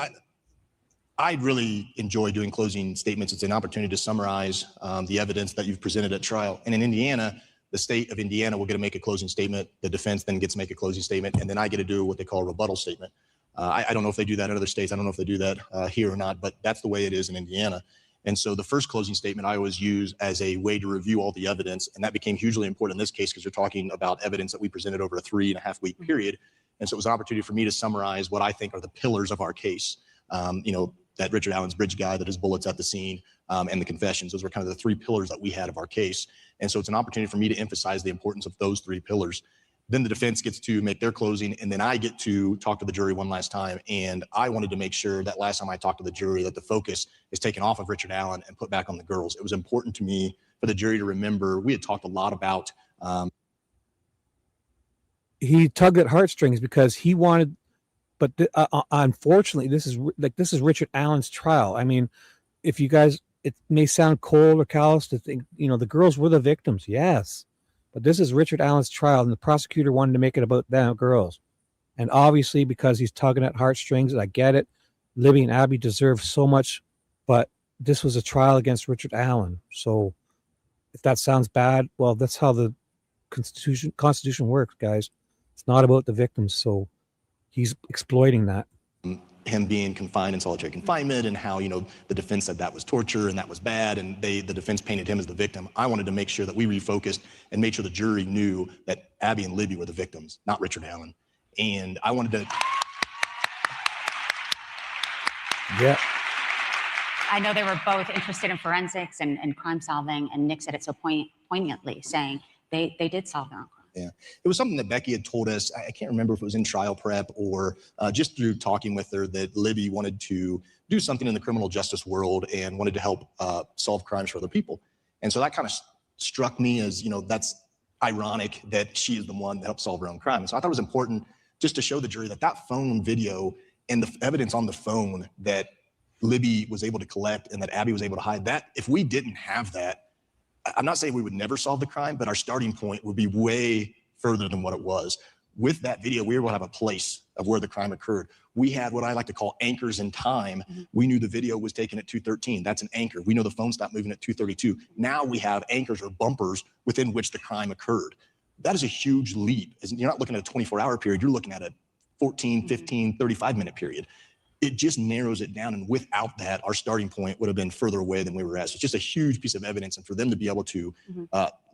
I really enjoy doing closing statements. It's an opportunity to summarize the evidence that you've presented at trial. And in Indiana, the state of Indiana will get to make a closing statement. The defense then gets to make a closing statement, and then I get to do what they call a rebuttal statement. I don't know if they do that in other states. I don't know if they do that here or not, but that's the way it is in Indiana. And so the first closing statement I always use as a way to review all the evidence, and that became hugely important in this case because you're talking about evidence that we presented over a 3.5 week period. And so it was an opportunity for me to summarize what I think are the pillars of our case. That Richard Allen's bridge guy, that his bullets at the scene, and the confessions. Those were kind of the 3 pillars that we had of our case. And so it's an opportunity for me to emphasize the importance of those 3 pillars. Then the defense gets to make their closing, and then I get to talk to the jury one last time. And I wanted to make sure that last time I talked to the jury that the focus is taken off of Richard Allen and put back on the girls. It was important to me for the jury to remember we had talked a lot about. He tugged at heartstrings because he wanted, but unfortunately, this is Richard Allen's trial. I mean, if you guys, it may sound cold or callous to think, the girls were the victims. Yes. But this is Richard Allen's trial, and the prosecutor wanted to make it about them girls. And obviously, because he's tugging at heartstrings, and I get it, Libby and Abby deserve so much, but this was a trial against Richard Allen. So if that sounds bad, well, that's how the Constitution works, guys. It's not about the victims. So he's exploiting that. Him being confined in solitary confinement, and how the defense said that was torture and that was bad, and the defense painted him as the victim. I wanted to make sure that we refocused and made sure the jury knew that Abby and Libby were the victims, not Richard Allen. And I wanted to. Yeah. I know they were both interested in forensics and crime solving, and Nick said it so poignantly, saying they did solve their own crime. Yeah, it was something that Becky had told us. I can't remember if it was in trial prep or just through talking with her, that Libby wanted to do something in the criminal justice world and wanted to help solve crimes for other people. And so that kind of struck me as, that's ironic that she is the one that helped solve her own crime. And so I thought it was important just to show the jury that that phone video and the evidence on the phone that Libby was able to collect and that Abby was able to hide, that if we didn't have that, I'm not saying we would never solve the crime, but our starting point would be way further than what it was. With that video, we were able to have a place of where the crime occurred. We had what I like to call anchors in time. We knew the video was taken at 2:13. That's an anchor. We know the phone stopped moving at 2:32. Now we have anchors or bumpers within which the crime occurred. That is a huge leap. You're not looking at a 24-hour period. You're looking at a 14, 15, 35-minute period. It just narrows it down. And without that, our starting point would have been further away than we were at. So it's just a huge piece of evidence. And for them to be able to,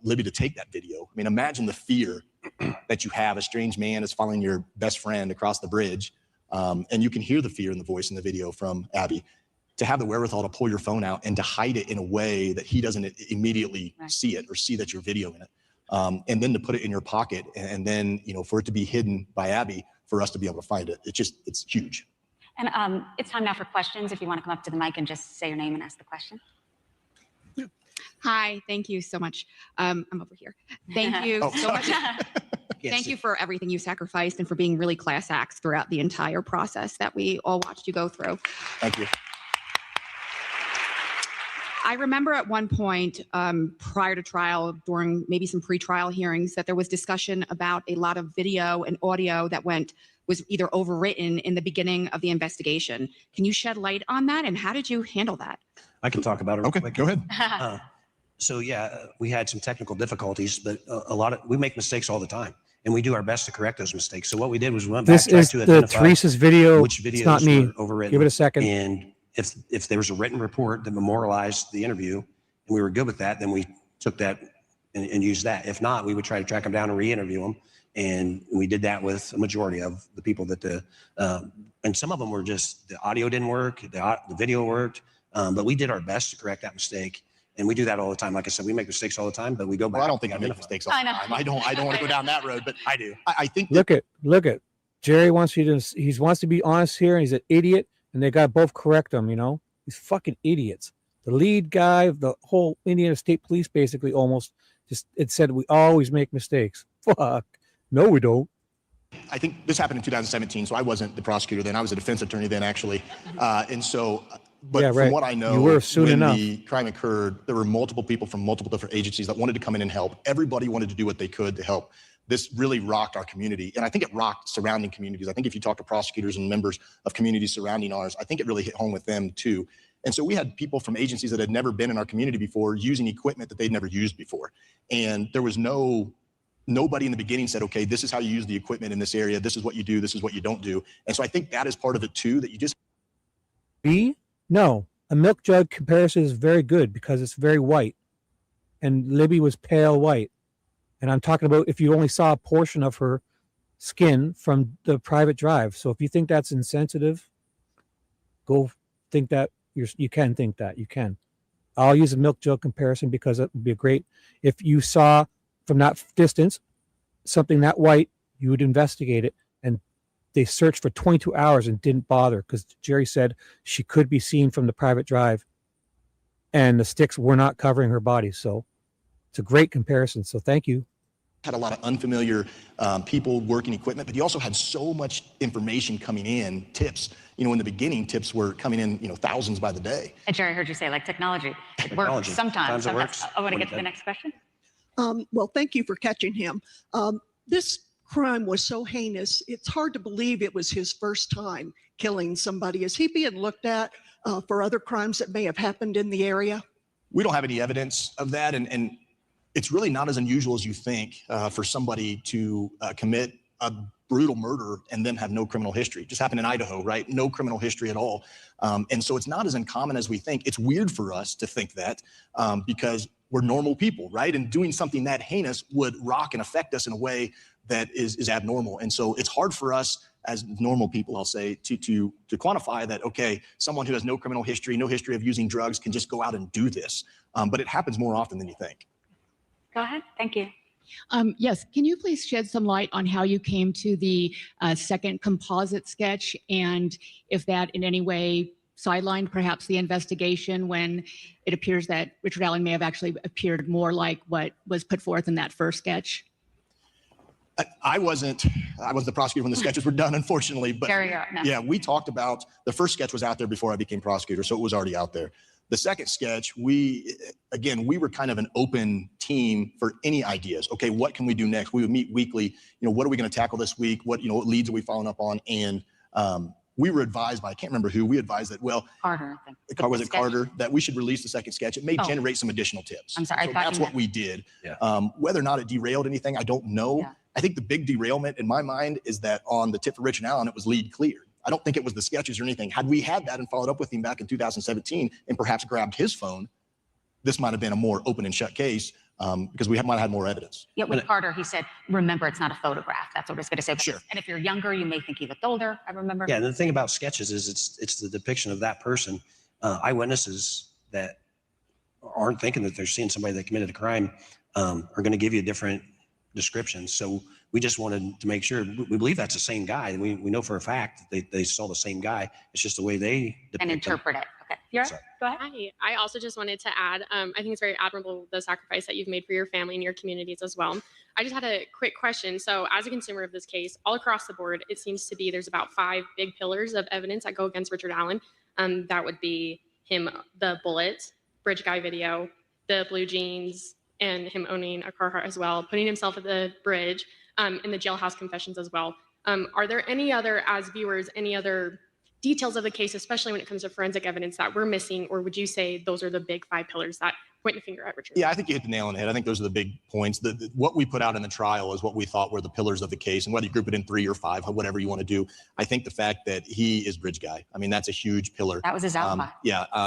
Libby to take that video, I mean, imagine the fear that you have. A strange man is following your best friend across the bridge. And you can hear the fear in the voice in the video from Abby. To have the wherewithal to pull your phone out and to hide it in a way that he doesn't immediately see it or see that you're videoing it. And then to put it in your pocket, and then, for it to be hidden by Abby, for us to be able to find it. It's huge. And it's time now for questions. If you want to come up to the mic and just say your name and ask the question. Hi, thank you so much. I'm over here. Thank you so much. Thank you for everything you sacrificed and for being really class acts throughout the entire process that we all watched you go through. Thank you. I remember at one point prior to trial, during maybe some pre-trial hearings, that there was discussion about a lot of video and audio that was either overwritten in the beginning of the investigation. Can you shed light on that, and how did you handle that? I can talk about it real quick. Go ahead. So yeah, we had some technical difficulties, but we make mistakes all the time, and we do our best to correct those mistakes. So what we did was we went back, This tried is to the identify Teresa's video. which videos It's not me. were overwritten. Give it a second. And if there was a written report that memorialized the interview, and we were good with that, then we took that and used that. If not, we would try to track them down and re-interview them. And we did that with a majority of the people that and some of them were just, the audio didn't work, the video worked, but we did our best to correct that mistake. And we do that all the time. Like I said, we make mistakes all the time, but we go back. Well, I don't think I make mistakes all the time. I don't want to go down that road, but I do. I think Look at Jerry wants you to. He wants to be honest here, and he's an idiot. And they got to both correct him. You know, these fucking idiots. The lead guy of the whole Indiana State Police basically almost it said we always make mistakes. Fuck. No, we don't. I think this happened in 2017, so I wasn't the prosecutor then. I was a defense attorney then, actually. And so, but Yeah, right. from what I know, You were soon when enough. the crime occurred, there were multiple people from multiple different agencies that wanted to come in and help. Everybody wanted to do what they could to help. This really rocked our community, and I think it rocked surrounding communities. I think if you talk to prosecutors and members of communities surrounding ours, I think it really hit home with them too. And so we had people from agencies that had never been in our community before using equipment that they'd never used before. And there was nobody in the beginning said, okay, this is how you use the equipment in this area. This is what you do. This is what you don't do. And so I think that is part of it too, that you just. No, a milk jug comparison is very good because it's very white, and Libby was pale white. And I'm talking about if you only saw a portion of her skin from the private drive. So if you think that's insensitive, go think that you can think that you can. I'll use a milk jug comparison because it would be great. If you saw from that distance something that white, you would investigate it. And they searched for 22 hours and didn't bother because Jerry said she could be seen from the private drive and the sticks were not covering her body. So it's a great comparison. So thank you. Had a lot of unfamiliar people working equipment, but you also had so much information coming in, tips. You know, in the beginning, tips were coming in, thousands by the day. And Jerry, I heard you say like technology. It works sometimes. I want to get to the next question. Well, thank you for catching him. This crime was so heinous, it's hard to believe it was his first time killing somebody. Is he being looked at for other crimes that may have happened in the area? We don't have any evidence of that, and it's really not as unusual as you think for somebody to commit a brutal murder and then have no criminal history. It just happened in Idaho, right? No criminal history at all. And so it's not as uncommon as we think. It's weird for us to think that because we're normal people, right? And doing something that heinous would rock and affect us in a way that is abnormal. And so it's hard for us as normal people, I'll say, to quantify that, okay, someone who has no criminal history, no history of using drugs can just go out and do this. But it happens more often than you think. Go ahead. Thank you. Yes. Can you please shed some light on how you came to the second composite sketch and if that in any way sidelined perhaps the investigation when it appears that Richard Allen may have actually appeared more like what was put forth in that first sketch? I wasn't the prosecutor when the sketches were done, unfortunately. But yeah, we talked about the first sketch was out there before I became prosecutor, so it was already out there. The second sketch, we were kind of an open team for any ideas. Okay, what can we do next? We would meet weekly. What are we going to tackle this week? What leads are we following up on? And we were advised by, I can't remember who, we advised that, Carter, I think. Was it Carter, that we should release the second sketch. It may generate some additional tips. I'm sorry, so that's what we did. Yeah. Whether or not it derailed anything, I don't know. Yeah. I think the big derailment in my mind is that on the tip for Richard Allen, it was lead cleared. I don't think it was the sketches or anything. Had we had that and followed up with him back in 2017 and perhaps grabbed his phone, this might have been a more open and shut case because we might have had more evidence. Yeah, with Carter, he said, remember, it's not a photograph. That's what I was going to say. Sure. And if you're younger, you may think he looked older. I remember. Yeah, and the thing about sketches is it's the depiction of that person. Eyewitnesses that aren't thinking that they're seeing somebody that committed a crime are going to give you different descriptions. So we just wanted to make sure, we believe that's the same guy. We know for a fact that they saw the same guy. It's just the way they depict and interpret him. it. Okay. Go ahead. Hi. I also just wanted to add, I think it's very admirable the sacrifice that you've made for your family and your communities as well. I just had a quick question. So as a consumer of this case, all across the board, it seems to be there's about 5 big pillars of evidence that go against Richard Allen. That would be him, the bullet, bridge guy video, the blue jeans, and him owning a Carhartt as well, putting himself at the bridge, and the jailhouse confessions as well. Are there any other, as viewers, any other details of the case, especially when it comes to forensic evidence that we're missing, or would you say those are the big 5 pillars that point the finger at Richard? Yeah, I think you hit the nail on the head. I think those are the big points. What we put out in the trial is what we thought were the pillars of the case, and whether you group it in 3 or 5, whatever you want to do. I think the fact that he is bridge guy, I mean, that's a huge pillar. That was his alibi.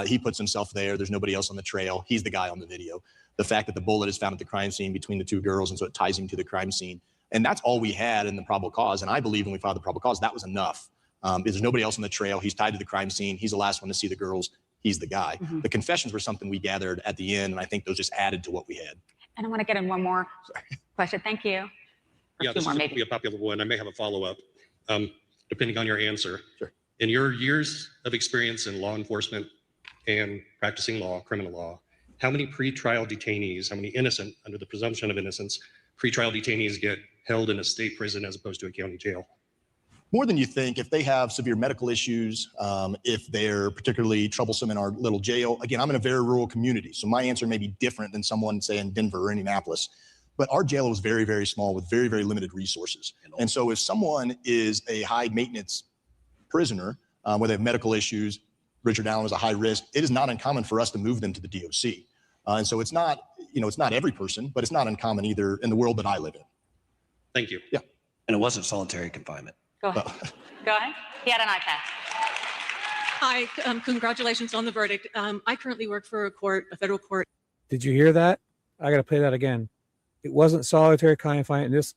He puts himself there. There's nobody else on the trail. He's the guy on the video. The fact that the bullet is found at the crime scene between the 2 girls, and so it ties him to the crime scene. And that's all we had in the probable cause. And I believe when we filed the probable cause, that was enough. There's nobody else on the trail. He's tied to the crime scene. He's the last one to see the girls. He's the guy. The confessions were something we gathered at the end, and I think those just added to what we had. And I want to get in one more question. Thank you. Yeah, this is going to be a popular one. I may have a follow-up, depending on your answer. Sure. In your years of experience in law enforcement and practicing law, criminal law, how many pretrial detainees, how many innocent, under the presumption of innocence, pretrial detainees get held in a state prison as opposed to a county jail? More than you think. If they have severe medical issues, if they're particularly troublesome in our little jail. Again, I'm in a very rural community, so my answer may be different than someone, say, in Denver or Indianapolis. But our jail was very, very small with very, very limited resources. And so if someone is a high maintenance prisoner, where they have medical issues, Richard Allen is a high risk, it is not uncommon for us to move them to the DOC. And so it's not, it's not every person, but it's not uncommon either in the world that I live in. Thank you. Yeah. And it wasn't solitary confinement. Go ahead. Go ahead. He had an iPad. Hi, congratulations on the verdict. I currently work for a federal court. Did you hear that? I got to play that again. It wasn't solitary confinement. This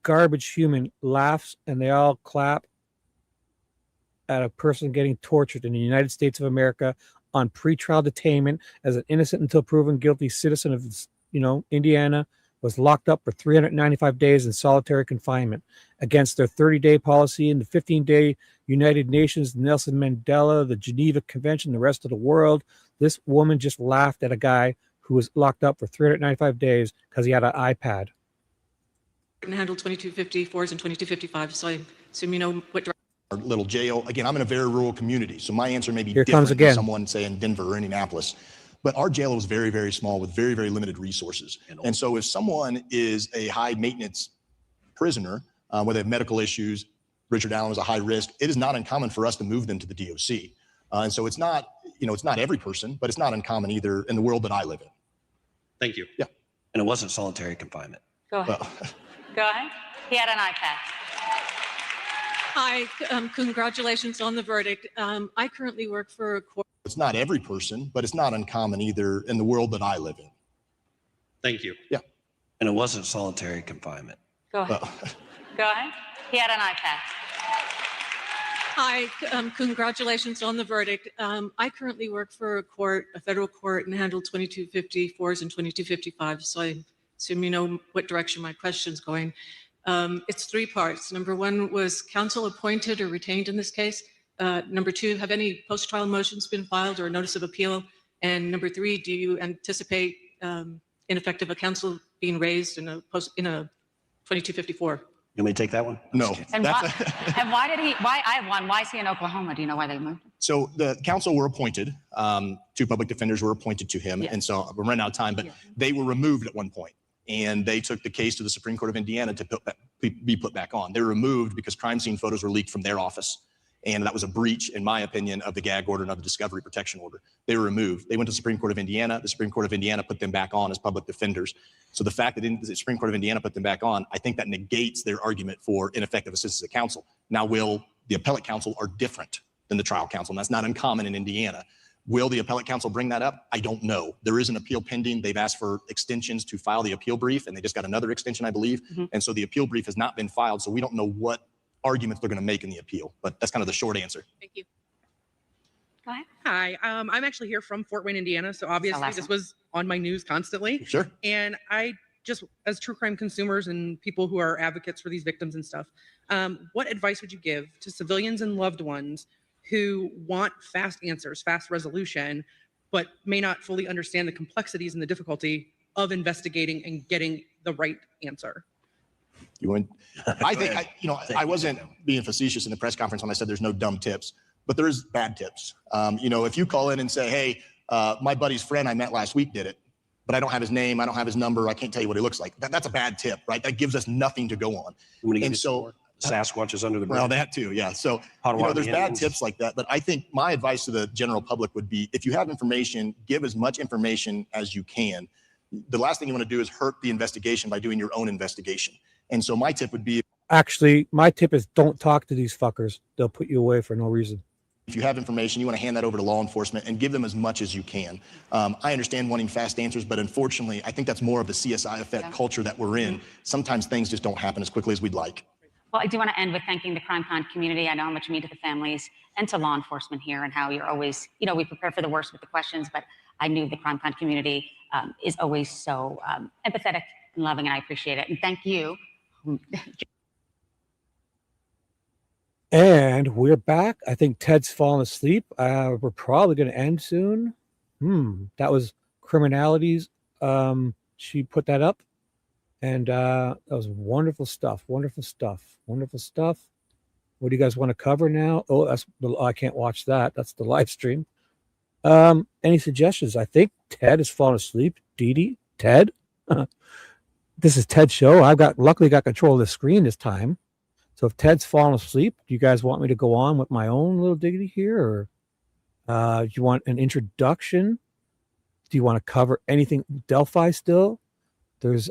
garbage human laughs and they all clap at a person getting tortured in the United States of America on pretrial detainment as an innocent until proven guilty citizen of, Indiana, was locked up for 395 days in solitary confinement against their 30-day policy and the 15-day United Nations, Nelson Mandela, the Geneva Convention, the rest of the world. This woman just laughed at a guy who was locked up for 395 days because he had an iPad. And handled 2254s and 2255, so I assume you know what direction. Our little jail. Again, I'm in a very rural community, so my answer may be Here different comes than again. someone, say, in Denver or Indianapolis. But our jail was very, very small with very, very limited resources. And so if someone is a high maintenance prisoner, where they have medical issues, Richard Allen was a high risk, it is not uncommon for us to move them to the DOC. And so it's not, it's not every person, but it's not uncommon either in the world that I live in. Thank you. Yeah. And it wasn't solitary confinement. Go ahead. Go ahead. He had an iPad. Hi, congratulations on the verdict. I currently work for a court. It's not every person, but it's not uncommon either in the world that I live in. Thank you. Yeah. And it wasn't solitary confinement. Go ahead. Go ahead. He had an iPad. Hi, congratulations on the verdict. I currently work for a federal court, and handle 2254s and 2255, so I assume you know what direction my question's going. It's 3 parts. Number 1, was counsel appointed or retained in this case? Number 2, have any post-trial motions been filed or a notice of appeal? And number 3, do you anticipate ineffective counsel being raised in a 2254? You want me to take that one? No. And why did he? Why I have one? Why is he in Oklahoma? Do you know why they moved him? So the counsel were appointed. 2 public defenders were appointed to him. And so we're running out of time, but they were removed at one point. And they took the case to the Supreme Court of Indiana to be put back on. They were removed because crime scene photos were leaked from their office. And that was a breach, in my opinion, of the gag order and of the discovery protection order. They were removed. They went to the Supreme Court of Indiana. The Supreme Court of Indiana put them back on as public defenders. So the fact that the Supreme Court of Indiana put them back on, I think that negates their argument for ineffective assistance of counsel. Now, will the appellate counsel are different than the trial counsel, and that's not uncommon in Indiana. Will the appellate counsel bring that up? I don't know. There is an appeal pending. They've asked for extensions to file the appeal brief, and they just got another extension, I believe. And so the appeal brief has not been filed, so we don't know what arguments they're going to make in the appeal. But that's kind of the short answer. Thank you. Go ahead. Hi, I'm actually here from Fort Wayne, Indiana. So obviously this was on my news constantly. Sure. And I just, as true crime consumers and people who are advocates for these victims and stuff, what advice would you give to civilians and loved ones who want fast answers, fast resolution, but may not fully understand the complexities and the difficulty of investigating and getting the right answer. I think, I wasn't being facetious in the press conference when I said there's no dumb tips, but there's bad tips. If you call in and say, hey, my buddy's friend I met last week did it, but I don't have his name, I don't have his number, I can't tell you what he looks like. That's a bad tip, right? That gives us nothing to go on. And so Sasquatch is under the bridge. Well, that too, yeah. So there's bad tips like that, but I think my advice to the general public would be, if you have information, give as much information as you can. The last thing you want to do is hurt the investigation by doing your own investigation. And so my tip would be, actually, my tip is don't talk to these fuckers. They'll put you away for no reason. if you have information, you want to hand that over to law enforcement and give them as much as you can. I understand wanting fast answers, but unfortunately, I think that's more of the CSI effect culture that we're in. Sometimes things just don't happen as quickly as we'd like. Well, I do want to end with thanking the CrimeCon community. I know how much you mean to the families and to law enforcement here, and how you're always, we prepare for the worst with the questions, but I knew the CrimeCon community is always so empathetic and loving, and I appreciate it. And thank you. And we're back. I think Ted's fallen asleep. We're probably going to end soon. That was Criminalities. She put that up. And that was wonderful stuff. Wonderful stuff. Wonderful stuff. What do you guys want to cover now? Oh, I can't watch that. That's the live stream. Any suggestions? I think Ted has fallen asleep. Dee Dee, Ted. This is Ted's show. Luckily got control of the screen this time. So if Ted's fallen asleep, do you guys want me to go on with my own little diggity here, or do you want an introduction? Do you want to cover anything Delphi still? There's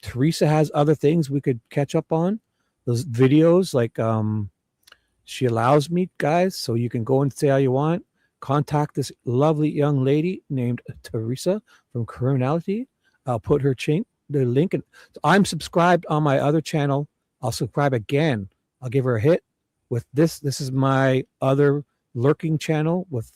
Teresa has other things we could catch up on. Those videos, like she allows me, guys, so you can go and say how you want. Contact this lovely young lady named Teresa from Criminality. I'll put her the link. And I'm subscribed on my other channel. I'll subscribe again. I'll give her a hit with this. This is my other lurking channel with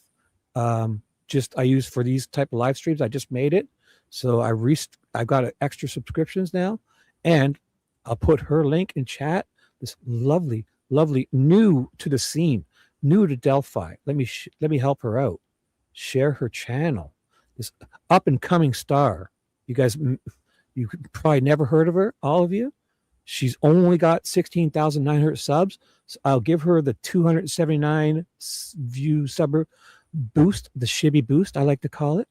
I use for these type of live streams. I just made it. So I've got extra subscriptions now, and I'll put her link in chat. This lovely, lovely, new to the scene, new to Delphi. Let me help her out. Share her channel. This up and coming star. You guys, you probably never heard of her, all of you. She's only got 16,900 subs. So I'll give her the 279 view sub boost, the Shibby boost, I like to call it.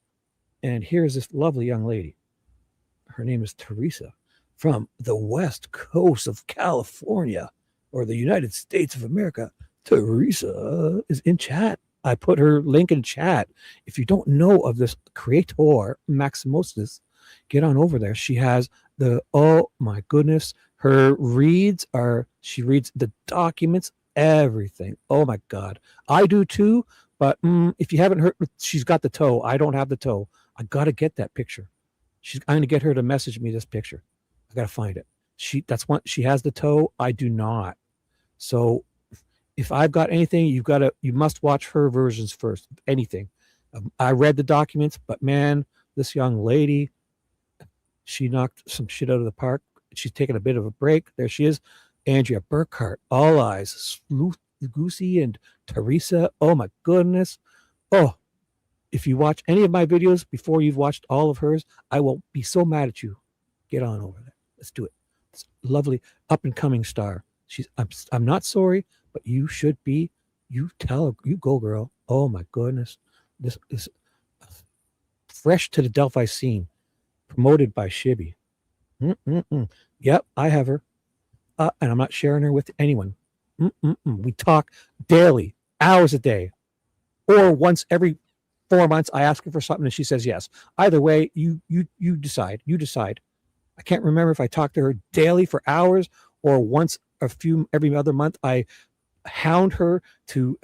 And here's this lovely young lady. Her name is Teresa from the West Coast of California, or the United States of America. Teresa is in chat. I put her link in chat. If you don't know of this creator, Maximosis, get on over there. She has oh my goodness, her reads she reads the documents, everything. Oh my God. I do too, but if you haven't heard, she's got the toe. I don't have the toe. I got to get that picture. I'm going to get her to message me this picture. I got to find it. She has the toe. I do not. So if I've got anything, you must watch her versions first. Anything. I read the documents, but man, this young lady, she knocked some shit out of the park. She's taking a bit of a break. There she is. Andrea Burkhart, All Eyes, Sleuth Goosey, and Teresa. Oh my goodness. Oh, if you watch any of my videos before you've watched all of hers, I will be so mad at you. Get on over there. Let's do it. It's lovely up and coming star. I'm not sorry, but you should be. You tell her, you go, girl. Oh my goodness. This is fresh to the Delphi scene. Promoted by Shibby. Yep, I have her. And I'm not sharing her with anyone. We talk daily, hours a day. Or once every 4 months, I ask her for something and she says yes. Either way, you decide. You decide. I can't remember if I talk to her daily for hours or once every other month. I hound her to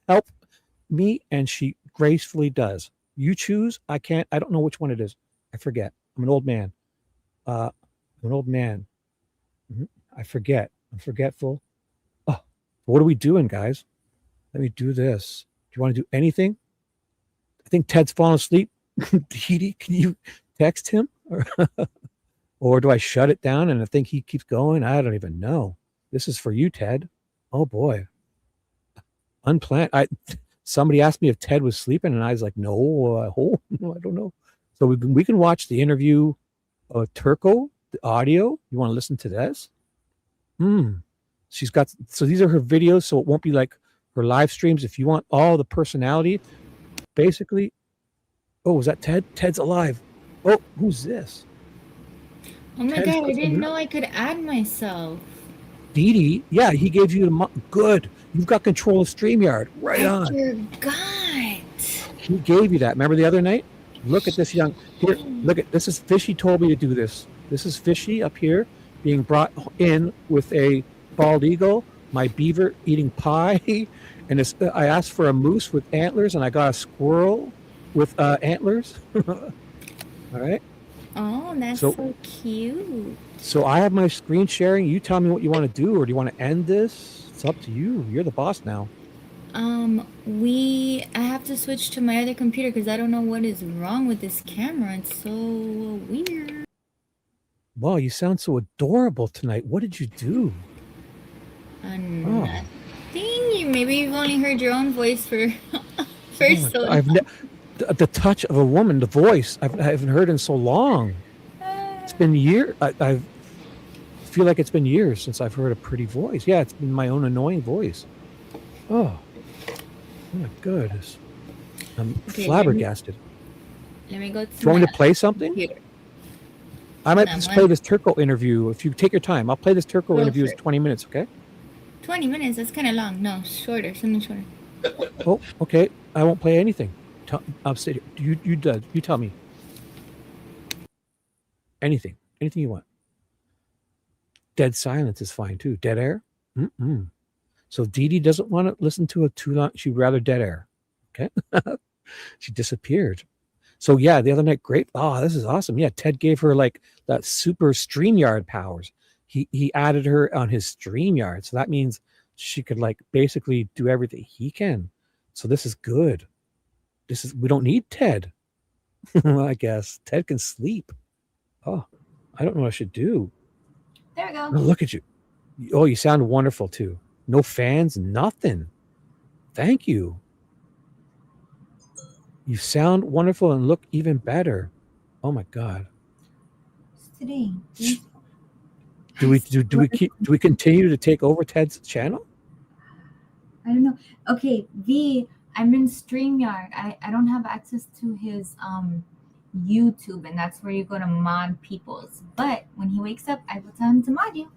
help me, and she gracefully does. You choose. I don't know which one it is. I forget. I'm an old man. I'm an old man. I forget. I'm forgetful. Oh, what are we doing, guys? Let me do this. Do you want to do anything? I think Ted's fallen asleep. Dee Dee, can you text him? Or do I shut it down and I think he keeps going? I don't even know. This is for you, Ted. Oh, boy. unplanned. Somebody asked me if Ted was sleeping, and I was like, no, no, I don't know. So we can watch the interview of Turco, the audio. You want to listen to this? She's got, so these are her videos, so it won't be like her live streams. If you want all the personality, basically. Oh, is that Ted? Ted's alive. Oh, who's this? Oh my Ted's God, I cooking didn't up. know I could add myself. Dee Dee, yeah, he gave you the good. You've got control of StreamYard. Right I on. forgot. He gave you that. Remember the other night? Look at this young. Here, look at this. Is Fishy told me to do this. This is Fishy up here being brought in with a bald eagle. My beaver eating pie, and I asked for a moose with antlers, and I got a squirrel with antlers. All right. Oh, that's so cute. So I have my screen sharing. You tell me what you want to do, or do you want to end this? It's up to you. You're the boss now. I have to switch to my other computer because I don't know what is wrong with this camera. It's so weird. Wow, you sound so adorable tonight. What did you do? Nothing. Maybe you've only heard your own voice for so long. The touch of a woman, the voice, I haven't heard in so long. It's been years. I feel like it's been years since I've heard a pretty voice. Yeah, it's been my own annoying voice. Oh my goodness. I'm flabbergasted. Let me go to Do you want me to play something? computer. I might just play this Turco interview. If you take your time, I'll play this Turco interview. It's 20 minutes, okay? 20 minutes, that's kind of long. No, shorter, something shorter. Oh, okay. I won't play anything. I'll sit here. You tell me. Anything you want. Dead silence is fine too. Dead air? So Dee Dee doesn't want to listen to a too long. She'd rather dead air. Okay. She disappeared. So yeah, the other night, great. Oh, this is awesome. Yeah, Ted gave her like that super StreamYard powers. He added her on his StreamYard. So that means she could like basically do everything he can. So this is good. We don't need Ted. Well, I guess Ted can sleep. Oh, I don't know what I should do. There we go. Oh, look at you. Oh, you sound wonderful too. No fans, nothing. Thank you. You sound wonderful and look even better. Oh my God. Today. Do we continue to take over Ted's channel? I don't know. Okay, V, I'm in StreamYard. I don't have access to his YouTube, and that's where you go to mod people's. But when he wakes up, I will tell him to mod you.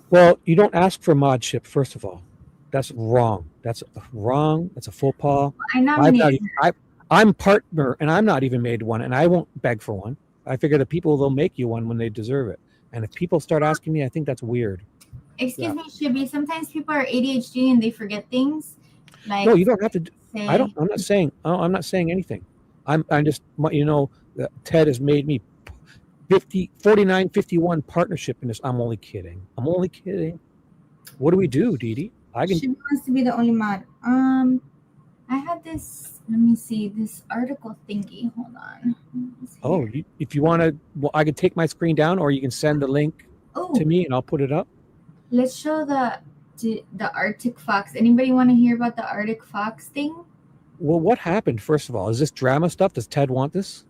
Well, you don't ask for modship, first of all. That's wrong. That's wrong. That's a faux pas. I'm partner, and I'm not even made one, and I won't beg for one. I figure the people will make you one when they deserve it. And if people start asking me, I think that's weird. Excuse me, Shibby. Sometimes people are ADHD and they forget things. Like no, you don't have to. say, I'm not saying. I'm not saying anything. I'm just. Ted has made me 49-51 partnership in this. I'm only kidding. What do we do, Dee Dee? Shibby wants to be the only mod. I have this. Let me see this article thingy. Hold on. Oh, if you want to, well, I can take my screen down, or you can send the link to me, and I'll put it up. Let's show the Arctic fox. Anybody want to hear about the Arctic fox thing? Well, what happened? First of all, is this drama stuff? Does Ted want this?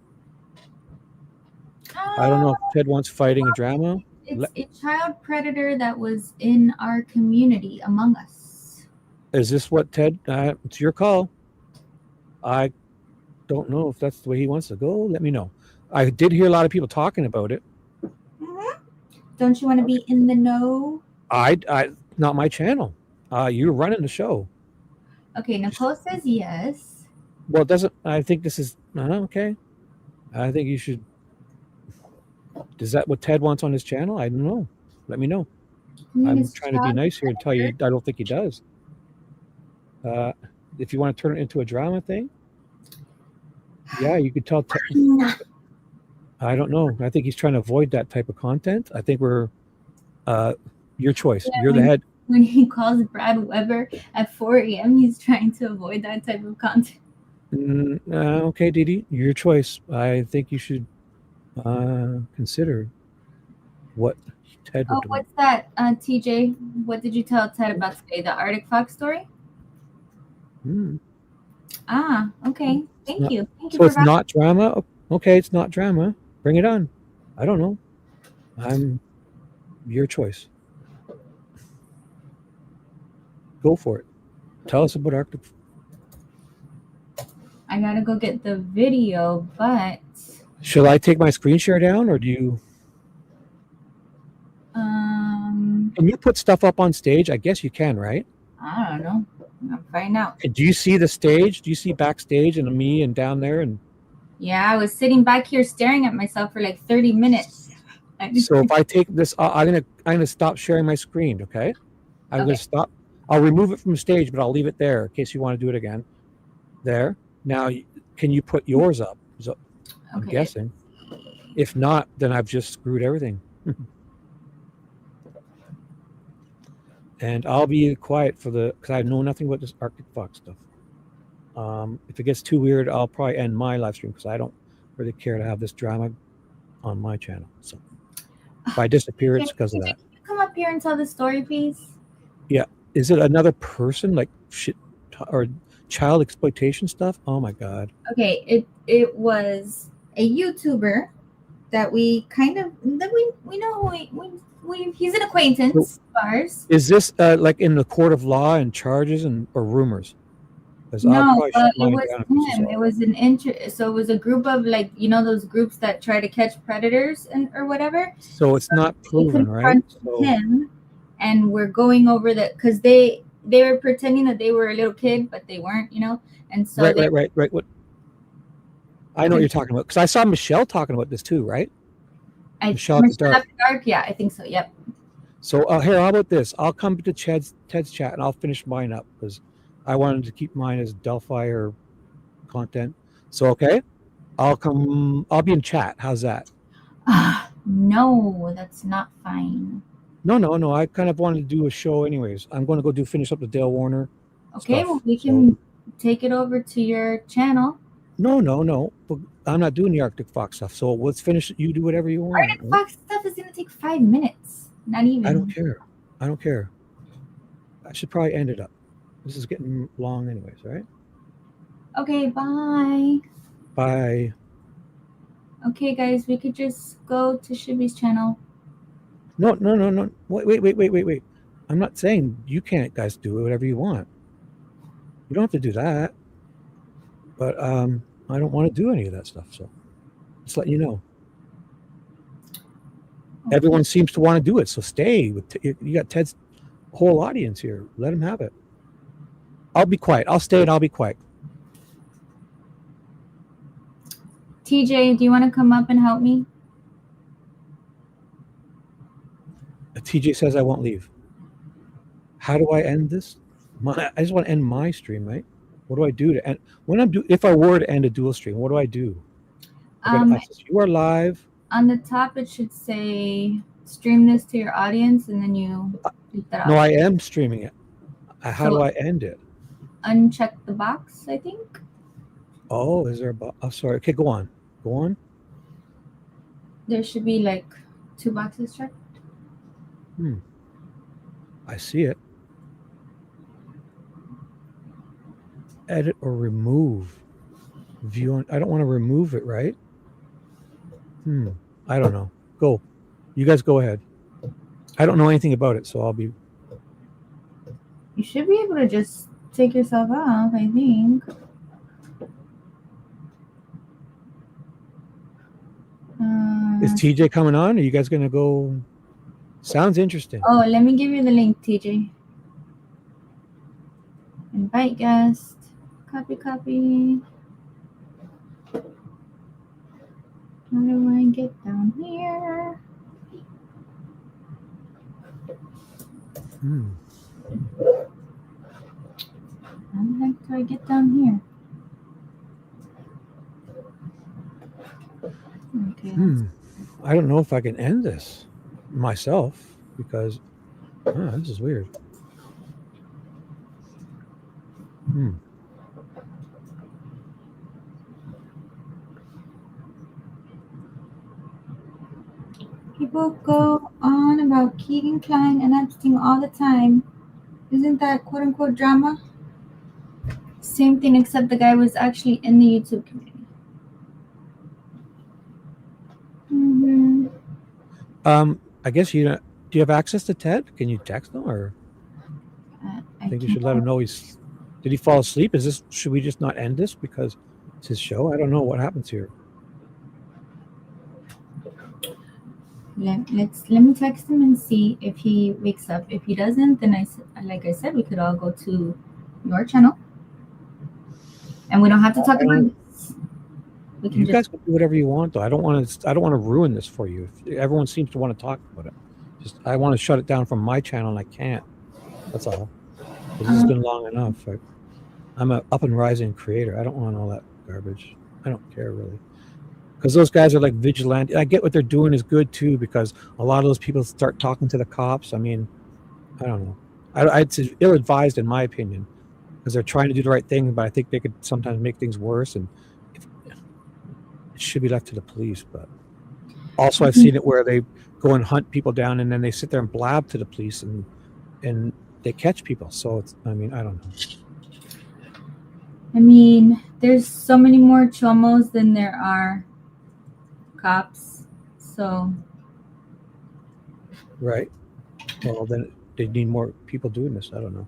I don't know if Ted wants fighting and drama. It's a child predator that was in our community among us. Is this what Ted? It's your call. I don't know if that's the way he wants to go. Let me know. I did hear a lot of people talking about it. Don't you want to be in the know? I not my channel. You're running the show. Okay, Nicole says yes. Well, it doesn't. I think this is okay. I think you should. Is that what Ted wants on his channel? I don't know. Let me know. I'm trying to be nice here and tell you I don't think he does. If you want to turn it into a drama thing, yeah, you could tell. I don't know. I think he's trying to avoid that type of content. I think we're your choice. Yeah, You're the head. When he calls Brad Weber at 4 a.m., he's trying to avoid that type of content. Okay, Dee Dee, your choice. I think you should consider what Ted would do. What's that, TJ? What did you tell Ted about today? The Arctic fox story? Ah, okay. Thank you. Thank you So for it's not drama? Okay, it's not drama. Bring it on. I don't know. I'm your choice. Go for it. Tell us about Arctic. I gotta go get the video, but Shall I take my screen share down, or do you? Can you put stuff up on stage? I guess you can, right? I don't know. I'll find out. Do you see the stage? Do you see backstage and me and down there? And Yeah, I was sitting back here staring at myself for like 30 minutes. so if I take this, I'm gonna stop sharing my screen. Okay, I'm gonna stop. I'll remove it from the stage, but I'll leave it there in case you want to do it again. There. Now, can you put yours up? So, I'm guessing. If not, then I've just screwed everything. And I'll be quiet because I know nothing about this Arctic Fox stuff. If it gets too weird, I'll probably end my live stream because I don't really care to have this drama on my channel. So if I disappear, it's because of that. Can you come up here and tell the story, please? Yeah. Is it another person like shit or child exploitation stuff? Oh my God. Okay, it was a YouTuber that we kind of we know he's an acquaintance of ours. Is this like in the court of law and charges or rumors? No, it was him. It was so it was a group of like those groups that try to catch predators or whatever. So it's not proven, right? So, him, and we're going over that because they were pretending that they were a little kid, but they weren't, and so right. What? I know what you're talking about because I saw Michelle talking about this too, right? Michelle After Dark, yeah, I think so. Yep. So here, how about this? I'll come to Ted's chat and I'll finish mine up because I wanted to keep mine as Delphi or content. So okay, I'll be in chat. How's that? No, that's not fine. No. I kind of wanted to do a show anyways. I'm going to go finish up the Dale Warner. Okay, well we can take it over to your channel. No. I'm not doing the Arctic Fox stuff. So let's finish. You do whatever you want. Arctic Fox stuff is gonna take 5 minutes. Not even. I don't care. I should probably end it up. This is getting long anyways, right? Okay, bye. Bye. Okay, guys, we could just go to Shibby's channel. No. Wait. I'm not saying you can't, guys, do whatever you want. You don't have to do that. But I don't want to do any of that stuff. So just let you know. Okay. Everyone seems to want to do it. So stay. You got Ted's whole audience here. Let him have it. I'll be quiet. I'll stay and I'll be quiet. TJ, do you want to come up and help me? TJ says I won't leave. How do I end this? I just want to end my stream, right? What do I do to end? If I were to end a dual stream, what do I do? You are live. On the top, it should say stream this to your audience, and then you take that off. No, I am streaming it. How do I end it? Uncheck the box, I think. Oh, is there a box? Oh, sorry. Okay, go on. There should be like 2 boxes checked. I see it. Edit or remove. View on. I don't want to remove it, right? I don't know. Go. You guys go ahead. I don't know anything about it, so I'll be. You should be able to just take yourself off, I think. Is TJ coming on? Are you guys going to go? Sounds interesting. Oh, let me give you the link, TJ. Invite guest. Copy. How do I get down here? How the heck do I get down here? Okay. I don't know if I can end this myself because this is weird. People go on about Keegan Klein and Epstein all the time. Isn't that quote unquote drama? same thing, except the guy was actually in the YouTube community. I guess do you have access to Ted? Can you text him, or I think you should let him know did he fall asleep? Should we just not end this because it's his show? I don't know what happens here. Let me text him and see if he wakes up. If he doesn't, then like I said, we could all go to your channel, and we don't have to talk about this. You guys can do whatever you want, though. I don't want to ruin this for you. Everyone seems to want to talk about it. I want to shut it down from my channel, and I can't. That's all. This has been long enough. I'm an up and rising creator. I don't want all that garbage. I don't care really, because those guys are like vigilante. I get what they're doing is good too, because a lot of those people start talking to the cops. I mean, I don't know. It's ill-advised in my opinion, because they're trying to do the right thing, but I think they could sometimes make things worse, and it should be left to the police. But also, I've seen it where they go and hunt people down, and then they sit there and blab to the police, and they catch people. So I mean, I don't know. I mean, there's so many more chomos than there are cops. So. Right. Well, then they need more people doing this. I don't know.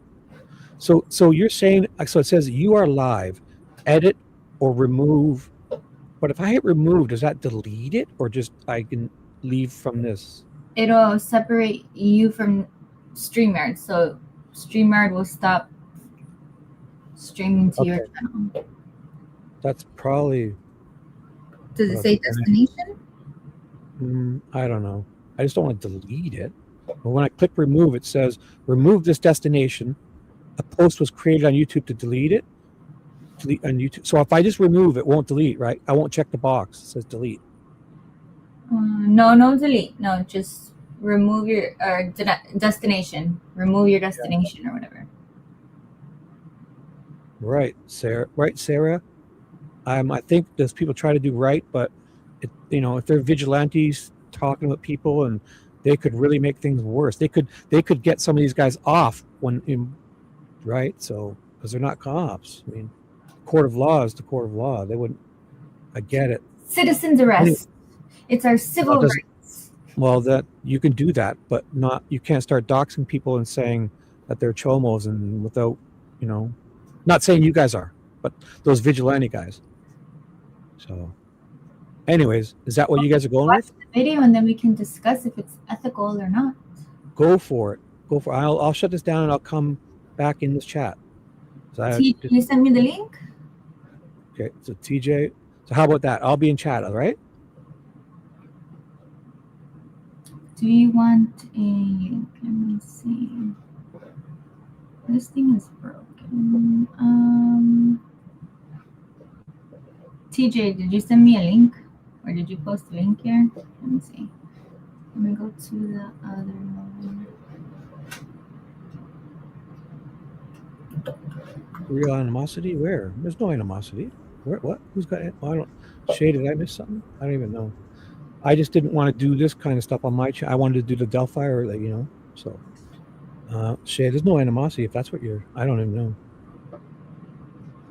So you're saying, so it says you are live, edit or remove. But if I hit remove, does that delete it, or just I can leave from this? It'll separate you from StreamYard. So StreamYard will stop streaming to your channel. That's probably. Does it say destination? I don't know. I just don't want to delete it. But when I click remove, it says remove this destination. A post was created on YouTube to delete it. Delete on YouTube. So if I just remove, it won't delete, right? I won't check the box. It says delete. No delete. No, just remove your destination. Remove your destination or whatever. Right, Sarah. Right, Sarah. I think those people try to do right, but if they're vigilantes talking about people, and they could really make things worse. They could get some of these guys off right? So because they're not cops. I mean, court of law is the court of law. They wouldn't. I get it. Citizens arrest. It's our civil rights. Well, that you can do that, but you can't start doxing people and saying that they're chomos, and without, not saying you guys are, but those vigilante guys. So, anyways, is that what you guys are going with? Watch the video, and then we can discuss if it's ethical or not. Go for it. I'll shut this down, and I'll come back in this chat. You send me the link. Okay, so TJ. So how about that? I'll be in chat, all right? Do you want a link? Let me see. This thing is broken. TJ, did you send me a link, or did you post a link here? Let me see. Let me go to the other one. Real animosity? Where? There's no animosity. Where? What? Who's got it? I don't. Shay, did I miss something? I don't even know. I just didn't want to do this kind of stuff on my channel. I wanted to do the Delphi, or so. Shay, there's no animosity if that's what you're. I don't even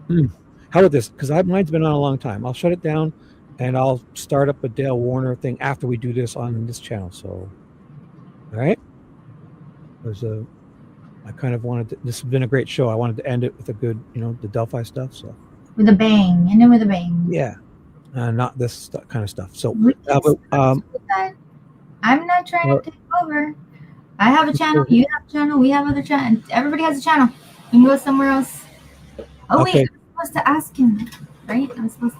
know. How about this? Because mine's been on a long time. I'll shut it down, and I'll start up a Dale Warner thing after we do this on this channel. So, all right. I kind of wanted to, this has been a great show. I wanted to end it with a good, the Delphi stuff. So with a bang, end it with a bang. Yeah, not this kind of stuff. So I'm not trying to take over. I have a channel. You have a channel. We have other channel. Everybody has a channel. We can go somewhere else. Oh wait, I'm supposed to ask him, right? I'm supposed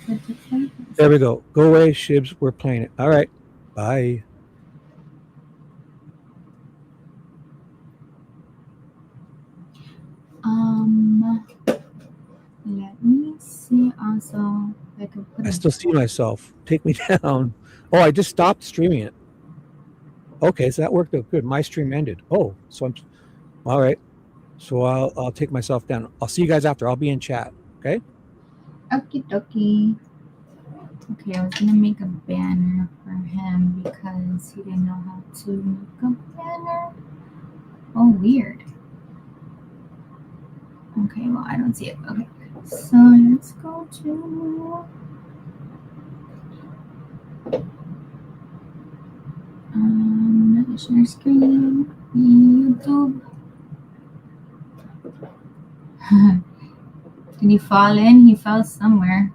to. There we go. Go away, Shibs. We're playing it. All right. Bye. Let me see also. I still see myself. Take me down. Oh, I just stopped streaming it. Okay, so that worked out good. My stream ended. Oh, so I'm all right. So I'll take myself down. I'll see you guys after. I'll be in chat. Okay. Okie dokie. Okay, I was gonna make a banner for him because he didn't know how to make a banner. Oh, weird. Okay, well, I don't see it. Okay, so let's go to share screen, YouTube. Did he fall in? He fell somewhere.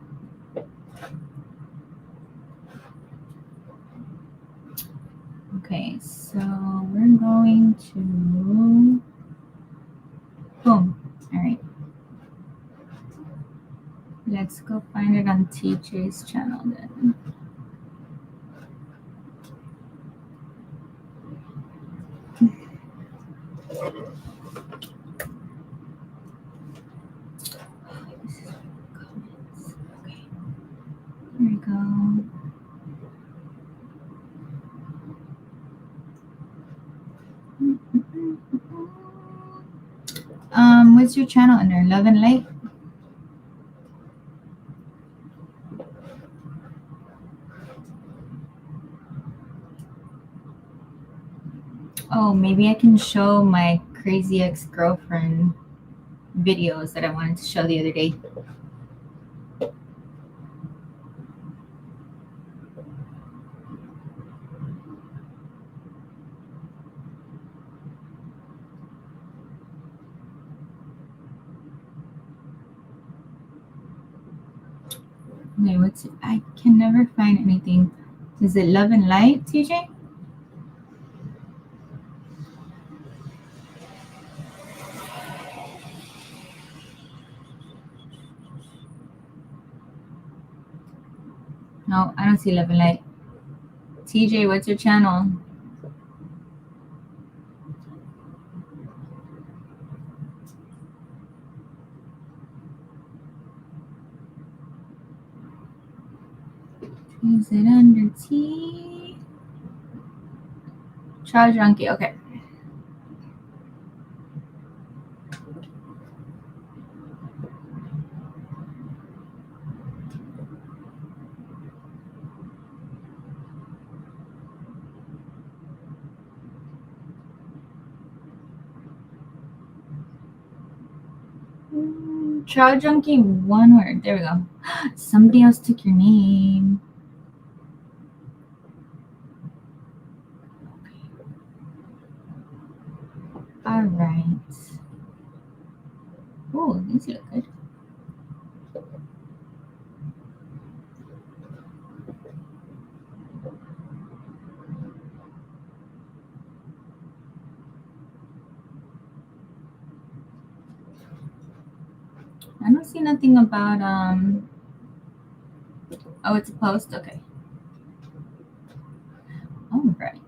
Okay, so we're going to boom. All right. Let's go find it on TJ's channel then. There we go. What's your channel under? Love and Light? Oh, maybe I can show my crazy ex-girlfriend videos that I wanted to show the other day. Wait, what's it? I can never find anything. Is it Love and Light, TJ? No, I don't see Love and Light. TJ, what's your channel? Is it under T? Child Junkie, okay. Child Junkie, one word. There we go. Somebody else took your name. All right. Oh, these look good. I don't see nothing about oh, it's a post. Okay. All right.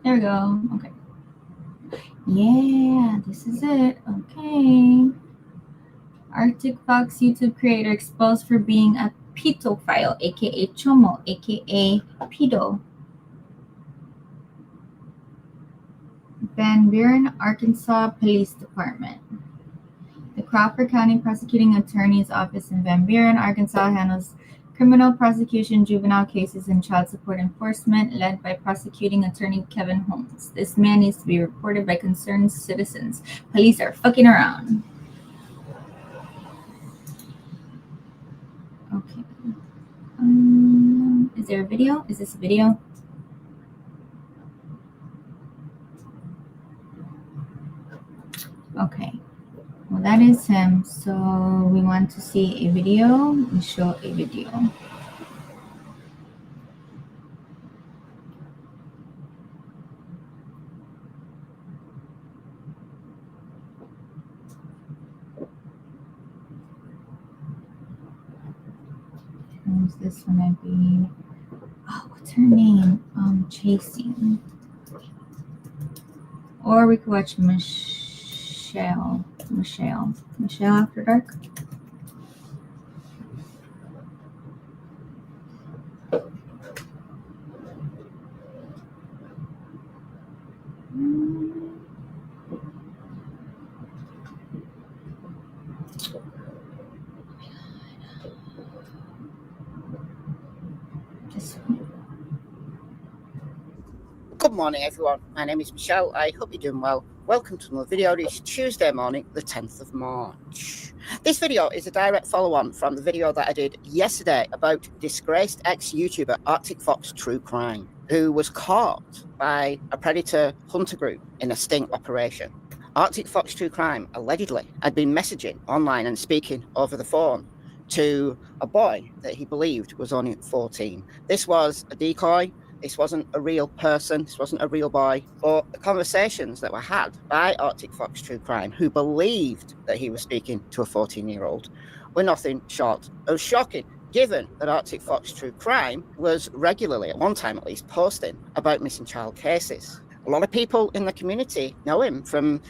There we go. Okay. Yeah, this is it. Okay. Arctic Fox YouTube creator exposed for being a pedophile, aka Chomo, aka pedo. Van Buren, Arkansas Police Department. The Crawford County Prosecuting Attorney's Office in Van Buren, Arkansas handles criminal prosecution, juvenile cases, and child support enforcement, led by prosecuting attorney Kevin Holmes. This man needs to be reported by concerned citizens. Police are fucking around. Okay. Is there a video? Is this a video? Okay. Well, that is him. So we want to see a video. We show a video. Who's this one? I'd be. Oh, what's her name? Chasing. Or we could watch Michelle After Dark. This one. morning, everyone. My name is Michelle. I hope you're doing well. Welcome to another video. It's Tuesday morning, the 10th of March. This video is a direct follow-on from the video that I did yesterday about disgraced ex-YouTuber Arctic Fox True Crime, who was caught by a predator hunter group in a sting operation. Arctic Fox True Crime allegedly had been messaging online and speaking over the phone to a boy that he believed was only 14. This was a decoy. This wasn't a real person. This wasn't a real boy. But the conversations that were had by Arctic Fox True Crime, who believed that he was speaking to a 14-year-old, were nothing short of shocking, given that Arctic Fox True Crime was regularly, at one time at least, posting about missing child cases. A lot of people in the community know him from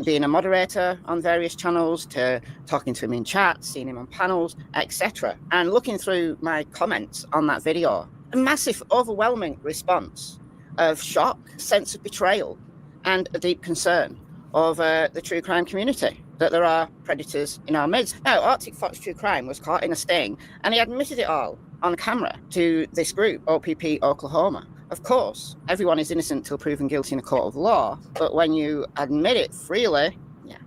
being a moderator on various channels, to talking to him in chat, seeing him on panels, etc. And looking through my comments on that video, a massive, overwhelming response of shock, sense of betrayal, and a deep concern over the true crime community, that there are predators in our midst. Now, Arctic Fox True Crime was caught in a sting, and he admitted it all on camera to this group, OPP Oklahoma. Of course, everyone is innocent till proven guilty in a court of law, but when you admit it freely, yeah.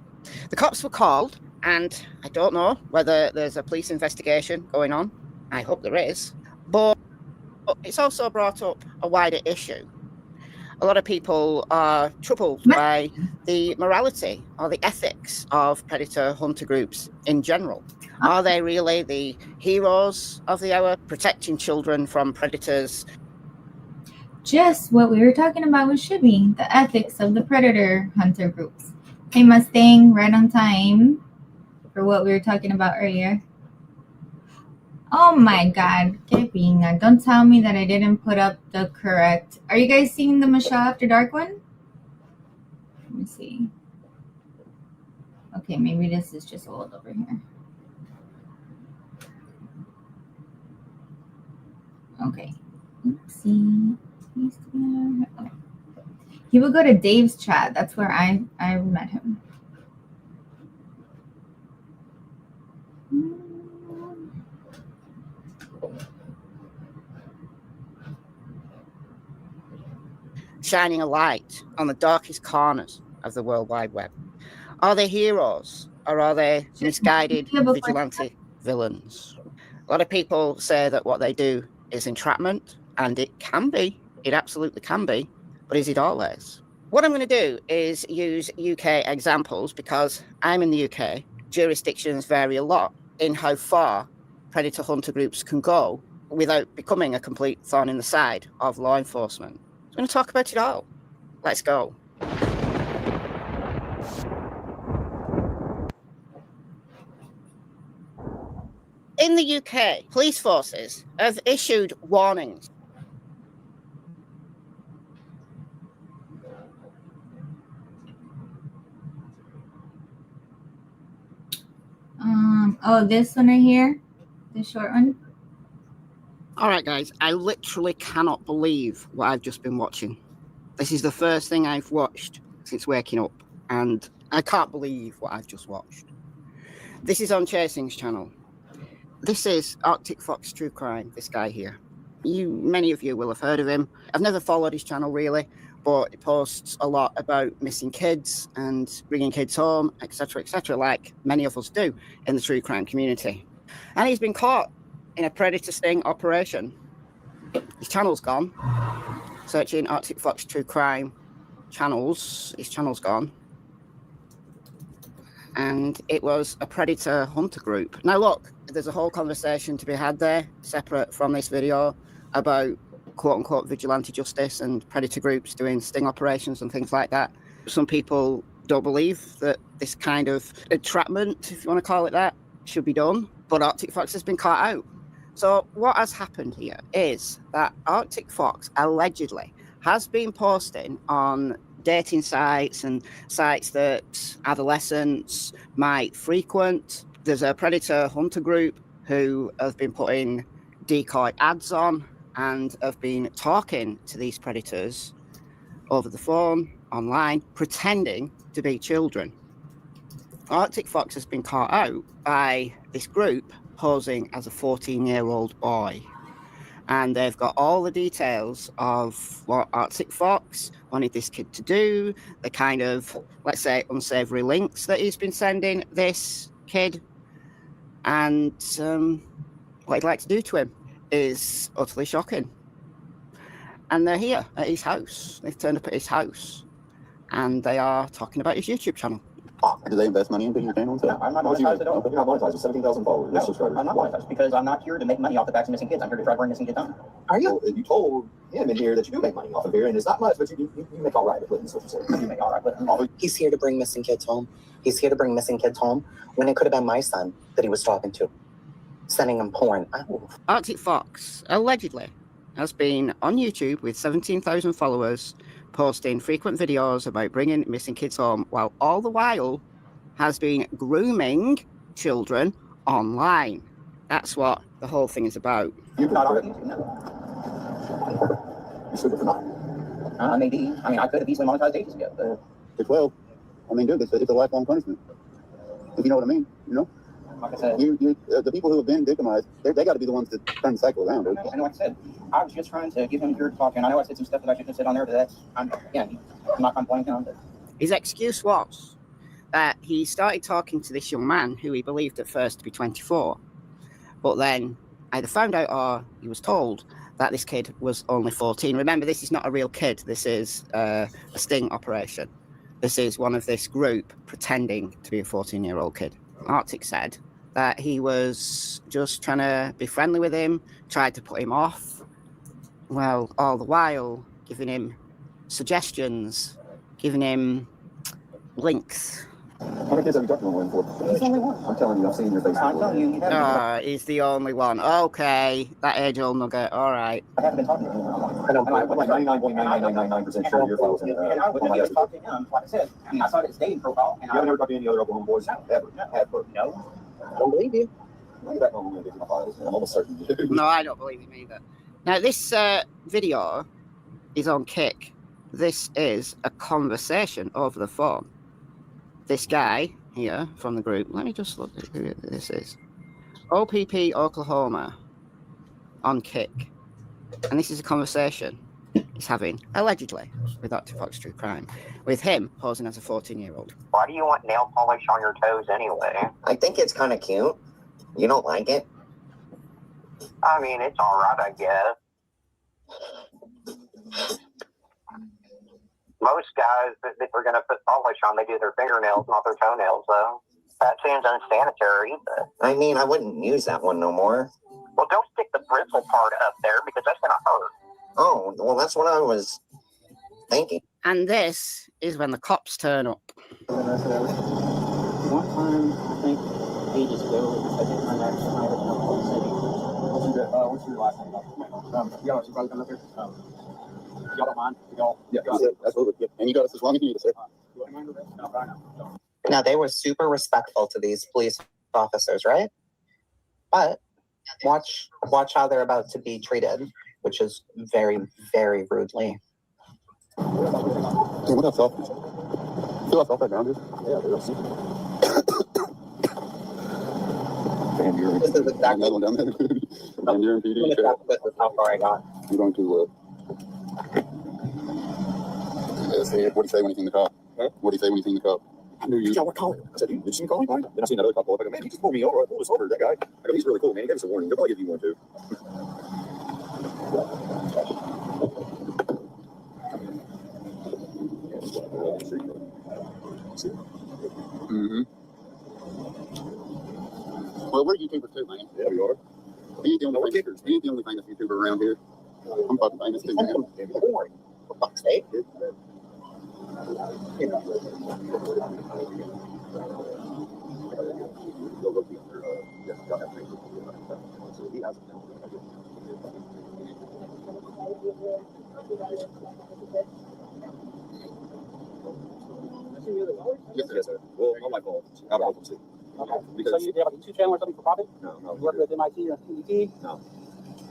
The cops were called, and I don't know whether there's a police investigation going on. I hope there is. But it's also brought up a wider issue. A lot of people are troubled by the morality or the ethics of predator hunter groups in general. Are they really the heroes of the hour, protecting children from predators? Just what we were talking about with Shibby, the ethics of the predator hunter groups. Hey Mustang, right on time for what we were talking about earlier. Oh my god, Kepinga, don't tell me that I didn't put up the correct. Are you guys seeing the Michelle After Dark one? Let me see. Okay, maybe this is just old over here. Okay. Oopsie. Okay. He would go to Dave's chat. That's where I met him. Shining a light on the darkest corners of the World Wide Web. Are they heroes, or are they misguided vigilante villains? A lot of people say that what they do is entrapment, and it can be. It absolutely can be. But is it always? What I'm going to do is use UK examples, because I'm in the UK. Jurisdictions vary a lot in how far predator hunter groups can go without becoming a complete thorn in the side of law enforcement. I'm going to talk about it all. Let's go. In the UK, police forces have issued warnings. Oh, this one right here, the short one. All right, guys, I literally cannot believe what I've just been watching. This is the first thing I've watched since waking up, and I can't believe what I've just watched. This is on Chasing's channel. This is Arctic Fox True Crime, this guy here. Many of you will have heard of him. I've never followed his channel really, but he posts a lot about missing kids and bringing kids home, etc., like many of us do in the true crime community. And he's been caught in a predator sting operation. His channel's gone. Searching Arctic Fox True Crime channels, his channel's gone. And it was a predator hunter group. Now look, there's a whole conversation to be had there, separate from this video, about quote-unquote vigilante justice and predator groups doing sting operations and things like that. Some people don't believe that this kind of entrapment, if you want to call it that, should be done, but Arctic Fox has been caught out. So what has happened here is that Arctic Fox allegedly has been posting on dating sites and sites that adolescents might frequent. There's a predator hunter group who have been putting decoy ads on and have been talking to these predators over the phone, online, pretending to be children. Arctic Fox has been caught out by this group posing as a 14-year-old boy. And they've got all the details of what Arctic Fox wanted this kid to do, the kind of, let's say, unsavory links that he's been sending this kid. And what he'd like to do to him is utterly shocking. And they're here at his house. They've turned up at his house. And they are talking about his YouTube channel. Do they invest money into your channel? No, I'm not monetized at all. You're not monetized with 17,000 followers. No, I'm not monetized because I'm not here to make money off the backs of missing kids. I'm here to try to bring missing kids home. Are you? Well, you told him in here that you do make money off of here, and it's not much, but you make all right with it. That's what you said. You make all right with it. He's here to bring missing kids home. He's here to bring missing kids home when it could have been my son that he was talking to, sending him porn. Arctic Fox allegedly has been on YouTube with 17,000 followers, posting frequent videos about bringing missing kids home, while all the while has been grooming children online. That's what the whole thing is about. You're not on YouTube, no. You're super for not. Maybe. I mean, I could have easily monetized ages ago. Well, I mean, dude, it's a lifelong punishment. If you know what I mean, you know? Like I said, the people who have been victimized, they got to be the ones that turn the cycle around. Dude. And like I said, I was just trying to give him your talk, and I know I said some stuff that I shouldn't have said on there, but I'm not complaining on it. His excuse was that he started talking to this young man who he believed at first to be 24, but then either found out or he was told that this kid was only 14. Remember, this is not a real kid. This is a sting operation. This is one of this group pretending to be a 14-year-old kid. Arctic said that he was just trying to be friendly with him, tried to put him off, well, all the while giving him suggestions, giving him links. How many kids have you talked to him for? He's the only one. I'm telling you, I've seen your face. I'm telling you, He's the only one. Okay, that age-old nugget. All right. I haven't been talking to him. I'm like 99.9999% sure your files in And I wouldn't even talk to him. Like I said, I mean, I saw his dating profile. And you haven't ever talked to any other Oklahoma boys ever? No. I don't believe you. I'll get back home and get my files. I'm almost certain. No, I don't believe him either. Now, this video is on Kick. This is a conversation over the phone. This guy here from the group, let me just look at who this is. OPP Oklahoma on Kick. And this is a conversation he's having, allegedly, with Arctic Fox True Crime, with him posing as a 14-year-old. Why do you want nail polish on your toes anyway? I think it's kind of cute. You don't like it? I mean, it's all right, I guess. Most guys, if they're going to put polish on, they do their fingernails, not their toenails, though. That seems unsanitary, but... I mean, I wouldn't use that one no more. Well, don't stick the bristle part up there, because that's going to hurt. Oh, well, that's what I was thinking. And this is when the cops turn up. One time, I think, ages ago, I think my next night at Oklahoma City. What's your last name? Y'all some brothers coming up here? Y'all don't mind? Y'all? Yeah, absolutely. Yeah. And you got us as long as you need us, sir. You want to mind with this? No, right now. Now, they were super respectful to these police officers, right? But watch how they're about to be treated, which is very, very rudely. Hey, what up, Sal? Feel off that ground, dude? Yeah, they're super. Damn, you're This is exactly that one down there. Damn, you're in PD. this is how far I got. You're going too what do you say when you seen the cop? Huh? What do you say when you seen the cop? I knew you. Y'all were calling. I said, did you see me calling? Then I seen another cop pull up. I go, man, he just pulled me over. I pulled us over. That guy. I go, he's really cool, man. He gave us a warning. He'll probably give you one too. Mm-hmm. Well, we're YouTubers too, man. Yeah, we are. We ain't the only kickers. We ain't the only famous YouTuber around here. I'm fucking famous too, man. Boring. For fuck's sake. Yes, sir. Well, my wife will. I'll help them too. Okay. So you have like a YouTube channel or something for profit? No. You work with MIT or CET? No.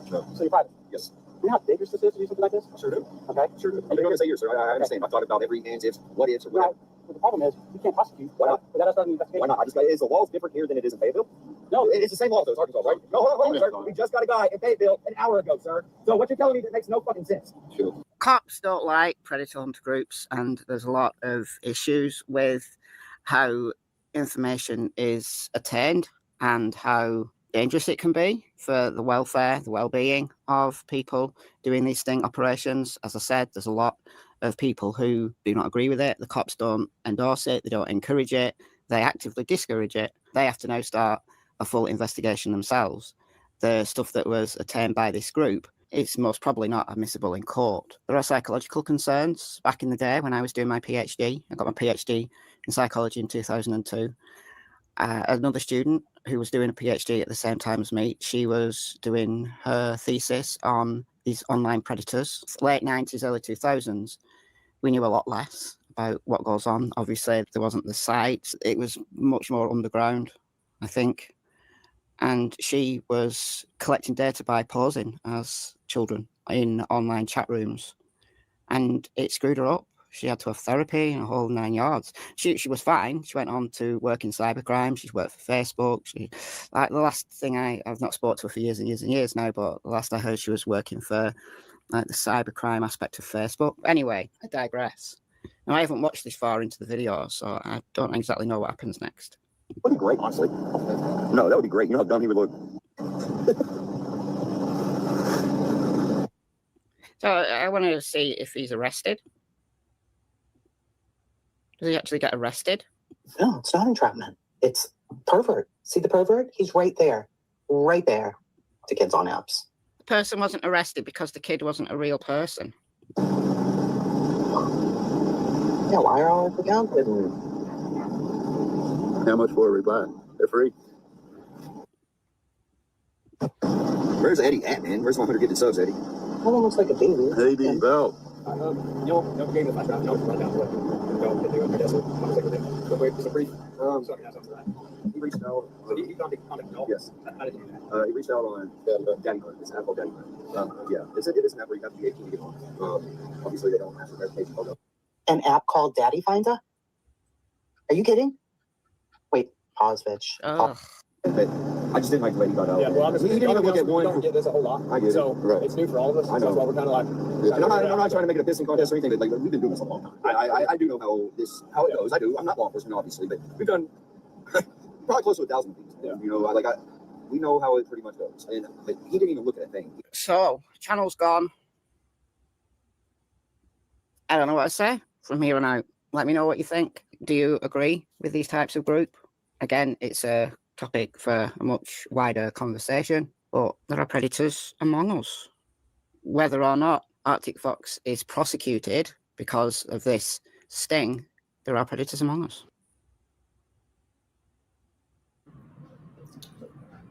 So you're private? Yes. You know how dangerous this is to do something like this? Sure do. Okay. Sure do. I'm going to say here, sir. I understand. I've thought about every ands, ifs, what ifs, or whatever. But the problem is, you can't prosecute Why not? without us starting an investigation. Why not? Is the laws different here than it is in Fayetteville? No, it's the same law, though. It's Arkansas, right? No, hold on, sir. We just got a guy in Fayetteville an hour ago, sir. So what you're telling me that makes no fucking sense. Sure. Cops don't like predator hunter groups, and there's a lot of issues with how information is attained and how dangerous it can be for the welfare, the well-being of people doing these sting operations. As I said, there's a lot of people who do not agree with it. The cops don't endorse it. They don't encourage it. They actively discourage it. They have to now start a full investigation themselves. The stuff that was attained by this group, it's most probably not admissible in court. There are psychological concerns. Back in the day when I was doing my PhD, I got my PhD in psychology in 2002. Another student who was doing a PhD at the same time as me, she was doing her thesis on these online predators. Late 90s, early 2000s, we knew a lot less about what goes on. Obviously, there wasn't the sites. It was much more underground, I think. And she was collecting data by posing as children in online chat rooms. And it screwed her up. She had to have therapy and a whole 9 yards. She was fine. She went on to work in cybercrime. She's worked for Facebook. Like the last thing I've not spoken to her for years and years and years now, but the last I heard she was working for like the cybercrime aspect of Facebook. Anyway, I digress. Now, I haven't watched this far into the video, so I don't exactly know what happens next. Would be great, honestly. No, that would be great. You know how dumb he would look. So I wanted to see if he's arrested. Does he actually get arrested? No, it's not entrapment. It's pervert. See the pervert? He's right there. Right there. The kid's on apps. The person wasn't arrested because the kid wasn't a real person. Yeah, why are all of the accounts hidden? How much for a reply? They're free. Where's Eddie at, man? Where's 100 subs, Eddie? That one looks like a baby. Baby Bell. No game with my shot. No, right down. It's a brief. He reached out. So he contacted Delphi. Yes. How did he do that? He reached out on Daddy Card. It's an app called Daddy Card. Yeah. It is an app where you have to be 18 to get on. Obviously, they don't ask for verification called An app called Daddy Finder? Are you kidding? Wait, pause, bitch. I just didn't like the way he got out. Yeah, well, honestly, he didn't even look at one. We don't get this a whole lot. I get so it. Right. It's new for all of us. I know. So that's why we're kind of like. Yeah. And I'm not trying to make it a pissing contest or anything. But like we've been doing this a long time. I do know how it goes. I do. I'm not law enforcement, obviously, but we've done probably close to 1,000 things. Yeah. You know, we know how it pretty much goes. And but he didn't even look at a thing. So channel's gone. I don't know what to say from here on out. Let me know what you think. Do you agree with these types of group? Again, it's a topic for a much wider conversation, but there are predators among us. Whether or not Arctic Fox is prosecuted because of this sting, there are predators among us.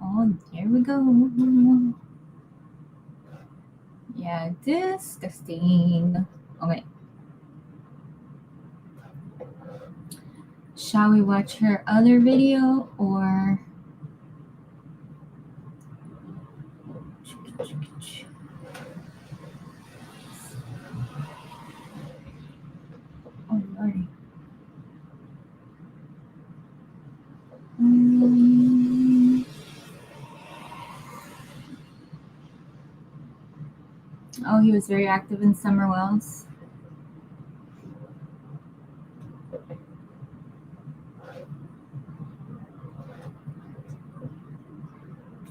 Oh, there we go. Yeah, disgusting. Okay. Shall we watch her other video or? Oh, Lordy. Oh, he was very active in Summer Wells.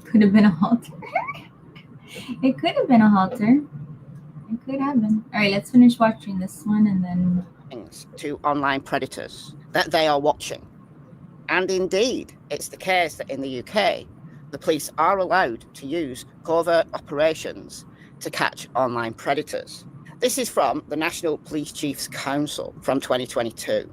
Could have been a halter. It could have been a halter. It could have been. All right, let's finish watching this one and then. To online predators that they are watching. And indeed, it's the case that in the UK, the police are allowed to use covert operations to catch online predators. This is from the National Police Chiefs Council from 2022.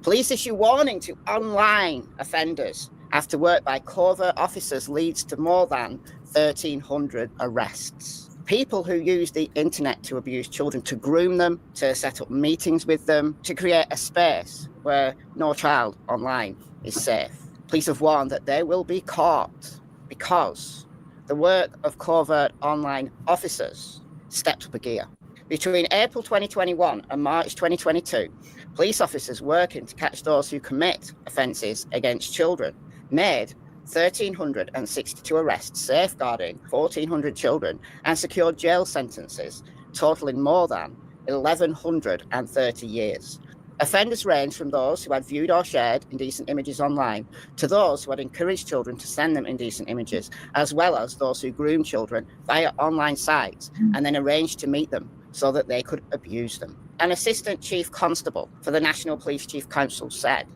Police issue warning to online offenders after work by covert officers leads to more than 1,300 arrests. People who use the internet to abuse children, to groom them, to set up meetings with them, to create a space where no child online is safe. Police have warned that they will be caught because the work of covert online officers stepped up a gear. Between April 2021 and March 2022, police officers working to catch those who commit offences against children made 1,362 arrests, safeguarding 1,400 children, and secured jail sentences totaling more than 1,130 years. Offenders range from those who had viewed or shared indecent images online to those who had encouraged children to send them indecent images, as well as those who groomed children via online sites and then arranged to meet them so that they could abuse them. An assistant chief constable for the National Police Chief Council said,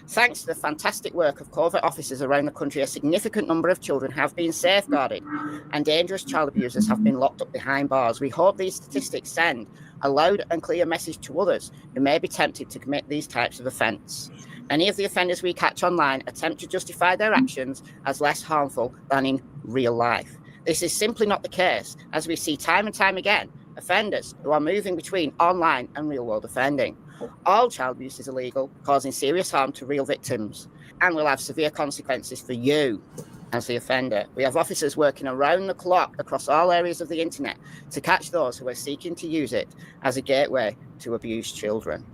"Thanks to the fantastic work of covert officers around the country, a significant number of children have been safeguarded and dangerous child abusers have been locked up behind bars. We hope these statistics send a loud and clear message to others who may be tempted to commit these types of offence. Many of the offenders we catch online attempt to justify their actions as less harmful than in real life. This is simply not the case, as we see time and time again offenders who are moving between online and real-world offending. All child abuse is illegal, causing serious harm to real victims, and will have severe consequences for you as the offender. We have officers working around the clock across all areas of the internet to catch those who are seeking to use it as a gateway to abuse children."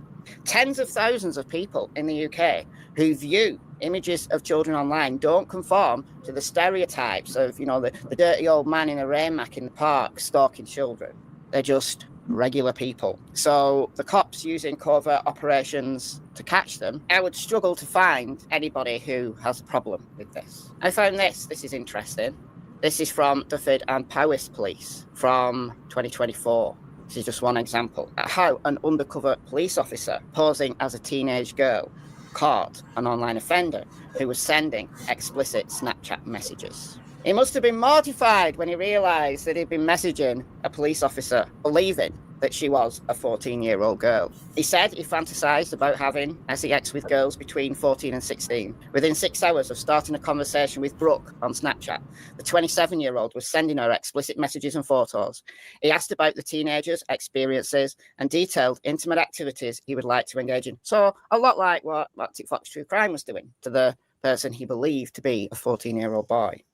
Tens of thousands of people in the UK who view images of children online don't conform to the stereotypes of, the dirty old man in a rain mac in the park stalking children. They're just regular people. So the cops using covert operations to catch them, I would struggle to find anybody who has a problem with this. I found this is interesting. This is from Dufford and Powys Police from 2024. This is just one example of how an undercover police officer posing as a teenage girl caught an online offender who was sending explicit Snapchat messages. He must have been mortified when he realised that he'd been messaging a police officer, believing that she was a 14-year-old girl. He said he fantasised about having sex with girls between 14 and 16. Within 6 hours of starting a conversation with Brooke on Snapchat, the 27-year-old was sending her explicit messages and photos. He asked about the teenager's experiences and detailed intimate activities he would like to engage in. So a lot like what Arctic Fox True Crime was doing to the person he believed to be a 14-year-old boy.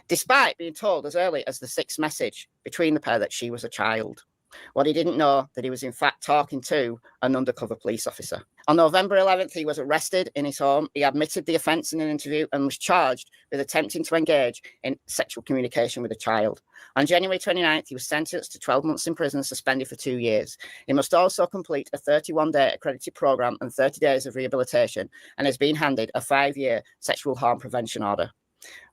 Despite being told as early as the 6th message between the pair that she was a child. What he didn't know, that he was in fact talking to an undercover police officer. On November 11th, he was arrested in his home. He admitted the offence in an interview and was charged with attempting to engage in sexual communication with a child. On January 29th, he was sentenced to 12 months in prison, suspended for 2 years. He must also complete a 31-day accredited programme and 30 days of rehabilitation, and has been handed a 5-year sexual harm prevention order.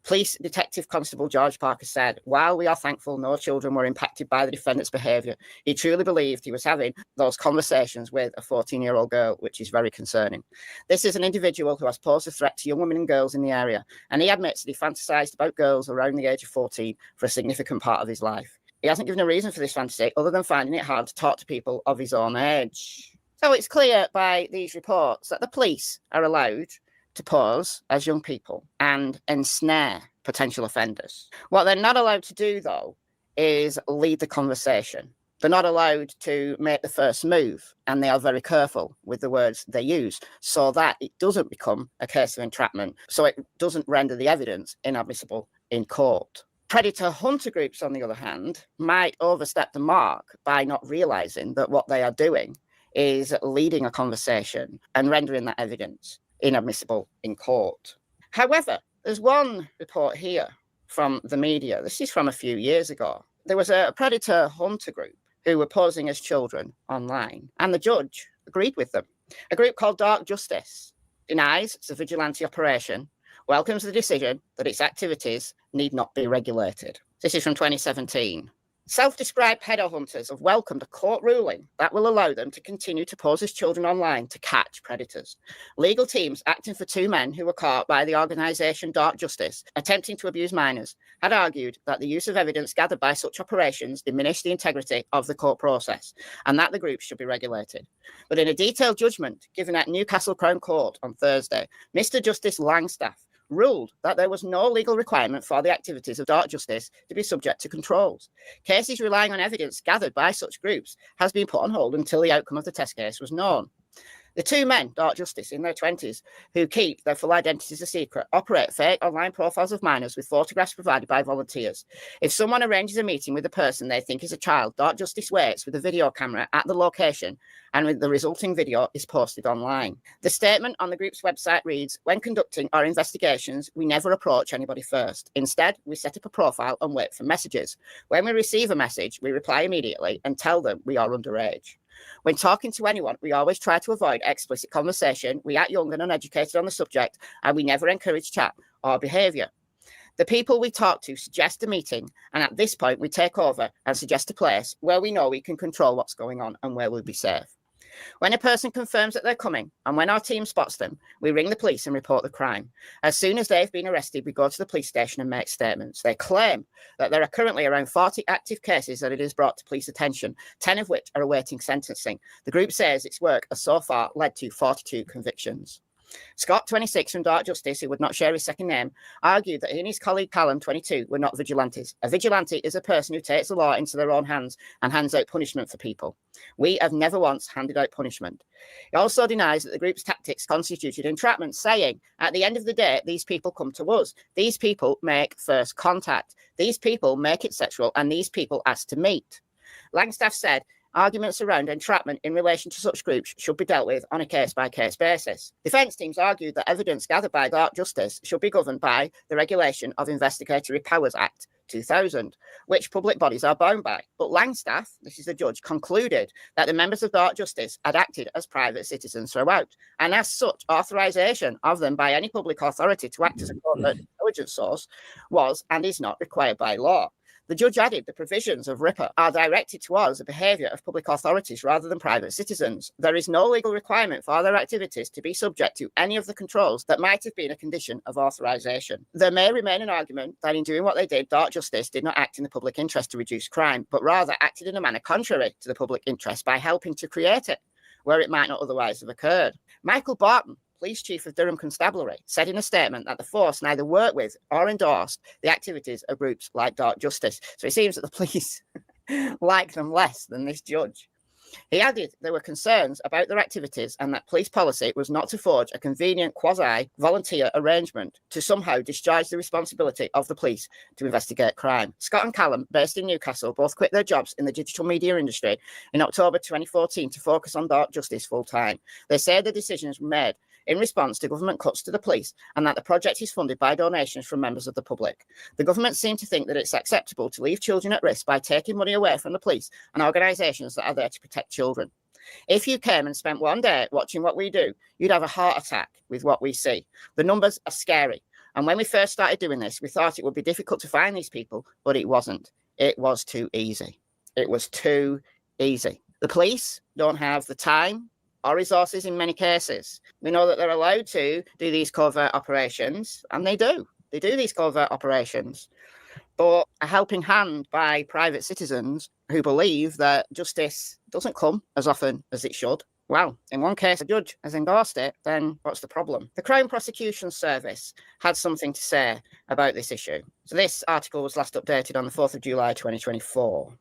Police Detective Constable George Parker said, "While we are thankful no children were impacted by the defendant's behaviour, he truly believed he was having those conversations with a 14-year-old girl, which is very concerning. This is an individual who has posed a threat to young women and girls in the area, and he admits that he fantasised about girls around the age of 14 for a significant part of his life. He hasn't given a reason for this fantasy other than finding it hard to talk to people of his own age." So it's clear by these reports that the police are allowed to pose as young people and ensnare potential offenders. What they're not allowed to do, though, is lead the conversation. They're not allowed to make the first move, and they are very careful with the words they use so that it doesn't become a case of entrapment, so it doesn't render the evidence inadmissible in court. Predator hunter groups, on the other hand, might overstep the mark by not realising that what they are doing is leading a conversation and rendering that evidence inadmissible in court. However, there's one report here from the media. This is from a few years ago. There was a predator hunter group who were posing as children online, and the judge agreed with them. A group called Dark Justice denies it's a vigilante operation, welcomes the decision that its activities need not be regulated. This is from 2017. Self-described pedo hunters have welcomed a court ruling that will allow them to continue to pose as children online to catch predators. Legal teams acting for 2 men who were caught by the organisation Dark Justice attempting to abuse minors had argued that the use of evidence gathered by such operations diminished the integrity of the court process and that the group should be regulated. But in a detailed judgment given at Newcastle Crown Court on Thursday, Mr. Justice Langstaff ruled that there was no legal requirement for the activities of Dark Justice to be subject to controls. Cases relying on evidence gathered by such groups has been put on hold until the outcome of the test case was known. The two men, Dark Justice, in their 20s, who keep their full identities a secret, operate fake online profiles of minors with photographs provided by volunteers. If someone arranges a meeting with a person they think is a child, Dark Justice waits with a video camera at the location, and with the resulting video is posted online. The statement on the group's website reads, "When conducting our investigations, we never approach anybody first. Instead, we set up a profile and wait for messages. When we receive a message, we reply immediately and tell them we are underage. When talking to anyone, we always try to avoid explicit conversation. We act young and uneducated on the subject, and we never encourage chat or behaviour. The people we talk to suggest a meeting, and at this point, we take over and suggest a place where we know we can control what's going on and where we'll be safe. When a person confirms that they're coming, and when our team spots them, we ring the police and report the crime. As soon as they've been arrested, we go to the police station and make statements. They claim that there are currently around 40 active cases that it has brought to police attention, 10 of which are awaiting sentencing. The group says its work has so far led to 42 convictions." Scott, 26, from Dark Justice, who would not share his second name, argued that he and his colleague Callum, 22, were not vigilantes. A vigilante is a person who takes the law into their own hands and hands out punishment for people. We have never once handed out punishment. He also denies that the group's tactics constituted entrapment, saying, "At the end of the day, these people come to us. These people make first contact. These people make it sexual, and these people ask to meet." Langstaff said, "Arguments around entrapment in relation to such groups should be dealt with on a case-by-case basis." Defence teams argued that evidence gathered by Dark Justice should be governed by the Regulation of Investigatory Powers Act 2000, which public bodies are bound by. But Langstaff, this is the judge, concluded that the members of Dark Justice had acted as private citizens throughout, and as such, authorisation of them by any public authority to act as a covert intelligence source was and is not required by law. The judge added the provisions of RIPA are directed towards the behaviour of public authorities rather than private citizens. There is no legal requirement for their activities to be subject to any of the controls that might have been a condition of authorisation. There may remain an argument that in doing what they did, Dark Justice did not act in the public interest to reduce crime, but rather acted in a manner contrary to the public interest by helping to create it, where it might not otherwise have occurred. Michael Barton, Police Chief of Durham Constabulary, said in a statement that the force neither worked with or endorsed the activities of groups like Dark Justice. So it seems that the police like them less than this judge. He added there were concerns about their activities and that police policy was not to forge a convenient quasi-volunteer arrangement to somehow discharge the responsibility of the police to investigate crime. Scott and Callum, based in Newcastle, both quit their jobs in the digital media industry in October 2014 to focus on Dark Justice full-time. They say the decisions were made in response to government cuts to the police and that the project is funded by donations from members of the public. The government seem to think that it's acceptable to leave children at risk by taking money away from the police and organisations that are there to protect children. If you came and spent one day watching what we do, you'd have a heart attack with what we see. The numbers are scary. And when we first started doing this, we thought it would be difficult to find these people, but it wasn't. It was too easy. It was too easy. The police don't have the time or resources in many cases. We know that they're allowed to do these covert operations, and they do. They do these covert operations. But a helping hand by private citizens who believe that justice doesn't come as often as it should. Well, in one case, a judge has endorsed it, then what's the problem? The Crown Prosecution Service had something to say about this issue. So this article was last updated on the 4th of July, 2024.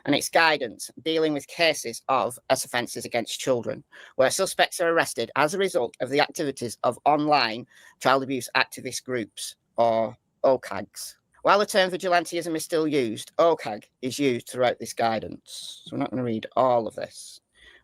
And its guidance dealing with cases of offences against children, where suspects are arrested as a result of the activities of online child abuse activist groups, or OCAGs. While the term vigilantism is still used, OCAG is used throughout this guidance. So I'm not going to read all of this,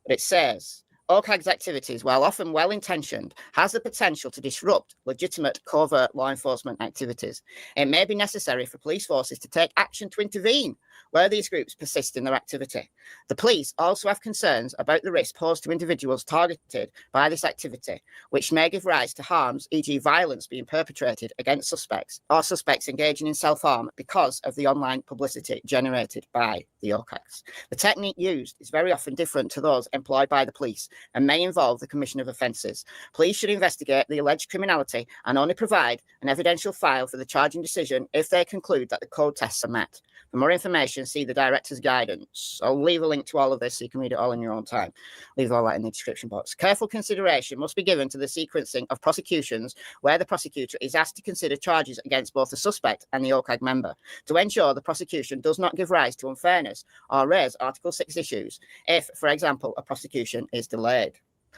but it says, OCAG's activities, while often well-intentioned, has the potential to disrupt legitimate covert law enforcement activities. It may be necessary for police forces to take action to intervene where these groups persist in their activity. The police also have concerns about the risk posed to individuals targeted by this activity, which may give rise to harms, e.g. violence being perpetrated against suspects or suspects engaging in self-harm because of the online publicity generated by the OCAGs. The technique used is very often different to those employed by the police and may involve the commission of offences. Police should investigate the alleged criminality and only provide an evidential file for the charging decision if they conclude that the code tests are met. For more information, see the Director's Guidance. I'll leave a link to all of this so you can read it all in your own time. Leave all that in the description box. Careful consideration must be given to the sequencing of prosecutions where the prosecutor is asked to consider charges against both the suspect and the OCAG member to ensure the prosecution does not give rise to unfairness or raise Article 6 issues if, for example, a prosecution is delayed.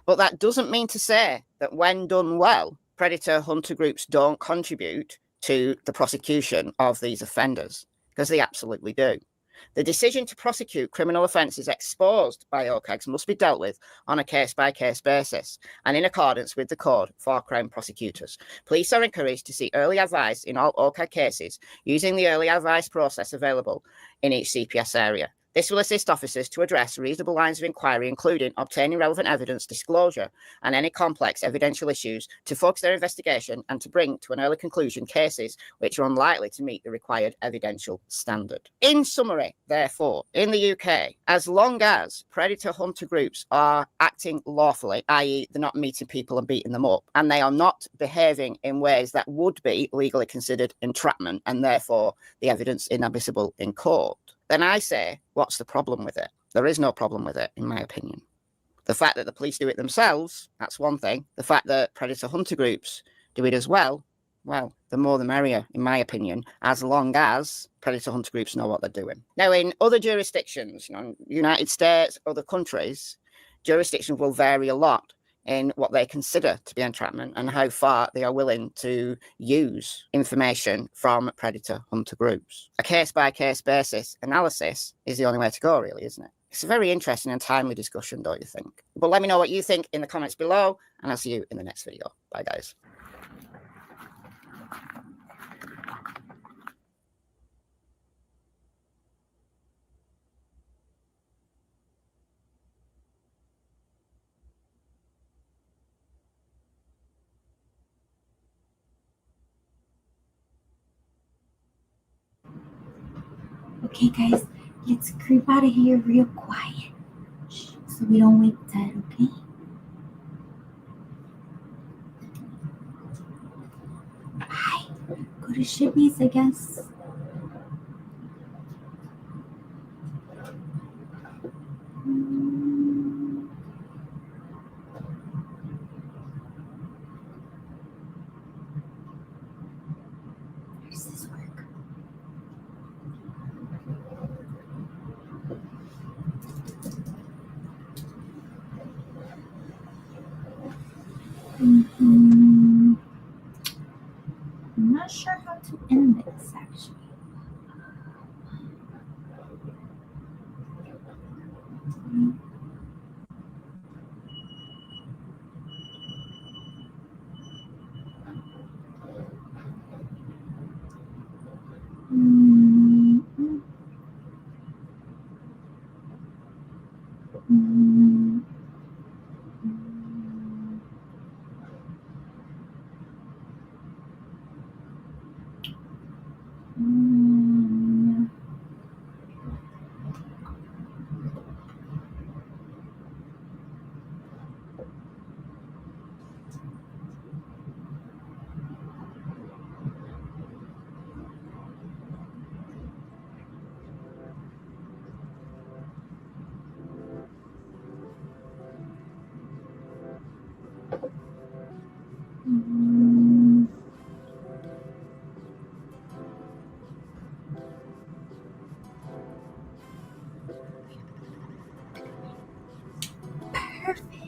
But that doesn't mean to say that when done well, predator-hunter groups don't contribute to the prosecution of these offenders, because they absolutely do. The decision to prosecute criminal offences exposed by OCAGs must be dealt with on a case-by-case basis and in accordance with the Code for Crown Prosecutors. Police are encouraged to seek early advice in all OCAG cases using the early advice process available in each CPS area. This will assist officers to address reasonable lines of inquiry, including obtaining relevant evidence, disclosure, and any complex evidential issues, to focus their investigation and to bring to an early conclusion cases which are unlikely to meet the required evidential standard. In summary, therefore, in the UK, as long as predator-hunter groups are acting lawfully, i.e. they're not meeting people and beating them up, and they are not behaving in ways that would be legally considered entrapment and therefore the evidence inadmissible in court, then I say, what's the problem with it? There is no problem with it, in my opinion. The fact that the police do it themselves, that's one thing. The fact that predator-hunter groups do it as well, the more the merrier, in my opinion, as long as predator-hunter groups know what they're doing. Now, in other jurisdictions, United States, other countries, jurisdictions will vary a lot in what they consider to be entrapment and how far they are willing to use information from predator-hunter groups. A case-by-case basis analysis is the only way to go, really, isn't it? It's a very interesting and timely discussion, don't you think? But let me know what you think in the comments below, and I'll see you in the next video. Bye, guys. Okay, guys, let's creep out of here real quiet so we don't wake Ted, okay? Bye. Go to Shibby's, I guess. How does this work? I'm not sure how to end this, actually. Perfect.